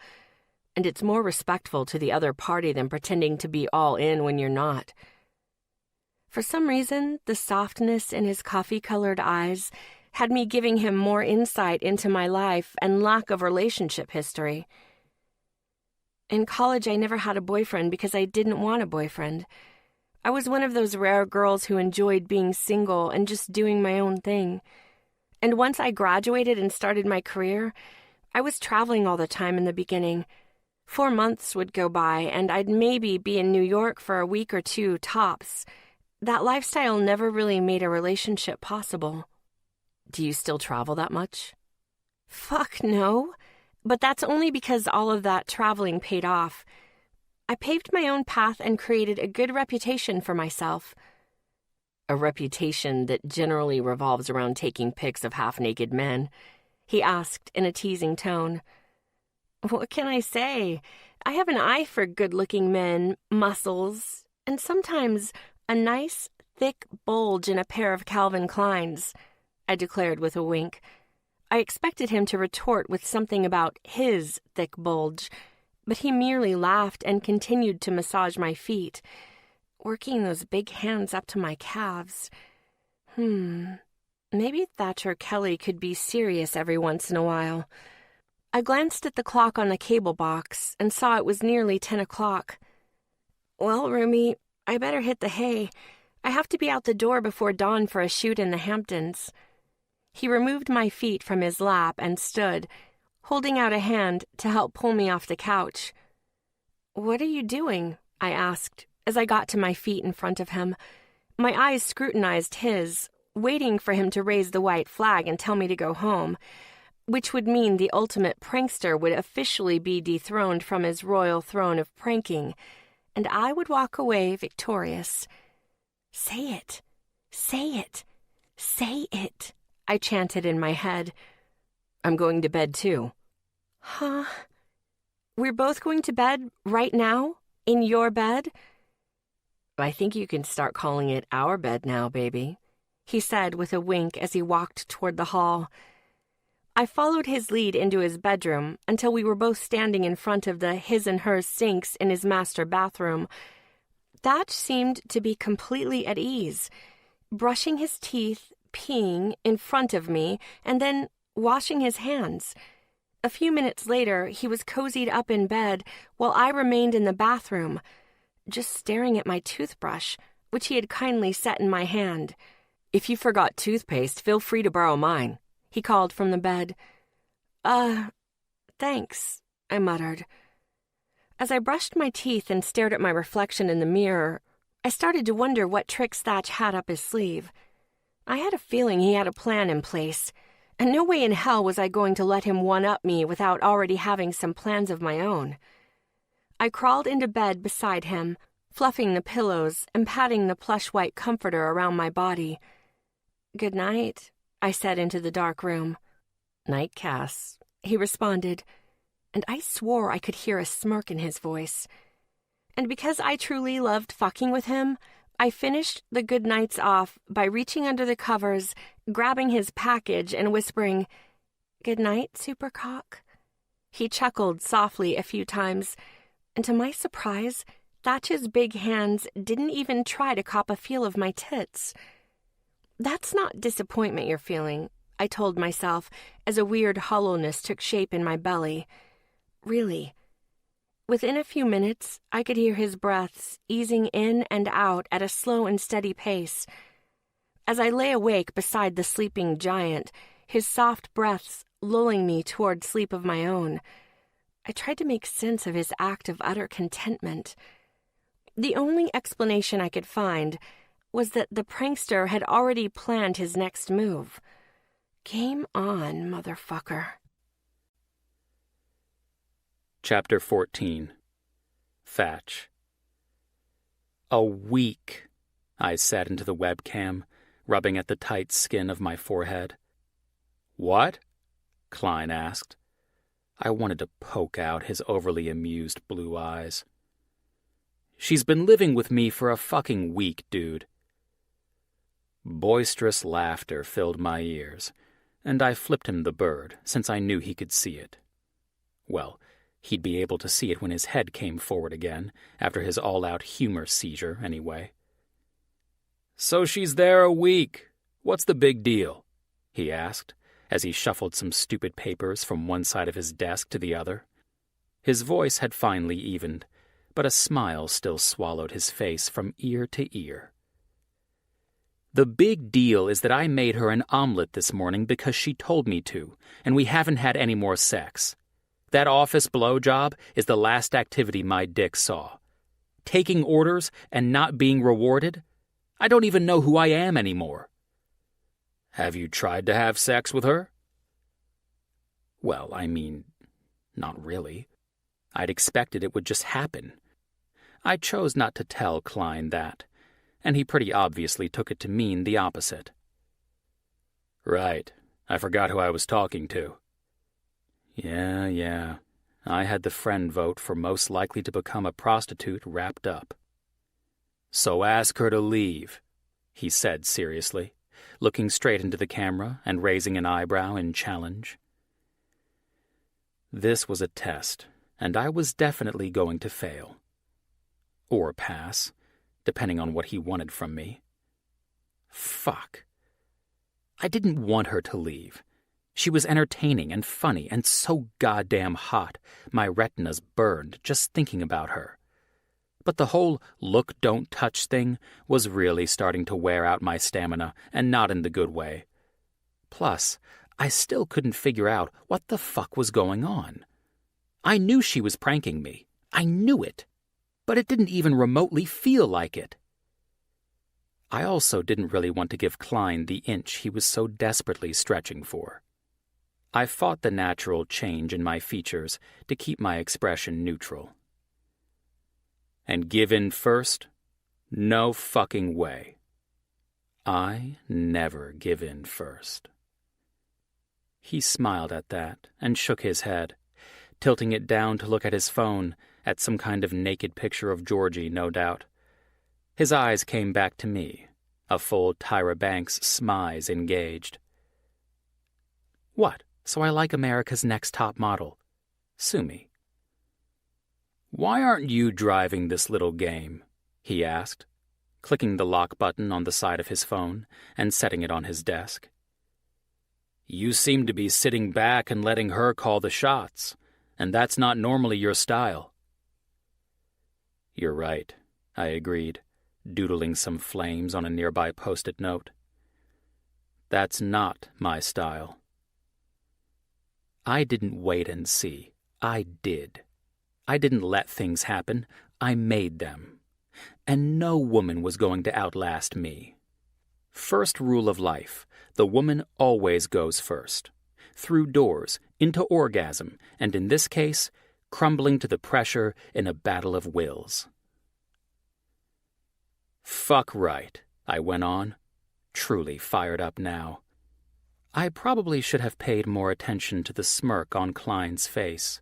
And it's more respectful to the other party than pretending to be all in when you're not. For some reason, the softness in his coffee-colored eyes had me giving him more insight into my life and lack of relationship history. In college, I never had a boyfriend because I didn't want a boyfriend. I was one of those rare girls who enjoyed being single and just doing my own thing. And once I graduated and started my career, I was traveling all the time in the beginning. 4 months would go by, and I'd maybe be in New York for a week or two tops. That lifestyle never really made a relationship possible. Do you still travel that much? Fuck no. But that's only because all of that traveling paid off. I paved my own path and created a good reputation for myself. A reputation that generally revolves around taking pics of half-naked men, he asked in a teasing tone. What can I say? I have an eye for good-looking men, muscles, and sometimes a nice, thick bulge in a pair of Calvin Kleins, I declared with a wink. I expected him to retort with something about his thick bulge, but he merely laughed and continued to massage my feet, working those big hands up to my calves. Maybe Thatcher Kelly could be serious every once in a while. I glanced at the clock on the cable box and saw it was nearly 10 o'clock. Well, Rumi, I better hit the hay. I have to be out the door before dawn for a shoot in the Hamptons. He removed my feet from his lap and stood, holding out a hand to help pull me off the couch. What are you doing? I asked as I got to my feet in front of him. My eyes scrutinized his, waiting for him to raise the white flag and tell me to go home, which would mean the ultimate prankster would officially be dethroned from his royal throne of pranking, and I would walk away victorious. Say it, say it, say it, I chanted in my head. I'm going to bed too. Huh? We're both going to bed right now? In your bed? I think you can start calling it our bed now, baby, he said with a wink as he walked toward the hall. I followed his lead into his bedroom until we were both standing in front of the his and hers sinks in his master bathroom. Thatch seemed to be completely at ease, brushing his teeth, peeing in front of me, and then washing his hands. A few minutes later, he was cozied up in bed while I remained in the bathroom, just staring at my toothbrush, which he had kindly set in my hand. If you forgot toothpaste, feel free to borrow mine, he called from the bed. Thanks, I muttered. As I brushed my teeth and stared at my reflection in the mirror, I started to wonder what tricks Thatch had up his sleeve. I had a feeling he had a plan in place, and no way in hell was I going to let him one-up me without already having some plans of my own. I crawled into bed beside him, fluffing the pillows and patting the plush white comforter around my body. Good night, I said into the dark room. Night, Cass, he responded, and I swore I could hear a smirk in his voice. And because I truly loved fucking with him, I finished the good nights off by reaching under the covers, grabbing his package and whispering, Good night, Supercock. He chuckled softly a few times, and to my surprise, Thatch's big hands didn't even try to cop a feel of my tits. That's not disappointment you're feeling, I told myself as a weird hollowness took shape in my belly. Really. Within a few minutes, I could hear his breaths easing in and out at a slow and steady pace. As I lay awake beside the sleeping giant, his soft breaths lulling me toward sleep of my own, I tried to make sense of his act of utter contentment. The only explanation I could find was that the prankster had already planned his next move. Game on, motherfucker. Chapter 14. Thatch. A week, I said into the webcam, rubbing at the tight skin of my forehead. What? Klein asked. I wanted to poke out his overly amused blue eyes. She's been living with me for a fucking week, dude. Boisterous laughter filled my ears, and I flipped him the bird, since I knew he could see it. Well, he'd be able to see it when his head came forward again, after his all-out humor seizure, anyway. So she's there a week. What's the big deal? He asked, as he shuffled some stupid papers from one side of his desk to the other. His voice had finally evened, but a smile still swallowed his face from ear to ear. The big deal is that I made her an omelet this morning because she told me to, and we haven't had any more sex. That office blowjob is the last activity my dick saw. Taking orders and not being rewarded? I don't even know who I am anymore. Have you tried to have sex with her? Well, I mean, not really. I'd expected it would just happen. I chose not to tell Klein that, and he pretty obviously took it to mean the opposite. Right. I forgot who I was talking to. Yeah. I had the friend vote for most likely to become a prostitute wrapped up. So ask her to leave, he said seriously, looking straight into the camera and raising an eyebrow in challenge. This was a test, and I was definitely going to fail. Or pass, depending on what he wanted from me. Fuck. I didn't want her to leave. She was entertaining and funny and so goddamn hot, my retinas burned just thinking about her. But the whole look, don't touch thing was really starting to wear out my stamina, and not in the good way. Plus, I still couldn't figure out what the fuck was going on. I knew she was pranking me. I knew it. But it didn't even remotely feel like it. I also didn't really want to give Klein the inch he was so desperately stretching for. I fought the natural change in my features to keep my expression neutral. And give in first? No fucking way. I never give in first. He smiled at that and shook his head, tilting it down to look at his phone, at some kind of naked picture of Georgie, no doubt. His eyes came back to me, a full Tyra Banks smize engaged. What, so I like America's Next Top Model? Sue me. Why aren't you driving this little game? He asked, clicking the lock button on the side of his phone and setting it on his desk. You seem to be sitting back and letting her call the shots, and that's not normally your style. You're right, I agreed, doodling some flames on a nearby post-it note. That's not my style. I didn't wait and see. I did. I didn't let things happen. I made them. And no woman was going to outlast me. First rule of life, the woman always goes first. Through doors, into orgasm, and in this case, crumbling to the pressure in a battle of wills. Fuck right, I went on, truly fired up now. I probably should have paid more attention to the smirk on Klein's face,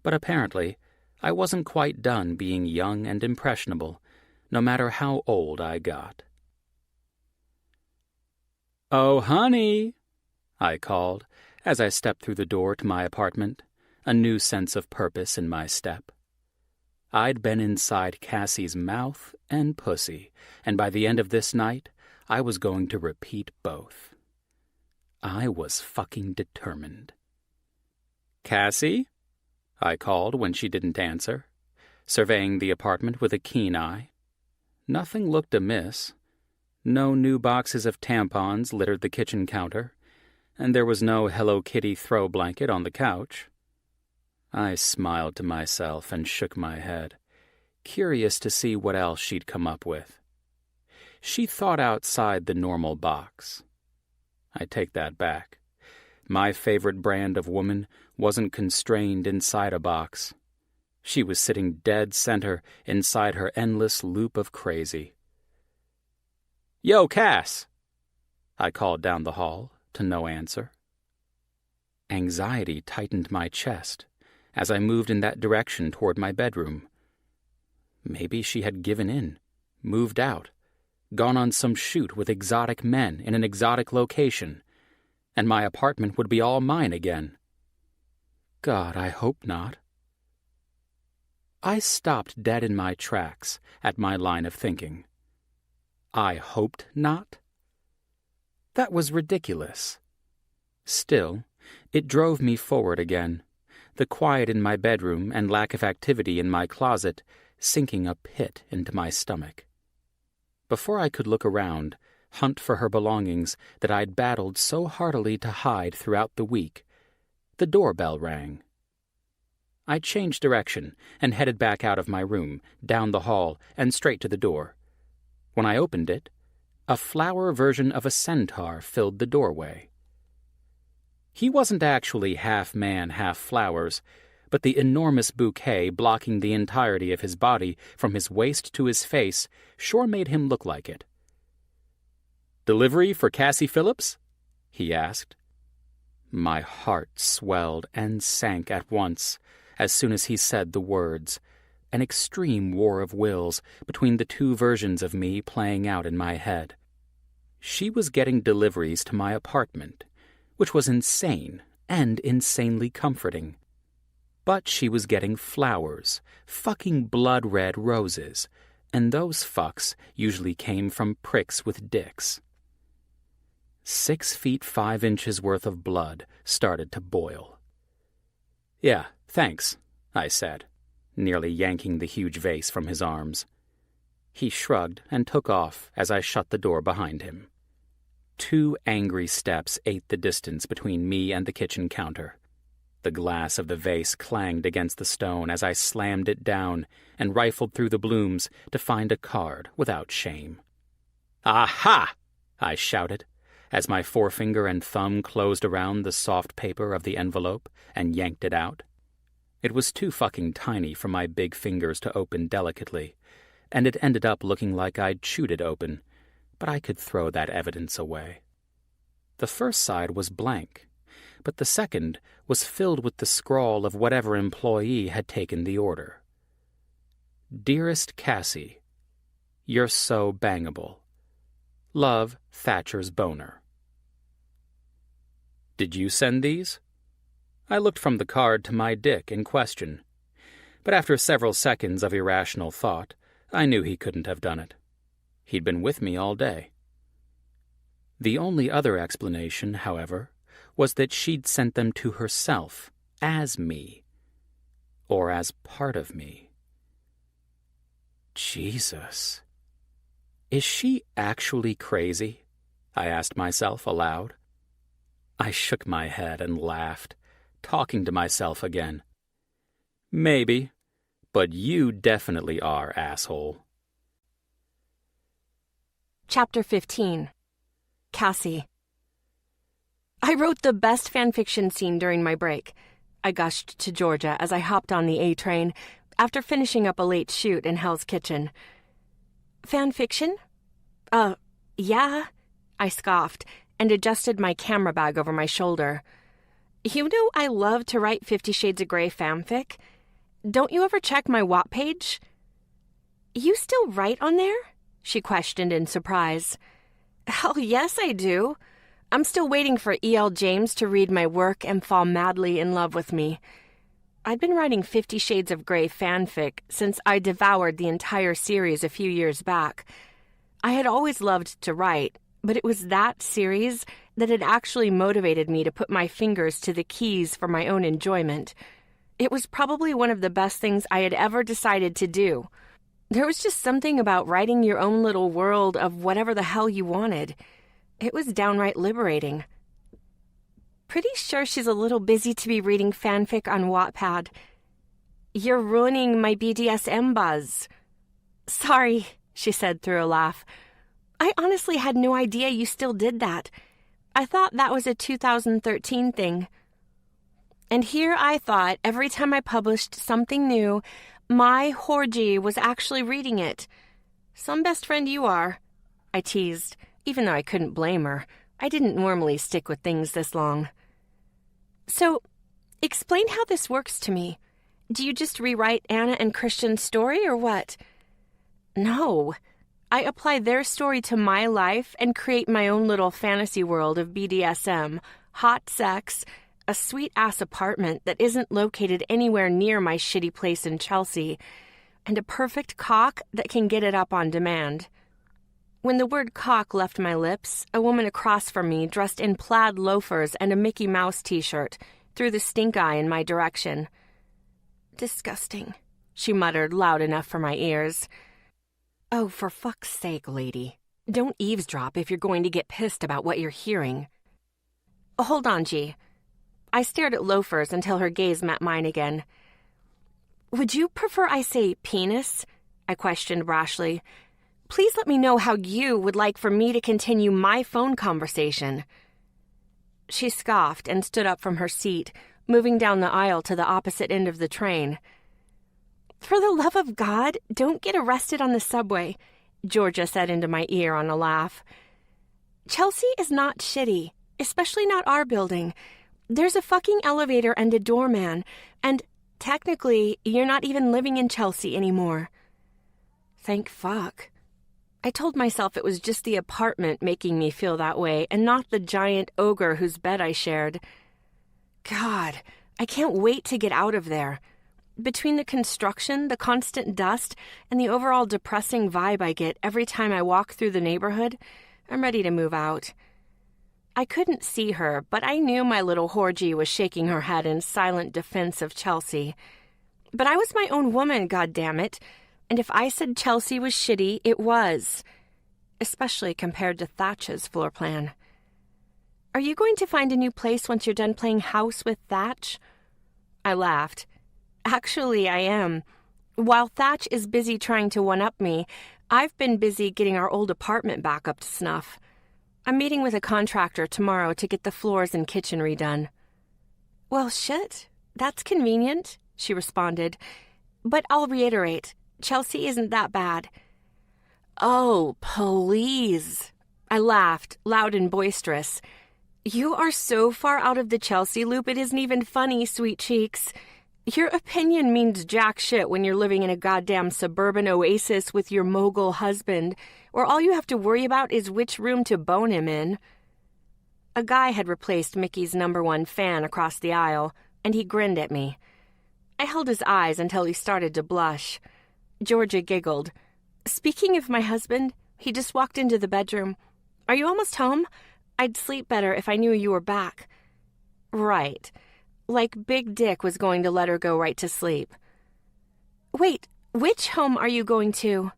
but apparently I wasn't quite done being young and impressionable, no matter how old I got. Oh, honey, I called as I stepped through the door to my apartment, a new sense of purpose in my step. I'd been inside Cassie's mouth and pussy, and by the end of this night, I was going to repeat both. I was fucking determined. Cassie? I called when she didn't answer, surveying the apartment with a keen eye. Nothing looked amiss. No new boxes of tampons littered the kitchen counter, and there was no Hello Kitty throw blanket on the couch. I smiled to myself and shook my head, curious to see what else she'd come up with. She thought outside the normal box. I take that back. My favorite brand of woman wasn't constrained inside a box. She was sitting dead center inside her endless loop of crazy. "Yo, Cass!" I called down the hall, to no answer. Anxiety tightened my chest as I moved in that direction toward my bedroom. Maybe she had given in, moved out, gone on some shoot with exotic men in an exotic location, and my apartment would be all mine again. God, I hope not. I stopped dead in my tracks at my line of thinking. I hoped not? That was ridiculous. Still, it drove me forward again, the quiet in my bedroom and lack of activity in my closet sinking a pit into my stomach. Before I could look around, hunt for her belongings that I'd battled so heartily to hide throughout the week, the doorbell rang. I changed direction and headed back out of my room, down the hall, and straight to the door. When I opened it, a flower version of a centaur filled the doorway. He wasn't actually half man, half flowers, but the enormous bouquet blocking the entirety of his body from his waist to his face sure made him look like it. "Delivery for Cassie Phillips?" he asked. My heart swelled and sank at once as soon as he said the words, an extreme war of wills between the two versions of me playing out in my head. She was getting deliveries to my apartment, which was insane and insanely comforting. But she was getting flowers, fucking blood-red roses, and those fucks usually came from pricks with dicks. 6 feet 5 inches worth of blood started to boil. "Yeah, thanks," I said, nearly yanking the huge vase from his arms. He shrugged and took off as I shut the door behind him. 2 angry steps ate the distance between me and the kitchen counter. The glass of the vase clanged against the stone as I slammed it down and rifled through the blooms to find a card without shame. "Aha!" I shouted, as my forefinger and thumb closed around the soft paper of the envelope and yanked it out. It was too fucking tiny for my big fingers to open delicately, and it ended up looking like I'd chewed it open, but I could throw that evidence away. The first side was blank, but the second was filled with the scrawl of whatever employee had taken the order. "Dearest Cassie, you're so bangable. Love, Thatcher's boner." "Did you send these?" I looked from the card to my dick in question, but after several seconds of irrational thought, I knew he couldn't have done it. He'd been with me all day. The only other explanation, however, was that she'd sent them to herself, as me, or as part of me. Jesus. Is she actually crazy? I asked myself aloud. I shook my head and laughed, talking to myself again. Maybe, but you definitely are, asshole. Chapter 15. Cassie. I wrote the best fanfiction scene during my break. I gushed to Georgia as I hopped on the A train after finishing up a late shoot in Hell's Kitchen. Fanfiction? Yeah, I scoffed and adjusted my camera bag over my shoulder. You know I love to write 50 Shades of Grey fanfic. Don't you ever check my Watt page? You still write on there? She questioned in surprise. Hell yes, I do. I'm still waiting for E.L. James to read my work and fall madly in love with me. I'd been writing 50 Shades of Grey fanfic since I devoured the entire series a few years back. I had always loved to write, but it was that series that had actually motivated me to put my fingers to the keys for my own enjoyment. It was probably one of the best things I had ever decided to do. There was just something about writing your own little world of whatever the hell you wanted. It was downright liberating. Pretty sure she's a little busy to be reading fanfic on Wattpad. You're ruining my BDSM buzz. Sorry, she said through a laugh. I honestly had no idea you still did that. I thought that was a 2013 thing. And here I thought every time I published something new, my Horgy was actually reading it. Some best friend you are, I teased, even though I couldn't blame her. I didn't normally stick with things this long. So, explain how this works to me. Do you just rewrite Anna and Christian's story or what? No. I apply their story to my life and create my own little fantasy world of BDSM, hot sex, a sweet-ass apartment that isn't located anywhere near my shitty place in Chelsea, and a perfect cock that can get it up on demand. When the word cock left my lips, a woman across from me, dressed in plaid loafers and a Mickey Mouse t-shirt, threw the stink eye in my direction. Disgusting, she muttered loud enough for my ears. Oh, for fuck's sake, lady. Don't eavesdrop if you're going to get pissed about what you're hearing. Hold on, G. I stared at loafers until her gaze met mine again. Would you prefer I say penis? I questioned brashly. Please let me know how you would like for me to continue my phone conversation. She scoffed and stood up from her seat, moving down the aisle to the opposite end of the train. For the love of God, don't get arrested on the subway, Georgia said into my ear on a laugh. Chelsea is not shitty, especially not our building. There's a fucking elevator and a doorman, and technically, you're not even living in Chelsea anymore. Thank fuck. I told myself it was just the apartment making me feel that way, and not the giant ogre whose bed I shared. God, I can't wait to get out of there. Between the construction, the constant dust, and the overall depressing vibe I get every time I walk through the neighborhood, I'm ready to move out. I couldn't see her, but I knew my little Horgy was shaking her head in silent defense of Chelsea. But I was my own woman, goddammit, and if I said Chelsea was shitty, it was, especially compared to Thatch's floor plan. Are you going to find a new place once you're done playing house with Thatch? I laughed. Actually, I am. While Thatch is busy trying to one-up me, I've been busy getting our old apartment back up to snuff. I'm meeting with a contractor tomorrow to get the floors and kitchen redone. Well, shit. That's convenient, she responded. But I'll reiterate, Chelsea isn't that bad. Oh, please. I laughed, loud and boisterous. You are so far out of the Chelsea loop it isn't even funny, sweet cheeks. Your opinion means jack shit when you're living in a goddamn suburban oasis with your mogul husband, where all you have to worry about is which room to bone him in. A guy had replaced Mickey's #1 fan across the aisle, and he grinned at me. I held his eyes until he started to blush. Georgia giggled. Speaking of my husband, he just walked into the bedroom. Are you almost home? I'd sleep better if I knew you were back. Right. Like Big Dick was going to let her go right to sleep. Wait, which home are you going to?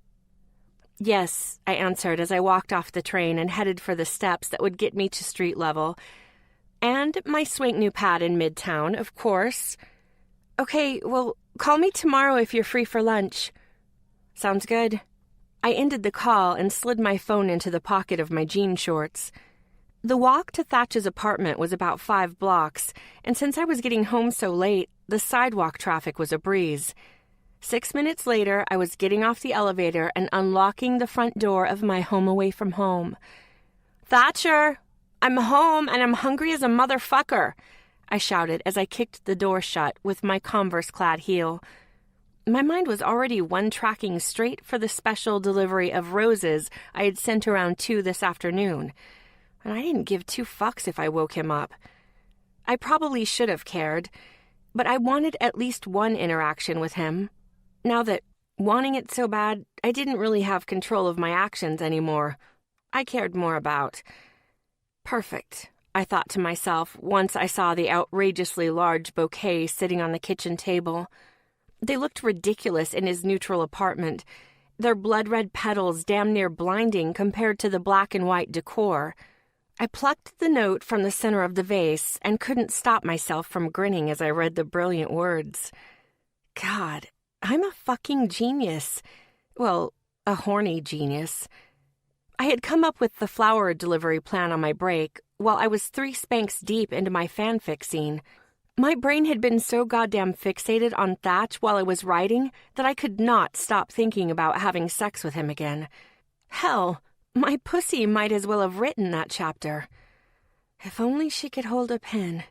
Yes, I answered as I walked off the train and headed for the steps that would get me to street level. And my swank new pad in Midtown, of course. Okay, well, call me tomorrow if you're free for lunch. Sounds good. I ended the call and slid my phone into the pocket of my jean shorts. The walk to Thatch's apartment was about 5 blocks, and since I was getting home so late, the sidewalk traffic was a breeze. 6 minutes later, I was getting off the elevator and unlocking the front door of my home away from home. Thatcher! I'm home and I'm hungry as a motherfucker, I shouted as I kicked the door shut with my Converse-clad heel. My mind was already one-tracking straight for the special delivery of roses I had sent around 2 this afternoon, and I didn't give 2 fucks if I woke him up. I probably should have cared, but I wanted at least one interaction with him. Now that, wanting it so bad, I didn't really have control of my actions anymore. I cared more about. Perfect, I thought to myself once I saw the outrageously large bouquet sitting on the kitchen table. They looked ridiculous in his neutral apartment, their blood-red petals damn near blinding compared to the black and white decor. I plucked the note from the center of the vase and couldn't stop myself from grinning as I read the brilliant words. God, I'm a fucking genius. Well, a horny genius. I had come up with the flower delivery plan on my break while I was 3 spanks deep into my fanfic scene. My brain had been so goddamn fixated on Thatch while I was writing that I could not stop thinking about having sex with him again. Hell, my pussy might as well have written that chapter. If only she could hold a pen.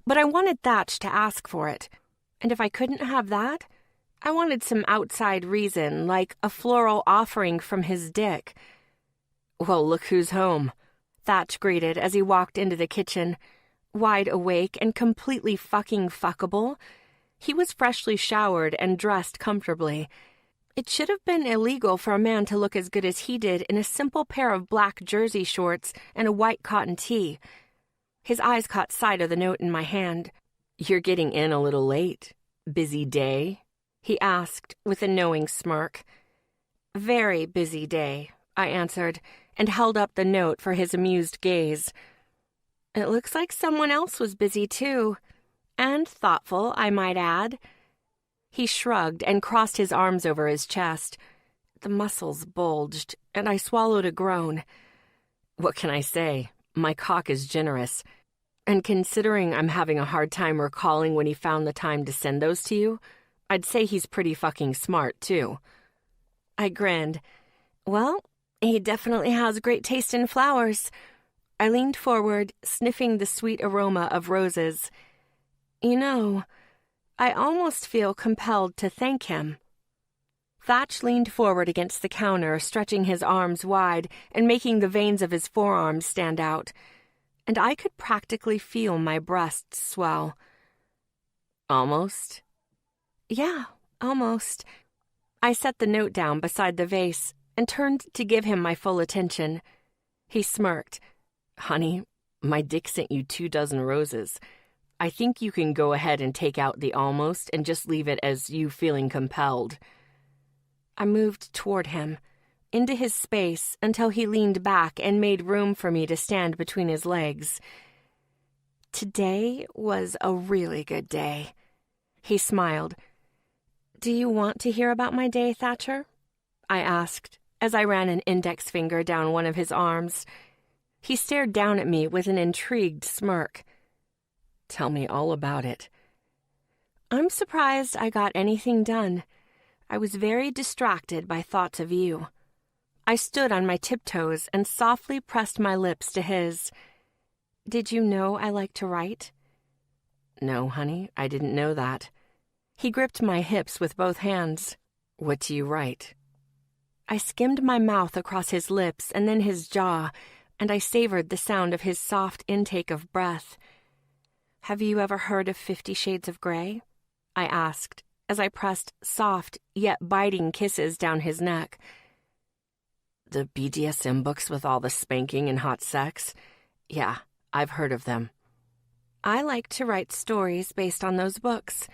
But I wanted Thatch to ask for it. And if I couldn't have that, I wanted some outside reason, like a floral offering from his dick. "Well, look who's home," Thatch greeted as he walked into the kitchen. Wide awake and completely fucking fuckable, he was freshly showered and dressed comfortably. It should have been illegal for a man to look as good as he did in a simple pair of black jersey shorts and a white cotton tee. His eyes caught sight of the note in my hand. "You're getting in a little late. Busy day?" he asked with a knowing smirk. "Very busy day," I answered, and held up the note for his amused gaze. "It looks like someone else was busy, too. And thoughtful, I might add." He shrugged and crossed his arms over his chest. The muscles bulged, and I swallowed a groan. "What can I say? My cock is generous. And considering I'm having a hard time recalling when he found the time to send those to you, I'd say he's pretty fucking smart, too." I grinned. "Well, he definitely has great taste in flowers." I leaned forward, sniffing the sweet aroma of roses. "You know, I almost feel compelled to thank him." Thatch leaned forward against the counter, stretching his arms wide and making the veins of his forearms stand out, and I could practically feel my breasts swell. "Almost?" "Yeah, almost." I set the note down beside the vase and turned to give him my full attention. He smirked. "Honey, my dick sent you 24 roses. I think you can go ahead and take out the almost and just leave it as you feeling compelled." I moved toward him, into his space until he leaned back and made room for me to stand between his legs. Today was a really good day. He smiled. "Do you want to hear about my day, Thatcher?" I asked, as I ran an index finger down one of his arms. He stared down at me with an intrigued smirk. "Tell me all about it." I'm surprised I got anything done. I was very distracted by thoughts of you. I stood on my tiptoes and softly pressed my lips to his. "Did you know I like to write?" "No, honey, I didn't know that." He gripped my hips with both hands. "What do you write?" I skimmed my mouth across his lips and then his jaw, and I savored the sound of his soft intake of breath. "Have you ever heard of 50 Shades of Grey?" I asked, as I pressed soft yet biting kisses down his neck. "The BDSM books with all the spanking and hot sex? Yeah, I've heard of them." I like to write stories based on those books,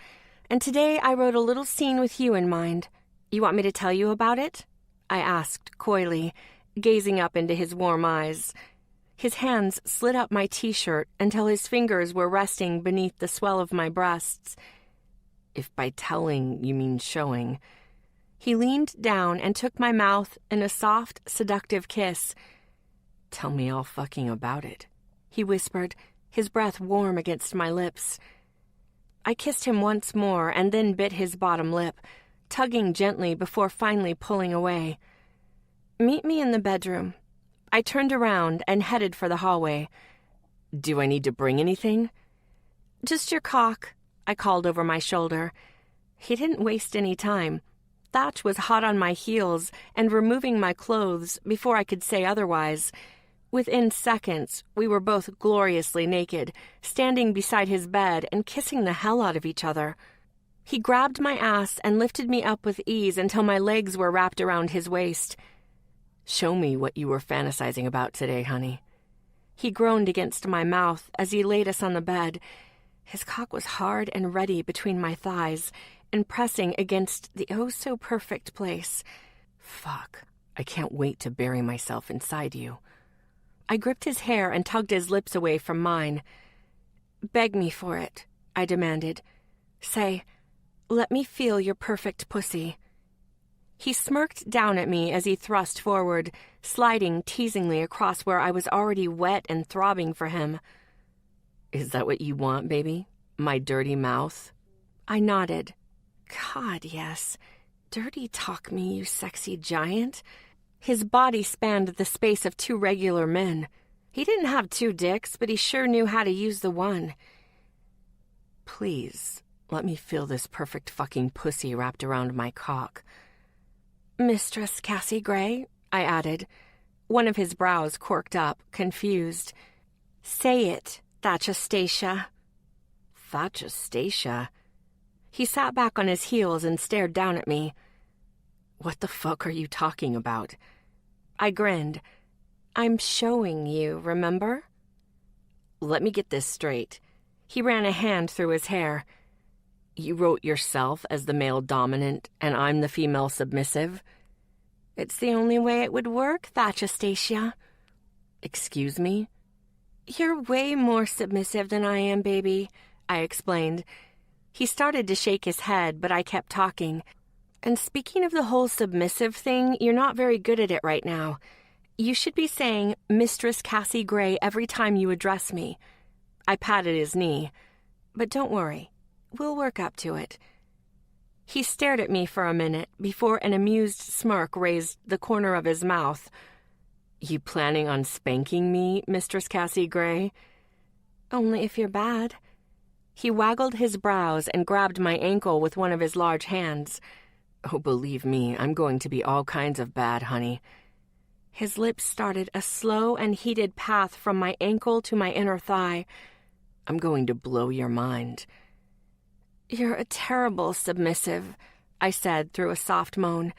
and today I wrote a little scene with you in mind. You want me to tell you about it? I asked coyly, gazing up into his warm eyes. His hands slid up my t-shirt until his fingers were resting beneath the swell of my breasts. If by telling you mean showing. He leaned down and took my mouth in a soft, seductive kiss. "Tell me all fucking about it," he whispered, his breath warm against my lips. I kissed him once more and then bit his bottom lip, tugging gently before finally pulling away. "Meet me in the bedroom." I turned around and headed for the hallway. "Do I need to bring anything?" "Just your cock," I called over my shoulder. He didn't waste any time. Thatch was hot on my heels and removing my clothes before I could say otherwise. Within seconds, we were both gloriously naked, standing beside his bed and kissing the hell out of each other. He grabbed my ass and lifted me up with ease until my legs were wrapped around his waist. "Show me what you were fantasizing about today, honey." He groaned against my mouth as he laid us on the bed. His cock was hard and ready between my thighs and pressing against the oh-so-perfect place. Fuck, I can't wait to bury myself inside you. I gripped his hair and tugged his lips away from mine. "Beg me for it," I demanded. "Say, let me feel your perfect pussy." He smirked down at me as he thrust forward, sliding teasingly across where I was already wet and throbbing for him. "Is that what you want, baby? My dirty mouth?" I nodded. God, yes. Dirty talk me, you sexy giant. His body spanned the space of 2 regular men. He didn't have 2 dicks, but he sure knew how to use the one. "Please, let me feel this perfect fucking pussy wrapped around my cock." "Mistress Cassie Gray," I added. One of his brows corked up, confused. "Say it, Thatchastacia." Thatchastacia? He sat back on his heels and stared down at me. "What the fuck are you talking about?" I grinned. "I'm showing you, remember?" "Let me get this straight." He ran a hand through his hair. "You wrote yourself as the male dominant, and I'm the female submissive?" "It's the only way it would work, Thatchastacia." "Excuse me?" "You're way more submissive than I am, baby," I explained. He started to shake his head, but I kept talking. "And speaking of the whole submissive thing, you're not very good at it right now. You should be saying Mistress Cassie Gray every time you address me." I patted his knee. "But don't worry. We'll work up to it." He stared at me for a minute before an amused smirk raised the corner of his mouth. "You planning on spanking me, Mistress Cassie Gray?" "Only if you're bad." He waggled his brows and grabbed my ankle with one of his large hands. "Oh, believe me, I'm going to be all kinds of bad, honey." His lips started a slow and heated path from my ankle to my inner thigh. "I'm going to blow your mind." "You're a terrible submissive," I said through a soft moan.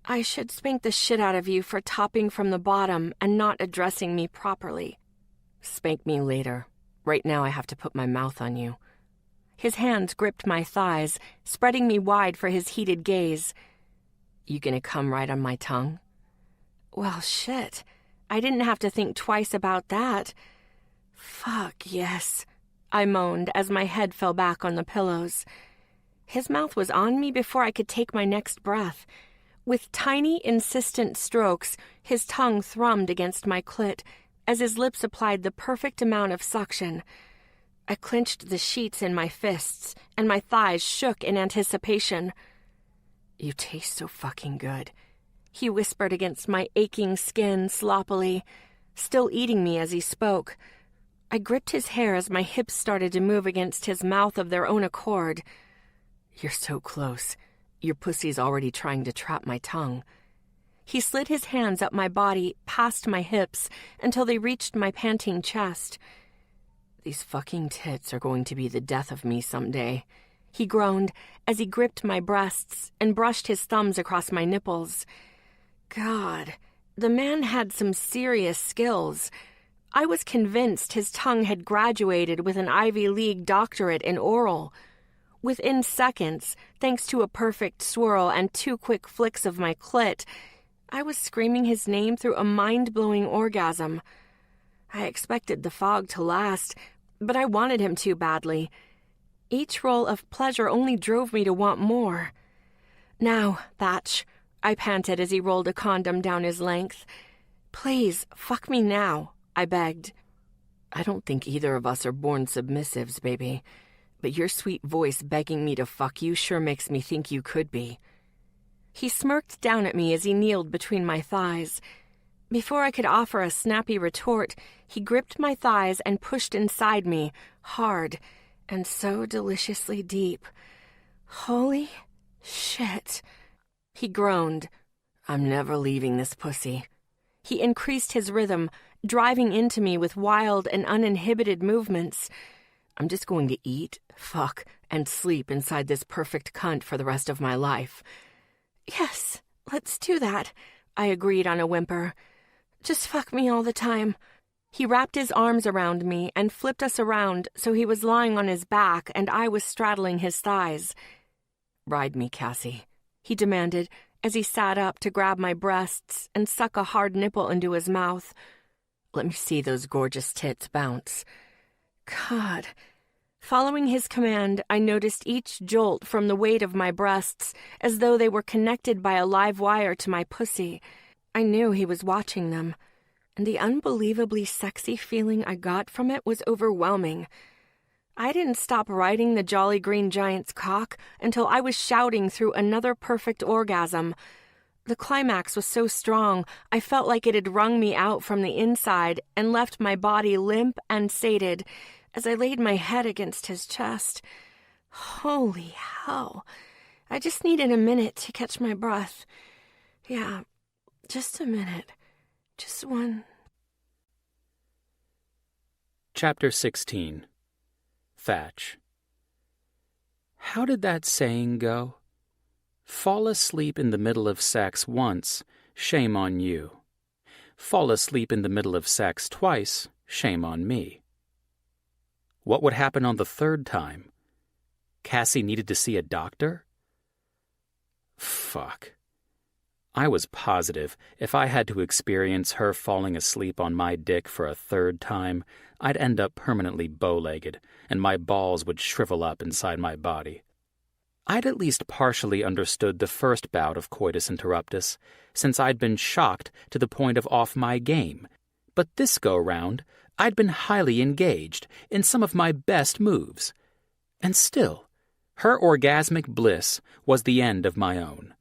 "I should spank the shit out of you for topping from the bottom and not addressing me properly." "Spank me later. Right now I have to put my mouth on you." His hands gripped my thighs, spreading me wide for his heated gaze. "You gonna come right on my tongue?" Well, shit. I didn't have to think twice about that. "Fuck, yes," I moaned as my head fell back on the pillows. His mouth was on me before I could take my next breath. With tiny, insistent strokes, his tongue thrummed against my clit as his lips applied the perfect amount of suction. I clenched the sheets in my fists, and my thighs shook in anticipation. "You taste so fucking good," he whispered against my aching skin sloppily, still eating me as he spoke. I gripped his hair as my hips started to move against his mouth of their own accord. "You're so close. Your pussy's already trying to trap my tongue." He slid his hands up my body, past my hips, until they reached my panting chest. "These fucking tits are going to be the death of me someday," he groaned as he gripped my breasts and brushed his thumbs across my nipples. God, the man had some serious skills. I was convinced his tongue had graduated with an Ivy League doctorate in oral. Within seconds, thanks to a perfect swirl and 2 quick flicks of my clit, I was screaming his name through a mind-blowing orgasm. I expected the fog to last, but I wanted him to badly. Each roll of pleasure only drove me to want more. "Now, Thatch," I panted as he rolled a condom down his length. "Please, fuck me now," I begged. "I don't think either of us are born submissives, baby, but your sweet voice begging me to fuck you sure makes me think you could be." He smirked down at me as he kneeled between my thighs. Before I could offer a snappy retort, he gripped my thighs and pushed inside me, hard and so deliciously deep. "Holy shit," he groaned. "I'm never leaving this pussy." He increased his rhythm, driving into me with wild and uninhibited movements. "I'm just going to eat, fuck, and sleep inside this perfect cunt for the rest of my life." "Yes, let's do that," I agreed on a whimper. "Just fuck me all the time." He wrapped his arms around me and flipped us around so he was lying on his back and I was straddling his thighs. "Ride me, Cassie," he demanded as he sat up to grab my breasts and suck a hard nipple into his mouth. "Let me see those gorgeous tits bounce." God, Following his command, I noticed each jolt from the weight of my breasts as though they were connected by a live wire to my pussy. I knew he was watching them, and the unbelievably sexy feeling I got from it was overwhelming. I didn't stop riding the Jolly Green Giant's cock until I was shouting through another perfect orgasm. The climax was so strong, I felt like it had wrung me out from the inside and left my body limp and sated as I laid my head against his chest. Holy hell. I just needed a minute to catch my breath. Yeah, just a minute. Just one. Chapter 16. Thatch. How did that saying go? Fall asleep in the middle of sex once, shame on you. Fall asleep in the middle of sex twice, shame on me. What would happen on the third time? Cassie needed to see a doctor? Fuck. I was positive if I had to experience her falling asleep on my dick for a third time, I'd end up permanently bow-legged, and my balls would shrivel up inside my body. I'd at least partially understood the first bout of coitus interruptus, since I'd been shocked to the point of off my game. But this go-round, I'd been highly engaged in some of my best moves. And still, her orgasmic bliss was the end of my own.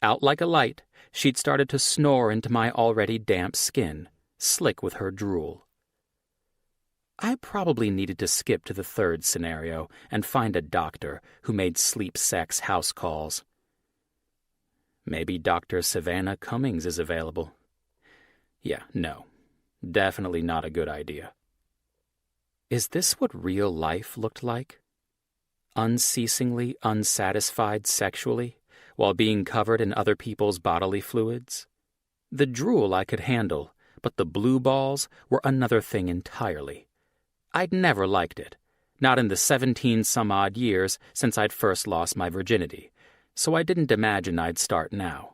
Out like a light, she'd started to snore into my already damp skin, slick with her drool. I probably needed to skip to the third scenario and find a doctor who made sleep sex house calls. Maybe Dr. Savannah Cummings is available. Yeah, no. Definitely not a good idea. Is this what real life looked like? Unceasingly unsatisfied sexually, while being covered in other people's bodily fluids? The drool I could handle, but the blue balls were another thing entirely. I'd never liked it, not in the 17-some-odd years since I'd first lost my virginity, so I didn't imagine I'd start now.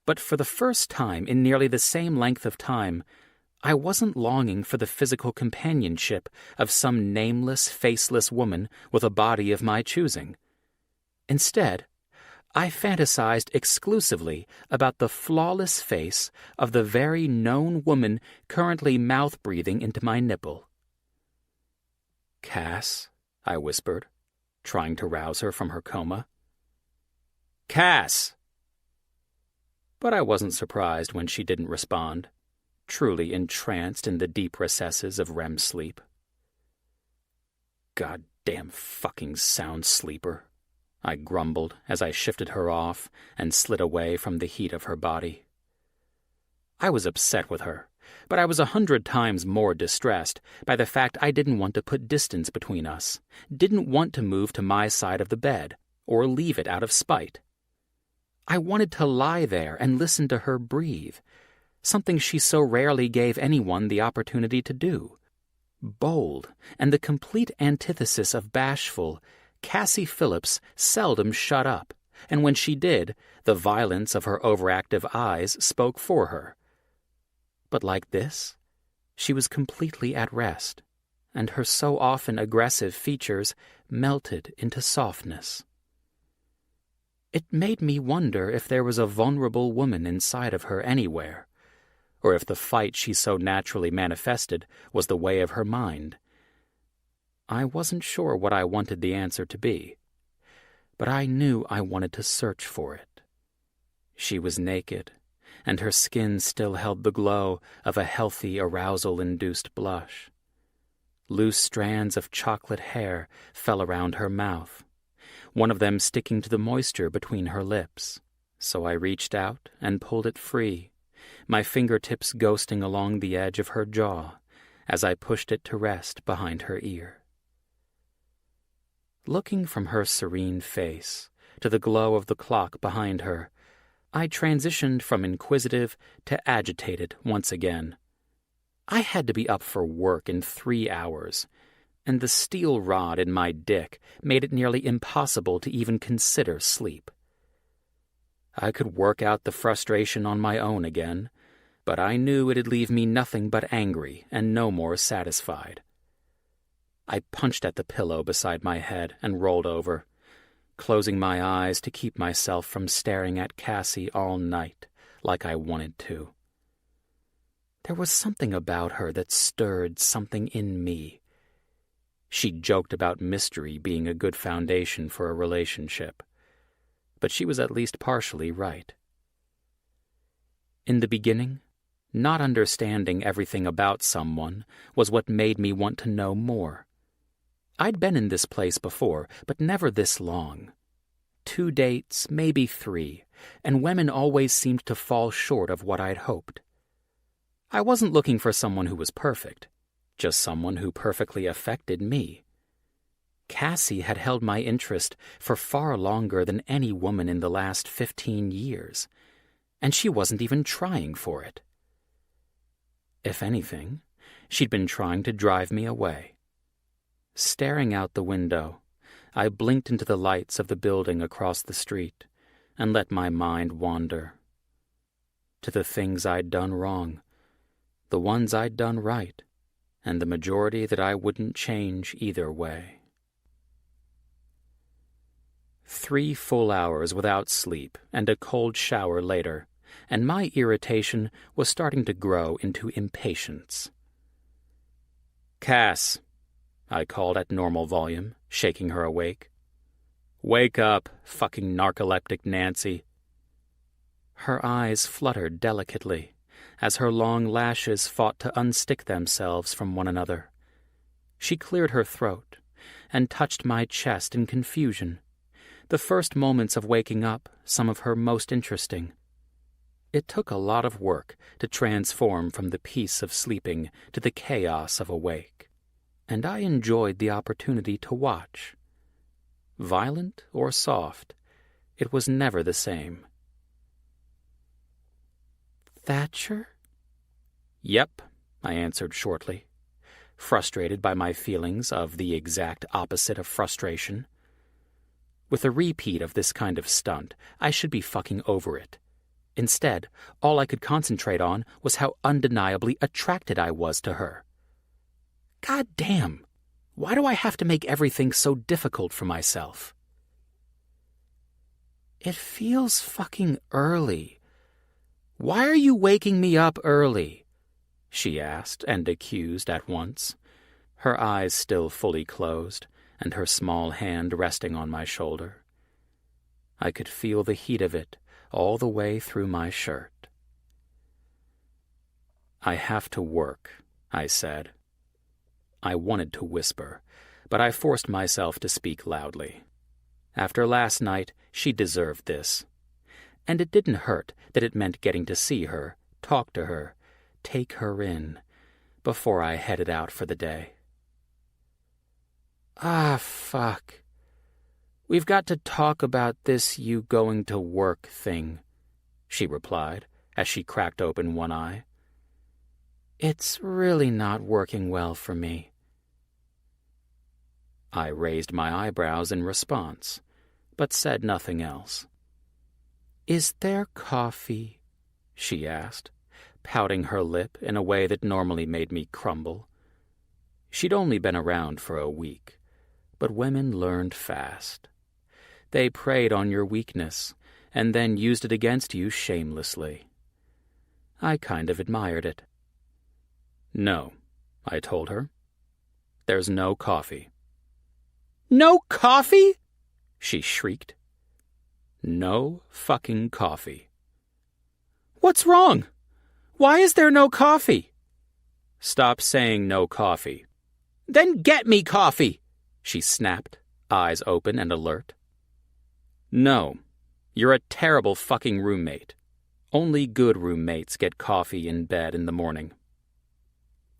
But for the first time in nearly the same length of time, I wasn't longing for the physical companionship of some nameless, faceless woman with a body of my choosing. Instead, I fantasized exclusively about the flawless face of the very known woman currently mouth-breathing into my nipple. "Cass," I whispered, trying to rouse her from her coma. "Cass!" But I wasn't surprised when she didn't respond, truly entranced in the deep recesses of REM sleep. "Goddamn fucking sound sleeper," I grumbled as I shifted her off and slid away from the heat of her body. I was upset with her, but I was 100 times more distressed by the fact I didn't want to put distance between us, didn't want to move to my side of the bed, or leave it out of spite. I wanted to lie there and listen to her breathe, something she so rarely gave anyone the opportunity to do. Bold, and the complete antithesis of bashful, Cassie Phillips seldom shut up, and when she did, the violence of her overactive eyes spoke for her. But like this, she was completely at rest, and her so often aggressive features melted into softness. It made me wonder if there was a vulnerable woman inside of her anywhere, or if the fight she so naturally manifested was the way of her mind. I wasn't sure what I wanted the answer to be, but I knew I wanted to search for it. She was naked, and her skin still held the glow of a healthy, arousal-induced blush. Loose strands of chocolate hair fell around her mouth, one of them sticking to the moisture between her lips, so I reached out and pulled it free, my fingertips ghosting along the edge of her jaw as I pushed it to rest behind her ear. Looking from her serene face to the glow of the clock behind her, I transitioned from inquisitive to agitated once again. I had to be up for work in 3 hours, and the steel rod in my dick made it nearly impossible to even consider sleep. I could work out the frustration on my own again, but I knew it'd leave me nothing but angry and no more satisfied. I punched at the pillow beside my head and rolled over, closing my eyes to keep myself from staring at Cassie all night like I wanted to. There was something about her that stirred something in me. She joked about mystery being a good foundation for a relationship, but she was at least partially right. In the beginning, not understanding everything about someone was what made me want to know more. I'd been in this place before, but never this long. 2 dates, maybe 3, and women always seemed to fall short of what I'd hoped. I wasn't looking for someone who was perfect, just someone who perfectly affected me. Cassie had held my interest for far longer than any woman in the last 15 years, and she wasn't even trying for it. If anything, she'd been trying to drive me away. Staring out the window, I blinked into the lights of the building across the street and let my mind wander. To the things I'd done wrong, the ones I'd done right, and the majority that I wouldn't change either way. 3 full hours without sleep and a cold shower later, and my irritation was starting to grow into impatience. "Cass," I called at normal volume, shaking her awake. "Wake up, fucking narcoleptic Nancy." Her eyes fluttered delicately as her long lashes fought to unstick themselves from one another. She cleared her throat and touched my chest in confusion. The first moments of waking up, some of her most interesting. It took a lot of work to transform from the peace of sleeping to the chaos of awake, and I enjoyed the opportunity to watch. Violent or soft, it was never the same. "Thatcher?" "Yep," I answered shortly, frustrated by my feelings of the exact opposite of frustration. With a repeat of this kind of stunt, I should be fucking over it. Instead, all I could concentrate on was how undeniably attracted I was to her. God damn, why do I have to make everything so difficult for myself? "It feels fucking early. Why are you waking me up early?" she asked and accused at once, her eyes still fully closed and her small hand resting on my shoulder. I could feel the heat of it all the way through my shirt. "I have to work," I said. I wanted to whisper, but I forced myself to speak loudly. After last night, she deserved this. And it didn't hurt that it meant getting to see her, talk to her, take her in, before I headed out for the day. "Ah, fuck. We've got to talk about this you going to work thing," she replied as she cracked open one eye. "It's really not working well for me." I raised my eyebrows in response, but said nothing else. "Is there coffee?" she asked, pouting her lip in a way that normally made me crumble. She'd only been around for a week, but women learned fast. They preyed on your weakness and then used it against you shamelessly. I kind of admired it. "No," I told her. "There's no coffee." "No coffee?" she shrieked. "No fucking coffee." "What's wrong? Why is there no coffee?" "Stop saying no coffee." "Then get me coffee," she snapped, eyes open and alert. "No, you're a terrible fucking roommate. Only good roommates get coffee in bed in the morning."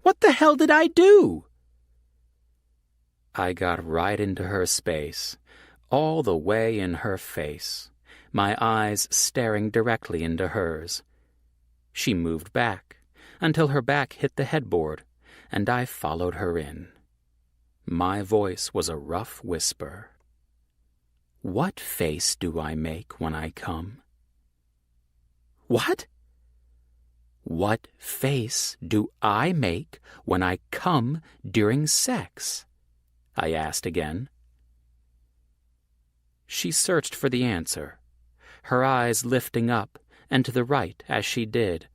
"What the hell did I do?" I got right into her space, all the way in her face, my eyes staring directly into hers. She moved back until her back hit the headboard, and I followed her in. My voice was a rough whisper. "What face do I make when I come?" "What?" "What face do I make when I come during sex?" I asked again. She searched for the answer, her eyes lifting up and to the right as she did,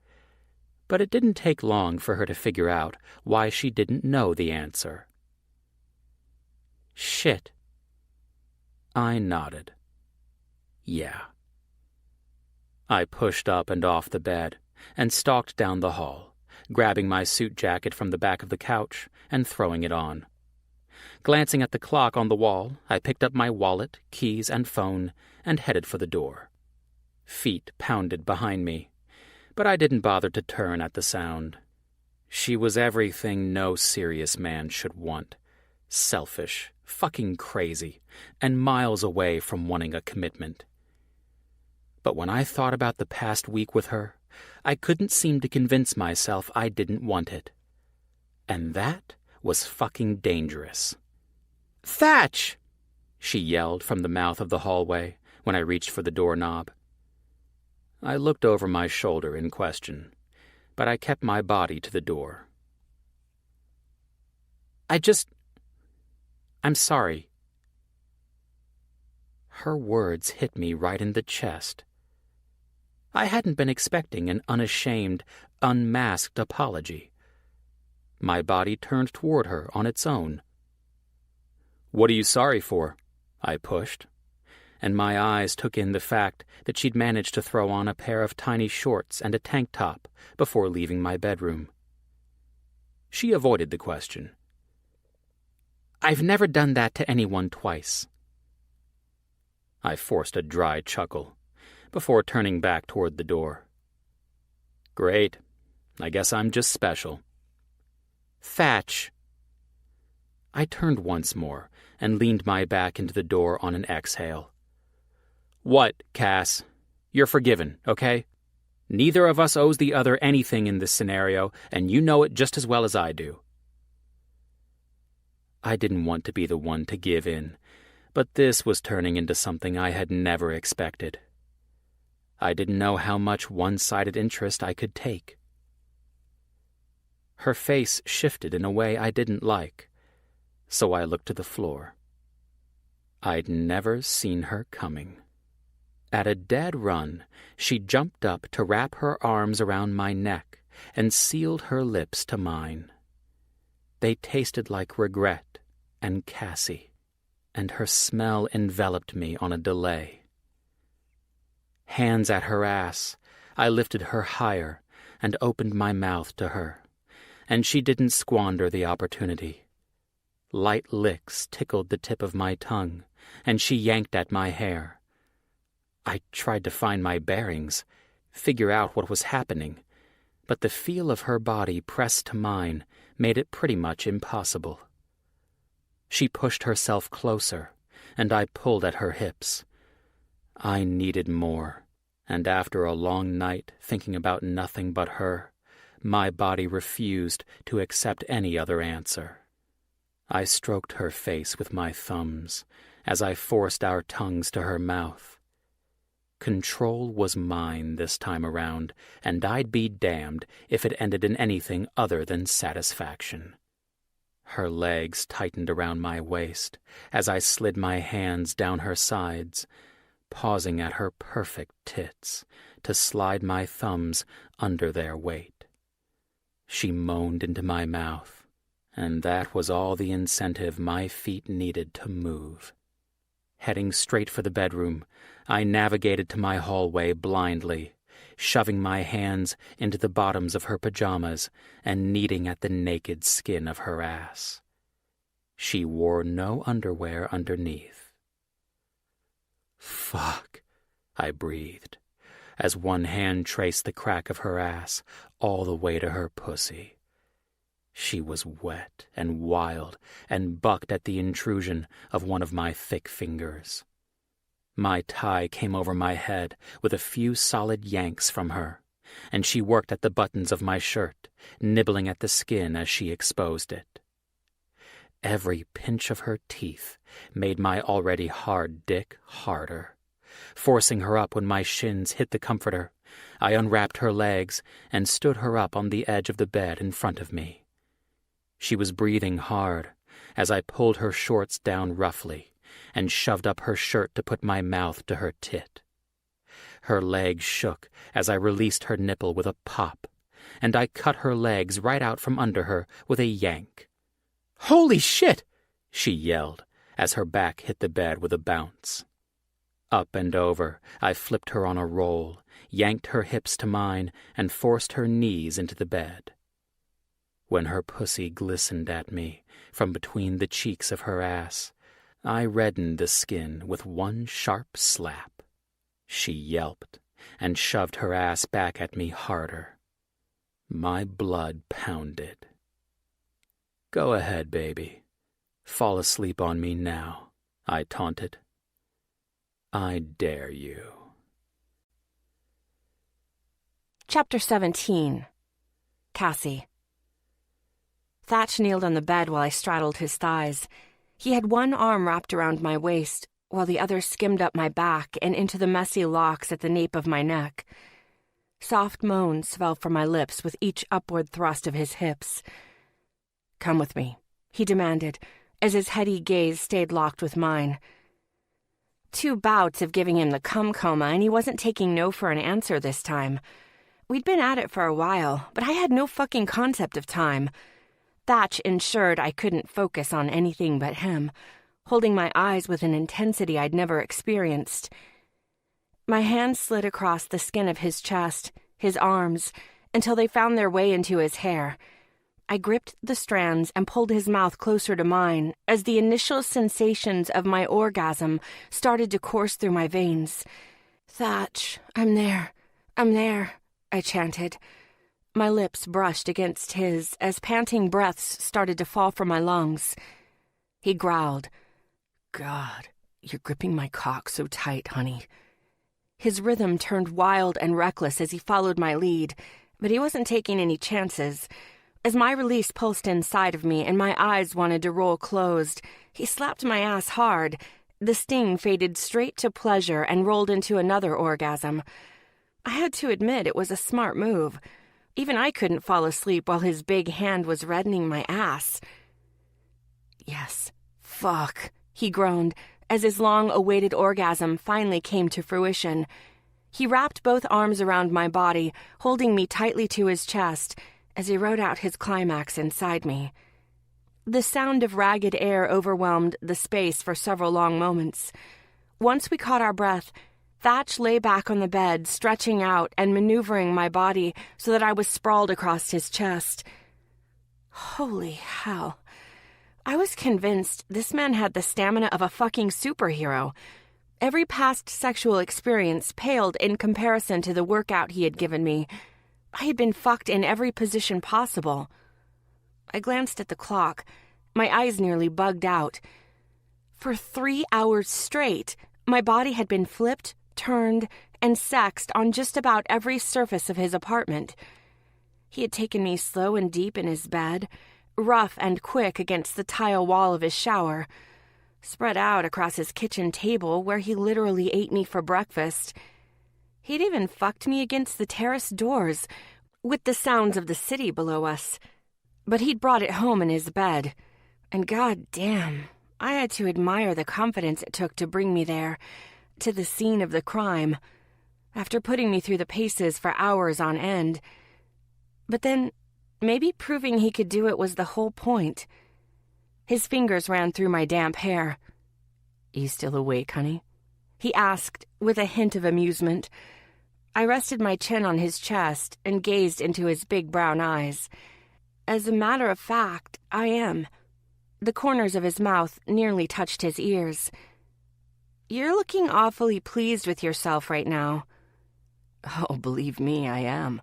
but it didn't take long for her to figure out why she didn't know the answer. Shit. I nodded. Yeah. I pushed up and off the bed and stalked down the hall, grabbing my suit jacket from the back of the couch and throwing it on. Glancing at the clock on the wall, I picked up my wallet, keys, and phone and headed for the door. Feet pounded behind me, but I didn't bother to turn at the sound. She was everything no serious man should want. Selfish, fucking crazy, and miles away from wanting a commitment. But when I thought about the past week with her, I couldn't seem to convince myself I didn't want it. And that was fucking dangerous. "Thatch!" she yelled from the mouth of the hallway when I reached for the doorknob. I looked over my shoulder in question, but I kept my body to the door. I'm sorry. Her words hit me right in the chest. I hadn't been expecting an unashamed, unmasked apology. My body turned toward her on its own. "What are you sorry for?" I pushed, and my eyes took in the fact that she'd managed to throw on a pair of tiny shorts and a tank top before leaving my bedroom. She avoided the question. "I've never done that to anyone twice." I forced a dry chuckle before turning back toward the door. "Great. I guess I'm just special." "Thatch." I turned once more and leaned my back into the door on an exhale. "What, Cass? You're forgiven, okay? Neither of us owes the other anything in this scenario, and you know it just as well as I do." I didn't want to be the one to give in, but this was turning into something I had never expected. I didn't know how much one-sided interest I could take. Her face shifted in a way I didn't like, so I looked to the floor. I'd never seen her coming. At a dead run, she jumped up to wrap her arms around my neck and sealed her lips to mine. They tasted like regret and Cassie, and her smell enveloped me on a delay. Hands at her ass, I lifted her higher and opened my mouth to her, and she didn't squander the opportunity. Light licks tickled the tip of my tongue, and she yanked at my hair. I tried to find my bearings, figure out what was happening, but the feel of her body pressed to mine made it pretty much impossible. She pushed herself closer, and I pulled at her hips. I needed more, and after a long night thinking about nothing but her, my body refused to accept any other answer. I stroked her face with my thumbs as I forced our tongues to her mouth. Control was mine this time around, and I'd be damned if it ended in anything other than satisfaction. Her legs tightened around my waist as I slid my hands down her sides, pausing at her perfect tits to slide my thumbs under their weight. She moaned into my mouth, and that was all the incentive my feet needed to move. Heading straight for the bedroom, I navigated to my hallway blindly, shoving my hands into the bottoms of her pajamas and kneading at the naked skin of her ass. She wore no underwear underneath. "Fuck," I breathed, as one hand traced the crack of her ass all the way to her pussy. She was wet and wild and bucked at the intrusion of one of my thick fingers. My tie came over my head with a few solid yanks from her, and she worked at the buttons of my shirt, nibbling at the skin as she exposed it. Every pinch of her teeth made my already hard dick harder. Forcing her up when my shins hit the comforter, I unwrapped her legs and stood her up on the edge of the bed in front of me. She was breathing hard, as I pulled her shorts down roughly and shoved up her shirt to put my mouth to her tit. Her legs shook as I released her nipple with a pop, and I cut her legs right out from under her with a yank. "Holy shit!" she yelled as her back hit the bed with a bounce. Up and over, I flipped her on a roll, yanked her hips to mine, and forced her knees into the bed. When her pussy glistened at me from between the cheeks of her ass, I reddened the skin with one sharp slap. She yelped and shoved her ass back at me harder. My blood pounded. "Go ahead, baby. Fall asleep on me now," I taunted. "I dare you." Chapter 17. Cassie. Thatch kneeled on the bed while I straddled his thighs. He had one arm wrapped around my waist, while the other skimmed up my back and into the messy locks at the nape of my neck. Soft moans fell from my lips with each upward thrust of his hips. "Come with me," he demanded, as his heady gaze stayed locked with mine. 2 bouts of giving him the cum coma, and he wasn't taking no for an answer this time. We'd been at it for a while, but I had no fucking concept of time. Thatch ensured I couldn't focus on anything but him, holding my eyes with an intensity I'd never experienced. My hands slid across the skin of his chest, his arms, until they found their way into his hair. I gripped the strands and pulled his mouth closer to mine as the initial sensations of my orgasm started to course through my veins. "Thatch, I'm there, I chanted. My lips brushed against his as panting breaths started to fall from my lungs. He growled, "God, you're gripping my cock so tight, honey." His rhythm turned wild and reckless as he followed my lead, but he wasn't taking any chances. As my release pulsed inside of me and my eyes wanted to roll closed, he slapped my ass hard. The sting faded straight to pleasure and rolled into another orgasm. I had to admit it was a smart move. Even I couldn't fall asleep while his big hand was reddening my ass. "Yes, fuck," he groaned as his long-awaited orgasm finally came to fruition. He wrapped both arms around my body, holding me tightly to his chest as he wrote out his climax inside me. The sound of ragged air overwhelmed the space for several long moments. Once we caught our breath, Thatch lay back on the bed, stretching out and maneuvering my body so that I was sprawled across his chest. Holy hell. I was convinced this man had the stamina of a fucking superhero. Every past sexual experience paled in comparison to the workout he had given me. I had been fucked in every position possible. I glanced at the clock. My eyes nearly bugged out. For 3 hours straight, my body had been flipped, turned, and sexed on just about every surface of his apartment. He had taken me slow and deep in his bed, rough and quick against the tile wall of his shower, spread out across his kitchen table where he literally ate me for breakfast. He'd even fucked me against the terrace doors, with the sounds of the city below us. But he'd brought it home in his bed, and goddamn, I had to admire the confidence it took to bring me there, to the scene of the crime, after putting me through the paces for hours on end. But then, maybe proving he could do it was the whole point. His fingers ran through my damp hair. "You still awake, honey?" he asked, with a hint of amusement. I rested my chin on his chest and gazed into his big brown eyes. "As a matter of fact, I am." The corners of his mouth nearly touched his ears. "You're looking awfully pleased with yourself right now." "Oh, believe me, I am.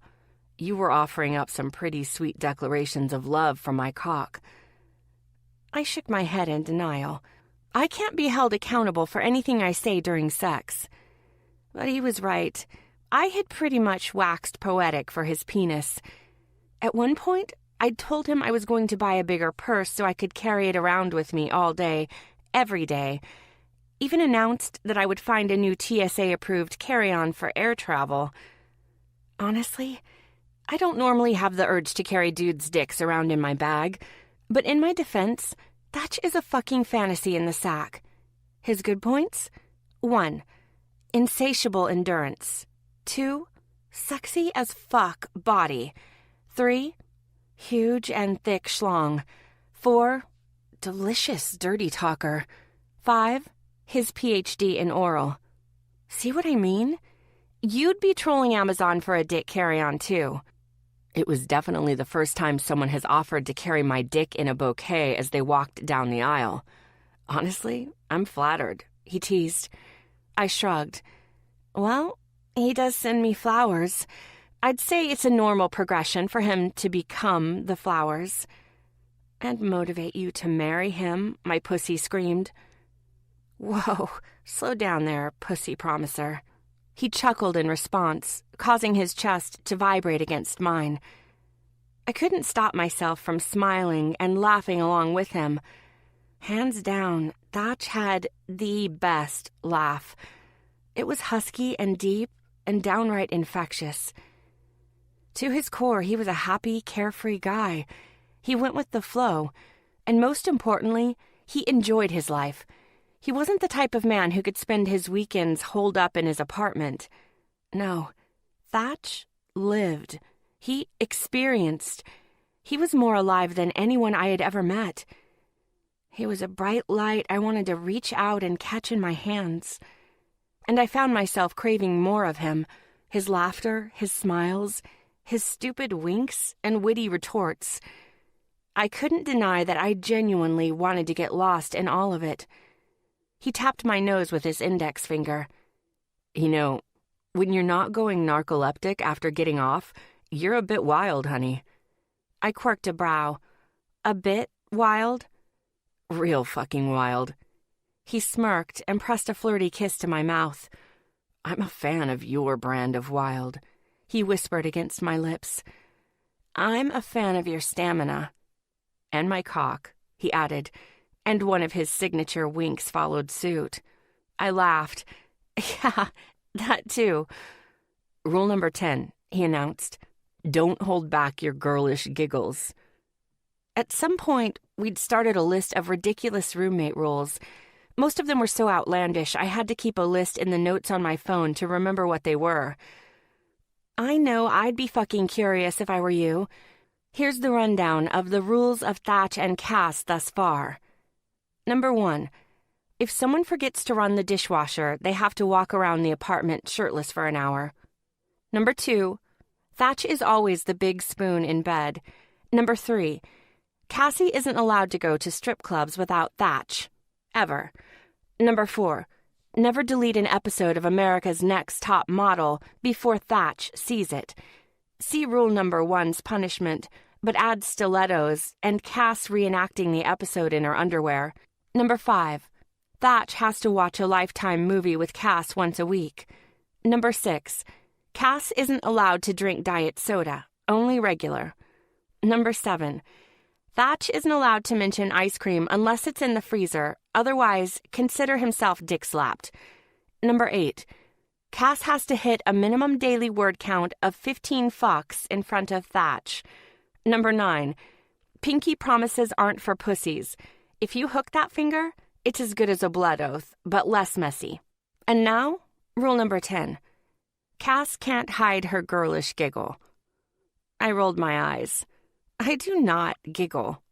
You were offering up some pretty sweet declarations of love for my cock." I shook my head in denial. I can't be held accountable for anything I say during sex. But he was right. I had pretty much waxed poetic for his penis. At one point, I'd told him I was going to buy a bigger purse so I could carry it around with me all day, every day. Even announced that I would find a new TSA-approved carry-on for air travel. Honestly, I don't normally have the urge to carry dudes' dicks around in my bag, but in my defense, Thatch is a fucking fantasy in the sack. His good points? 1. Insatiable endurance. 2. Sexy as fuck body. 3. Huge and thick schlong. 4. Delicious dirty talker. 5. His PhD in oral. See what I mean? You'd be trolling Amazon for a dick carry-on, too. It was definitely the first time someone has offered to carry my dick in a bouquet as they walked down the aisle. Honestly, I'm flattered, he teased. I shrugged. Well, he does send me flowers. I'd say it's a normal progression for him to become the flowers. And motivate you to marry him, my pussy screamed. Whoa, slow down there, pussy promiser. He chuckled in response, causing his chest to vibrate against mine. I couldn't stop myself from smiling and laughing along with him. Hands down, Thatch had the best laugh. It was husky and deep and downright infectious. To his core, he was a happy, carefree guy. He went with the flow, and most importantly, he enjoyed his life. He wasn't the type of man who could spend his weekends holed up in his apartment. No, Thatch lived. He experienced. He was more alive than anyone I had ever met. He was a bright light I wanted to reach out and catch in my hands. And I found myself craving more of him, his laughter, his smiles, his stupid winks and witty retorts. I couldn't deny that I genuinely wanted to get lost in all of it. He tapped my nose with his index finger. You know, when you're not going narcoleptic after getting off, you're a bit wild, honey. I quirked a brow. A bit wild? Real fucking wild. He smirked and pressed a flirty kiss to my mouth. I'm a fan of your brand of wild, he whispered against my lips. I'm a fan of your stamina. And my cock, he added, and one of his signature winks followed suit. I laughed. Yeah, that too. Rule number 10, he announced. Don't hold back your girlish giggles. At some point, we'd started a list of ridiculous roommate rules. Most of them were so outlandish, I had to keep a list in the notes on my phone to remember what they were. I know I'd be fucking curious if I were you. Here's the rundown of the rules of Thatch and Cass thus far. Number 1, if someone forgets to run the dishwasher, they have to walk around the apartment shirtless for an hour. Number 2, Thatch is always the big spoon in bed. Number 3, Cassie isn't allowed to go to strip clubs without Thatch. Ever. Number 4, never delete an episode of America's Next Top Model before Thatch sees it. See rule number 1's punishment, but add stilettos and Cass reenacting the episode in her underwear. Number 5, Thatch has to watch a Lifetime movie with Cass once a week. Number 6, Cass isn't allowed to drink diet soda, only regular. Number 7, Thatch isn't allowed to mention ice cream unless it's in the freezer, otherwise consider himself dick-slapped. Number 8, Cass has to hit a minimum daily word count of 15 fucks in front of Thatch. Number 9, pinky promises aren't for pussies. If you hook that finger, it's as good as a blood oath, but less messy. And now, rule number 10. Cass can't hide her girlish giggle. I rolled my eyes. I do not giggle.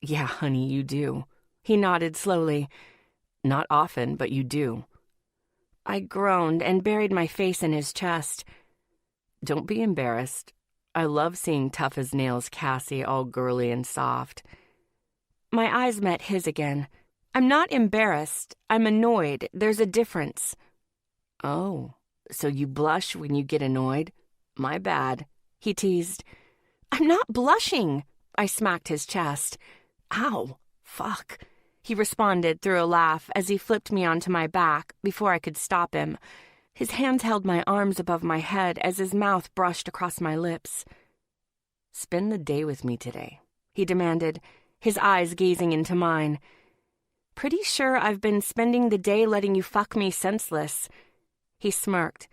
Yeah, honey, you do. He nodded slowly. Not often, but you do. I groaned and buried my face in his chest. Don't be embarrassed. I love seeing tough-as-nails Cassie all girly and soft. My eyes met his again. I'm not embarrassed. I'm annoyed. There's a difference. Oh, so you blush when you get annoyed? My bad, he teased. I'm not blushing, I smacked his chest. Ow, fuck, he responded through a laugh as he flipped me onto my back before I could stop him. His hands held my arms above my head as his mouth brushed across my lips. Spend the day with me today, he demanded, his eyes gazing into mine. Pretty sure I've been spending the day letting you fuck me senseless. He smirked.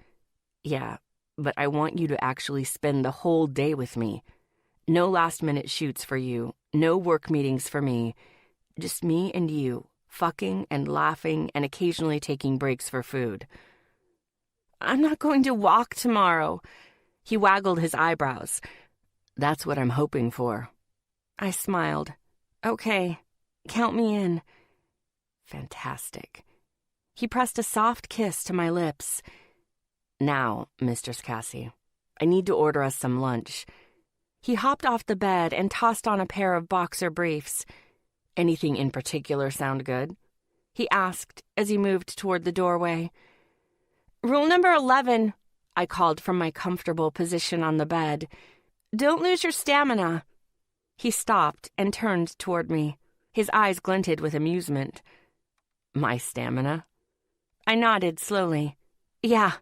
Yeah, but I want you to actually spend the whole day with me. No last-minute shoots for you, no work meetings for me. Just me and you, fucking and laughing and occasionally taking breaks for food. I'm not going to walk tomorrow. He waggled his eyebrows. That's what I'm hoping for. I smiled. Okay, count me in. Fantastic. He pressed a soft kiss to my lips. Now, Mistress Cassie, I need to order us some lunch. He hopped off the bed and tossed on a pair of boxer briefs. Anything in particular sound good? He asked as he moved toward the doorway. Rule number 11, I called from my comfortable position on the bed. Don't lose your stamina. He stopped and turned toward me. His eyes glinted with amusement. My stamina? I nodded slowly. Yeah,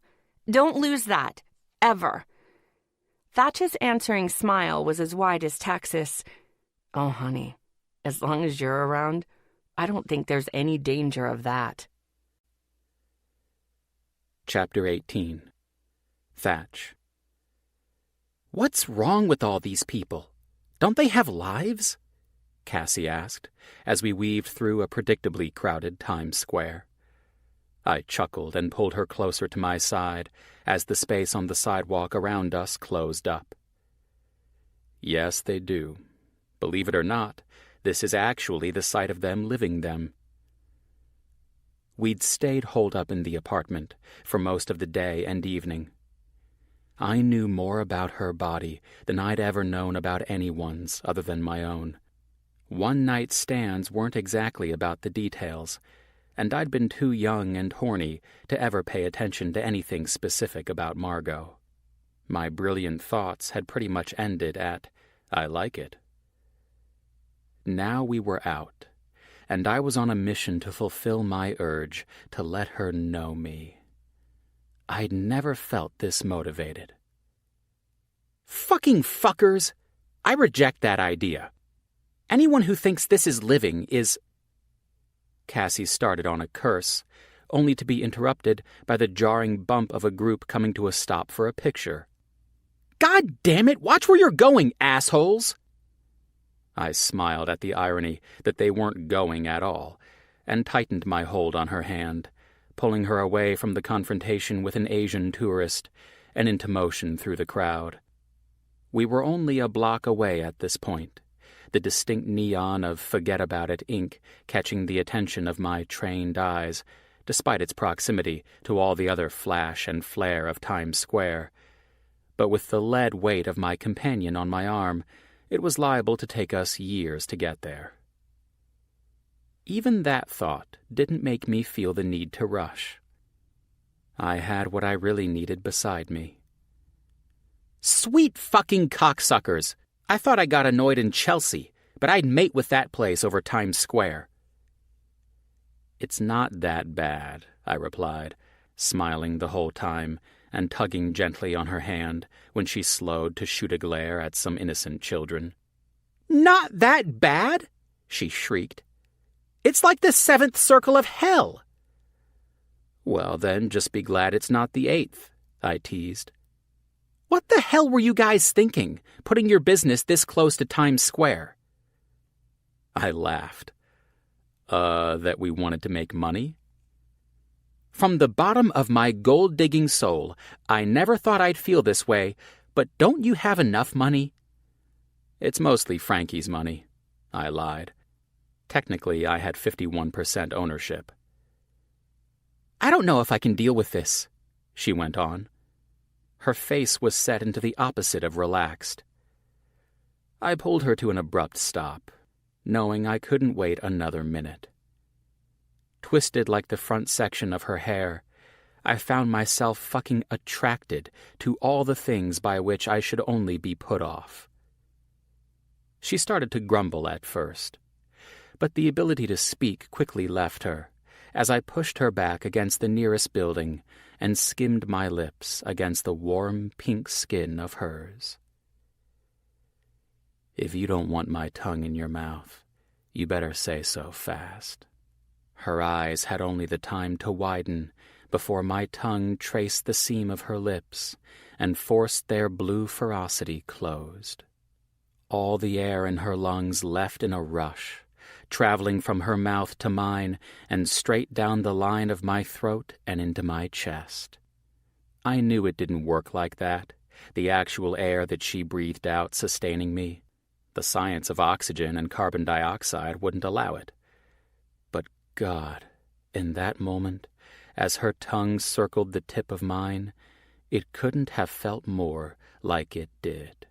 don't lose that. Ever. Thatch's answering smile was as wide as Texas. Oh, honey, as long as you're around, I don't think there's any danger of that. Chapter 18. Thatch. What's wrong with all these people? Don't they have lives? Cassie asked, as we weaved through a predictably crowded Times Square. I chuckled and pulled her closer to my side as the space on the sidewalk around us closed up. Yes, they do. Believe it or not, this is actually the site of them living them. We'd stayed holed up in the apartment for most of the day and evening. I knew more about her body than I'd ever known about anyone's other than my own. One-night stands weren't exactly about the details, and I'd been too young and horny to ever pay attention to anything specific about Margot. My brilliant thoughts had pretty much ended at, I like it. Now we were out, and I was on a mission to fulfill my urge to let her know me. I'd never felt this motivated. Fucking fuckers! I reject that idea. Anyone who thinks this is living is... Cassie started on a curse, only to be interrupted by the jarring bump of a group coming to a stop for a picture. God damn it, watch where you're going, assholes! I smiled at the irony that they weren't going at all, and tightened my hold on her hand, pulling her away from the confrontation with an Asian tourist and into motion through the crowd. We were only a block away at this point, the distinct neon of Forget About It ink catching the attention of my trained eyes, despite its proximity to all the other flash and flare of Times Square. But with the lead weight of my companion on my arm, it was liable to take us years to get there. Even that thought didn't make me feel the need to rush. I had what I really needed beside me. Sweet fucking cocksuckers! I thought I got annoyed in Chelsea, but I'd mate with that place over Times Square. It's not that bad, I replied, smiling the whole time and tugging gently on her hand when she slowed to shoot a glare at some innocent children. Not that bad? She shrieked. It's like the 7th circle of hell. Well, then, just be glad it's not the 8th, I teased. What the hell were you guys thinking, putting your business this close to Times Square? I laughed. That we wanted to make money? From the bottom of my gold-digging soul, I never thought I'd feel this way, but don't you have enough money? It's mostly Frankie's money, I lied. Technically, I had 51% ownership. I don't know if I can deal with this, she went on. Her face was set into the opposite of relaxed. I pulled her to an abrupt stop, knowing I couldn't wait another minute. Twisted like the front section of her hair, I found myself fucking attracted to all the things by which I should only be put off. She started to grumble at first, but the ability to speak quickly left her as I pushed her back against the nearest building and skimmed my lips against the warm pink skin of hers. If you don't want my tongue in your mouth, you better say so fast. Her eyes had only the time to widen before my tongue traced the seam of her lips and forced their blue ferocity closed. All the air in her lungs left in a rush, traveling from her mouth to mine and straight down the line of my throat and into my chest. I knew it didn't work like that, the actual air that she breathed out sustaining me. The science of oxygen and carbon dioxide wouldn't allow it. But God, in that moment, as her tongue circled the tip of mine, it couldn't have felt more like it did.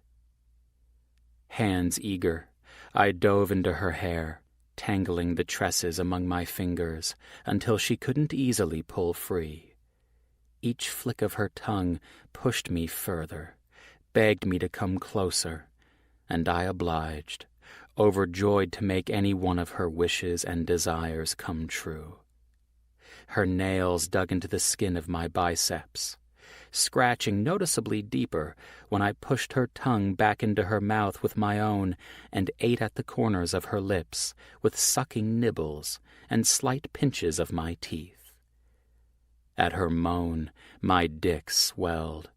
Hands eager, I dove into her hair, tangling the tresses among my fingers until she couldn't easily pull free. Each flick of her tongue pushed me further, begged me to come closer, and I obliged, overjoyed to make any one of her wishes and desires come true. Her nails dug into the skin of my biceps, scratching noticeably deeper when I pushed her tongue back into her mouth with my own and ate at the corners of her lips with sucking nibbles and slight pinches of my teeth. At her moan, my dick swelled,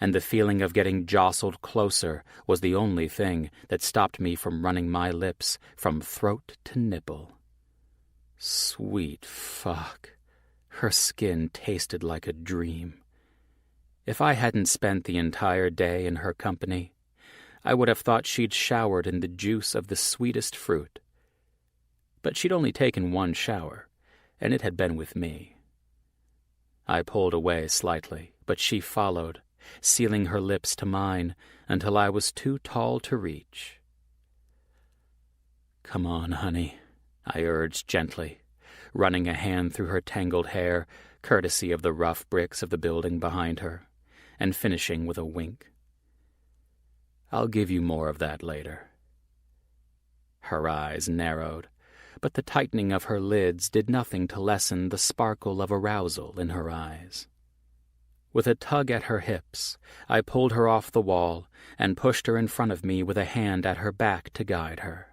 and the feeling of getting jostled closer was the only thing that stopped me from running my lips from throat to nipple. Sweet fuck. Her skin tasted like a dream. If I hadn't spent the entire day in her company, I would have thought she'd showered in the juice of the sweetest fruit. But she'd only taken one shower, and it had been with me. I pulled away slightly, but she followed, sealing her lips to mine until I was too tall to reach. "Come on, honey," I urged gently, running a hand through her tangled hair, courtesy of the rough bricks of the building behind her, and finishing with a wink. "I'll give you more of that later." Her eyes narrowed, but the tightening of her lids did nothing to lessen the sparkle of arousal in her eyes. With a tug at her hips, I pulled her off the wall and pushed her in front of me with a hand at her back to guide her.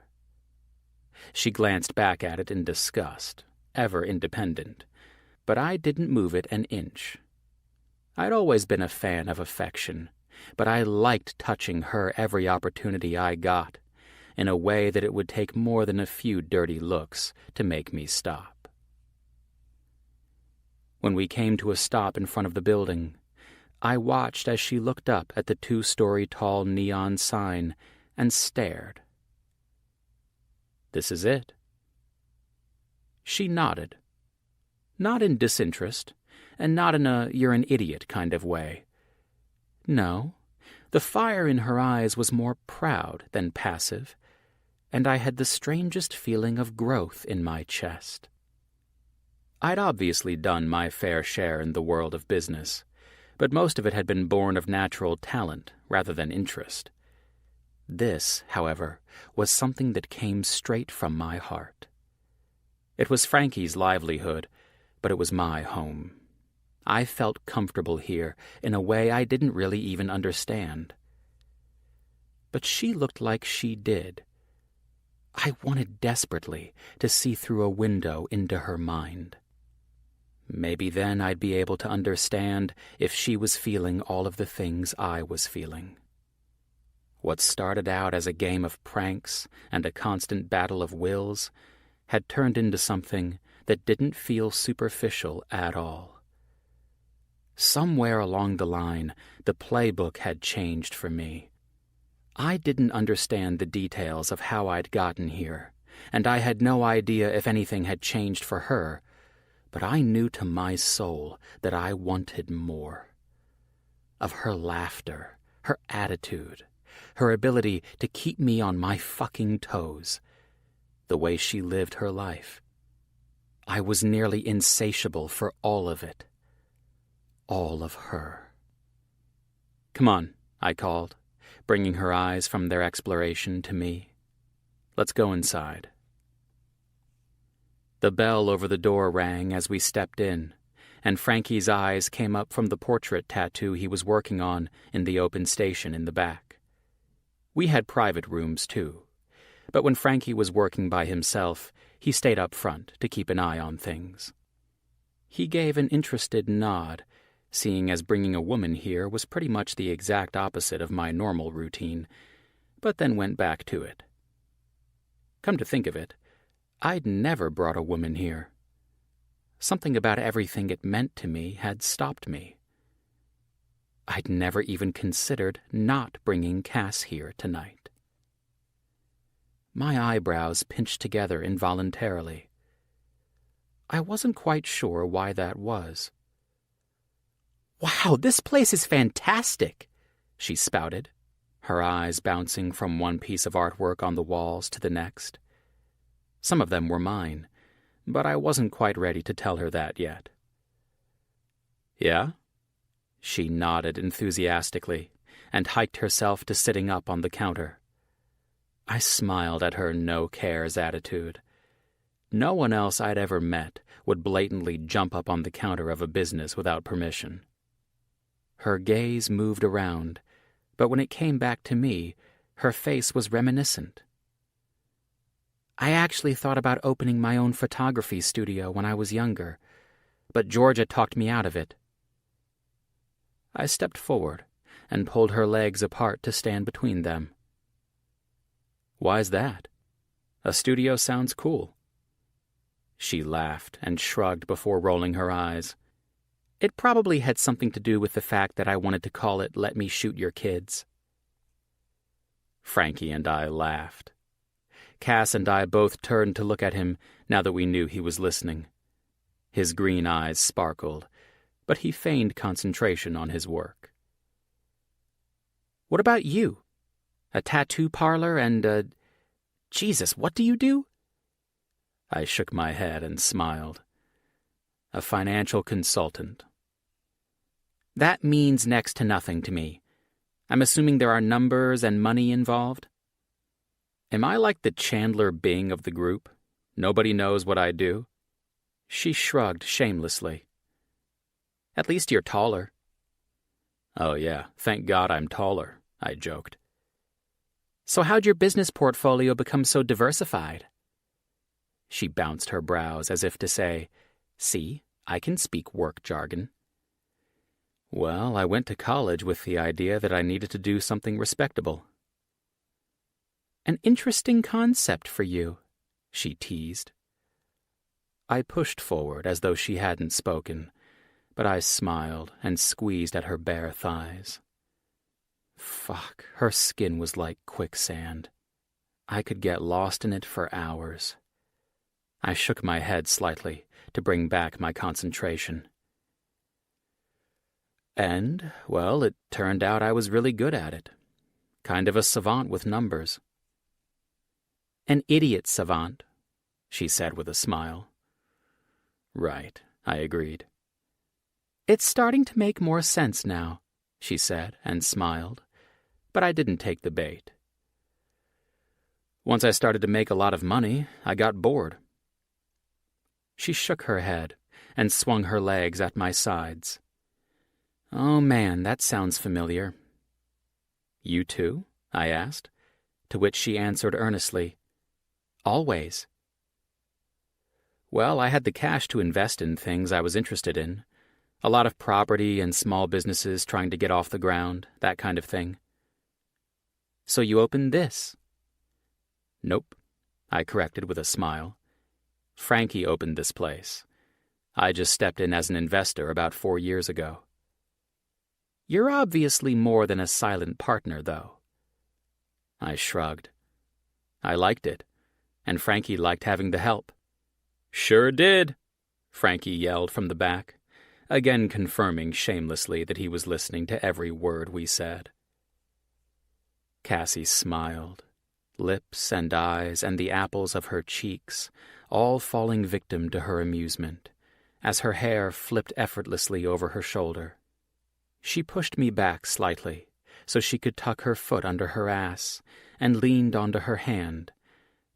She glanced back at it in disgust, ever independent, but I didn't move it an inch. I'd always been a fan of affection, but I liked touching her every opportunity I got, in a way that it would take more than a few dirty looks to make me stop. When we came to a stop in front of the building, I watched as she looked up at the 2-story tall neon sign and stared. "This is it." She nodded. Not in disinterest, and not in a "you're an idiot" kind of way. No, the fire in her eyes was more proud than passive, and I had the strangest feeling of growth in my chest. I'd obviously done my fair share in the world of business, but most of it had been born of natural talent rather than interest. This, however, was something that came straight from my heart. It was Frankie's livelihood, but it was my home. I felt comfortable here in a way I didn't really even understand. But she looked like she did. I wanted desperately to see through a window into her mind. Maybe then I'd be able to understand if she was feeling all of the things I was feeling. What started out as a game of pranks and a constant battle of wills had turned into something that didn't feel superficial at all. Somewhere along the line, the playbook had changed for me. I didn't understand the details of how I'd gotten here, and I had no idea if anything had changed for her, but I knew to my soul that I wanted more. Of her laughter, her attitude, her ability to keep me on my fucking toes, the way she lived her life. I was nearly insatiable for all of it. All of her. "Come on," I called, bringing her eyes from their exploration to me. "Let's go inside." The bell over the door rang as we stepped in, and Frankie's eyes came up from the portrait tattoo he was working on in the open station in the back. We had private rooms, too, but when Frankie was working by himself, he stayed up front to keep an eye on things. He gave an interested nod, seeing as bringing a woman here was pretty much the exact opposite of my normal routine, but then went back to it. Come to think of it, I'd never brought a woman here. Something about everything it meant to me had stopped me. I'd never even considered not bringing Cass here tonight. My eyebrows pinched together involuntarily. I wasn't quite sure why that was. "Wow, this place is fantastic," she spouted, her eyes bouncing from one piece of artwork on the walls to the next. Some of them were mine, but I wasn't quite ready to tell her that yet. "Yeah?" She nodded enthusiastically and hiked herself to sitting up on the counter. I smiled at her no-cares attitude. No one else I'd ever met would blatantly jump up on the counter of a business without permission. Her gaze moved around, but when it came back to me, her face was reminiscent. "I actually thought about opening my own photography studio when I was younger, but Georgia talked me out of it." I stepped forward and pulled her legs apart to stand between them. "Why's that? A studio sounds cool." She laughed and shrugged before rolling her eyes. "It probably had something to do with the fact that I wanted to call it Let Me Shoot Your Kids." Frankie and I laughed. Cass and I both turned to look at him now that we knew he was listening. His green eyes sparkled, but he feigned concentration on his work. "What about you? A tattoo parlor and Jesus, what do you do?" I shook my head and smiled. "A financial consultant." "That means next to nothing to me. I'm assuming there are numbers and money involved?" "Am I like the Chandler Bing of the group? Nobody knows what I do?" She shrugged shamelessly. "At least you're taller." "Oh yeah, thank God I'm taller," I joked. "So how'd your business portfolio become so diversified?" She bounced her brows as if to say, "See, I can speak work jargon." "Well, I went to college with the idea that I needed to do something respectable." "An interesting concept for you," she teased. I pushed forward as though she hadn't spoken, but I smiled and squeezed at her bare thighs. Fuck, her skin was like quicksand. I could get lost in it for hours. I shook my head slightly to bring back my concentration. And, well, it turned out I was really good at it. Kind of a savant with numbers. "An idiot savant," she said with a smile. "Right," I agreed. "It's starting to make more sense now," she said and smiled, but I didn't take the bait. "Once I started to make a lot of money, I got bored." She shook her head and swung her legs at my sides. "Oh man, that sounds familiar." "You too?" I asked, to which she answered earnestly, "Always." Well, I had the cash to invest in things I was interested in. A lot of property and small businesses trying to get off the ground, that kind of thing. "So you opened this?" "Nope," I corrected with a smile. "Frankie opened this place. I just stepped in as an investor about 4 years ago." "You're obviously more than a silent partner, though." I shrugged. I liked it, and Frankie liked having the help. "Sure did," Frankie yelled from the back, again confirming shamelessly that he was listening to every word we said. Cassie smiled, lips and eyes and the apples of her cheeks all falling victim to her amusement, as her hair flipped effortlessly over her shoulder. She pushed me back slightly so she could tuck her foot under her ass and leaned onto her hand,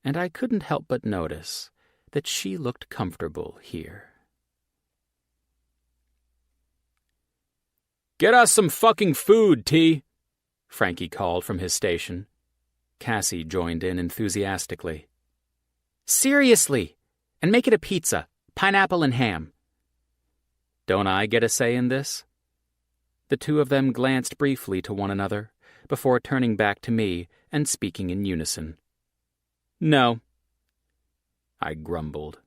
and I couldn't help but notice that she looked comfortable here. "Get us some fucking food, T," Frankie called from his station. Cassie joined in enthusiastically. "Seriously! And make it a pizza, pineapple and ham." "Don't I get a say in this?" The two of them glanced briefly to one another before turning back to me and speaking in unison. "No." I grumbled.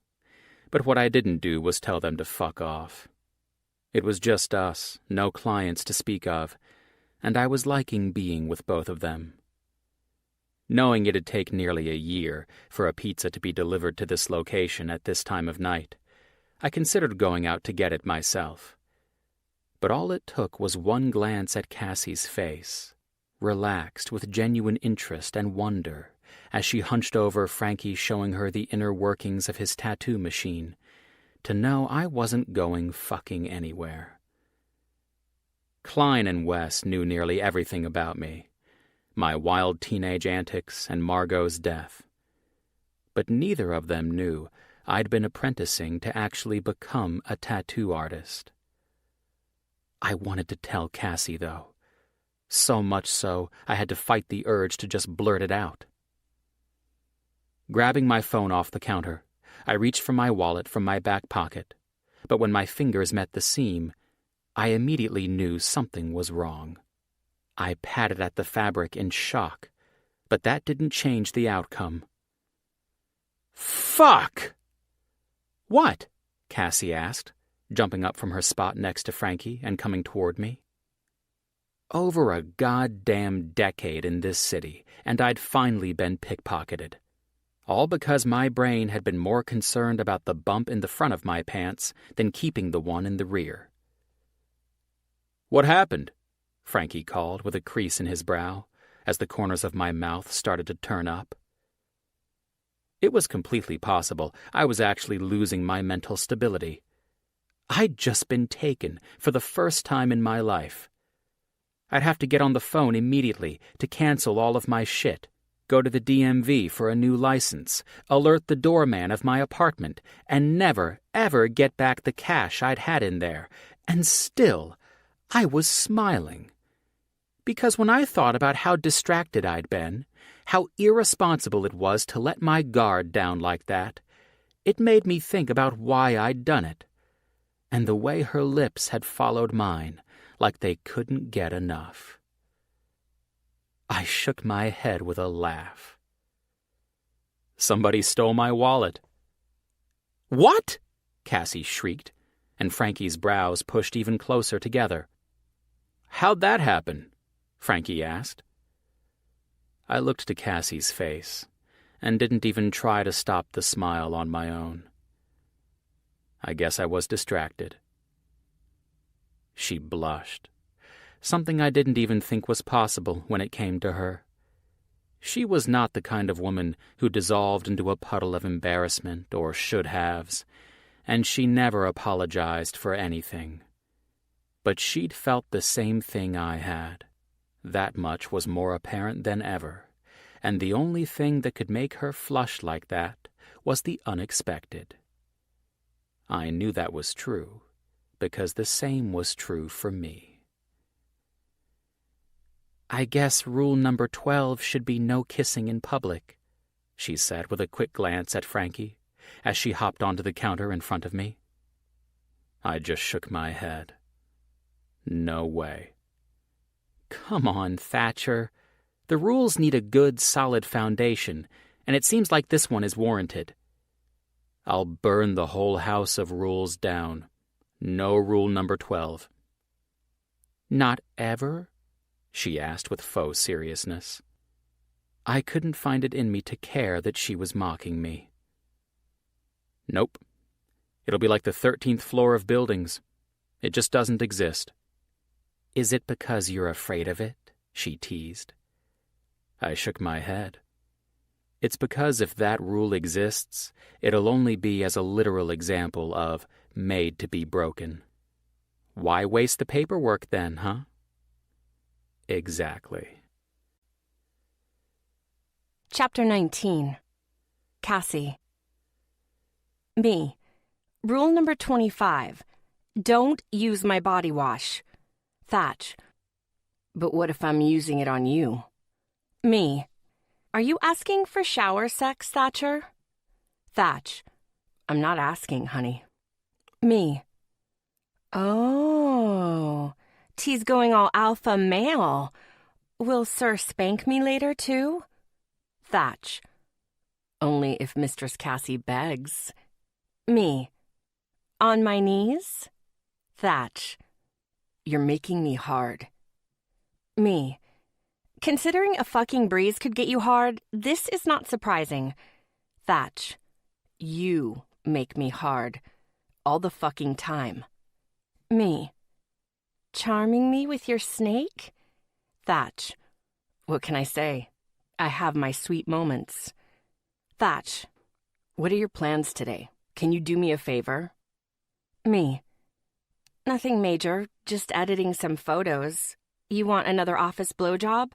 But what I didn't do was tell them to fuck off. It was just us, no clients to speak of, and I was liking being with both of them. Knowing it'd take nearly a year for a pizza to be delivered to this location at this time of night, I considered going out to get it myself. But all it took was one glance at Cassie's face, relaxed with genuine interest and wonder, as she hunched over Frankie showing her the inner workings of his tattoo machine, to know I wasn't going fucking anywhere. Klein and Wes knew nearly everything about me, my wild teenage antics and Margot's death. But neither of them knew I'd been apprenticing to actually become a tattoo artist. I wanted to tell Cassie, though. So much so, I had to fight the urge to just blurt it out. Grabbing my phone off the counter, I reached for my wallet from my back pocket, but when my fingers met the seam, I immediately knew something was wrong. I patted at the fabric in shock, but that didn't change the outcome. "Fuck!" "What?" Cassie asked, jumping up from her spot next to Frankie and coming toward me. Over a goddamn decade in this city, and I'd finally been pickpocketed. All because my brain had been more concerned about the bump in the front of my pants than keeping the one in the rear. "What happened?" Frankie called with a crease in his brow, as the corners of my mouth started to turn up. It was completely possible I was actually losing my mental stability. I'd just been taken for the first time in my life. I'd have to get on the phone immediately to cancel all of my shit, go to the DMV for a new license, alert the doorman of my apartment, and never, ever get back the cash I'd had in there. And still, I was smiling. Because when I thought about how distracted I'd been, how irresponsible it was to let my guard down like that, it made me think about why I'd done it, and the way her lips had followed mine like they couldn't get enough. I shook my head with a laugh. "Somebody stole my wallet." "What?" Cassie shrieked, and Frankie's brows pushed even closer together. "How'd that happen?" Frankie asked. I looked to Cassie's face, and didn't even try to stop the smile on my own. I guess I was distracted. She blushed, something I didn't even think was possible when it came to her. She was not the kind of woman who dissolved into a puddle of embarrassment or should-haves, and she never apologized for anything. But she'd felt the same thing I had. That much was more apparent than ever, and the only thing that could make her flush like that was the unexpected. I knew that was true, because the same was true for me. "I guess rule number 12 should be no kissing in public," she said with a quick glance at Frankie, as she hopped onto the counter in front of me. I just shook my head. No way. Come on, Thatcher. The rules need a good, solid foundation, and it seems like this one is warranted. I'll burn the whole house of rules down. No rule number 12. "Not ever?" she asked with faux seriousness. I couldn't find it in me to care that she was mocking me. "Nope. It'll be like the 13th floor of buildings. It just doesn't exist." "Is it because you're afraid of it?" she teased. I shook my head. It's because if that rule exists, it'll only be as a literal example of made to be broken. Why waste the paperwork then, huh? Exactly. Chapter 19. Cassie. Me. Rule number 25. Don't use my body wash. Thatch. But what if I'm using it on you? Me. Are you asking for shower sex, Thatcher? Thatch. I'm not asking, honey. Me. Oh, T's going all alpha male. Will Sir spank me later, too? Thatch. Only if Mistress Cassie begs. Me. On my knees? Thatch. You're making me hard. Me. Considering a fucking breeze could get you hard, this is not surprising. Thatch. You make me hard. All the fucking time. Me. Charming me with your snake? Thatch. What can I say? I have my sweet moments. Thatch. What are your plans today? Can you do me a favor? Me. Nothing major, just editing some photos. You want another office blowjob?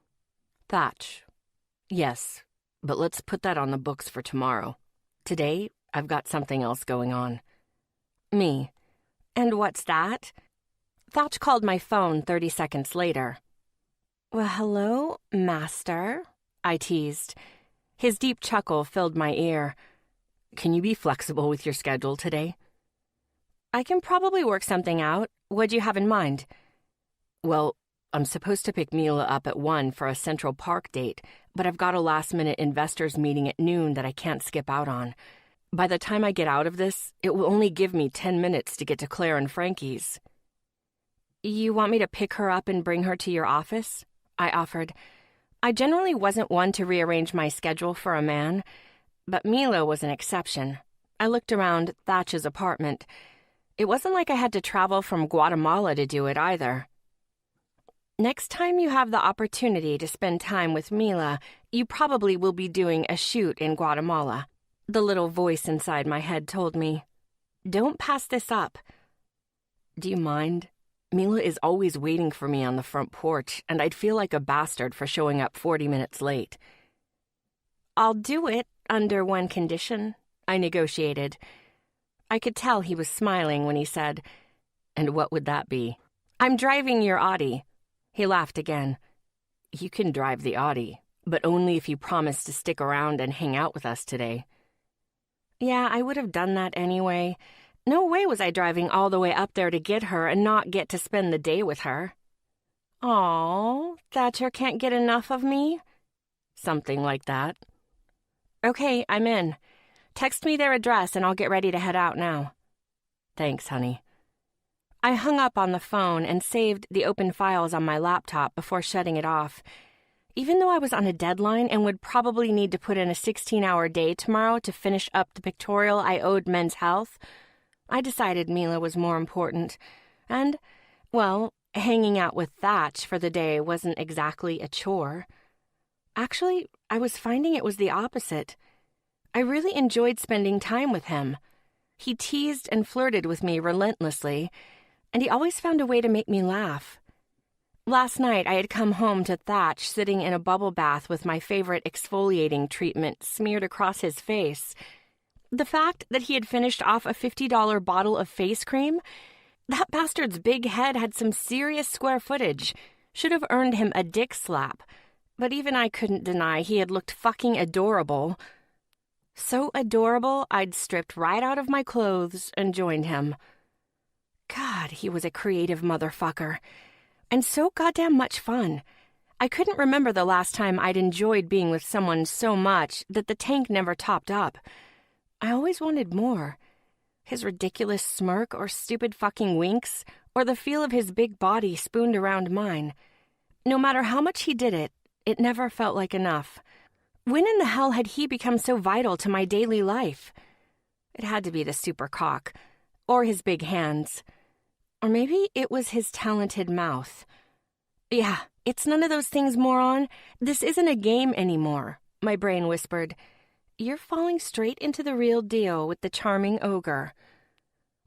Thatch. Yes, but let's put that on the books for tomorrow. Today, I've got something else going on. Me. And what's that? Thatch called my phone 30 seconds later. Well, hello, master, I teased. His deep chuckle filled my ear. Can you be flexible with your schedule today? I can probably work something out. What'd you have in mind? Well, I'm supposed to pick Mila up at 1 for a Central Park date, but I've got a last-minute investors meeting at noon that I can't skip out on. By the time I get out of this, it will only give me 10 minutes to get to Claire and Frankie's. You want me to pick her up and bring her to your office? I offered. I generally wasn't one to rearrange my schedule for a man, but Mila was an exception. I looked around Thatch's apartment. It wasn't like I had to travel from Guatemala to do it either. Next time you have the opportunity to spend time with Mila, you probably will be doing a shoot in Guatemala. The little voice inside my head told me. Don't pass this up. Do you mind? Mila is always waiting for me on the front porch, and I'd feel like a bastard for showing up 40 minutes late. I'll do it under one condition, I negotiated. I could tell he was smiling when he said, and what would that be? I'm driving your Audi. He laughed again. You can drive the Audi, but only if you promise to stick around and hang out with us today. Yeah, I would have done that anyway. No way was I driving all the way up there to get her and not get to spend the day with her. Aw, Thatcher can't get enough of me? Something like that. Okay, I'm in. Text me their address and I'll get ready to head out now. Thanks, honey. I hung up on the phone and saved the open files on my laptop before shutting it off. Even though I was on a deadline and would probably need to put in a 16-hour day tomorrow to finish up the pictorial I owed Men's Health, I decided Mila was more important. And, well, hanging out with Thatch for the day wasn't exactly a chore. Actually, I was finding it was the opposite. I really enjoyed spending time with him. He teased and flirted with me relentlessly, and he always found a way to make me laugh. Last night, I had come home to Thatch sitting in a bubble bath with my favorite exfoliating treatment smeared across his face. The fact that he had finished off a $50 bottle of face cream, that bastard's big head had some serious square footage, should have earned him a dick slap. But even I couldn't deny he had looked fucking adorable. So adorable, I'd stripped right out of my clothes and joined him. God, he was a creative motherfucker. And so goddamn much fun. I couldn't remember the last time I'd enjoyed being with someone so much that the tank never topped up. I always wanted more. His ridiculous smirk or stupid fucking winks, or the feel of his big body spooned around mine. No matter how much he did it, it never felt like enough. When in the hell had he become so vital to my daily life? It had to be the super cock, or his big hands. Or maybe it was his talented mouth. Yeah, it's none of those things, moron. This isn't a game anymore, my brain whispered. You're falling straight into the real deal with the charming ogre.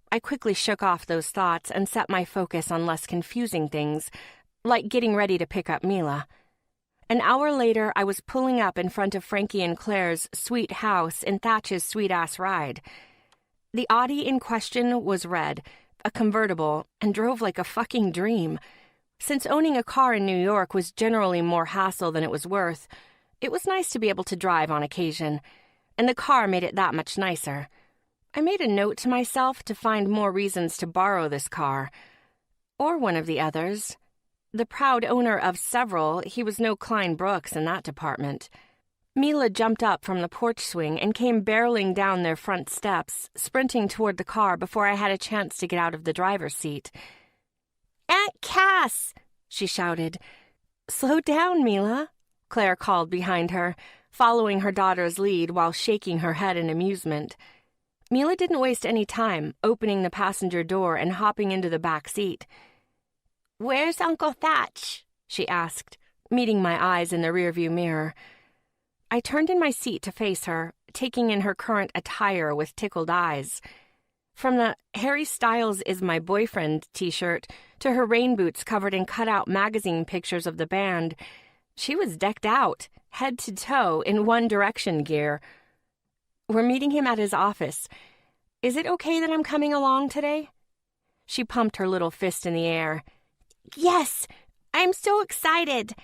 I quickly shook off those thoughts and set my focus on less confusing things, like getting ready to pick up Mila. An hour later, I was pulling up in front of Frankie and Claire's sweet house in Thatch's sweet-ass ride. The Audi in question was red, a convertible, and drove like a fucking dream. Since owning a car in New York was generally more hassle than it was worth, it was nice to be able to drive on occasion, and the car made it that much nicer. I made a note to myself to find more reasons to borrow this car, or one of the others. The proud owner of several, he was no Klein Brooks in that department. Mila jumped up from the porch swing and came barreling down their front steps, sprinting toward the car before I had a chance to get out of the driver's seat. "Aunt Cass!" she shouted. "Slow down, Mila," Claire called behind her, following her daughter's lead while shaking her head in amusement. Mila didn't waste any time, opening the passenger door and hopping into the back seat. "Where's Uncle Thatch?" she asked, meeting my eyes in the rearview mirror. I turned in my seat to face her, taking in her current attire with tickled eyes. From the "Harry Styles is my boyfriend" t-shirt to her rain boots covered in cut-out magazine pictures of the band, she was decked out, head to toe, in One Direction gear. "We're meeting him at his office. Is it okay that I'm coming along today?" She pumped her little fist in the air. "Yes, I'm so excited."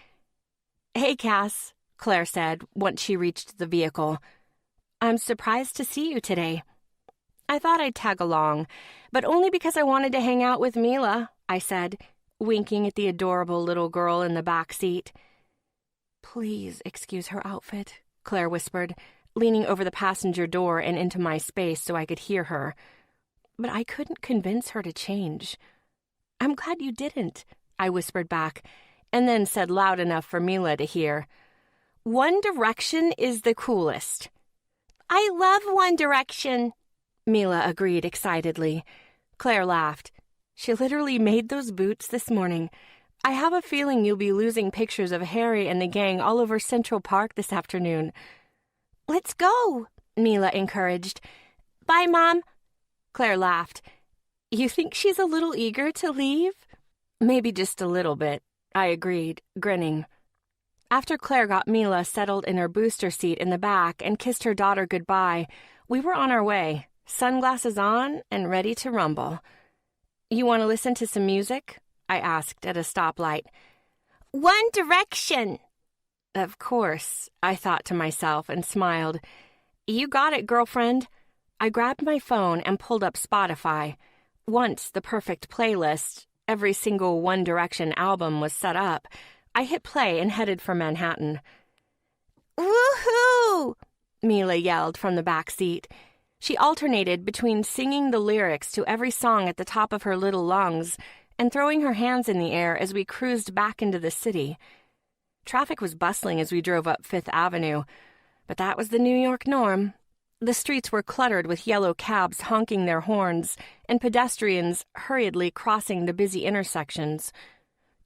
"Hey, Cass," Claire said once she reached the vehicle. "I'm surprised to see you today." "I thought I'd tag along, but only because I wanted to hang out with Mila," I said, winking at the adorable little girl in the back seat. "Please excuse her outfit," Claire whispered, leaning over the passenger door and into my space so I could hear her. But I couldn't convince her to change. "I'm glad you didn't," I whispered back, and then said loud enough for Mila to hear, "One Direction is the coolest." "I love One Direction," Mila agreed excitedly. Claire laughed. "She literally made those boots this morning. I have a feeling you'll be losing pictures of Harry and the gang all over Central Park this afternoon." "Let's go," Mila encouraged. "Bye, Mom." Claire laughed. "You think she's a little eager to leave?" "Maybe just a little bit," I agreed, grinning. After Claire got Mila settled in her booster seat in the back and kissed her daughter goodbye, we were on our way, sunglasses on and ready to rumble. "You want to listen to some music?" I asked at a stoplight. "One Direction!" Of course, I thought to myself and smiled. "You got it, girlfriend." I grabbed my phone and pulled up Spotify. Once the perfect playlist, every single One Direction album, was set up, I hit play and headed for Manhattan. "Woohoo!" Mila yelled from the back seat. She alternated between singing the lyrics to every song at the top of her little lungs and throwing her hands in the air as we cruised back into the city. Traffic was bustling as we drove up Fifth Avenue, but that was the New York norm. The streets were cluttered with yellow cabs honking their horns and pedestrians hurriedly crossing the busy intersections.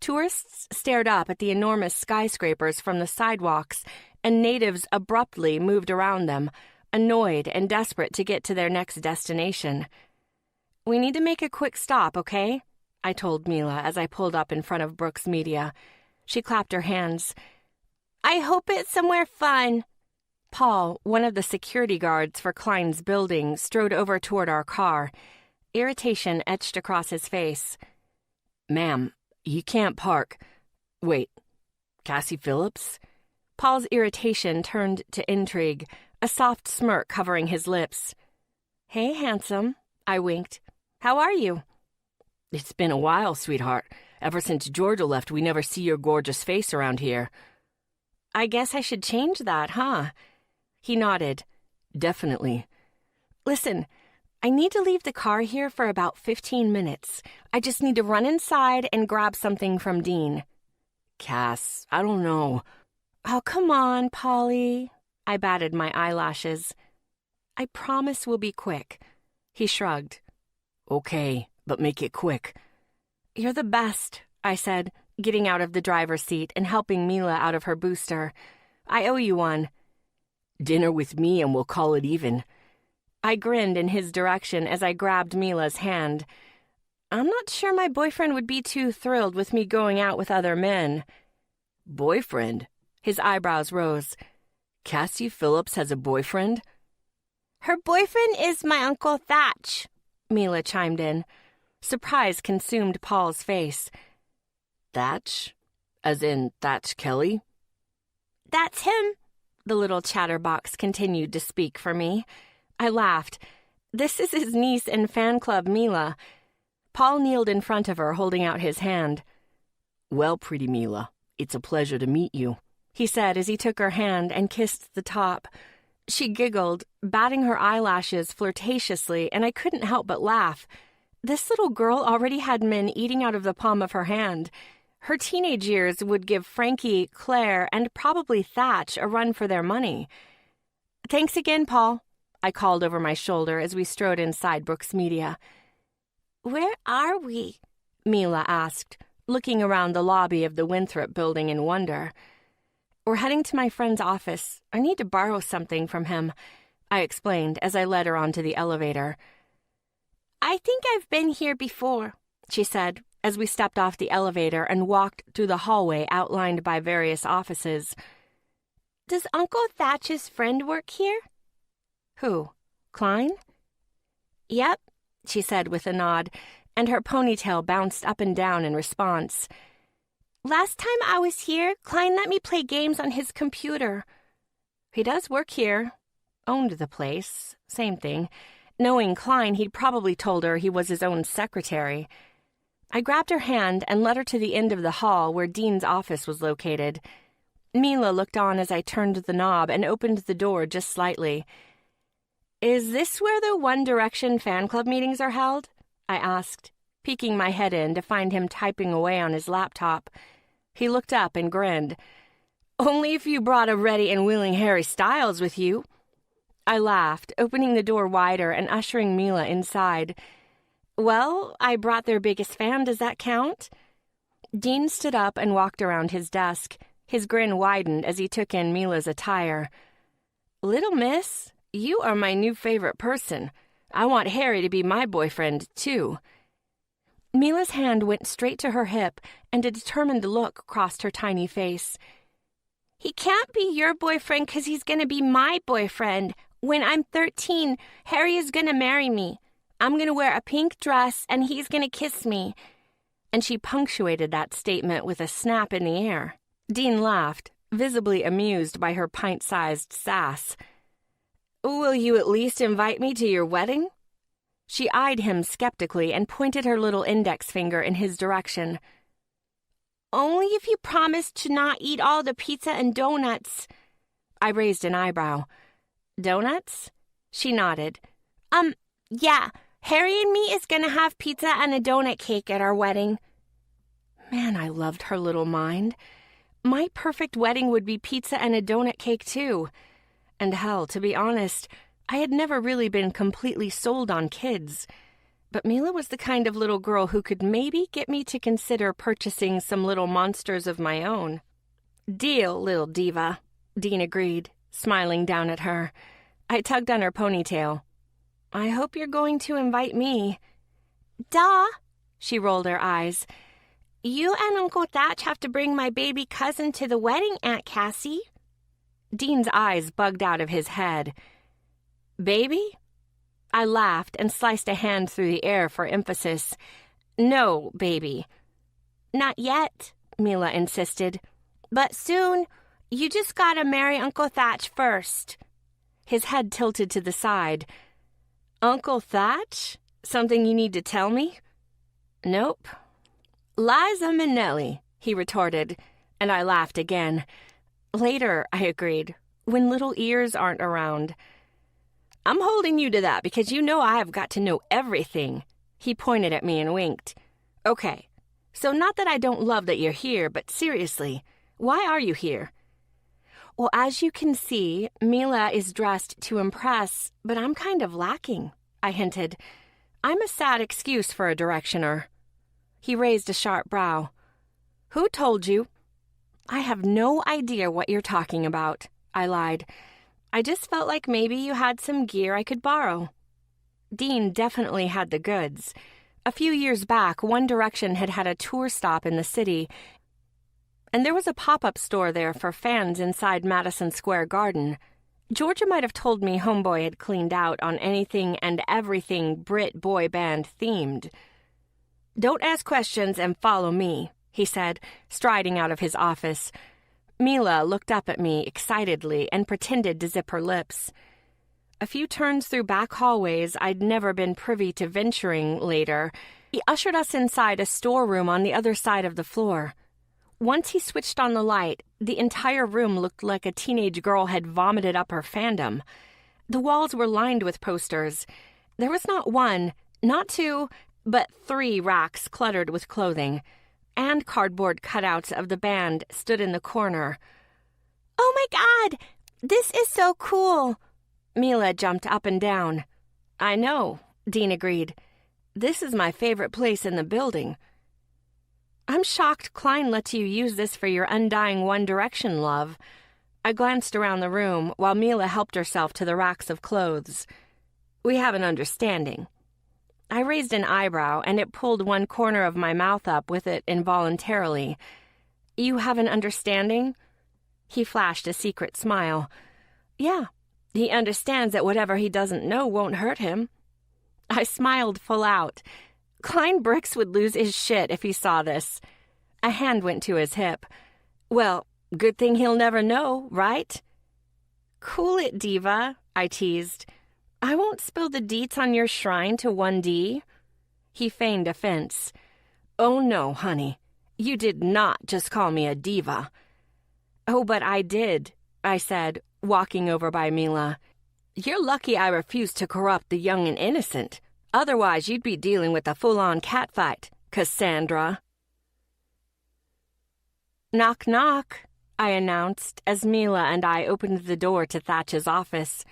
Tourists stared up at the enormous skyscrapers from the sidewalks, and natives abruptly moved around them, annoyed and desperate to get to their next destination. "We need to make a quick stop, okay?" I told Mila as I pulled up in front of Brooks Media. She clapped her hands. "I hope it's somewhere fun." Paul, one of the security guards for Klein's building, strode over toward our car. Irritation etched across his face. "Ma'am, you can't park. Wait, Cassie Phillips?" Paul's irritation turned to intrigue, a soft smirk covering his lips. "Hey, handsome," I winked. "How are you?" "It's been a while, sweetheart. Ever since Georgia left, we never see your gorgeous face around here." "I guess I should change that, huh?" He nodded. "Definitely." "Listen, I need to leave the car here for about 15 minutes. I just need to run inside and grab something from Dean." "Cass, I don't know." "Oh, come on, Polly." I batted my eyelashes. "I promise we'll be quick." He shrugged. "Okay, but make it quick." "You're the best," I said, getting out of the driver's seat and helping Mila out of her booster. "I owe you one." "Dinner with me and we'll call it even." I grinned in his direction as I grabbed Mila's hand. I'm not sure my boyfriend would be too thrilled with me going out with other men. "Boyfriend?" His eyebrows rose. "Cassie Phillips has a boyfriend?" "Her boyfriend is my Uncle Thatch," Mila chimed in. Surprise consumed Paul's face. "Thatch? As in Thatch Kelly?" "That's him," the little chatterbox continued to speak for me. I laughed. This is his niece and fan club, Mila. Paul kneeled in front of her, holding out his hand. "Well, pretty Mila, it's a pleasure to meet you. he said as he took her hand and kissed the top. She giggled, batting her eyelashes flirtatiously, and I couldn't help but laugh. This little girl already had men eating out of the palm of her hand. Her teenage years would give Frankie, Claire, and probably Thatch a run for their money. "Thanks again, Paul," I called over my shoulder as we strode inside Brooks Media. "Where are we?" Mila asked, looking around the lobby of the Winthrop building in wonder. "We're heading to my friend's office. I need to borrow something from him," I explained as I led her onto the elevator. "I think I've been here before," she said, as we stepped off the elevator and walked through the hallway outlined by various offices. "Does Uncle Thatch's friend work here?" "Who? Klein?" "Yep," she said with a nod, and her ponytail bounced up and down in response. "Last time I was here, Klein let me play games on his computer." "He does work here. Owned the place. Same thing. Knowing Klein, he'd probably told her he was his own secretary." I grabbed her hand and led her to the end of the hall where Dean's office was located. Mila looked on as I turned the knob and opened the door just slightly. "Is this where the One Direction fan club meetings are held?" I asked, peeking my head in to find him typing away on his laptop. He looked up and grinned. "Only if you brought a ready and willing Harry Styles with you." I laughed, opening the door wider and ushering Mila inside. "Well, I brought their biggest fan. Does that count?" Dean stood up and walked around his desk. His grin widened as he took in Mila's attire. "Little miss, you are my new favorite person. I want Harry to be my boyfriend, too." Mila's hand went straight to her hip, and a determined look crossed her tiny face. "He can't be your boyfriend because he's going to be my boyfriend. When I'm 13, Harry is going to marry me. I'm going to wear a pink dress, and he's going to kiss me." And she punctuated that statement with a snap in the air. Dean laughed, visibly amused by her pint-sized sass. "Will you at least invite me to your wedding?" She eyed him skeptically and pointed her little index finger in his direction. "Only if you promise to not eat all the pizza and donuts." I raised an eyebrow. "Donuts?" She nodded. Yeah, Harry and me is gonna have pizza and a donut cake at our wedding." Man, I loved her little mind. My perfect wedding would be pizza and a donut cake, too. And hell, to be honest, I had never really been completely sold on kids. But Mila was the kind of little girl who could maybe get me to consider purchasing some little monsters of my own. "Deal, little diva," Dean agreed, smiling down at her. I tugged on her ponytail. "I hope you're going to invite me." "Duh," she rolled her eyes. "You and Uncle Thatch have to bring my baby cousin to the wedding, Aunt Cassie." Dean's eyes bugged out of his head. "Baby?" I laughed and sliced a hand through the air for emphasis. "No, baby." "Not yet," Mila insisted. "But soon. You just gotta marry Uncle Thatch first." His head tilted to the side. "Uncle Thatch? Something you need to tell me?" "Nope." "Liza Minnelli," he retorted, and I laughed again. "Later," I agreed, "when little ears aren't around." "I'm holding you to that because you know I have got to know everything." He pointed at me and winked. "Okay, so not that I don't love that you're here, but seriously, why are you here?" "Well, as you can see, Mila is dressed to impress, but I'm kind of lacking," I hinted. "I'm a sad excuse for a directioner." He raised a sharp brow. "Who told you?" "I have no idea what you're talking about," I lied. "I just felt like maybe you had some gear I could borrow." Dean definitely had the goods. A few years back, One Direction had a tour stop in the city, and there was a pop-up store there for fans inside Madison Square Garden. Georgia might have told me Homeboy had cleaned out on anything and everything Brit boy band themed. "Don't ask questions and follow me," he said, striding out of his office. Mila looked up at me excitedly and pretended to zip her lips. A few turns through back hallways I'd never been privy to venturing later, he ushered us inside a storeroom on the other side of the floor. Once he switched on the light, The entire room looked like a teenage girl had vomited up her fandom. The walls were lined with posters. There was not one, not two, but 3 racks cluttered with clothing, and cardboard cutouts of the band stood in the corner. "Oh my God! This is so cool!" Mila jumped up and down. "I know," Dean agreed. "This is my favorite place in the building." "I'm shocked Klein lets you use this for your undying One Direction love." I glanced around the room while Mila helped herself to the racks of clothes. "We have an understanding." I raised an eyebrow, and it pulled one corner of my mouth up with it involuntarily. "You have an understanding?" He flashed a secret smile. "Yeah, he understands that whatever he doesn't know won't hurt him." I smiled full out. Klein Bricks would lose his shit if he saw this. A hand went to his hip. "Well, good thing he'll never know, right?" "Cool it, diva," I teased. "I won't spill the deets on your shrine to 1D. He feigned offense. "Oh no, honey. You did not just call me a diva." "Oh, but I did," I said, walking over by Mila. "You're lucky I refused to corrupt the young and innocent. Otherwise, you'd be dealing with a full-on catfight, Cassandra." "Knock, knock," I announced as Mila and I opened the door to Thatch's office.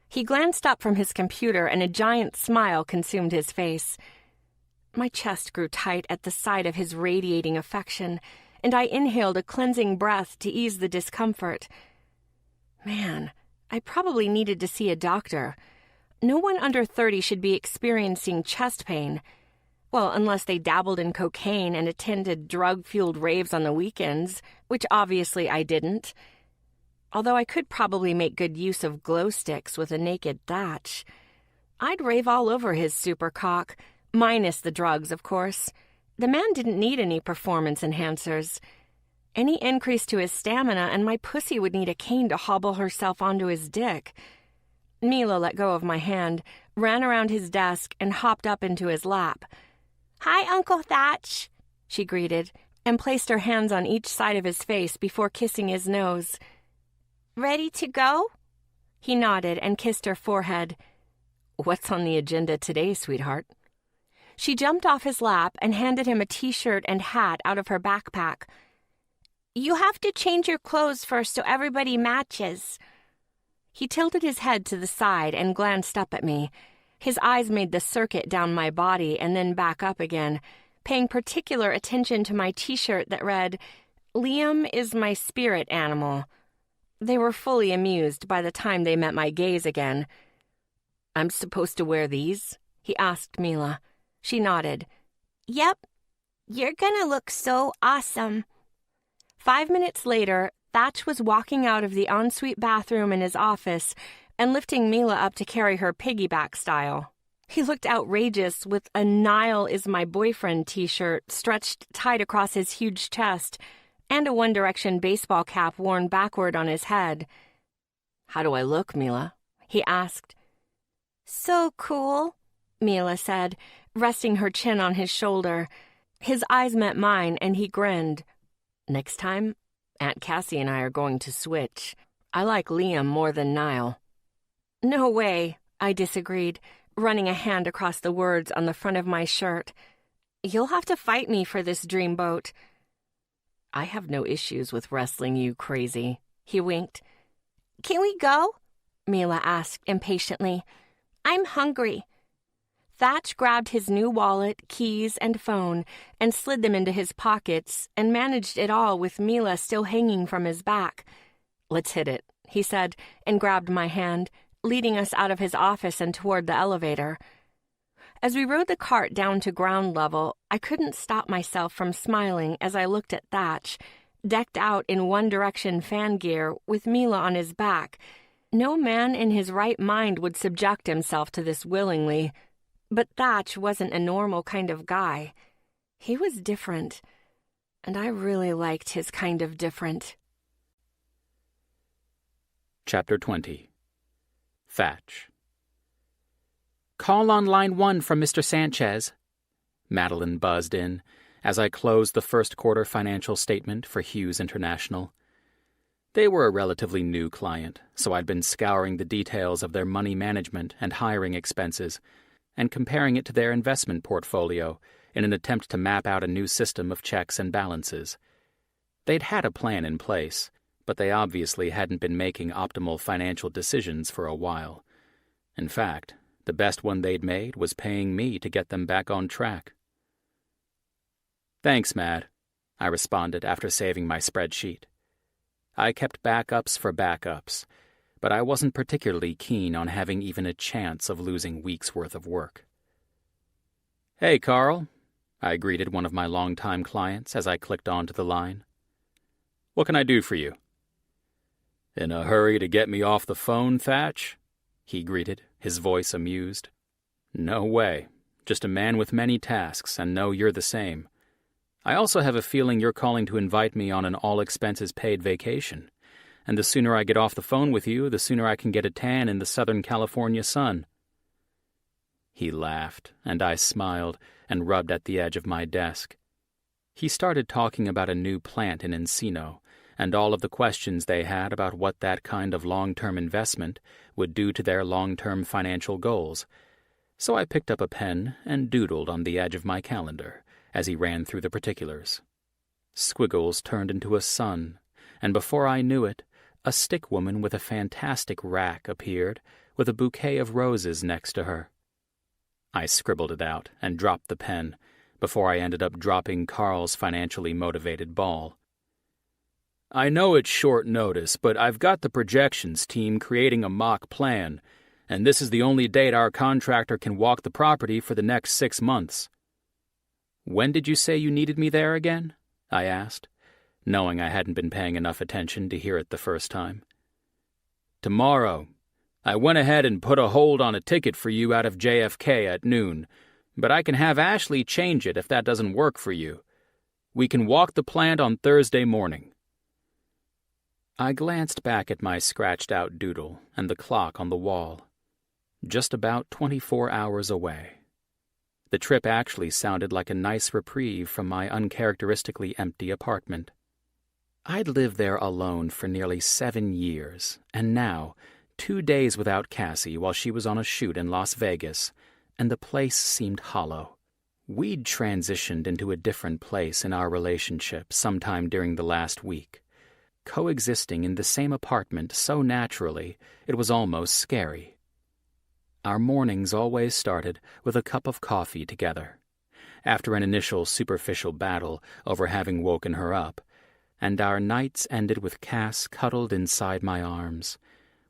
He glanced up from his computer and a giant smile consumed his face. My chest grew tight at the sight of his radiating affection, and I inhaled a cleansing breath to ease the discomfort. Man, I probably needed to see a doctor. No one under 30 should be experiencing chest pain. Well, unless they dabbled in cocaine and attended drug-fueled raves on the weekends, which obviously I didn't. Although I could probably make good use of glow sticks with a naked Thatch. I'd rave all over his super cock, minus the drugs, of course. The man didn't need any performance enhancers. Any increase to his stamina and my pussy would need a cane to hobble herself onto his dick. Mila let go of my hand, ran around his desk, and hopped up into his lap. "Hi, Uncle Thatch," she greeted, and placed her hands on each side of his face before kissing his nose. "Ready to go?" He nodded and kissed her forehead. "What's on the agenda today, sweetheart?" She jumped off his lap and handed him a t-shirt and hat out of her backpack. "You have to change your clothes first so everybody matches." He tilted his head to the side and glanced up at me. His eyes made the circuit down my body and then back up again, paying particular attention to my t-shirt that read, "Liam is my spirit animal." They were fully amused by the time they met my gaze again. "I'm supposed to wear these?" he asked Mila. She nodded. "Yep. You're gonna look so awesome." 5 minutes later, Thatch was walking out of the ensuite bathroom in his office and lifting Mila up to carry her piggyback style. He looked outrageous with a "Niall is my boyfriend" t-shirt stretched tight across his huge chest and a One Direction baseball cap worn backward on his head. "How do I look, Mila?" he asked. "So cool," Mila said, resting her chin on his shoulder. His eyes met mine, and he grinned. "Next time, Aunt Cassie and I are going to switch. I like Liam more than Niall." "No way," I disagreed, running a hand across the words on the front of my shirt. "You'll have to fight me for this dreamboat." "I have no issues with wrestling you crazy," he winked. "Can we go?" Mila asked impatiently. "I'm hungry." Thatch grabbed his new wallet, keys, and phone and slid them into his pockets and managed it all with Mila still hanging from his back. "Let's hit it," he said, and grabbed my hand, leading us out of his office and toward the elevator. As we rode the cart down to ground level, I couldn't stop myself from smiling as I looked at Thatch, decked out in One Direction fan gear with Mila on his back. No man in his right mind would subject himself to this willingly. But Thatch wasn't a normal kind of guy. He was different, and I really liked his kind of different. Chapter 20. Thatch. "Call on line 1 from Mr. Sanchez," Madeline buzzed in as I closed the first quarter financial statement for Hughes International. They were a relatively new client, so I'd been scouring the details of their money management and hiring expenses and comparing it to their investment portfolio in an attempt to map out a new system of checks and balances. They'd had a plan in place, but they obviously hadn't been making optimal financial decisions for a while. In fact, the best one they'd made was paying me to get them back on track. "Thanks, Matt," I responded after saving my spreadsheet. I kept backups for backups, but I wasn't particularly keen on having even a chance of losing weeks' worth of work. "Hey, Carl," I greeted one of my longtime clients as I clicked onto the line. "What can I do for you?" "In a hurry to get me off the phone, Thatch?" he greeted, his voice amused. "No way. Just a man with many tasks, and know you're the same. I also have a feeling you're calling to invite me on an all-expenses-paid vacation, and the sooner I get off the phone with you, the sooner I can get a tan in the Southern California sun." He laughed, and I smiled and rubbed at the edge of my desk. He started talking about a new plant in Encino, and all of the questions they had about what that kind of long-term investment would do to their long-term financial goals. So I picked up a pen and doodled on the edge of my calendar as he ran through the particulars. Squiggles turned into a sun, and before I knew it, a stick woman with a fantastic rack appeared with a bouquet of roses next to her. I scribbled it out and dropped the pen before I ended up dropping Carl's financially motivated ball. "I know it's short notice, but I've got the projections team creating a mock plan, and this is the only date our contractor can walk the property for the next 6 months. "When did you say you needed me there again?" I asked, knowing I hadn't been paying enough attention to hear it the first time. "Tomorrow. I went ahead and put a hold on a ticket for you out of JFK at noon, but I can have Ashley change it if that doesn't work for you. We can walk the plant on Thursday morning." I glanced back at my scratched-out doodle and the clock on the wall. Just about 24 hours away. The trip actually sounded like a nice reprieve from my uncharacteristically empty apartment. I'd lived there alone for nearly 7 years, and now, 2 days without Cassie while she was on a shoot in Las Vegas, and the place seemed hollow. We'd transitioned into a different place in our relationship sometime during the last week, coexisting in the same apartment so naturally it was almost scary. Our mornings always started with a cup of coffee together, after an initial superficial battle over having woken her up, and our nights ended with Cass cuddled inside my arms,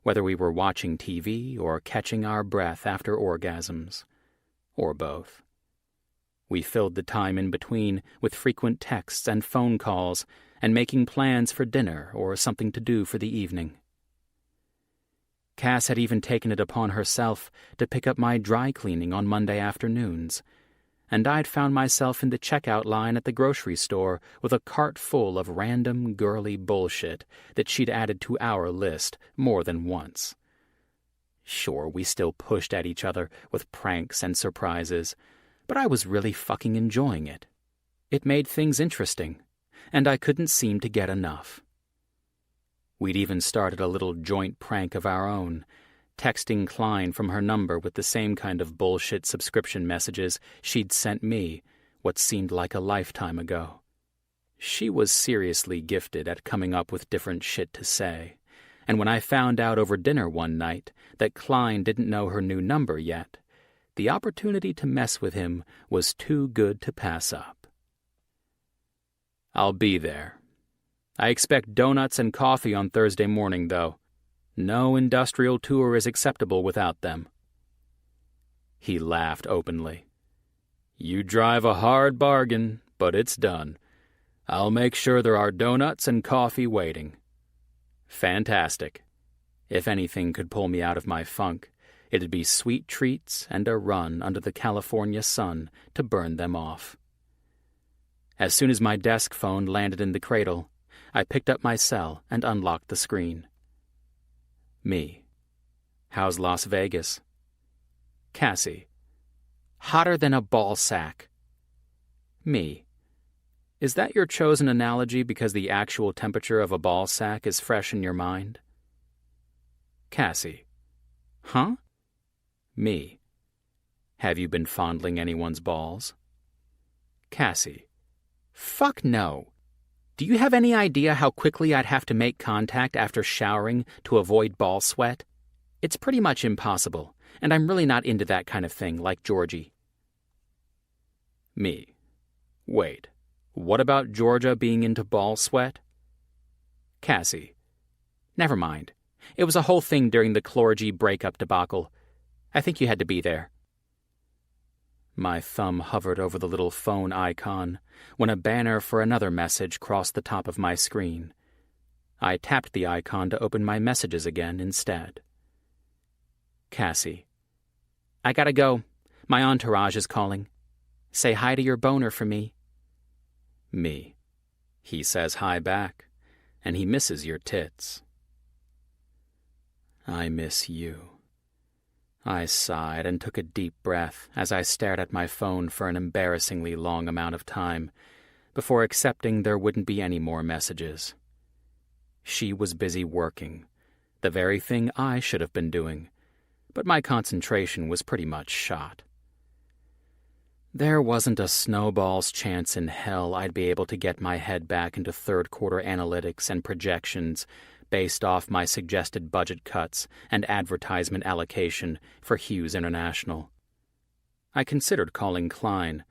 whether we were watching TV or catching our breath after orgasms, or both. We filled the time in between with frequent texts and phone calls and making plans for dinner or something to do for the evening. Cass had even taken it upon herself to pick up my dry cleaning on Monday afternoons, and I'd found myself in the checkout line at the grocery store with a cart full of random girly bullshit that she'd added to our list more than once. Sure, we still pushed at each other with pranks and surprises, but I was really fucking enjoying it. It made things interesting, and I couldn't seem to get enough. We'd even started a little joint prank of our own, texting Klein from her number with the same kind of bullshit subscription messages she'd sent me what seemed like a lifetime ago. She was seriously gifted at coming up with different shit to say, and when I found out over dinner one night that Klein didn't know her new number yet, the opportunity to mess with him was too good to pass up. "I'll be there. I expect donuts and coffee on Thursday morning, though. No industrial tour is acceptable without them." He laughed openly. "You drive a hard bargain, but it's done. I'll make sure there are donuts and coffee waiting." Fantastic. If anything could pull me out of my funk, it'd be sweet treats and a run under the California sun to burn them off. As soon as my desk phone landed in the cradle, I picked up my cell and unlocked the screen. Me. How's Las Vegas? Cassie. Hotter than a ball sack. Me. Is that your chosen analogy because the actual temperature of a ball sack is fresh in your mind? Cassie. Huh? Me. Have you been fondling anyone's balls? Cassie. Fuck no. Do you have any idea how quickly I'd have to make contact after showering to avoid ball sweat? It's pretty much impossible, and I'm really not into that kind of thing like Georgie. Me. Wait, what about Georgia being into ball sweat? Cassie. Never mind. It was a whole thing during the clergy breakup debacle. I think you had to be there. My thumb hovered over the little phone icon when a banner for another message crossed the top of my screen. I tapped the icon to open my messages again instead. Cassie. I gotta go. My entourage is calling. Say hi to your boner for me. Me. He says hi back, and he misses your tits. I miss you. I sighed and took a deep breath as I stared at my phone for an embarrassingly long amount of time before accepting there wouldn't be any more messages. She was busy working, the very thing I should have been doing, but my concentration was pretty much shot. There wasn't a snowball's chance in hell I'd be able to get my head back into third-quarter analytics and projections based off my suggested budget cuts and advertisement allocation for Hughes International. I considered calling Klein,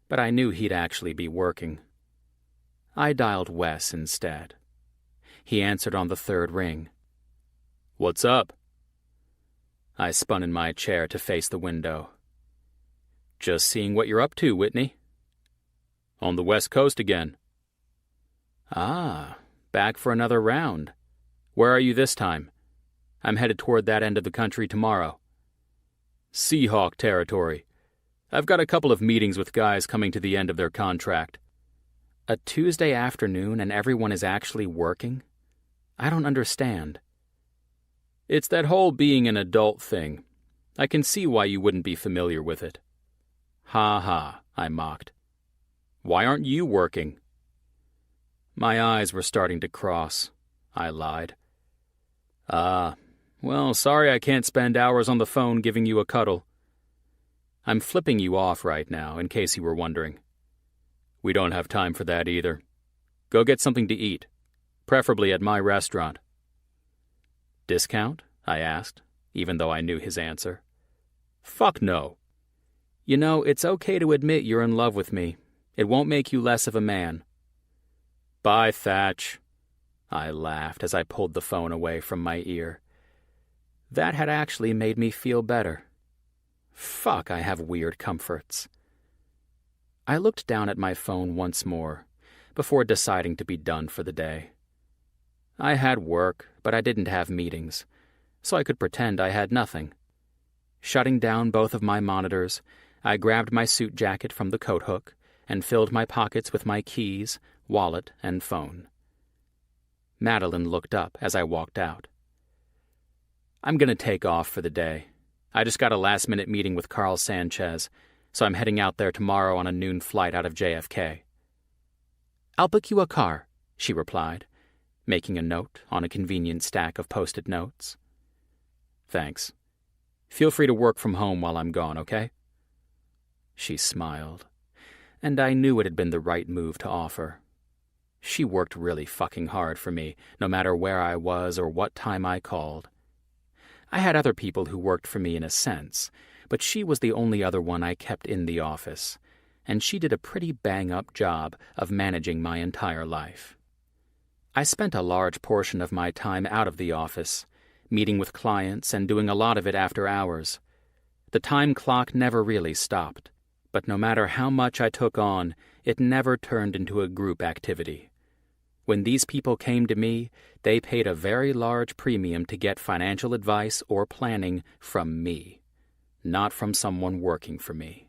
but I knew he'd actually be working. I dialed Wes instead. He answered on the third ring. What's up? I spun in my chair to face the window. Just seeing what you're up to, Whitney. On the West Coast again. Ah, back for another round. Where are you this time? I'm headed toward that end of the country tomorrow. Seahawk territory. I've got a couple of meetings with guys coming to the end of their contract. A Tuesday afternoon and everyone is actually working? I don't understand. It's that whole being an adult thing. I can see why you wouldn't be familiar with it. Ha ha, I mocked. Why aren't you working? My eyes were starting to cross. I lied. Well, sorry I can't spend hours on the phone giving you a cuddle. I'm flipping you off right now, in case you were wondering. We don't have time for that either. Go get something to eat, preferably at my restaurant. Discount? I asked, even though I knew his answer. Fuck no. You know, it's okay to admit you're in love with me. It won't make you less of a man. Bye, Thatch. I laughed as I pulled the phone away from my ear. That had actually made me feel better. Fuck, I have weird comforts. I looked down at my phone once more, before deciding to be done for the day. I had work, but I didn't have meetings, so I could pretend I had nothing. Shutting down both of my monitors, I grabbed my suit jacket from the coat hook and filled my pockets with my keys, wallet, and phone. Madeline looked up as I walked out. I'm going to take off for the day. I just got a last-minute meeting with Carl Sanchez, so I'm heading out there tomorrow on a noon flight out of JFK. I'll book you a car, she replied, making a note on a convenient stack of post-it notes. Thanks. Feel free to work from home while I'm gone, okay? She smiled, and I knew it had been the right move to offer. She worked really fucking hard for me, no matter where I was or what time I called. I had other people who worked for me in a sense, but she was the only other one I kept in the office, and she did a pretty bang-up job of managing my entire life. I spent a large portion of my time out of the office, meeting with clients and doing a lot of it after hours. The time clock never really stopped, but no matter how much I took on, it never turned into a group activity. When these people came to me, they paid a very large premium to get financial advice or planning from me, not from someone working for me.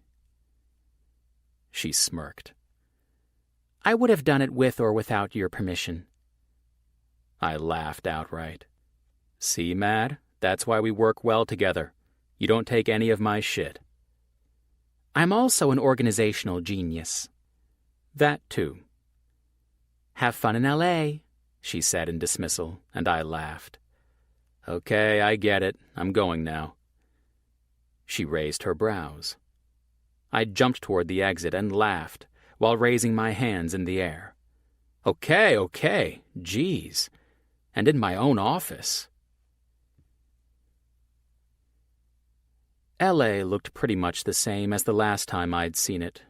She smirked. I would have done it with or without your permission. I laughed outright. See, Mad? That's why we work well together. You don't take any of my shit. I'm also an organizational genius. That too. "Have fun in L.A.," she said in dismissal, and I laughed. "Okay, I get it. I'm going now." She raised her brows. I jumped toward the exit and laughed while raising my hands in the air. Okay, geez. And in my own office. L.A. looked pretty much the same as the last time I'd seen it.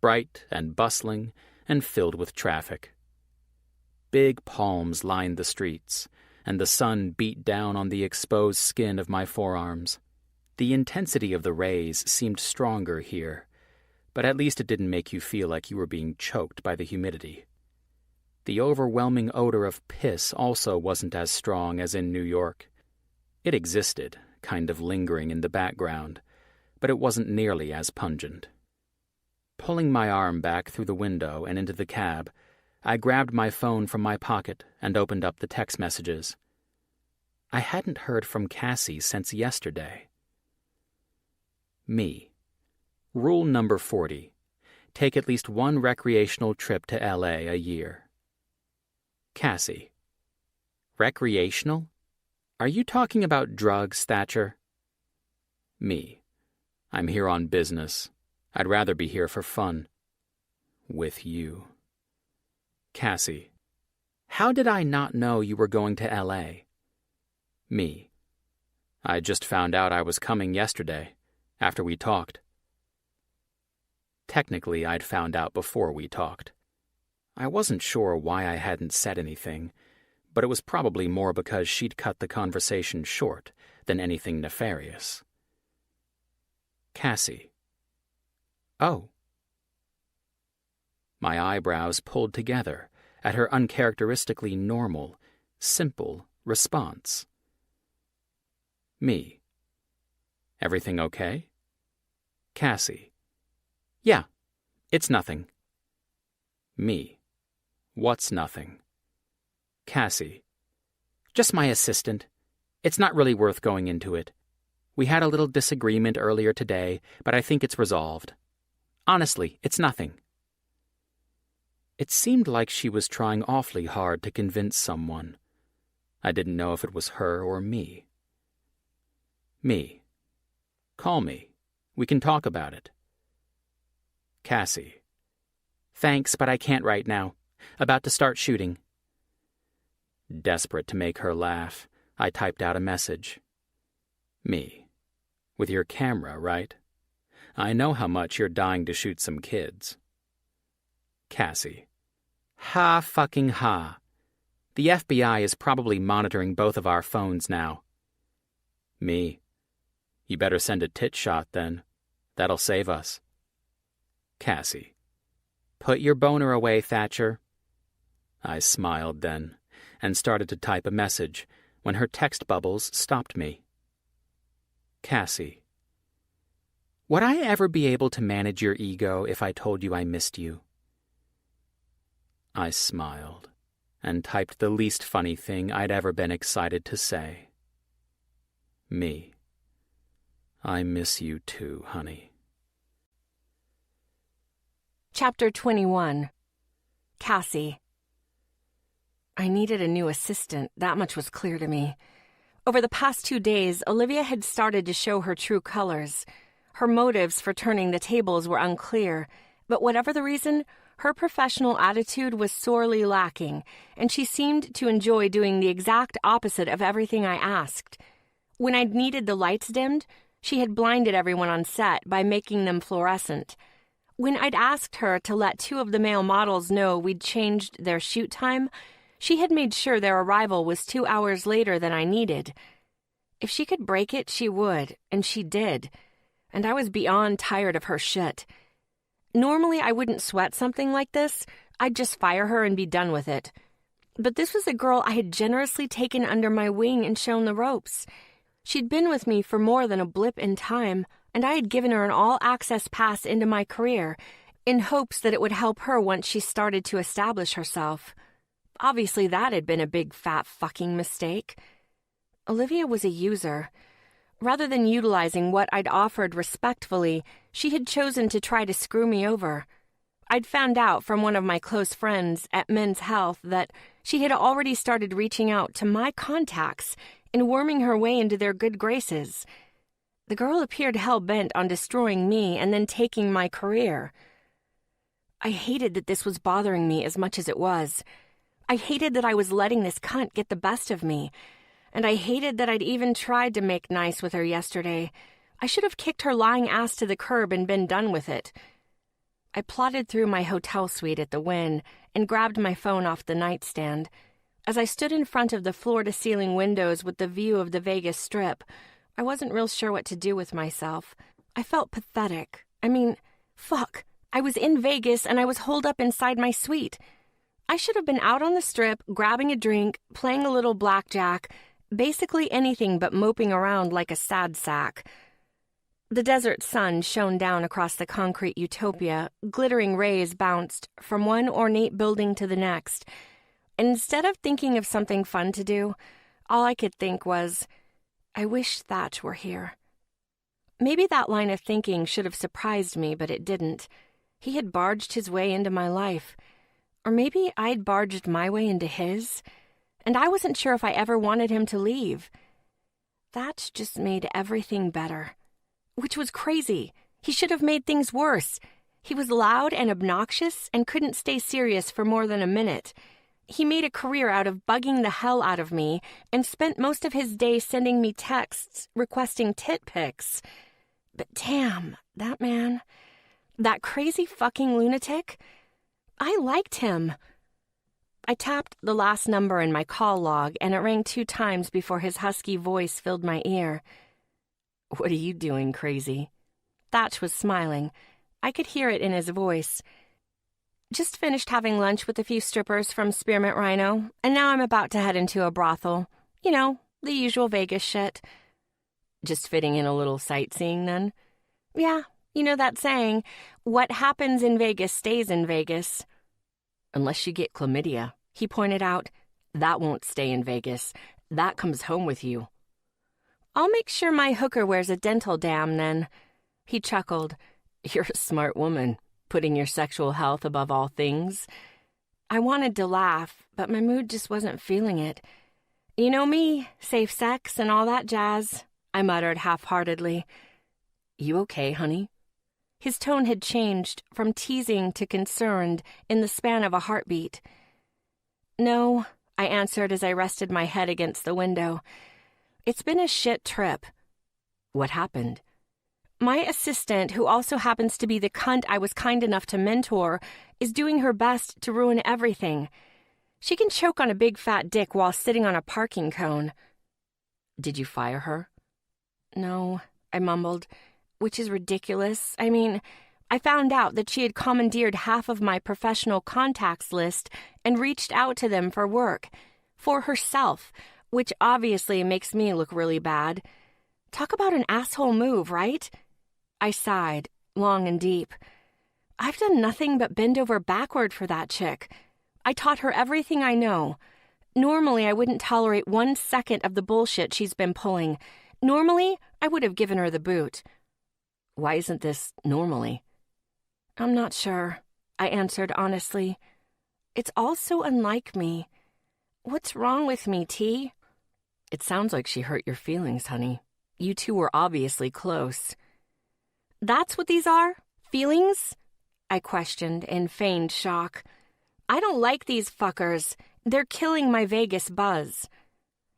Bright and bustling and filled with traffic. Big palms lined the streets, and the sun beat down on the exposed skin of my forearms. The intensity of the rays seemed stronger here, but at least it didn't make you feel like you were being choked by the humidity. The overwhelming odor of piss also wasn't as strong as in New York. It existed, kind of lingering in the background, but it wasn't nearly as pungent. Pulling my arm back through the window and into the cab, I grabbed my phone from my pocket and opened up the text messages. I hadn't heard from Cassie since yesterday. Me. Rule number 40. Take at least one recreational trip to L.A. a year. Cassie. Recreational? Are you talking about drugs, Thatcher? Me. I'm here on business. I'd rather be here for fun. With you. Cassie. How did I not know you were going to L.A.? Me. I just found out I was coming yesterday, after we talked. Technically, I'd found out before we talked. I wasn't sure why I hadn't said anything, but it was probably more because she'd cut the conversation short than anything nefarious. Cassie. Oh. My eyebrows pulled together at her uncharacteristically normal, simple response. Me. Everything okay? Cassie. Yeah, it's nothing. Me. What's nothing? Cassie. Just my assistant. It's not really worth going into it. We had a little disagreement earlier today, but I think it's resolved. Honestly, it's nothing. It seemed like she was trying awfully hard to convince someone. I didn't know if it was her or me. Me. Call me. We can talk about it. Cassie. Thanks, but I can't right now. About to start shooting. Desperate to make her laugh, I typed out a message. Me. With your camera, right? I know how much you're dying to shoot some kids. Cassie. Ha fucking ha. The FBI is probably monitoring both of our phones now. Me. You better send a tit shot then. That'll save us. Cassie. Put your boner away, Thatcher. I smiled then, and started to type a message when her text bubbles stopped me. Cassie. Would I ever be able to manage your ego if I told you I missed you? I smiled, and typed the least funny thing I'd ever been excited to say. Me. I miss you too, honey. Chapter 21. Cassie. I needed a new assistant, that much was clear to me. Over the past 2 days, Olivia had started to show her true colors. Her motives for turning the tables were unclear, but whatever the reason, her professional attitude was sorely lacking, and she seemed to enjoy doing the exact opposite of everything I asked. When I'd needed the lights dimmed, she had blinded everyone on set by making them fluorescent. When I'd asked her to let 2 of the male models know we'd changed their shoot time, she had made sure their arrival was 2 hours later than I needed. If she could break it, she would, and she did. And I was beyond tired of her shit. Normally, I wouldn't sweat something like this. I'd just fire her and be done with it. But this was a girl I had generously taken under my wing and shown the ropes. She'd been with me for more than a blip in time, and I had given her an all-access pass into my career in hopes that it would help her once she started to establish herself. Obviously, that had been a big fat fucking mistake. Olivia was a user. Rather than utilizing what I'd offered respectfully, she had chosen to try to screw me over. I'd found out from one of my close friends at Men's Health that she had already started reaching out to my contacts and worming her way into their good graces. The girl appeared hell-bent on destroying me and then taking my career. I hated that this was bothering me as much as it was. I hated that I was letting this cunt get the best of me. And I hated that I'd even tried to make nice with her yesterday. I should have kicked her lying ass to the curb and been done with it. I plodded through my hotel suite at the Wynn and grabbed my phone off the nightstand. As I stood in front of the floor-to-ceiling windows with the view of the Vegas Strip, I wasn't real sure what to do with myself. I felt pathetic. I mean, fuck. I was in Vegas and I was holed up inside my suite. I should have been out on the Strip, grabbing a drink, playing a little blackjack, basically anything but moping around like a sad sack. The desert sun shone down across the concrete utopia. Glittering rays bounced from one ornate building to the next. And instead of thinking of something fun to do, all I could think was, I wish Thatch were here. Maybe that line of thinking should have surprised me, but it didn't. He had barged his way into my life. Or maybe I'd barged my way into his, and I wasn't sure if I ever wanted him to leave. Thatch just made everything better. Which was crazy. He should have made things worse. He was loud and obnoxious and couldn't stay serious for more than a minute. He made a career out of bugging the hell out of me and spent most of his day sending me texts requesting tit pics. But damn, that man, that crazy fucking lunatic, I liked him. I tapped the last number in my call log and it rang 2 times before his husky voice filled my ear. What are you doing, crazy? Thatch was smiling. I could hear it in his voice. Just finished having lunch with a few strippers from Spearmint Rhino, and now I'm about to head into a brothel. You know, the usual Vegas shit. Just fitting in a little sightseeing, then? Yeah, you know that saying, what happens in Vegas stays in Vegas. Unless you get chlamydia, he pointed out. That won't stay in Vegas. That comes home with you. I'll make sure my hooker wears a dental dam, then. He chuckled. You're a smart woman, putting your sexual health above all things. I wanted to laugh, but my mood just wasn't feeling it. You know me, safe sex and all that jazz, I muttered half-heartedly. You okay, honey? His tone had changed from teasing to concerned in the span of a heartbeat. No, I answered as I rested my head against the window. It's been a shit trip. What happened? My assistant, who also happens to be the cunt I was kind enough to mentor, is doing her best to ruin everything. She can choke on a big fat dick while sitting on a parking cone. Did you fire her? No, I mumbled, which is ridiculous. I mean, I found out that she had commandeered half of my professional contacts list and reached out to them for work, for herself, which obviously makes me look really bad. Talk about an asshole move, right? I sighed, long and deep. I've done nothing but bend over backward for that chick. I taught her everything I know. Normally, I wouldn't tolerate 1 second of the bullshit she's been pulling. Normally, I would have given her the boot. Why isn't this normally? I'm not sure, I answered honestly. It's all so unlike me. What's wrong with me, T? It sounds like she hurt your feelings, honey. You two were obviously close. That's what these are? Feelings? I questioned in feigned shock. I don't like these fuckers. They're killing my Vegas buzz.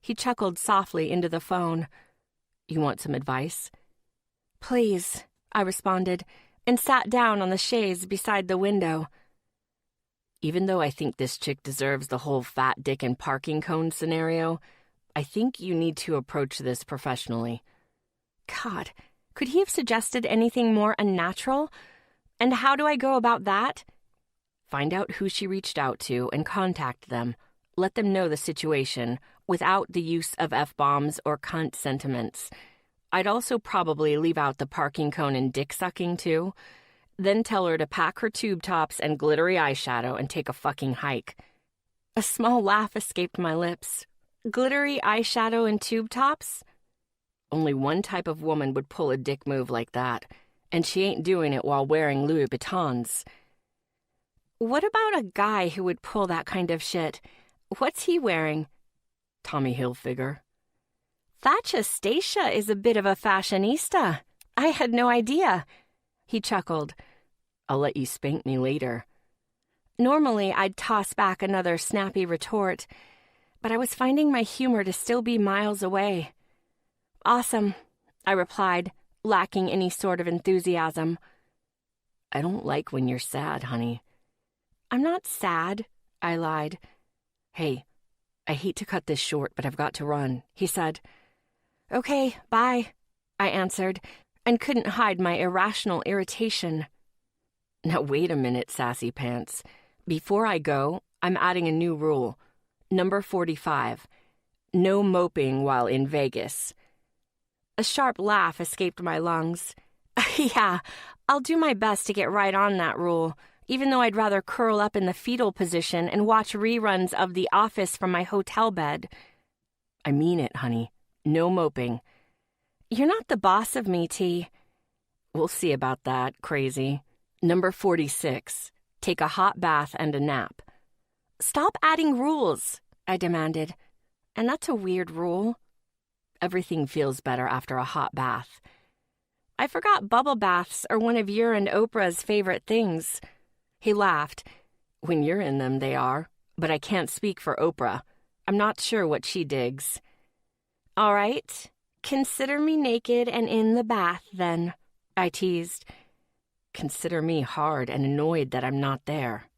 He chuckled softly into the phone. You want some advice? Please, I responded, and sat down on the chaise beside the window. Even though I think this chick deserves the whole fat dick and parking cone scenario, I think you need to approach this professionally. God, could he have suggested anything more unnatural? And how do I go about that? Find out who she reached out to and contact them. Let them know the situation, without the use of F-bombs or cunt sentiments. I'd also probably leave out the parking cone and dick sucking, too. Then tell her to pack her tube tops and glittery eyeshadow and take a fucking hike. A small laugh escaped my lips. Glittery eyeshadow and tube tops? Only one type of woman would pull a dick move like that, and she ain't doing it while wearing Louis Vuittons. What about a guy who would pull that kind of shit? What's he wearing? Tommy Hilfiger. Thatch Estacia is a bit of a fashionista. I had no idea. He chuckled. I'll let you spank me later. Normally, I'd toss back another snappy retort, but I was finding my humor to still be miles away. Awesome, I replied, lacking any sort of enthusiasm. I don't like when you're sad, honey. I'm not sad, I lied. Hey, I hate to cut this short, but I've got to run, he said. Okay, bye, I answered, and couldn't hide my irrational irritation. Now wait a minute, sassy pants. Before I go, I'm adding a new rule. Number 45. No moping while in Vegas. A sharp laugh escaped my lungs. Yeah, I'll do my best to get right on that rule, even though I'd rather curl up in the fetal position and watch reruns of The Office from my hotel bed. I mean it, honey. No moping. You're not the boss of me, T. We'll see about that, crazy. Number 46. Take a hot bath and a nap. Stop adding rules, I demanded. And that's a weird rule. Everything feels better after a hot bath. I forgot bubble baths are one of your and Oprah's favorite things. He laughed. When you're in them, they are. But I can't speak for Oprah. I'm not sure what she digs. All right. Consider me naked and in the bath, then, I teased. Consider me hard and annoyed that I'm not there.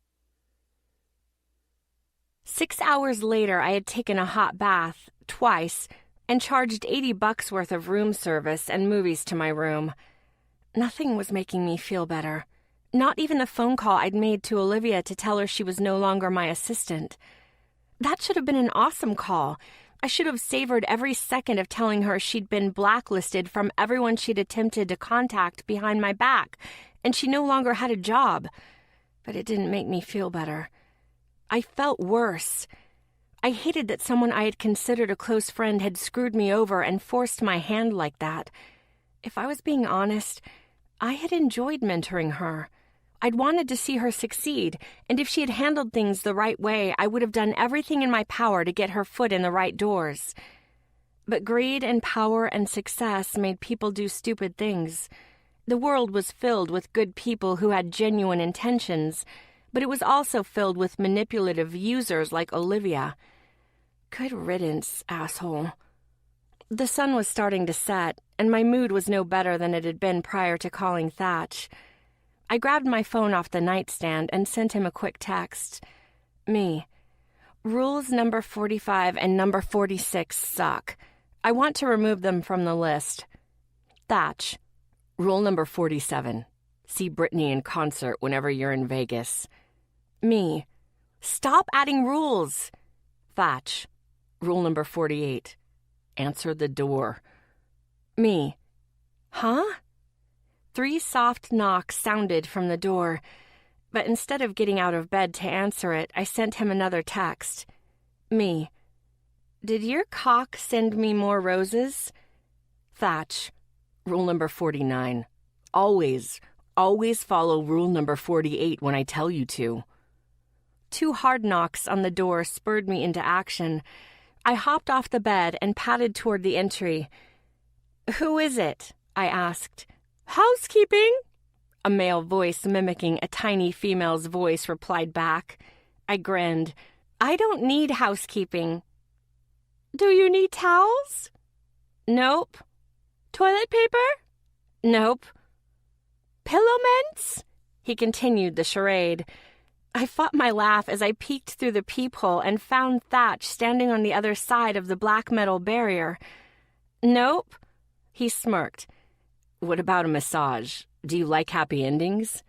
6 hours later, I had taken a hot bath, twice, and charged $80 worth of room service and movies to my room. Nothing was making me feel better. Not even the phone call I'd made to Olivia to tell her she was no longer my assistant. That should have been an awesome call. I should have savored every second of telling her she'd been blacklisted from everyone she'd attempted to contact behind my back, and she no longer had a job. But it didn't make me feel better. I felt worse. I hated that someone I had considered a close friend had screwed me over and forced my hand like that. If I was being honest, I had enjoyed mentoring her. I'd wanted to see her succeed, and if she had handled things the right way, I would have done everything in my power to get her foot in the right doors. But greed and power and success made people do stupid things. The world was filled with good people who had genuine intentions, but it was also filled with manipulative users like Olivia. Good riddance, asshole. The sun was starting to set, and my mood was no better than it had been prior to calling Thatch. I grabbed my phone off the nightstand and sent him a quick text. Me. Rules number 45 and number 46 suck. I want to remove them from the list. Thatch. Rule number 47. See Britney in concert whenever you're in Vegas. Me. Stop adding rules. Thatch. Rule number 48. Answer the door. Me. Huh? 3 soft knocks sounded from the door, but instead of getting out of bed to answer it, I sent him another text. Me. Did your cock send me more roses? Thatch. Rule number 49. Always follow rule number 48 when I tell you to. 2 hard knocks on the door spurred me into action. I hopped off the bed and padded toward the entry. Who is it? I asked. Housekeeping? A male voice mimicking a tiny female's voice replied back. I grinned. I don't need housekeeping. Do you need towels? Nope. Toilet paper? Nope. Pillow mints? He continued the charade. I fought my laugh as I peeked through the peephole and found Thatch standing on the other side of the black metal barrier. Nope. He smirked. What about a massage? Do you like happy endings?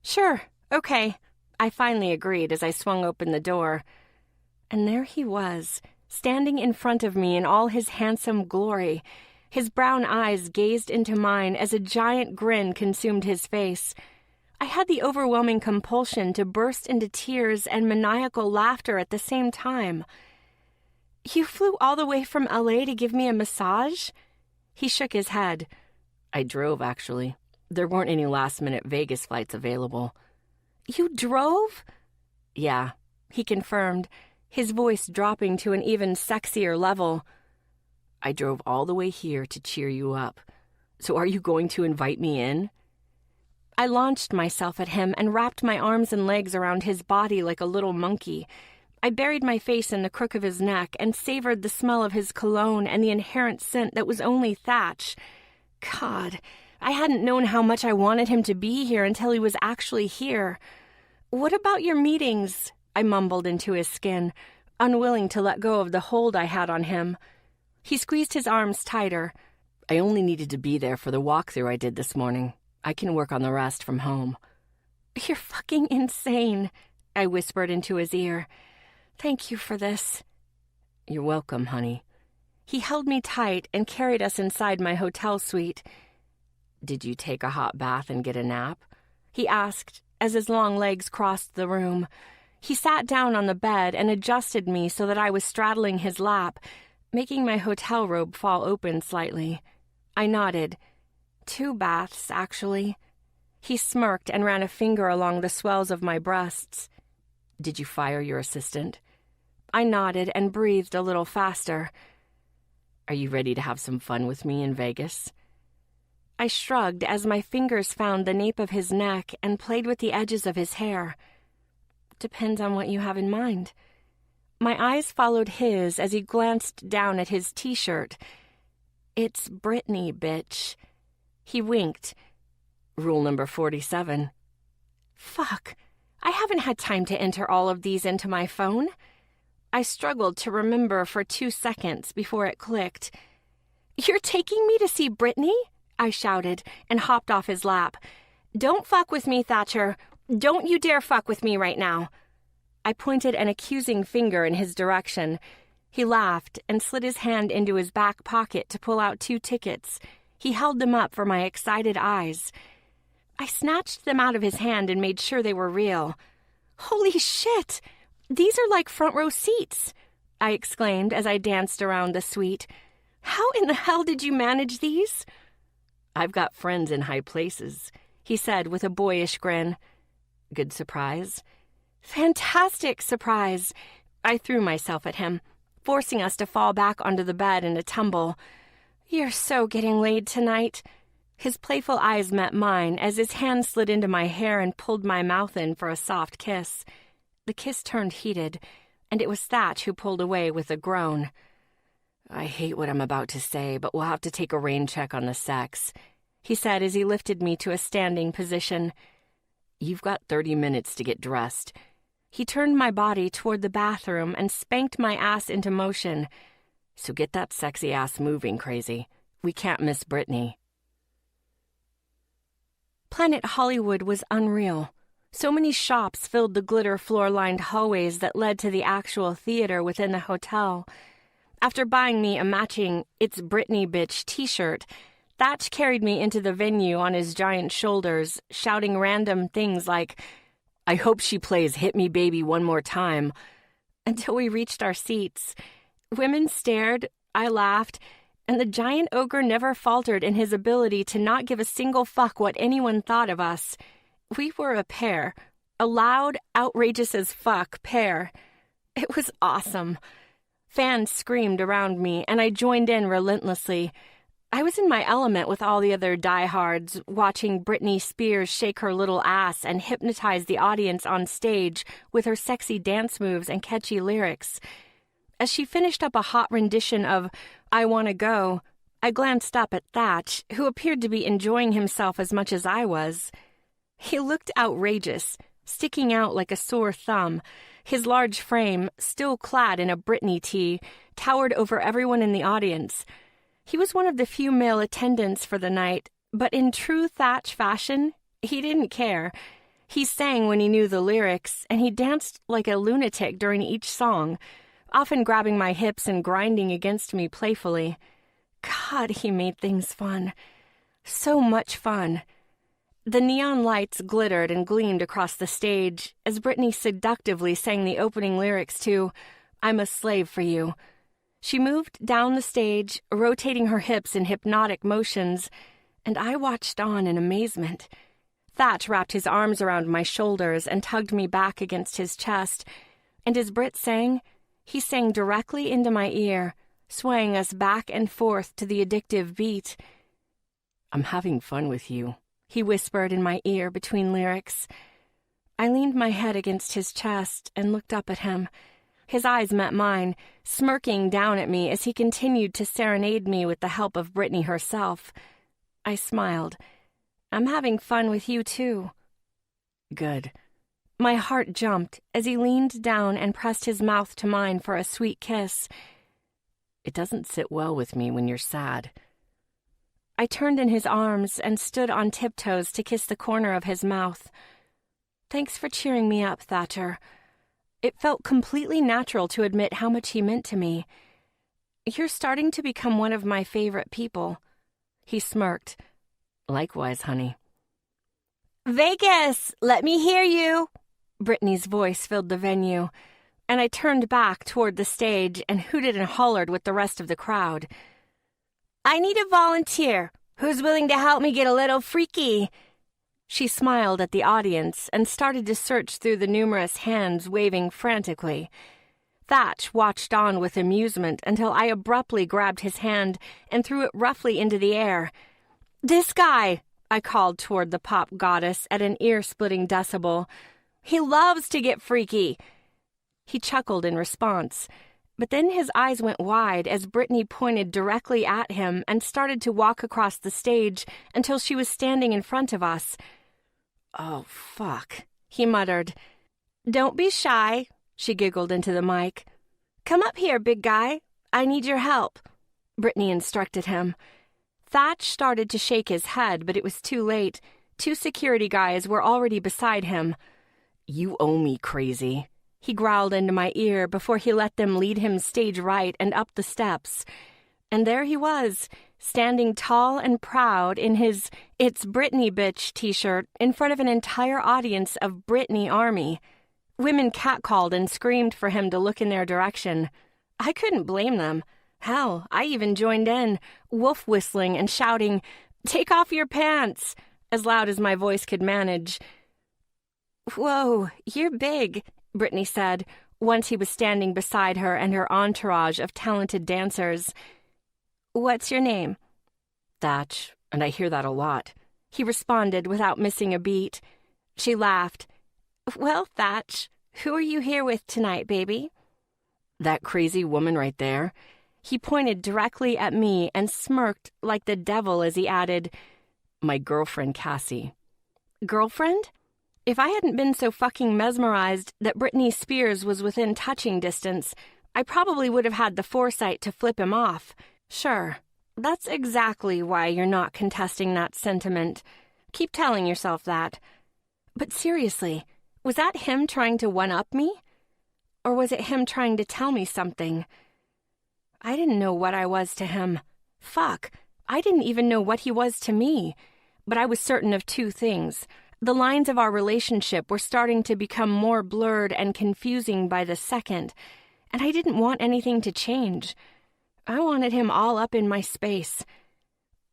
Sure, okay. I finally agreed as I swung open the door. And there he was, standing in front of me in all his handsome glory. His brown eyes gazed into mine as a giant grin consumed his face. I had the overwhelming compulsion to burst into tears and maniacal laughter at the same time. You flew all the way from LA to give me a massage? He shook his head. I drove, actually. There weren't any last-minute Vegas flights available. You drove? Yeah, he confirmed, his voice dropping to an even sexier level. I drove all the way here to cheer you up. So are you going to invite me in? I launched myself at him and wrapped my arms and legs around his body like a little monkey. I buried my face in the crook of his neck and savored the smell of his cologne and the inherent scent that was only Thatch. God, I hadn't known how much I wanted him to be here until he was actually here. What about your meetings? I mumbled into his skin, unwilling to let go of the hold I had on him. He squeezed his arms tighter. I only needed to be there for the walkthrough I did this morning. I can work on the rest from home. You're fucking insane, I whispered into his ear. Thank you for this. You're welcome, honey. He held me tight and carried us inside my hotel suite. Did you take a hot bath and get a nap? He asked as his long legs crossed the room. He sat down on the bed and adjusted me so that I was straddling his lap, making my hotel robe fall open slightly. I nodded. 2 baths, actually. He smirked and ran a finger along the swells of my breasts. Did you fire your assistant? I nodded and breathed a little faster. Are you ready to have some fun with me in Vegas? I shrugged as my fingers found the nape of his neck and played with the edges of his hair. Depends on what you have in mind. My eyes followed his as he glanced down at his t-shirt. It's Brittany, bitch. He winked. Rule number 47. Fuck. I haven't had time to enter all of these into my phone. I struggled to remember for 2 seconds before it clicked. You're taking me to see Brittany? I shouted and hopped off his lap. Don't fuck with me, Thatcher. Don't you dare fuck with me right now. I pointed an accusing finger in his direction. He laughed and slid his hand into his back pocket to pull out 2 tickets. He held them up for my excited eyes. I snatched them out of his hand and made sure they were real. Holy shit! These are like front row seats, I exclaimed as I danced around the suite. How in the hell did you manage these? I've got friends in high places, he said with a boyish grin. Good surprise? Fantastic surprise. I threw myself at him, forcing us to fall back onto the bed in a tumble. You're so getting laid tonight. His playful eyes met mine as his hand slid into my hair and pulled my mouth in for a soft kiss. The kiss turned heated, and it was Thatch who pulled away with a groan. I hate what I'm about to say, but we'll have to take a rain check on the sex, he said as he lifted me to a standing position. You've got 30 minutes to get dressed. He turned my body toward the bathroom and spanked my ass into motion. So get that sexy ass moving, crazy. We can't miss Brittany. Planet Hollywood was unreal. So many shops filled the glitter floor-lined hallways that led to the actual theater within the hotel. After buying me a matching It's Brittany Bitch t-shirt, Thatch carried me into the venue on his giant shoulders, shouting random things like, I hope she plays Hit Me Baby one more time, until we reached our seats. Women stared, I laughed, and the giant ogre never faltered in his ability to not give a single fuck what anyone thought of us. We were a pair, a loud, outrageous as fuck pair. It was awesome. Fans screamed around me, and I joined in relentlessly. I was in my element with all the other diehards, watching Britney Spears shake her little ass and hypnotize the audience on stage with her sexy dance moves and catchy lyrics. As she finished up a hot rendition of I Wanna Go, I glanced up at Thatch, who appeared to be enjoying himself as much as I was. He looked outrageous, sticking out like a sore thumb. His large frame, still clad in a Britney tee, towered over everyone in the audience. He was one of the few male attendants for the night, but in true Thatch fashion, he didn't care. He sang when he knew the lyrics, and he danced like a lunatic during each song, often grabbing my hips and grinding against me playfully. God, he made things fun. So much fun. The neon lights glittered and gleamed across the stage as Britney seductively sang the opening lyrics to I'm a Slave for You. She moved down the stage, rotating her hips in hypnotic motions, and I watched on in amazement. Thatch wrapped his arms around my shoulders and tugged me back against his chest, and as Britt sang, he sang directly into my ear, swaying us back and forth to the addictive beat. "I'm having fun with you," he whispered in my ear between lyrics. I leaned my head against his chest and looked up at him. His eyes met mine, smirking down at me as he continued to serenade me with the help of Brittany herself. I smiled. "I'm having fun with you, too." "Good." My heart jumped as he leaned down and pressed his mouth to mine for a sweet kiss. "It doesn't sit well with me when you're sad." I turned in his arms and stood on tiptoes to kiss the corner of his mouth. "Thanks for cheering me up, Thatcher." It felt completely natural to admit how much he meant to me. "You're starting to become one of my favorite people." He smirked. "Likewise, honey." "Vegas, let me hear you!" Brittany's voice filled the venue, and I turned back toward the stage and hooted and hollered with the rest of the crowd. "I need a volunteer. Who's willing to help me get a little freaky?" She smiled at the audience and started to search through the numerous hands waving frantically. Thatch watched on with amusement until I abruptly grabbed his hand and threw it roughly into the air. "This guy," I called toward the pop goddess at an ear-splitting decibel. "He loves to get freaky." He chuckled in response, but then his eyes went wide as Brittany pointed directly at him and started to walk across the stage until she was standing in front of us. "Oh, fuck," he muttered. "Don't be shy," she giggled into the mic. "Come up here, big guy. I need your help," Brittany instructed him. Thatch started to shake his head, but it was too late. 2 security guys were already beside him. "You owe me, crazy," he growled into my ear before he let them lead him stage right and up the steps. And there he was, standing tall and proud in his "It's Brittany, bitch" t-shirt in front of an entire audience of Brittany Army. Women catcalled and screamed for him to look in their direction. I couldn't blame them. Hell, I even joined in, wolf whistling and shouting, "Take off your pants," as loud as my voice could manage. "Whoa, you're big," Brittany said, once he was standing beside her and her entourage of talented dancers. "What's your name?" "Thatch, and I hear that a lot," he responded without missing a beat. She laughed. "Well, Thatch, who are you here with tonight, baby?" "That crazy woman right there." He pointed directly at me and smirked like the devil as he added, "My girlfriend, Cassie." Girlfriend? If I hadn't been so fucking mesmerized that Britney Spears was within touching distance, I probably would have had the foresight to flip him off. Sure, that's exactly why you're not contesting that sentiment. Keep telling yourself that. But seriously, was that him trying to one-up me? Or was it him trying to tell me something? I didn't know what I was to him. Fuck, I didn't even know what he was to me. But I was certain of 2 things. The lines of our relationship were starting to become more blurred and confusing by the second, and I didn't want anything to change. I wanted him all up in my space.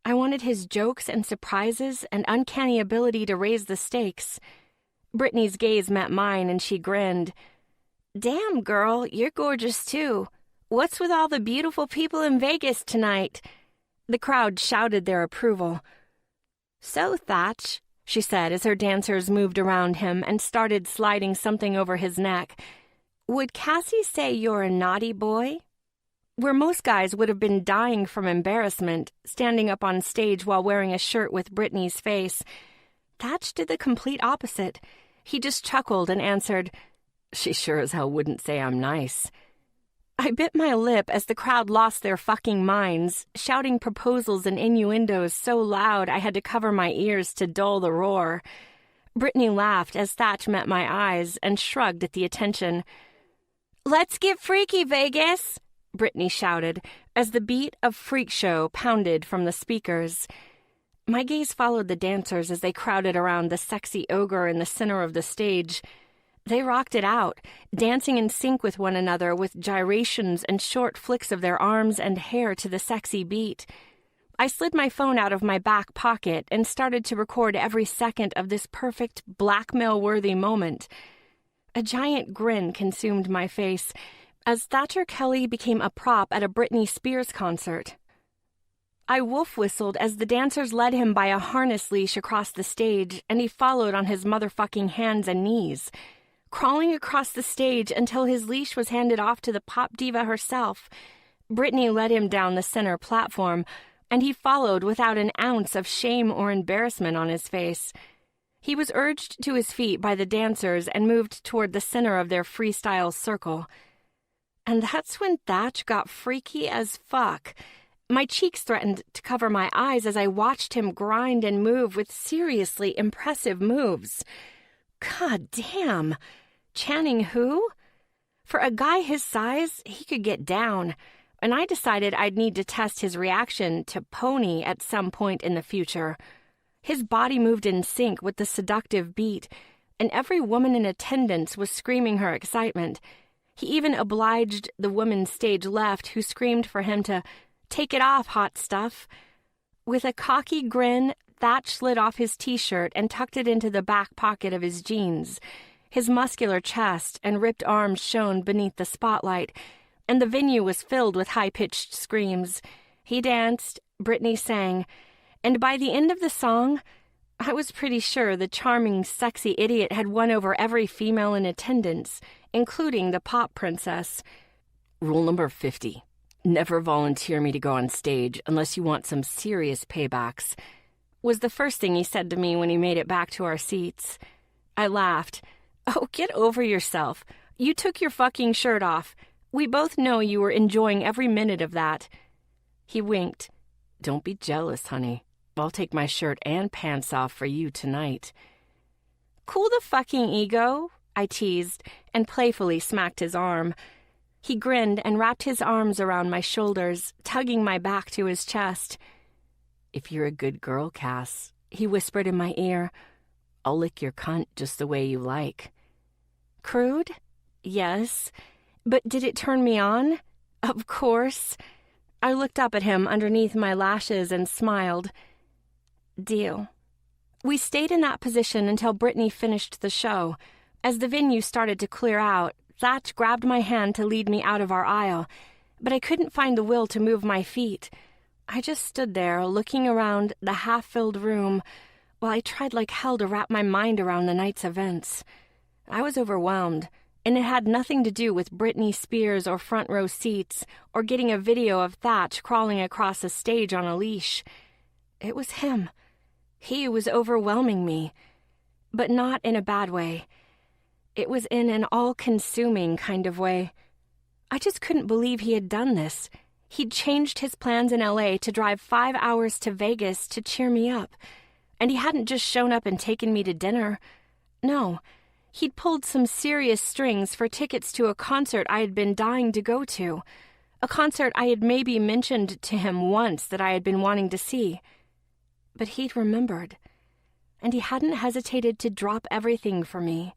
I wanted his jokes and surprises and uncanny ability to raise the stakes. Brittany's gaze met mine and she grinned. "Damn, girl, you're gorgeous too. What's with all the beautiful people in Vegas tonight?" The crowd shouted their approval. "So, Thatch," she said as her dancers moved around him and started sliding something over his neck, "would Cassie say you're a naughty boy?" Where most guys would have been dying from embarrassment, standing up on stage while wearing a shirt with Brittany's face, Thatch did the complete opposite. He just chuckled and answered, "She sure as hell wouldn't say I'm nice." I bit my lip as the crowd lost their fucking minds, shouting proposals and innuendos so loud I had to cover my ears to dull the roar. Brittany laughed as Thatch met my eyes and shrugged at the attention. "Let's get freaky, Vegas!" Brittany shouted as the beat of Freak Show pounded from the speakers. My gaze followed the dancers as they crowded around the sexy ogre in the center of the stage. They rocked it out, dancing in sync with one another with gyrations and short flicks of their arms and hair to the sexy beat. I slid my phone out of my back pocket and started to record every second of this perfect, blackmail-worthy moment. A giant grin consumed my face as Thatcher Kelly became a prop at a Britney Spears concert. I wolf-whistled as the dancers led him by a harness leash across the stage, and he followed on his motherfucking hands and knees, crawling across the stage until his leash was handed off to the pop diva herself. Britney led him down the center platform, and he followed without an ounce of shame or embarrassment on his face. He was urged to his feet by the dancers and moved toward the center of their freestyle circle. And that's when Thatch got freaky as fuck. My cheeks threatened to cover my eyes as I watched him grind and move with seriously impressive moves. God damn. Channing who? For a guy his size, he could get down, and I decided I'd need to test his reaction to Pony at some point in the future. His body moved in sync with the seductive beat, and every woman in attendance was screaming her excitement. He even obliged the woman stage left, who screamed for him to "Take it off, hot stuff." With a cocky grin, Thatch slid off his t-shirt and tucked it into the back pocket of his jeans. His muscular chest and ripped arms shone beneath the spotlight, and the venue was filled with high-pitched screams. He danced, Britney sang, and by the end of the song, I was pretty sure the charming, sexy idiot had won over every female in attendance, including the pop princess. Rule number 50. Never volunteer me to go on stage unless you want some serious paybacks, was the first thing he said to me when he made it back to our seats. I laughed. Oh, get over yourself. You took your fucking shirt off. We both know you were enjoying every minute of that. He winked. Don't be jealous, honey. I'll take my shirt and pants off for you tonight. Cool the fucking ego, I teased, and playfully smacked his arm. He grinned and wrapped his arms around my shoulders, tugging my back to his chest. If you're a good girl, Cass, he whispered in my ear, I'll lick your cunt just the way you like. Crude? Yes. But did it turn me on? Of course. I looked up at him underneath my lashes and smiled. Deal. We stayed in that position until Britney finished the show. As the venue started to clear out, Thatch grabbed my hand to lead me out of our aisle, but I couldn't find the will to move my feet. I just stood there, looking around the half-filled room, while I tried like hell to wrap my mind around the night's events. I was overwhelmed, and it had nothing to do with Britney Spears or front row seats or getting a video of Thatch crawling across a stage on a leash. It was him. He was overwhelming me, but not in a bad way. It was in an all-consuming kind of way. I just couldn't believe he had done this. He'd changed his plans in L.A. to drive 5 hours to Vegas to cheer me up. And he hadn't just shown up and taken me to dinner. No, he'd pulled some serious strings for tickets to a concert I had been dying to go to. A concert I had maybe mentioned to him once that I had been wanting to see. But he'd remembered. And he hadn't hesitated to drop everything for me.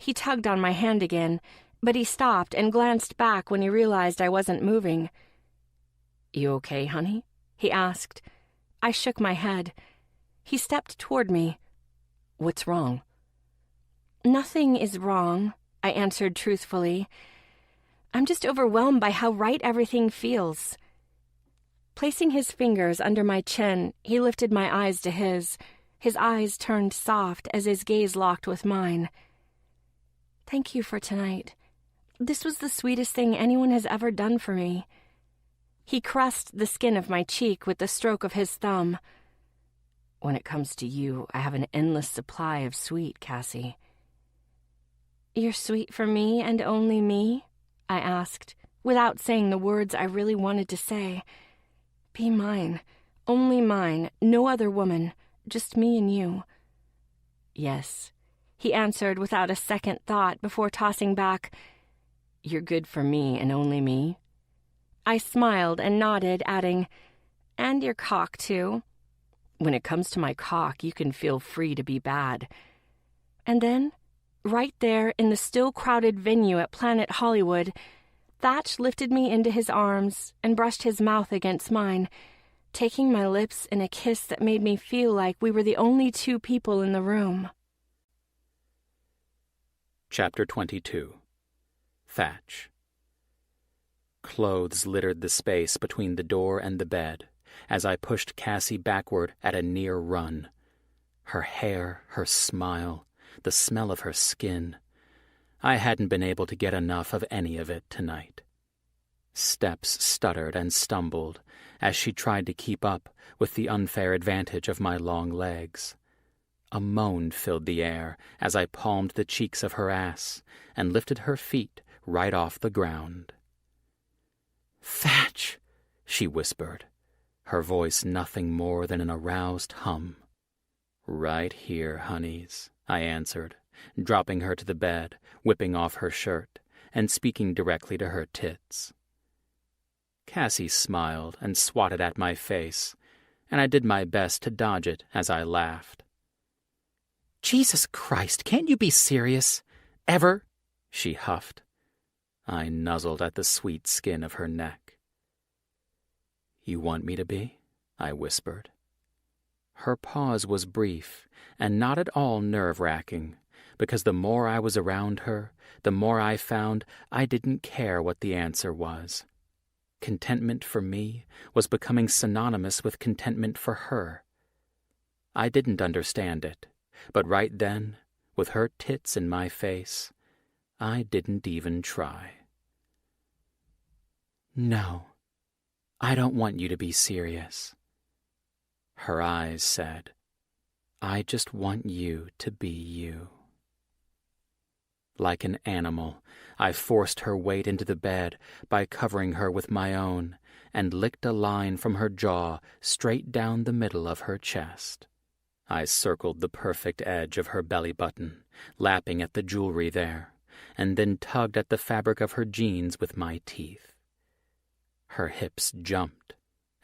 He tugged on my hand again, but he stopped and glanced back when he realized I wasn't moving. You okay, honey? He asked. I shook my head. He stepped toward me. What's wrong? Nothing is wrong, I answered truthfully. I'm just overwhelmed by how right everything feels. Placing his fingers under my chin, he lifted my eyes to his. His eyes turned soft as his gaze locked with mine. Thank you for tonight. This was the sweetest thing anyone has ever done for me. He caressed the skin of my cheek with the stroke of his thumb. When it comes to you, I have an endless supply of sweet, Cassie. You're sweet for me and only me? I asked, without saying the words I really wanted to say. Be mine, only mine, no other woman, just me and you. Yes, he answered without a second thought before tossing back, You're good for me and only me? I smiled and nodded, adding, And your cock, too. When it comes to my cock, you can feel free to be bad. And then, right there in the still crowded venue at Planet Hollywood, Thatch lifted me into his arms and brushed his mouth against mine, taking my lips in a kiss that made me feel like we were the only two people in the room. Chapter 22. Thatch. Clothes littered the space between the door and the bed as I pushed Cassie backward at a near run. Her hair, her smile, the smell of her skin. I hadn't been able to get enough of any of it tonight. Steps stuttered and stumbled as she tried to keep up with the unfair advantage of my long legs. A moan filled the air as I palmed the cheeks of her ass and lifted her feet right off the ground. "Thatch," she whispered, her voice nothing more than an aroused hum. "Right here, honeys," I answered, dropping her to the bed, whipping off her shirt, and speaking directly to her tits. Cassie smiled and swatted at my face, and I did my best to dodge it as I laughed. "Jesus Christ, can't you be serious? Ever?" she huffed. I nuzzled at the sweet skin of her neck. "You want me to be?" I whispered. Her pause was brief and not at all nerve-wracking, because the more I was around her, the more I found I didn't care what the answer was. Contentment for me was becoming synonymous with contentment for her. I didn't understand it, but right then, with her tits in my face, I didn't even try. "No, I don't want you to be serious." Her eyes said, "I just want you to be you." Like an animal, I forced her weight into the bed by covering her with my own and licked a line from her jaw straight down the middle of her chest. I circled the perfect edge of her belly button, lapping at the jewelry there, and then tugged at the fabric of her jeans with my teeth. Her hips jumped,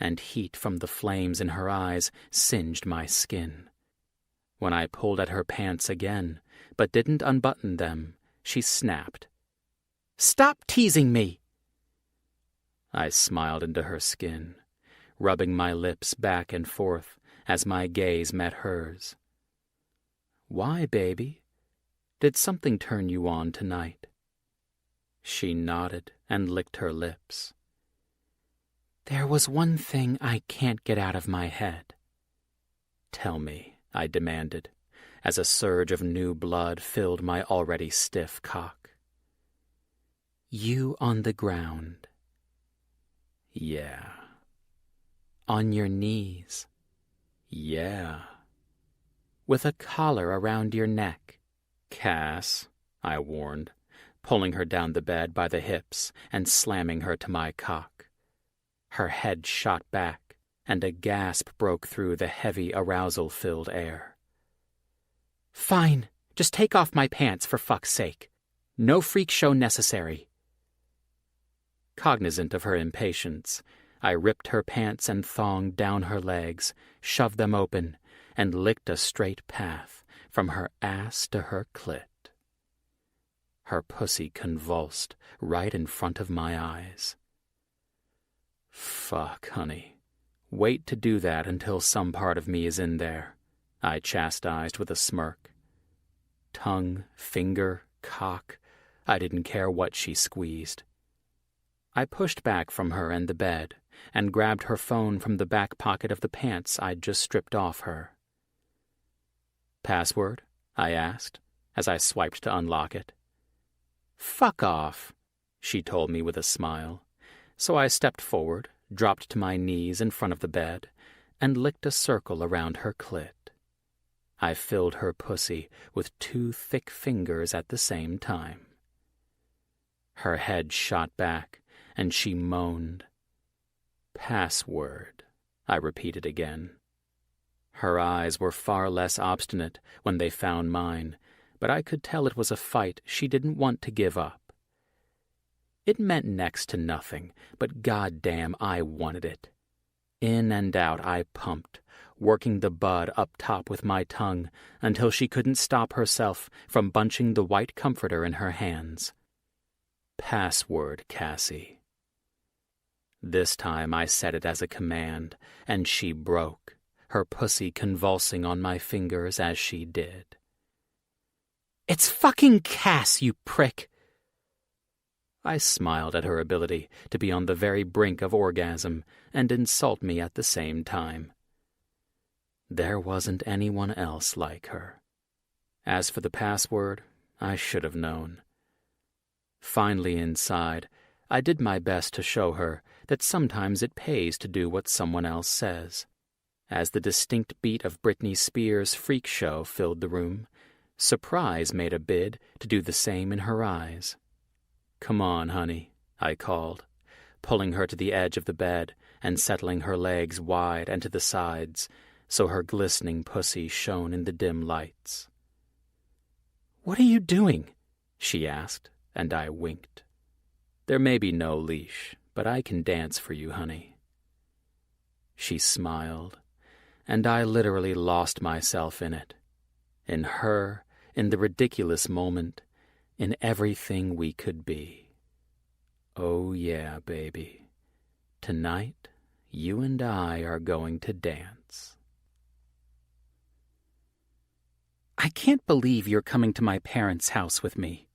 and heat from the flames in her eyes singed my skin. When I pulled at her pants again, but didn't unbutton them, she snapped. "Stop teasing me!" I smiled into her skin, rubbing my lips back and forth as my gaze met hers. "Why, baby? Did something turn you on tonight?" She nodded and licked her lips. "There was one thing I can't get out of my head." "Tell me," I demanded, as a surge of new blood filled my already stiff cock. "You on the ground." "Yeah." "On your knees." "Yeah." "With a collar around your neck." "Cass," I warned, pulling her down the bed by the hips and slamming her to my cock. Her head shot back, and a gasp broke through the heavy, arousal-filled air. "Fine, just take off my pants, for fuck's sake. No freak show necessary." Cognizant of her impatience, I ripped her pants and thong down her legs, shoved them open, and licked a straight path from her ass to her clit. Her pussy convulsed right in front of my eyes. "Fuck, honey. Wait to do that until some part of me is in there," I chastised with a smirk. Tongue, finger, cock, I didn't care what she squeezed. I pushed back from her and the bed and grabbed her phone from the back pocket of the pants I'd just stripped off her. "Password?" I asked, as I swiped to unlock it. "Fuck off," she told me with a smile. So I stepped forward, dropped to my knees in front of the bed, and licked a circle around her clit. I filled her pussy with 2 thick fingers at the same time. Her head shot back, and she moaned. "Password," I repeated again. Her eyes were far less obstinate when they found mine, but I could tell it was a fight she didn't want to give up. It meant next to nothing, but goddamn I wanted it. In and out I pumped, working the bud up top with my tongue until she couldn't stop herself from bunching the white comforter in her hands. "Password, Cassie." This time I said it as a command, and she broke, her pussy convulsing on my fingers as she did. "It's fucking Cass, you prick!" I smiled at her ability to be on the very brink of orgasm and insult me at the same time. There wasn't anyone else like her. As for the password, I should have known. Finally inside, I did my best to show her that sometimes it pays to do what someone else says. As the distinct beat of Britney Spears' Freak Show filled the room, surprise made a bid to do the same in her eyes. "Come on, honey," I called, pulling her to the edge of the bed and settling her legs wide and to the sides so her glistening pussy shone in the dim lights. "What are you doing?" she asked, and I winked. "There may be no leash, but I can dance for you, honey." She smiled, and I literally lost myself in it. In her, in the ridiculous moment, in everything we could be. Oh yeah, baby. Tonight, you and I are going to dance. "I can't believe you're coming to my parents' house with me,"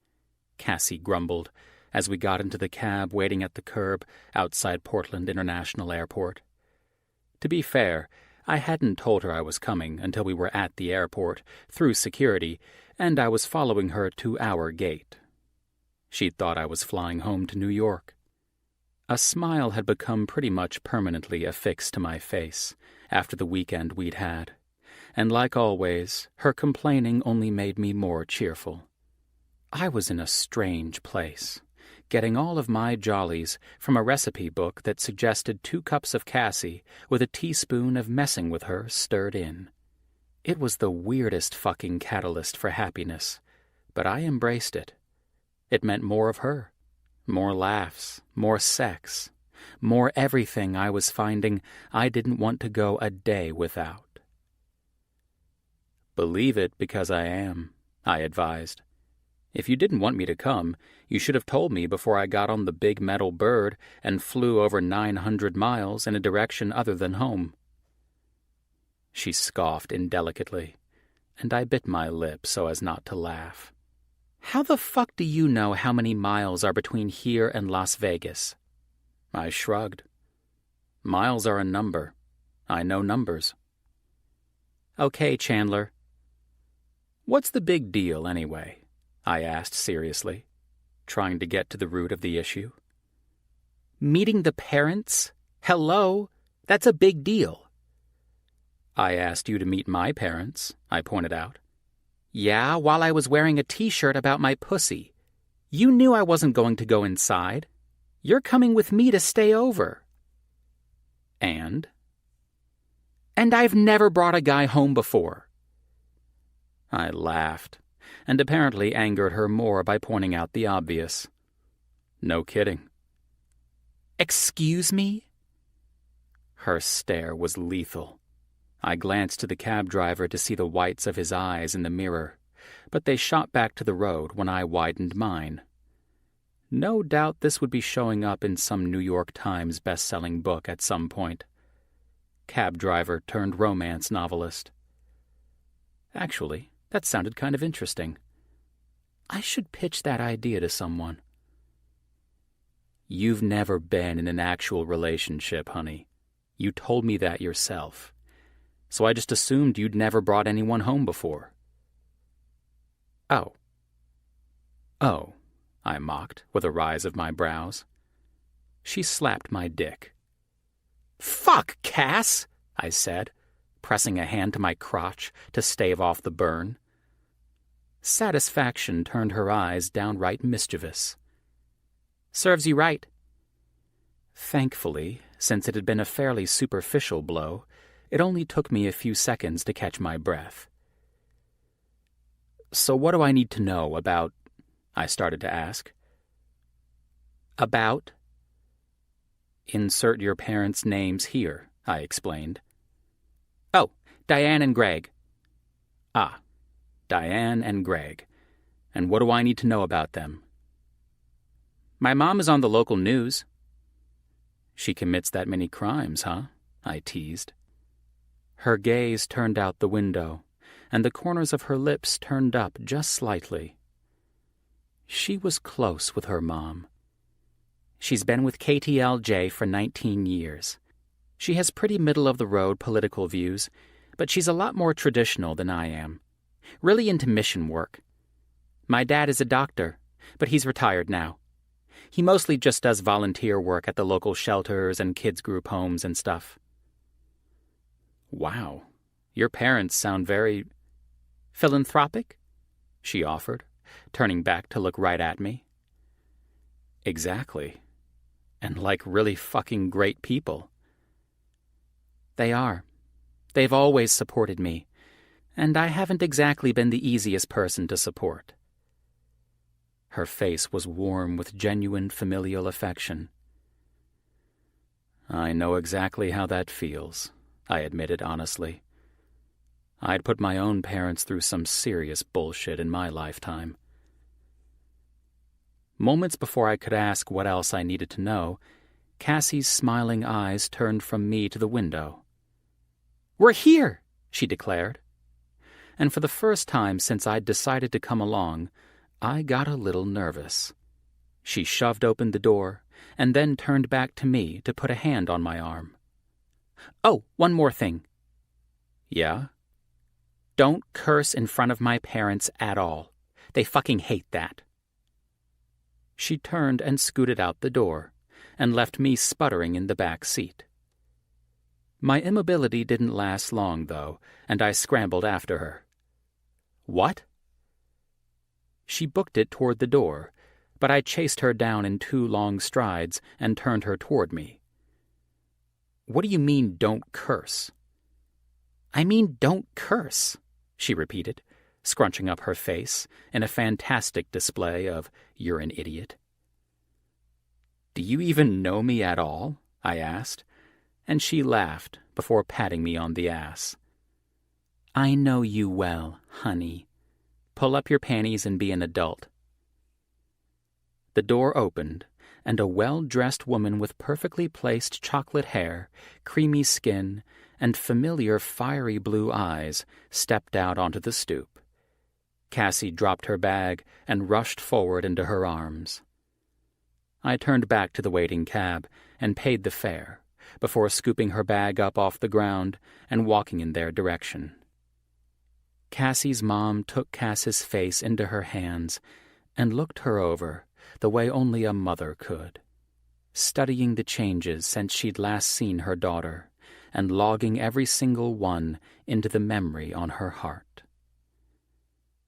Cassie grumbled as we got into the cab waiting at the curb outside Portland International Airport. To be fair, I hadn't told her I was coming until we were at the airport, through security, and I was following her to our gate. She'd thought I was flying home to New York. A smile had become pretty much permanently affixed to my face after the weekend we'd had, and like always, her complaining only made me more cheerful. I was in a strange place, getting all of my jollies from a recipe book that suggested 2 cups of Cassie with a teaspoon of messing with her stirred in. It was the weirdest fucking catalyst for happiness, but I embraced it. It meant more of her, more laughs, more sex, more everything I was finding I didn't want to go a day without. "Believe it because I am," I advised. "If you didn't want me to come, you should have told me before I got on the big metal bird and flew over 900 miles in a direction other than home." She scoffed indelicately, and I bit my lip so as not to laugh. "How the fuck do you know how many miles are between here and Las Vegas?" I shrugged. "Miles are a number. I know numbers." "Okay, Chandler." "What's the big deal, anyway?" I asked seriously, trying to get to the root of the issue. "Meeting the parents? Hello? That's a big deal." "I asked you to meet my parents," I pointed out. "Yeah, while I was wearing a t-shirt about my pussy. You knew I wasn't going to go inside. You're coming with me to stay over." And I've never brought a guy home before." I laughed, and apparently angered her more by pointing out the obvious. "No kidding." "Excuse me?" Her stare was lethal. I glanced to the cab driver to see the whites of his eyes in the mirror, but they shot back to the road when I widened mine. No doubt this would be showing up in some New York Times best-selling book at some point. Cab driver turned romance novelist. Actually, that sounded kind of interesting. I should pitch that idea to someone. "You've never been in an actual relationship, honey. You told me that yourself. So I just assumed you'd never brought anyone home before." Oh, I mocked with a rise of my brows. She slapped my dick. "Fuck, Cass," I said, pressing a hand to my crotch to stave off the burn. Satisfaction turned her eyes downright mischievous. "Serves you right." Thankfully, since it had been a fairly superficial blow, it only took me a few seconds to catch my breath. "So what do I need to know about—" I started to ask. "About?" "Insert your parents' names here," I explained. "Oh, Diane and Greg." "Ah, Diane and Greg. And what do I need to know about them?" "My mom is on the local news." She commits that many crimes, huh? I teased. Her gaze turned out the window, and the corners of her lips turned up just slightly. She was close with her mom. She's been with KTLJ for 19 years. She has pretty middle-of-the-road political views, but she's a lot more traditional than I am. Really into mission work. My dad is a doctor, but he's retired now. He mostly just does volunteer work at the local shelters and kids' group homes and stuff. Wow, your parents sound very philanthropic, she offered, turning back to look right at me. Exactly. And like really fucking great people. They are. They've always supported me, and I haven't exactly been the easiest person to support. Her face was warm with genuine familial affection. I know exactly how that feels, I admitted honestly. I'd put my own parents through some serious bullshit in my lifetime. Moments before I could ask what else I needed to know, Cassie's smiling eyes turned from me to the window. "We're here," she declared. And for the first time since I'd decided to come along, I got a little nervous. She shoved open the door and then turned back to me to put a hand on my arm. "Oh, one more thing." "Yeah?" "Don't curse in front of my parents at all. They fucking hate that." She turned and scooted out the door, and left me sputtering in the back seat. My immobility didn't last long, though, and I scrambled after her. "What?" She booked it toward the door, but I chased her down in 2 long strides and turned her toward me. "What do you mean, don't curse?" "I mean, don't curse," she repeated, scrunching up her face in a fantastic display of "you're an idiot." "Do you even know me at all?" I asked, and she laughed before patting me on the ass. "I know you well, honey. Pull up your panties and be an adult." The door opened, and a well-dressed woman with perfectly placed chocolate hair, creamy skin, and familiar fiery blue eyes stepped out onto the stoop. Cassie dropped her bag and rushed forward into her arms. I turned back to the waiting cab and paid the fare, before scooping her bag up off the ground and walking in their direction. Cassie's mom took Cass's face into her hands and looked her over the way only a mother could, studying the changes since she'd last seen her daughter and logging every single one into the memory on her heart.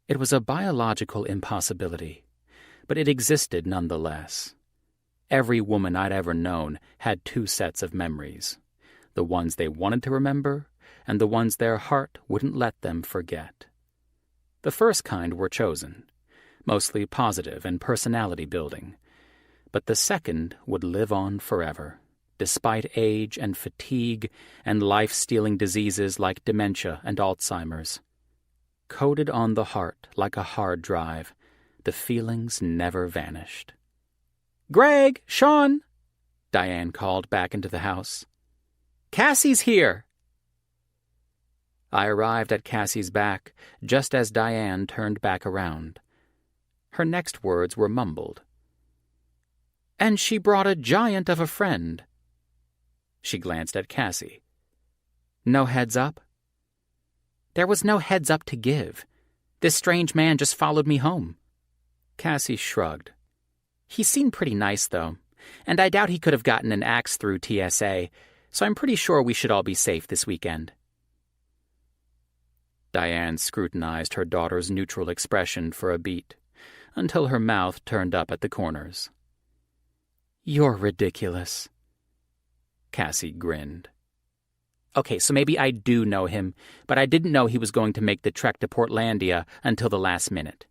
It was a biological impossibility, but it existed nonetheless. Every woman I'd ever known had 2 sets of memories, the ones they wanted to remember and the ones their heart wouldn't let them forget. The first kind were chosen, mostly positive and personality-building, but the second would live on forever, despite age and fatigue and life-stealing diseases like dementia and Alzheimer's. Coded on the heart like a hard drive, the feelings never vanished. "Greg! Sean!" Diane called back into the house. "Cassie's here!" I arrived at Cassie's back just as Diane turned back around. Her next words were mumbled. "And she brought a giant of a friend." She glanced at Cassie. "No heads up?" "There was no heads up to give. This strange man just followed me home." Cassie shrugged. "He seemed pretty nice, though, and I doubt he could have gotten an axe through TSA, so I'm pretty sure we should all be safe this weekend." Diane scrutinized her daughter's neutral expression for a beat, until her mouth turned up at the corners. "You're ridiculous." Cassie grinned. "Okay, so maybe I do know him, but I didn't know he was going to make the trek to Portlandia until the last minute."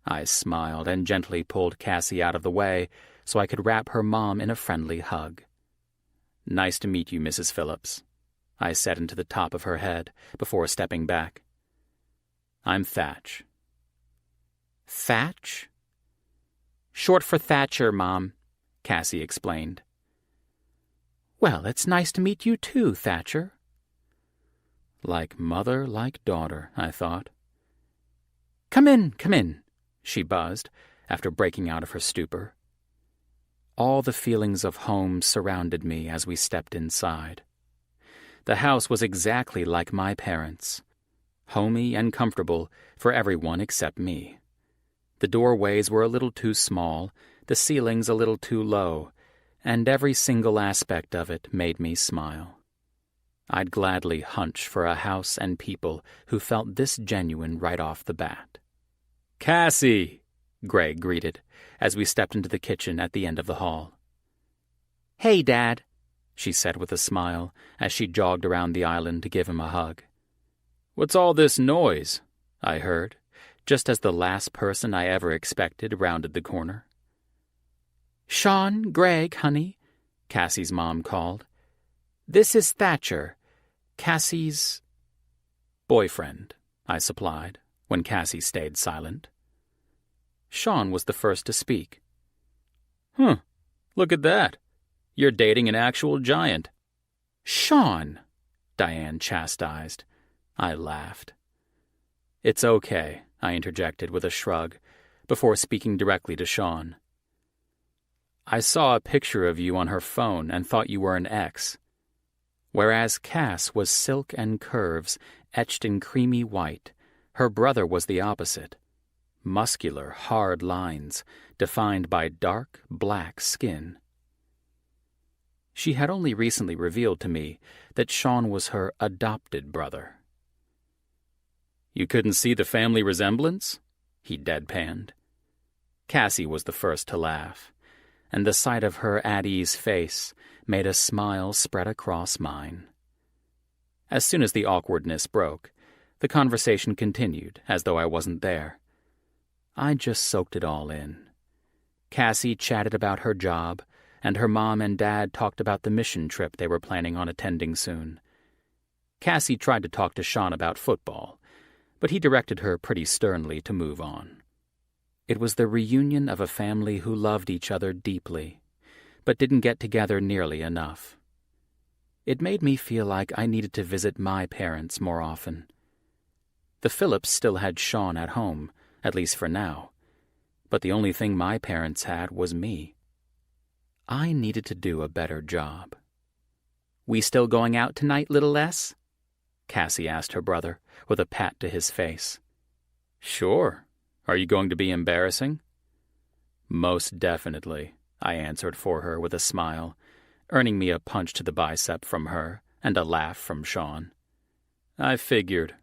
I smiled and gently pulled Cassie out of the way so I could wrap her mom in a friendly hug. "Nice to meet you, Mrs. Phillips," I said into the top of her head before stepping back. "I'm Thatch." "Thatch?" "Short for Thatcher, Mom," Cassie explained. Well, it's nice to meet you too, Thatcher. Like mother, like daughter, I thought. Come in, she buzzed, after breaking out of her stupor. All the feelings of home surrounded me as we stepped inside. The house was exactly like my parents', homey and comfortable for everyone except me. The doorways were a little too small, the ceilings a little too low, and every single aspect of it made me smile. I'd gladly hunch for a house and people who felt this genuine right off the bat. Cassie, Greg greeted, as we stepped into the kitchen at the end of the hall. Hey, Dad, she said with a smile as she jogged around the island to give him a hug. What's all this noise? I heard, just as the last person I ever expected rounded the corner. Sean, Greg, honey, Cassie's mom called. This is Thatcher, Cassie's boyfriend, I supplied, when Cassie stayed silent. Sean was the first to speak. Look at that. You're dating an actual giant. Sean, Diane chastised. I laughed. It's okay, I interjected with a shrug, before speaking directly to Sean. I saw a picture of you on her phone and thought you were an ex. Whereas Cass was silk and curves etched in creamy white, her brother was the opposite. Muscular, hard lines, defined by dark, black skin. She had only recently revealed to me that Sean was her adopted brother. You couldn't see the family resemblance? He deadpanned. Cassie was the first to laugh, and the sight of her at-ease face made a smile spread across mine. As soon as the awkwardness broke, the conversation continued as though I wasn't there. I just soaked it all in. Cassie chatted about her job, and her mom and dad talked about the mission trip they were planning on attending soon. Cassie tried to talk to Sean about football, but he directed her pretty sternly to move on. It was the reunion of a family who loved each other deeply, but didn't get together nearly enough. It made me feel like I needed to visit my parents more often. The Phillips still had Sean at home, at least for now, but the only thing my parents had was me. I needed to do a better job. We still going out tonight, little S? Cassie asked her brother, with a pat to his face. Sure. Are you going to be embarrassing? Most definitely, I answered for her with a smile, earning me a punch to the bicep from her and a laugh from Sean. I figured.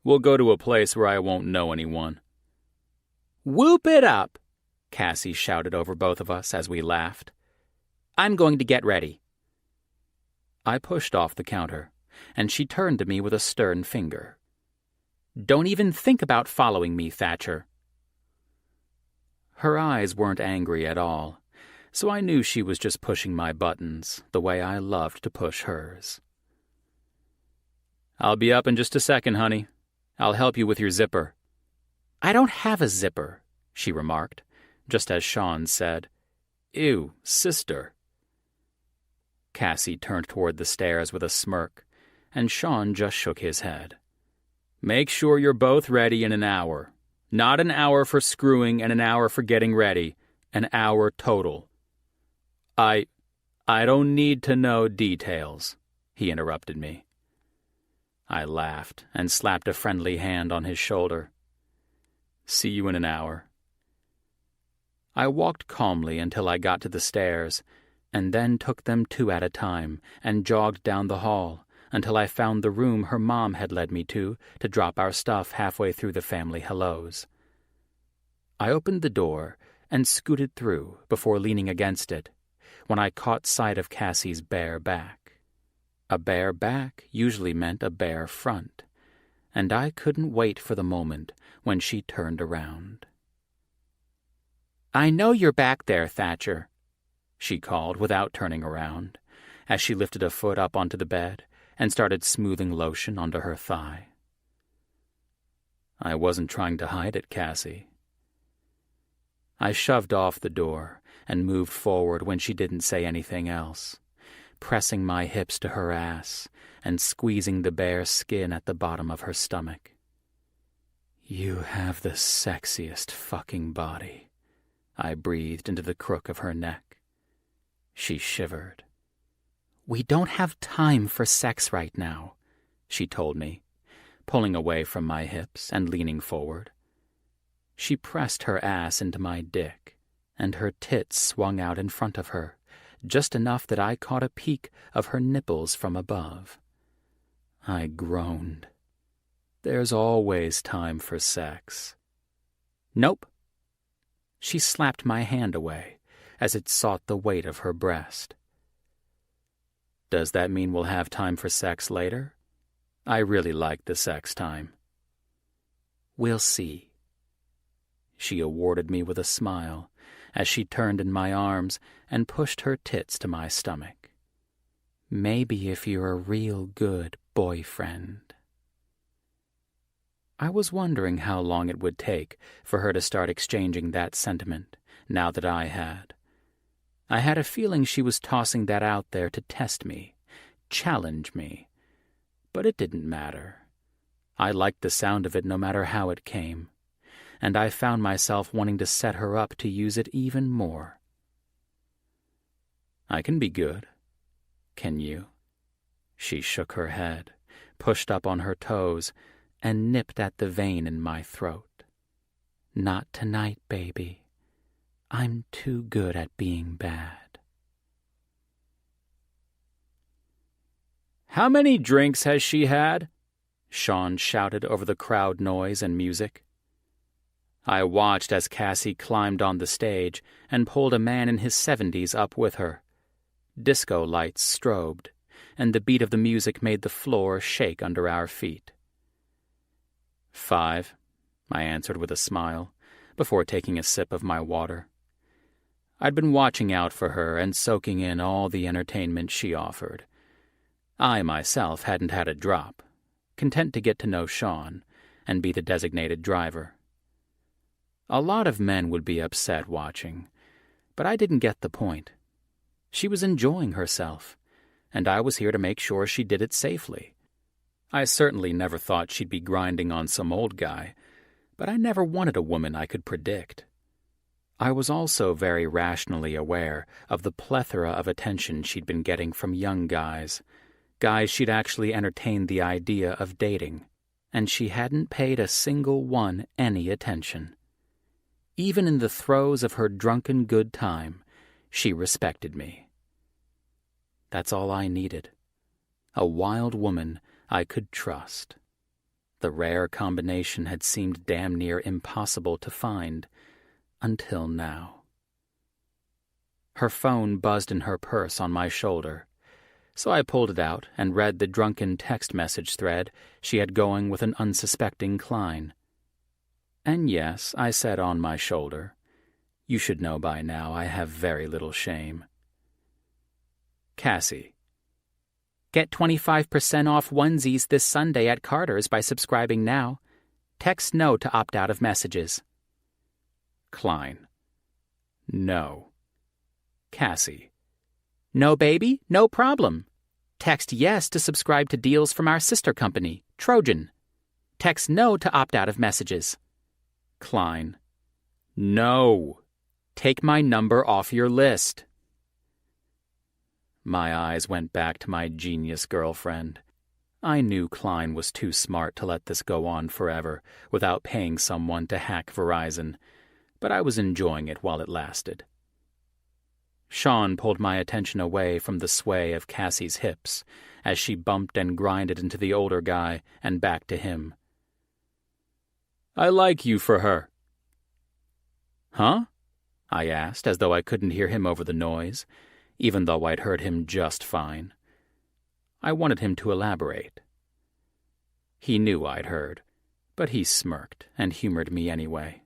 We'll go to a place where I won't know anyone. Whoop it up, Cassie shouted over both of us as we laughed. I'm going to get ready. I pushed off the counter, and she turned to me with a stern finger. Don't even think about following me, Thatcher. Her eyes weren't angry at all, so I knew she was just pushing my buttons the way I loved to push hers. I'll be up in just a second, honey. I'll help you with your zipper. I don't have a zipper, she remarked, just as Sean said, Ew, sister. Cassie turned toward the stairs with a smirk, and Sean just shook his head. Make sure you're both ready in an hour. Not an hour for screwing and an hour for getting ready. An hour total. I don't need to know details, he interrupted me. I laughed and slapped a friendly hand on his shoulder. See you in an hour. I walked calmly until I got to the stairs, and then took them two at a time and jogged down the hall until I found the room her mom had led me to drop our stuff halfway through the family hellos. I opened the door and scooted through before leaning against it when I caught sight of Cassie's bare back. A bare back usually meant a bare front, and I couldn't wait for the moment when she turned around. I know you're back there, Thatcher, she called without turning around, as she lifted a foot up onto the bed and started smoothing lotion onto her thigh. I wasn't trying to hide it, Cassie. I shoved off the door and moved forward when she didn't say anything else, pressing my hips to her ass and squeezing the bare skin at the bottom of her stomach. "You have the sexiest fucking body," I breathed into the crook of her neck. She shivered. "We don't have time for sex right now," she told me, pulling away from my hips and leaning forward. She pressed her ass into my dick, and her tits swung out in front of her, just enough that I caught a peek of her nipples from above. I groaned. "There's always time for sex." "Nope." She slapped my hand away as it sought the weight of her breast. "Does that mean we'll have time for sex later? I really like the sex time." "We'll see." She awarded me with a smile as she turned in my arms and pushed her tits to my stomach. "Maybe if you're a real good boyfriend." I was wondering how long it would take for her to start exchanging that sentiment, now that I had. I had a feeling she was tossing that out there to test me, challenge me. But it didn't matter. I liked the sound of it no matter how it came, and I found myself wanting to set her up to use it even more. "I can be good. Can you?" She shook her head, pushed up on her toes, and nipped at the vein in my throat. "Not tonight, baby. I'm too good at being bad." "How many drinks has she had?" Sean shouted over the crowd noise and music. I watched as Cassie climbed on the stage and pulled a man in his 70s up with her. Disco lights strobed, and the beat of the music made the floor shake under our feet. "5," I answered with a smile, before taking a sip of my water. I'd been watching out for her and soaking in all the entertainment she offered. I myself hadn't had a drop, content to get to know Sean and be the designated driver. A lot of men would be upset watching, but I didn't get the point. She was enjoying herself, and I was here to make sure she did it safely. I certainly never thought she'd be grinding on some old guy, but I never wanted a woman I could predict. I was also very rationally aware of the plethora of attention she'd been getting from young guys she'd actually entertained the idea of dating, and she hadn't paid a single one any attention. Even in the throes of her drunken good time, she respected me. That's all I needed. A wild woman I could trust. The rare combination had seemed damn near impossible to find, until now. Her phone buzzed in her purse on my shoulder, so I pulled it out and read the drunken text message thread she had going with an unsuspecting Klein. And yes, I said on my shoulder. You should know by now I have very little shame. Cassie. Get 25% off onesies this Sunday at Carter's by subscribing now. Text no to opt out of messages. Klein. No. Cassie. No, baby, no problem. Text yes to subscribe to deals from our sister company, Trojan. Text no to opt out of messages. Klein. No. Take my number off your list. My eyes went back to my genius girlfriend. I knew Klein was too smart to let this go on forever without paying someone to hack Verizon, but I was enjoying it while it lasted. Sean pulled my attention away from the sway of Cassie's hips as she bumped and grinded into the older guy and back to him. I like you for her. Huh? I asked, as though I couldn't hear him over the noise, even though I'd heard him just fine. I wanted him to elaborate. He knew I'd heard, but he smirked and humored me anyway.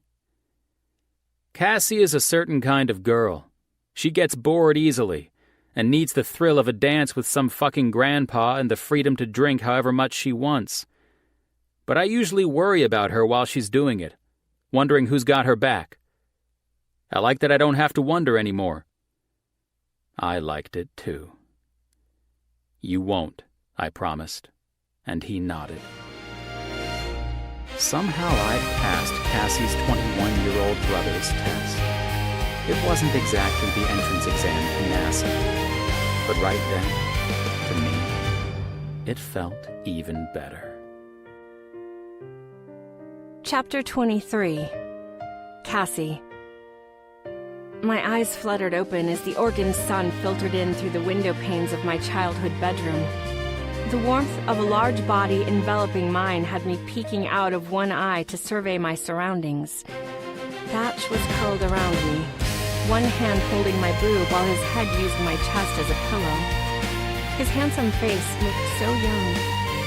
Cassie is a certain kind of girl. She gets bored easily and needs the thrill of a dance with some fucking grandpa and the freedom to drink however much she wants. But I usually worry about her while she's doing it, wondering who's got her back. I like that I don't have to wonder anymore. I liked it, too. "You won't," I promised, and he nodded. Somehow I'd passed Cassie's 21-year-old brother's test. It wasn't exactly the entrance exam to NASA, but right then, to me, it felt even better. Chapter 23. Cassie. My eyes fluttered open as the Oregon sun filtered in through the window panes of my childhood bedroom. The warmth of a large body enveloping mine had me peeking out of one eye to survey my surroundings. Thatch was curled around me, one hand holding my boob while his head used my chest as a pillow. His handsome face looked so young,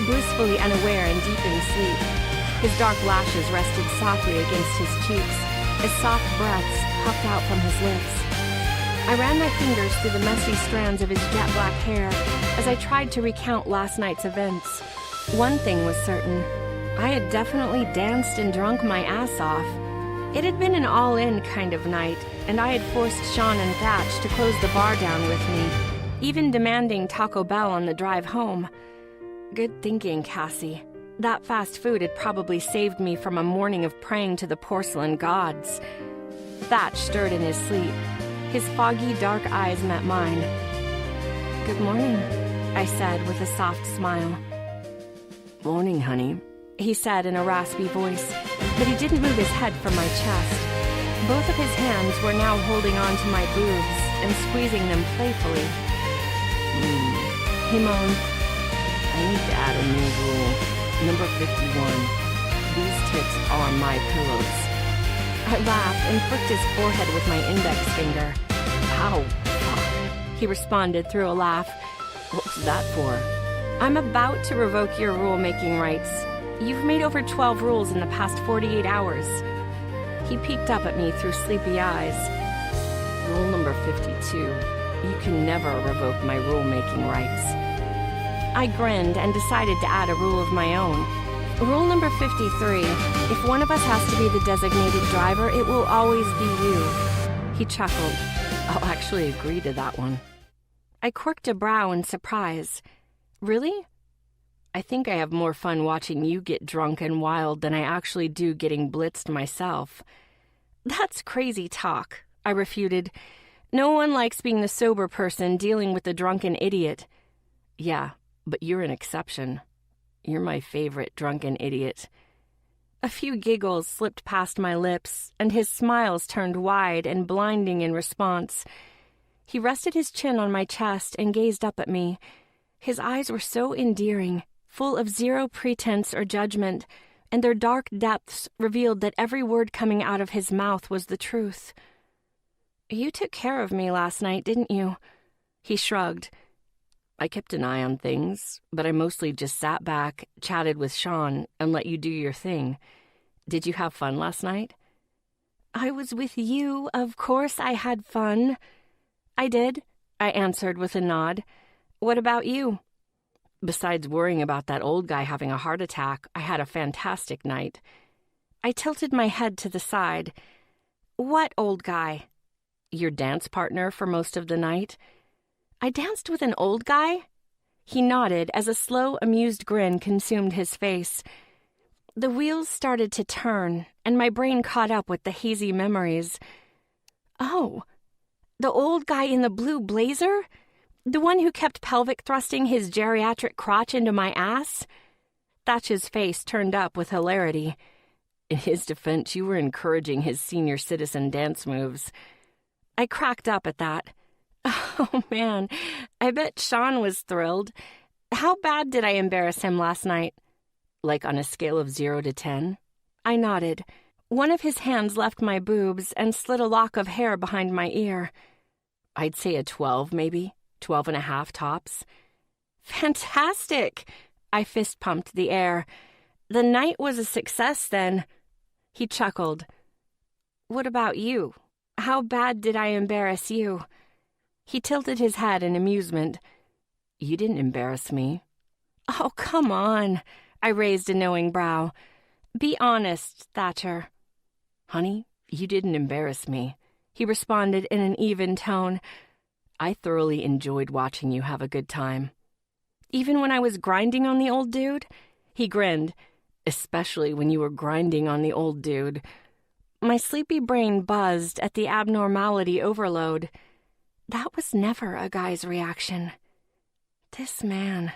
blissfully unaware and deep in sleep. His dark lashes rested softly against his cheeks, as soft breaths puffed out from his lips. I ran my fingers through the messy strands of his jet black hair as I tried to recount last night's events. One thing was certain. I had definitely danced and drunk my ass off. It had been an all-in kind of night, and I had forced Sean and Thatch to close the bar down with me, even demanding Taco Bell on the drive home. Good thinking, Cassie. That fast food had probably saved me from a morning of praying to the porcelain gods. Thatch stirred in his sleep. His foggy, dark eyes met mine. "Good morning," I said with a soft smile. "Morning, honey," he said in a raspy voice, but he didn't move his head from my chest. Both of his hands were now holding onto my boobs and squeezing them playfully. He moaned. "I need to add a new rule. Number 51. These tits are my pillows." I laughed and flicked his forehead with my index finger. "Ow, fuck," he responded through a laugh. "What's that for?" "I'm about to revoke your rule-making rights. You've made over 12 rules in the past 48 hours. He peeked up at me through sleepy eyes. "Rule number 52. You can never revoke my rule-making rights." I grinned and decided to add a rule of my own. Rule number 53. If one of us has to be the designated driver, it will always be you. He chuckled. I'll actually agree to that one. I quirked a brow in surprise. Really? I think I have more fun watching you get drunk and wild than I actually do getting blitzed myself. That's crazy talk, I refuted. No one likes being the sober person dealing with the drunken idiot. Yeah, but you're an exception. You're my favorite drunken idiot. A few giggles slipped past my lips, and his smiles turned wide and blinding in response. He rested his chin on my chest and gazed up at me. His eyes were so endearing, full of zero pretense or judgment, and their dark depths revealed that every word coming out of his mouth was the truth. You took care of me last night, didn't you? He shrugged. I kept an eye on things, but I mostly just sat back, chatted with Sean, and let you do your thing. Did you have fun last night? I was with you. Of course I had fun. I did, I answered with a nod. What about you? Besides worrying about that old guy having a heart attack, I had a fantastic night. I tilted my head to the side. What old guy? Your dance partner for most of the night? I danced with an old guy? He nodded as a slow, amused grin consumed his face. The wheels started to turn, and my brain caught up with the hazy memories. Oh, the old guy in the blue blazer? The one who kept pelvic thrusting his geriatric crotch into my ass? Thatch's face turned up with hilarity. In his defense, you were encouraging his senior citizen dance moves. I cracked up at that. Oh, man, I bet Sean was thrilled. How bad did I embarrass him last night? Like on a scale of 0 to 10? I nodded. One of his hands left my boobs and slid a lock of hair behind my ear. I'd say a 12, maybe. 12 and a half tops. Fantastic! I fist-pumped the air. The night was a success, then. He chuckled. What about you? How bad did I embarrass you? He tilted his head in amusement. You didn't embarrass me. Oh, come on. I raised a knowing brow. Be honest, Thatcher. Honey, you didn't embarrass me. He responded in an even tone. I thoroughly enjoyed watching you have a good time. Even when I was grinding on the old dude? He grinned. Especially when you were grinding on the old dude. My sleepy brain buzzed at the abnormality overload. That was never a guy's reaction. This man,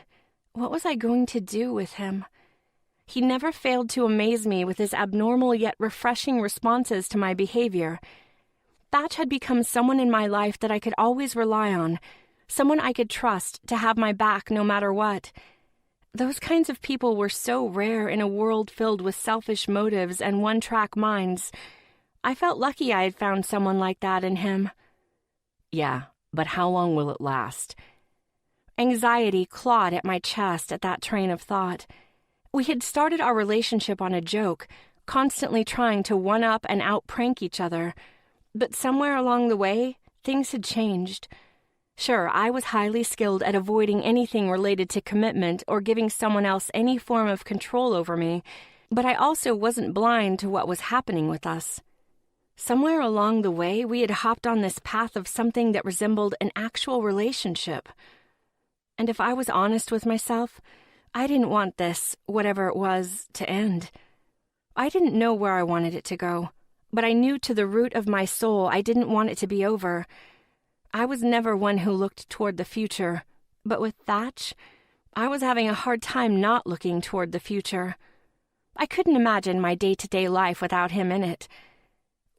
what was I going to do with him? He never failed to amaze me with his abnormal yet refreshing responses to my behavior. Thatch had become someone in my life that I could always rely on, someone I could trust to have my back no matter what. Those kinds of people were so rare in a world filled with selfish motives and one-track minds. I felt lucky I had found someone like that in him. Yeah, but how long will it last? Anxiety clawed at my chest at that train of thought. We had started our relationship on a joke, constantly trying to one-up and out-prank each other. But somewhere along the way, things had changed. Sure, I was highly skilled at avoiding anything related to commitment or giving someone else any form of control over me, but I also wasn't blind to what was happening with us. Somewhere along the way, we had hopped on this path of something that resembled an actual relationship. And if I was honest with myself, I didn't want this, whatever it was, to end. I didn't know where I wanted it to go, but I knew to the root of my soul I didn't want it to be over. I was never one who looked toward the future, but with Thatch, I was having a hard time not looking toward the future. I couldn't imagine my day-to-day life without him in it.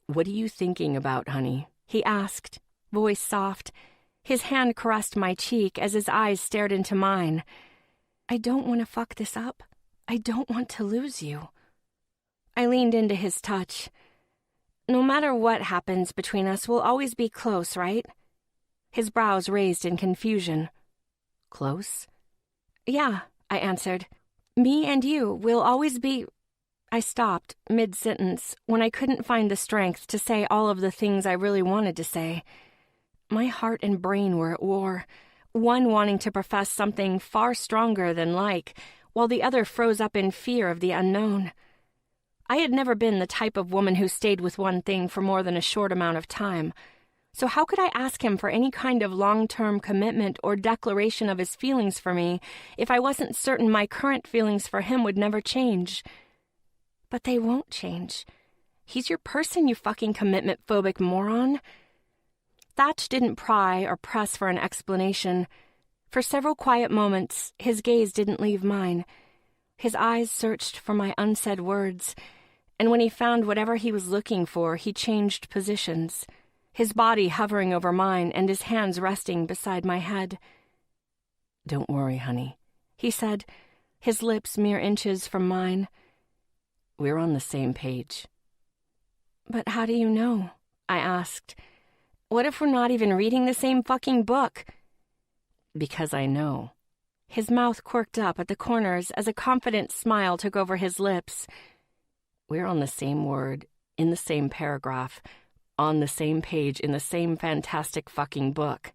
"What are you thinking about, honey?" he asked, voice soft. His hand caressed my cheek as his eyes stared into mine. "I don't want to fuck this up. I don't want to lose you." I leaned into his touch. "No matter what happens between us, we'll always be close, right?" His brows raised in confusion. "Close?" "Yeah," I answered. "Me and you, we'll always be—" I stopped, mid-sentence, when I couldn't find the strength to say all of the things I really wanted to say. My heart and brain were at war, one wanting to profess something far stronger than like, while the other froze up in fear of the unknown. I had never been the type of woman who stayed with one thing for more than a short amount of time. So how could I ask him for any kind of long-term commitment or declaration of his feelings for me if I wasn't certain my current feelings for him would never change? But they won't change. He's your person, you fucking commitment-phobic moron. Thatch didn't pry or press for an explanation. For several quiet moments, his gaze didn't leave mine. His eyes searched for my unsaid words, and when he found whatever he was looking for, he changed positions, his body hovering over mine and his hands resting beside my head. "Don't worry, honey," he said, his lips mere inches from mine. "We're on the same page." "But how do you know?" I asked. "What if we're not even reading the same fucking book?" "Because I know." His mouth quirked up at the corners as a confident smile took over his lips. "We're on the same word, in the same paragraph, on the same page in the same fantastic fucking book."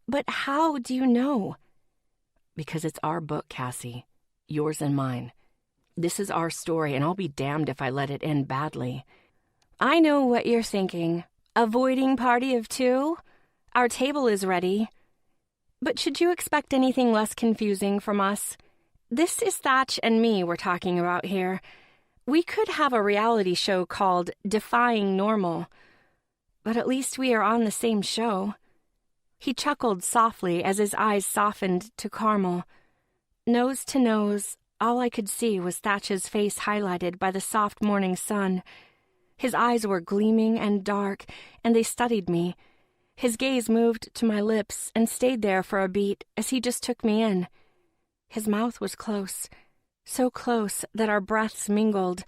"But how do you know?" "Because it's our book, Cassie. Yours and mine. This is our story, and I'll be damned if I let it end badly." "I know what you're thinking. Avoiding party of two? Our table is ready." But should you expect anything less confusing from us? This is Thatch and me we're talking about here. We could have a reality show called Defying Normal. But at least we are on the same show. He chuckled softly as his eyes softened to caramel. Nose to nose, all I could see was Thatch's face highlighted by the soft morning sun. His eyes were gleaming and dark, and they studied me. His gaze moved to my lips and stayed there for a beat as he just took me in. His mouth was close, so close that our breaths mingled.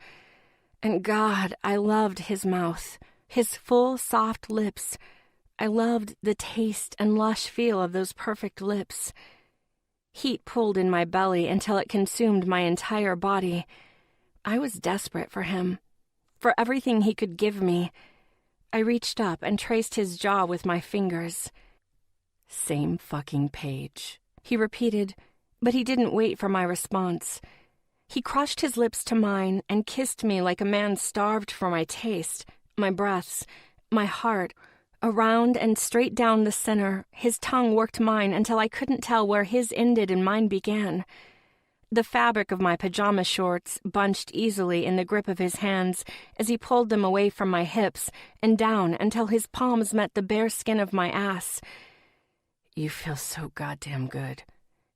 And God, I loved his mouth, his full, soft lips. I loved the taste and lush feel of those perfect lips. Heat pulled in my belly until it consumed my entire body. I was desperate for him, for everything he could give me. I reached up and traced his jaw with my fingers. "Same fucking page," he repeated, but he didn't wait for my response. He crushed his lips to mine and kissed me like a man starved for my taste, my breaths, my heart, Around and straight down the center, his tongue worked mine until I couldn't tell where his ended and mine began. The fabric of my pajama shorts bunched easily in the grip of his hands as he pulled them away from my hips and down until his palms met the bare skin of my ass. "You feel so goddamn good,"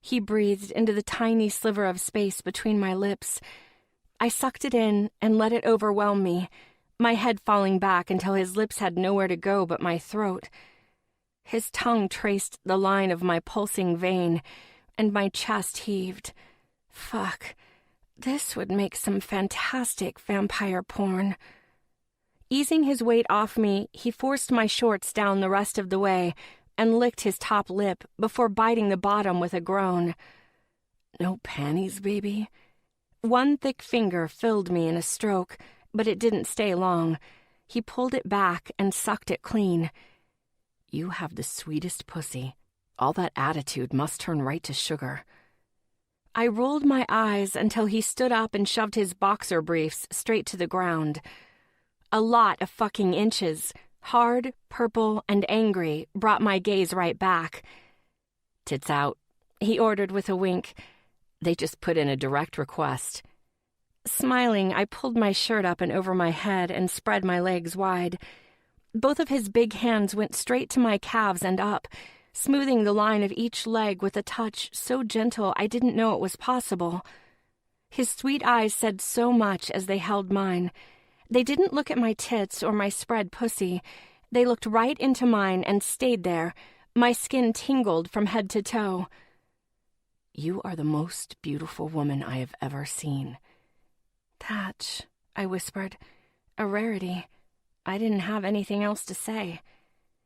he breathed into the tiny sliver of space between my lips. I sucked it in and let it overwhelm me, my head falling back until his lips had nowhere to go but my throat. His tongue traced the line of my pulsing vein, and my chest heaved. Fuck, this would make some fantastic vampire porn. Easing his weight off me, he forced my shorts down the rest of the way and licked his top lip before biting the bottom with a groan. "No panties, baby?" One thick finger filled me in a stroke, but it didn't stay long. He pulled it back and sucked it clean. "You have the sweetest pussy. All that attitude must turn right to sugar." I rolled my eyes until he stood up and shoved his boxer briefs straight to the ground. A lot of fucking inches, hard, purple, and angry, brought my gaze right back. "Tits out," he ordered with a wink. "They just put in a direct request." Smiling, I pulled my shirt up and over my head and spread my legs wide. Both of his big hands went straight to my calves and up, smoothing the line of each leg with a touch so gentle I didn't know it was possible. His sweet eyes said so much as they held mine. They didn't look at my tits or my spread pussy. They looked right into mine and stayed there. My skin tingled from head to toe. "You are the most beautiful woman I have ever seen." "Thatch," I whispered. A rarity. I didn't have anything else to say.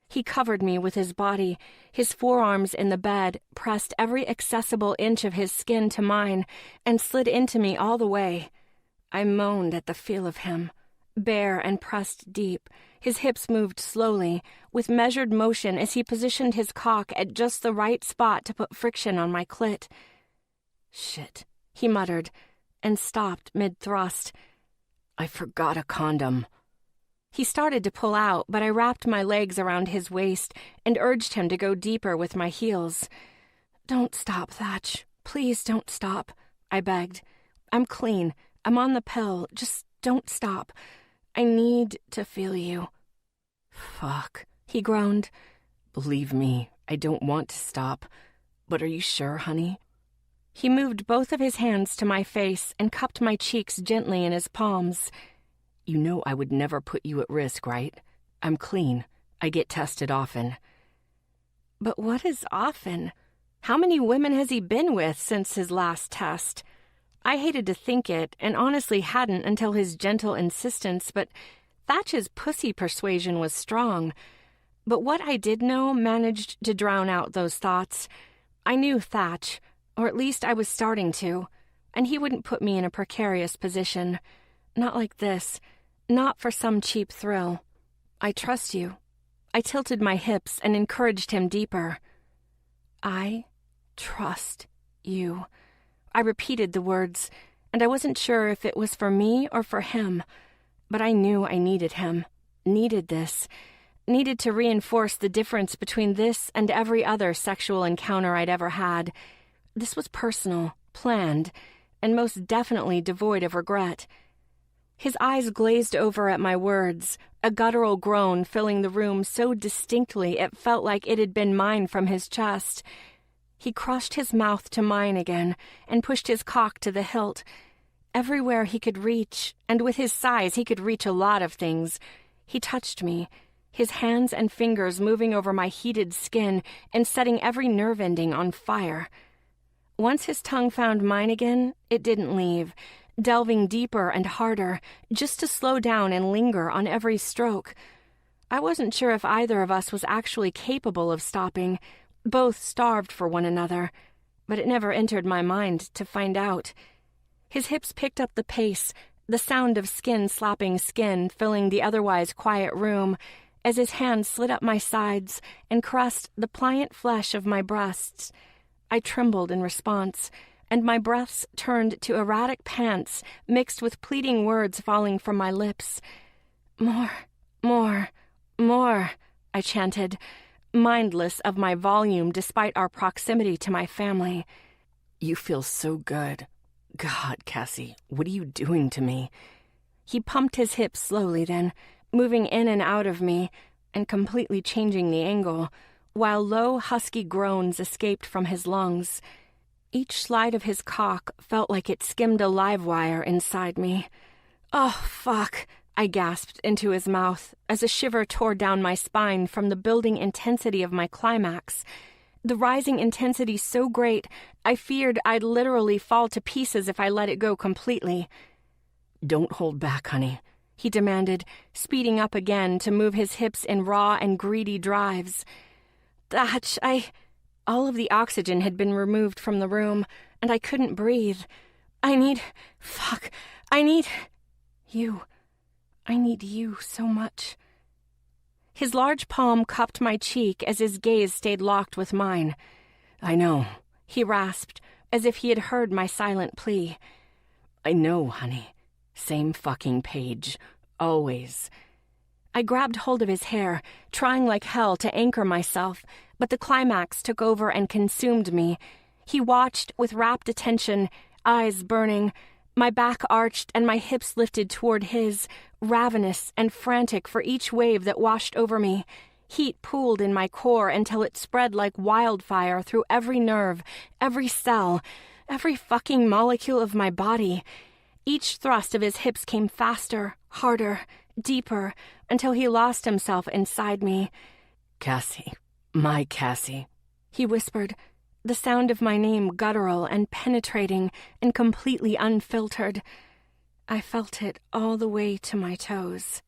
He covered me with his body, his forearms in the bed, pressed every accessible inch of his skin to mine, and slid into me all the way. I moaned at the feel of him. Bare and pressed deep, his hips moved slowly, with measured motion as he positioned his cock at just the right spot to put friction on my clit. "Shit," he muttered, and stopped mid-thrust. "I forgot a condom." He started to pull out, but I wrapped my legs around his waist and urged him to go deeper with my heels. "Don't stop, Thatch. Please don't stop," I begged. "I'm clean. I'm on the pill. Just don't stop. I need to feel you." "Fuck," he groaned. "Believe me, I don't want to stop. But are you sure, honey?" He moved both of his hands to my face and cupped my cheeks gently in his palms. "You know I would never put you at risk, right? I'm clean. I get tested often." But what is often? How many women has he been with since his last test? I hated to think it, and honestly hadn't until his gentle insistence, but Thatch's pussy persuasion was strong. But what I did know managed to drown out those thoughts. I knew Thatch, or at least I was starting to, and he wouldn't put me in a precarious position. Not like this. Not for some cheap thrill. "I trust you." I tilted my hips and encouraged him deeper. "I trust you." I repeated the words, and I wasn't sure if it was for me or for him, but I knew I needed him, needed this, needed to reinforce the difference between this and every other sexual encounter I'd ever had. This was personal, planned, and most definitely devoid of regret. His eyes glazed over at my words, a guttural groan filling the room so distinctly it felt like it had been mine from his chest. He crushed his mouth to mine again and pushed his cock to the hilt. Everywhere he could reach, and with his size he could reach a lot of things, he touched me, his hands and fingers moving over my heated skin and setting every nerve ending on fire. Once his tongue found mine again, it didn't leave, delving deeper and harder, just to slow down and linger on every stroke. I wasn't sure if either of us was actually capable of stopping. Both starved for one another, but it never entered my mind to find out. His hips picked up the pace, the sound of skin slapping skin filling the otherwise quiet room, as his hands slid up my sides and caressed the pliant flesh of my breasts. I trembled in response, and my breaths turned to erratic pants mixed with pleading words falling from my lips. "More, more, more," I chanted, mindless of my volume despite our proximity to my family. You feel so good. God, Cassie, what are you doing to me? He pumped his hips slowly then, moving in and out of me and completely changing the angle, while low, husky groans escaped from his lungs. Each slide of his cock felt like it skimmed a live wire inside me. "Oh, fuck," I gasped into his mouth as a shiver tore down my spine from the building intensity of my climax. The rising intensity so great, I feared I'd literally fall to pieces if I let it go completely. Don't hold back, honey, he demanded, speeding up again to move his hips in raw and greedy drives. Thatch, all of the oxygen had been removed from the room, and I couldn't breathe. I need you. I need you so much. His large palm cupped my cheek as his gaze stayed locked with mine. I know, he rasped, as if he had heard my silent plea. I know, honey. Same fucking page. Always. I grabbed hold of his hair, trying like hell to anchor myself, but the climax took over and consumed me. He watched with rapt attention, eyes burning, my back arched and my hips lifted toward his, ravenous and frantic for each wave that washed over me. Heat pooled in my core until it spread like wildfire through every nerve, every cell, every fucking molecule of my body. Each thrust of his hips came faster, harder, deeper, until he lost himself inside me. Cassie, my Cassie, he whispered, the sound of my name guttural and penetrating and completely unfiltered. I felt it all the way to my toes.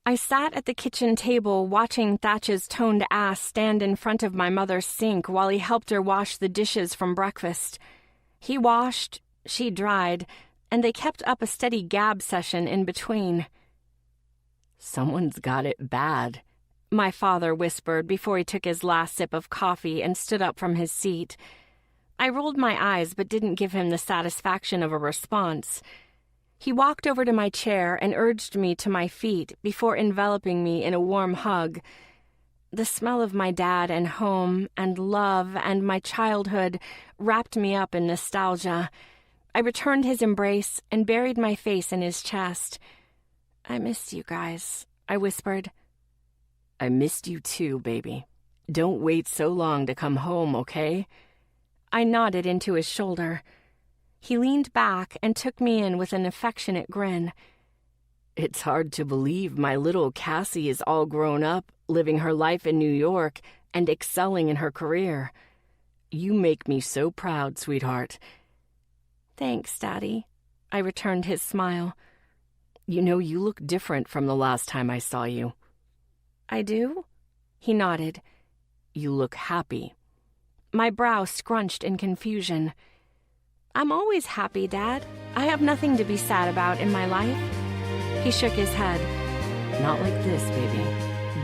I sat at the kitchen table watching Thatch's toned ass stand in front of my mother's sink while he helped her wash the dishes from breakfast. He washed, she dried, and they kept up a steady gab session in between. Someone's got it bad, my father whispered before he took his last sip of coffee and stood up from his seat. I rolled my eyes but didn't give him the satisfaction of a response. He walked over to my chair and urged me to my feet before enveloping me in a warm hug. The smell of my dad and home and love and my childhood wrapped me up in nostalgia. I returned his embrace and buried my face in his chest. I missed you guys, I whispered. I missed you too, baby. Don't wait so long to come home, okay? I nodded into his shoulder. He leaned back and took me in with an affectionate grin. It's hard to believe my little Cassie is all grown up, living her life in New York and excelling in her career. You make me so proud, sweetheart. Thanks, Daddy, I returned his smile. You know, you look different from the last time I saw you. I do? He nodded. You look happy. My brow scrunched in confusion. I'm always happy, Dad. I have nothing to be sad about in my life. He shook his head. Not like this, baby.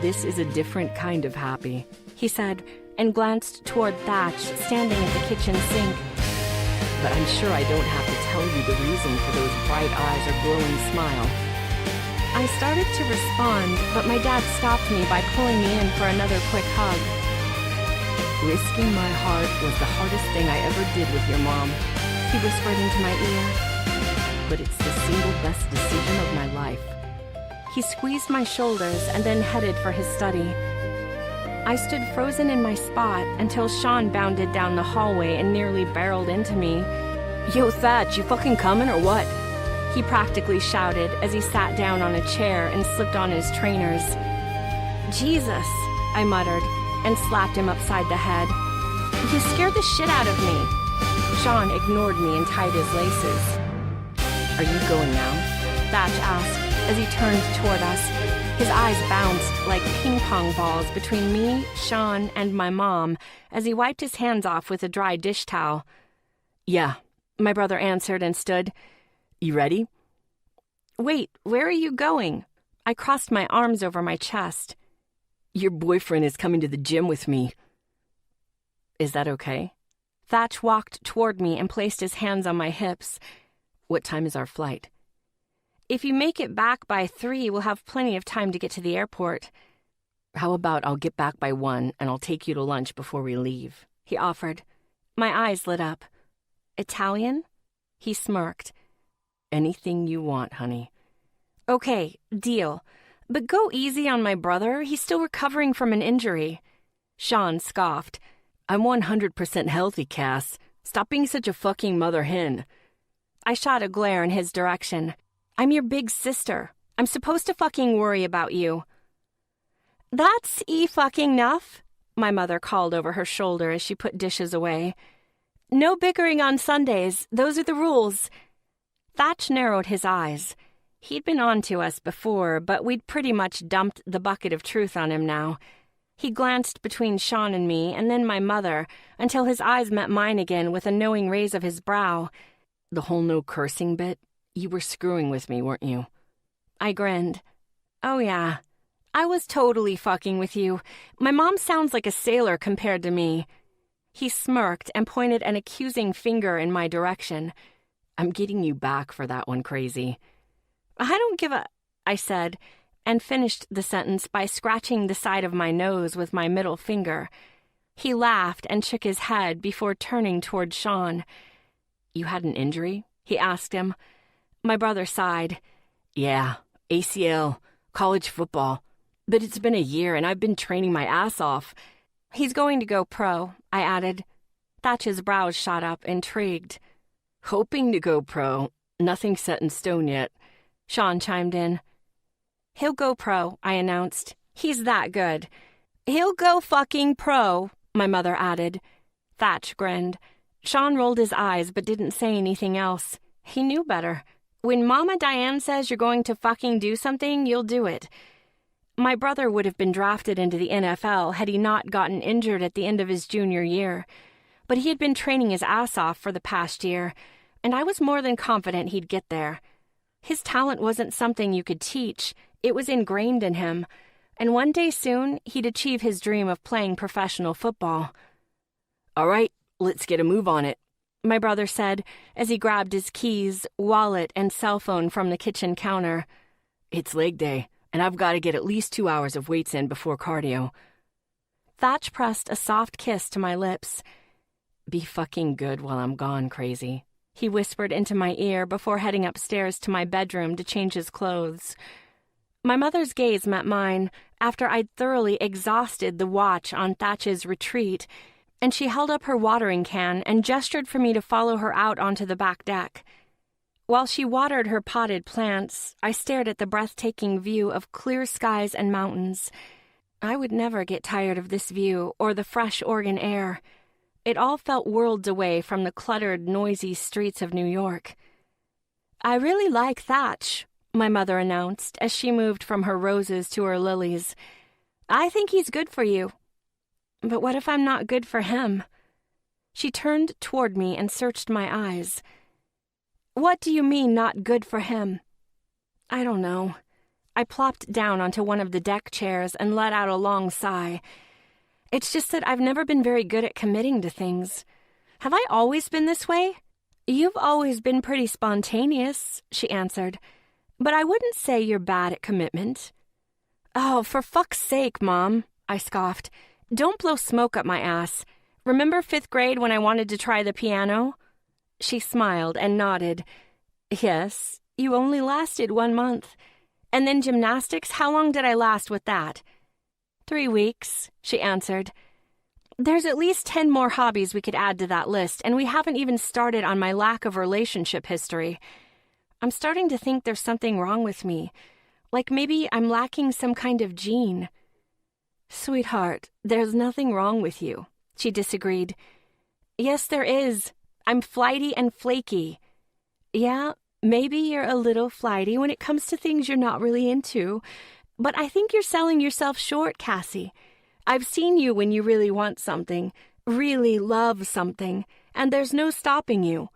This is a different kind of happy, he said, and glanced toward Thatch, standing at the kitchen sink. But I'm sure I don't have to tell you the reason for those bright eyes or glowing smile. I started to respond, but my dad stopped me by pulling me in for another quick hug. Risking my heart was the hardest thing I ever did with your mom, he whispered into my ear. But it's the single best decision of my life. He squeezed my shoulders and then headed for his study. I stood frozen in my spot until Sean bounded down the hallway and nearly barreled into me. Yo, Thatch, you fucking coming or what? He practically shouted as he sat down on a chair and slipped on his trainers. Jesus, I muttered, and slapped him upside the head. You scared the shit out of me. Sean ignored me and tied his laces. Are you going now? Thatch asked as he turned toward us. His eyes bounced like ping pong balls between me, Sean, and my mom as he wiped his hands off with a dry dish towel. Yeah, my brother answered and stood. You ready? Wait, where are you going? I crossed my arms over my chest. Your boyfriend is coming to the gym with me. Is that okay? Thatch walked toward me and placed his hands on my hips. What time is our flight? If you make it back by 3, we'll have plenty of time to get to the airport. How about I'll get back by 1 and I'll take you to lunch before we leave, he offered. My eyes lit up. Italian? He smirked. Anything you want, honey. Okay, deal. But go easy on my brother. He's still recovering from an injury. Sean scoffed. I'm 100% healthy, Cass. Stop being such a fucking mother hen. I shot a glare in his direction. I'm your big sister. I'm supposed to fucking worry about you. That's fucking enough, my mother called over her shoulder as she put dishes away. No bickering on Sundays. Those are the rules. Thatch narrowed his eyes. He'd been on to us before, but we'd pretty much dumped the bucket of truth on him now. He glanced between Sean and me, and then my mother, until his eyes met mine again with a knowing raise of his brow. The whole no cursing bit? You were screwing with me, weren't you? I grinned. Oh yeah, I was totally fucking with you. My mom sounds like a sailor compared to me. He smirked and pointed an accusing finger in my direction. I'm getting you back for that one, crazy. I don't give a... I said, and finished the sentence by scratching the side of my nose with my middle finger. He laughed and shook his head before turning toward Sean. You had an injury? He asked him. My brother sighed. Yeah, ACL, college football. But it's been a year and I've been training my ass off. He's going to go pro, I added. Thatch's brows shot up, intrigued. Hoping to go pro. Nothing set in stone yet. Sean chimed in. He'll go pro, I announced. He's that good. He'll go fucking pro, my mother added. Thatch grinned. Sean rolled his eyes but didn't say anything else. He knew better. When Mama Diane says you're going to fucking do something, you'll do it. My brother would have been drafted into the NFL had he not gotten injured at the end of his junior year. But he had been training his ass off for the past year, and I was more than confident he'd get there. His talent wasn't something you could teach. It was ingrained in him, and one day soon he'd achieve his dream of playing professional football. All right, let's get a move on it, my brother said as he grabbed his keys, wallet, and cell phone from the kitchen counter. It's leg day, and I've got to get at least 2 hours of weights in before cardio. Thatch pressed a soft kiss to my lips. Be fucking good while I'm gone, crazy, he whispered into my ear before heading upstairs to my bedroom to change his clothes. My mother's gaze met mine after I'd thoroughly exhausted the watch on Thatch's retreat, and she held up her watering can and gestured for me to follow her out onto the back deck. While she watered her potted plants, I stared at the breathtaking view of clear skies and mountains. I would never get tired of this view or the fresh Oregon air. It all felt worlds away from the cluttered, noisy streets of New York. I really like Thatch, my mother announced as she moved from her roses to her lilies. I think he's good for you. But what if I'm not good for him? She turned toward me and searched my eyes. What do you mean, not good for him? I don't know. I plopped down onto one of the deck chairs and let out a long sigh. It's just that I've never been very good at committing to things. Have I always been this way? You've always been pretty spontaneous, she answered. But I wouldn't say you're bad at commitment. Oh, for fuck's sake, Mom, I scoffed. Don't blow smoke up my ass. Remember 5th grade when I wanted to try the piano? She smiled and nodded. Yes, you only lasted 1 month. And then gymnastics, how long did I last with that? 3 weeks, she answered. There's at least 10 more hobbies we could add to that list, and we haven't even started on my lack of relationship history. I'm starting to think there's something wrong with me. Like maybe I'm lacking some kind of gene. Sweetheart, there's nothing wrong with you, she disagreed. Yes, there is. I'm flighty and flaky. Yeah, maybe you're a little flighty when it comes to things you're not really into. But I think you're selling yourself short, Cassie. I've seen you when you really want something, really love something, and there's no stopping you.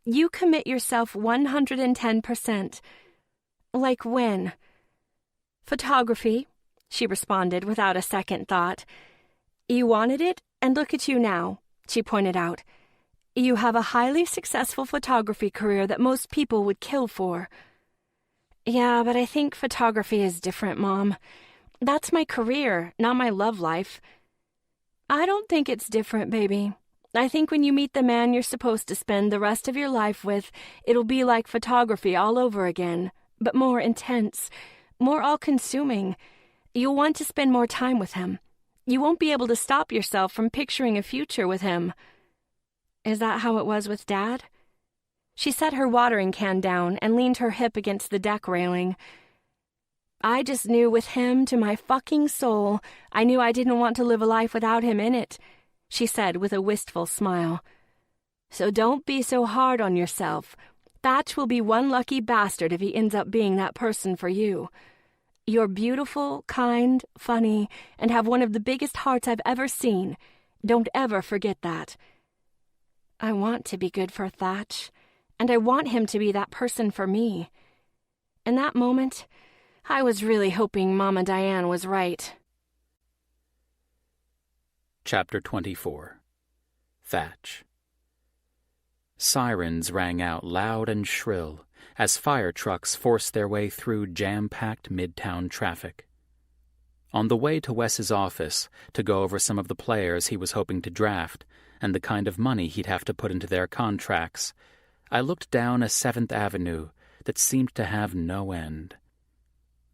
You commit yourself 110%. Like when? Photography, she responded without a second thought. You wanted it, and look at you now, she pointed out. You have a highly successful photography career that most people would kill for. Yeah, but I think photography is different, Mom. That's my career, not my love life. I don't think it's different, baby. I think when you meet the man you're supposed to spend the rest of your life with, it'll be like photography all over again, but more intense, more all-consuming. You'll want to spend more time with him. You won't be able to stop yourself from picturing a future with him. Is that how it was with Dad? She set her watering can down and leaned her hip against the deck railing. I just knew with him to my fucking soul, I knew I didn't want to live a life without him in it, she said with a wistful smile. So don't be so hard on yourself. Thatch will be one lucky bastard if he ends up being that person for you. You're beautiful, kind, funny, and have one of the biggest hearts I've ever seen. Don't ever forget that. I want to be good for Thatch, and I want him to be that person for me. In that moment, I was really hoping Mama Diane was right. Chapter 24. Thatch. Sirens rang out loud and shrill as fire trucks forced their way through jam-packed midtown traffic. On the way to Wes's office to go over some of the players he was hoping to draft and the kind of money he'd have to put into their contracts, I looked down a 7th Avenue that seemed to have no end.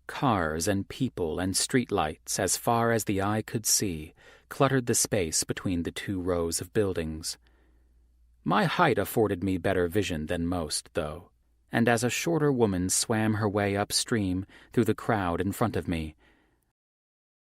Cars and people and streetlights, as far as the eye could see, cluttered the space between the 2 rows of buildings. My height afforded me better vision than most, though, and as a shorter woman swam her way upstream through the crowd in front of me,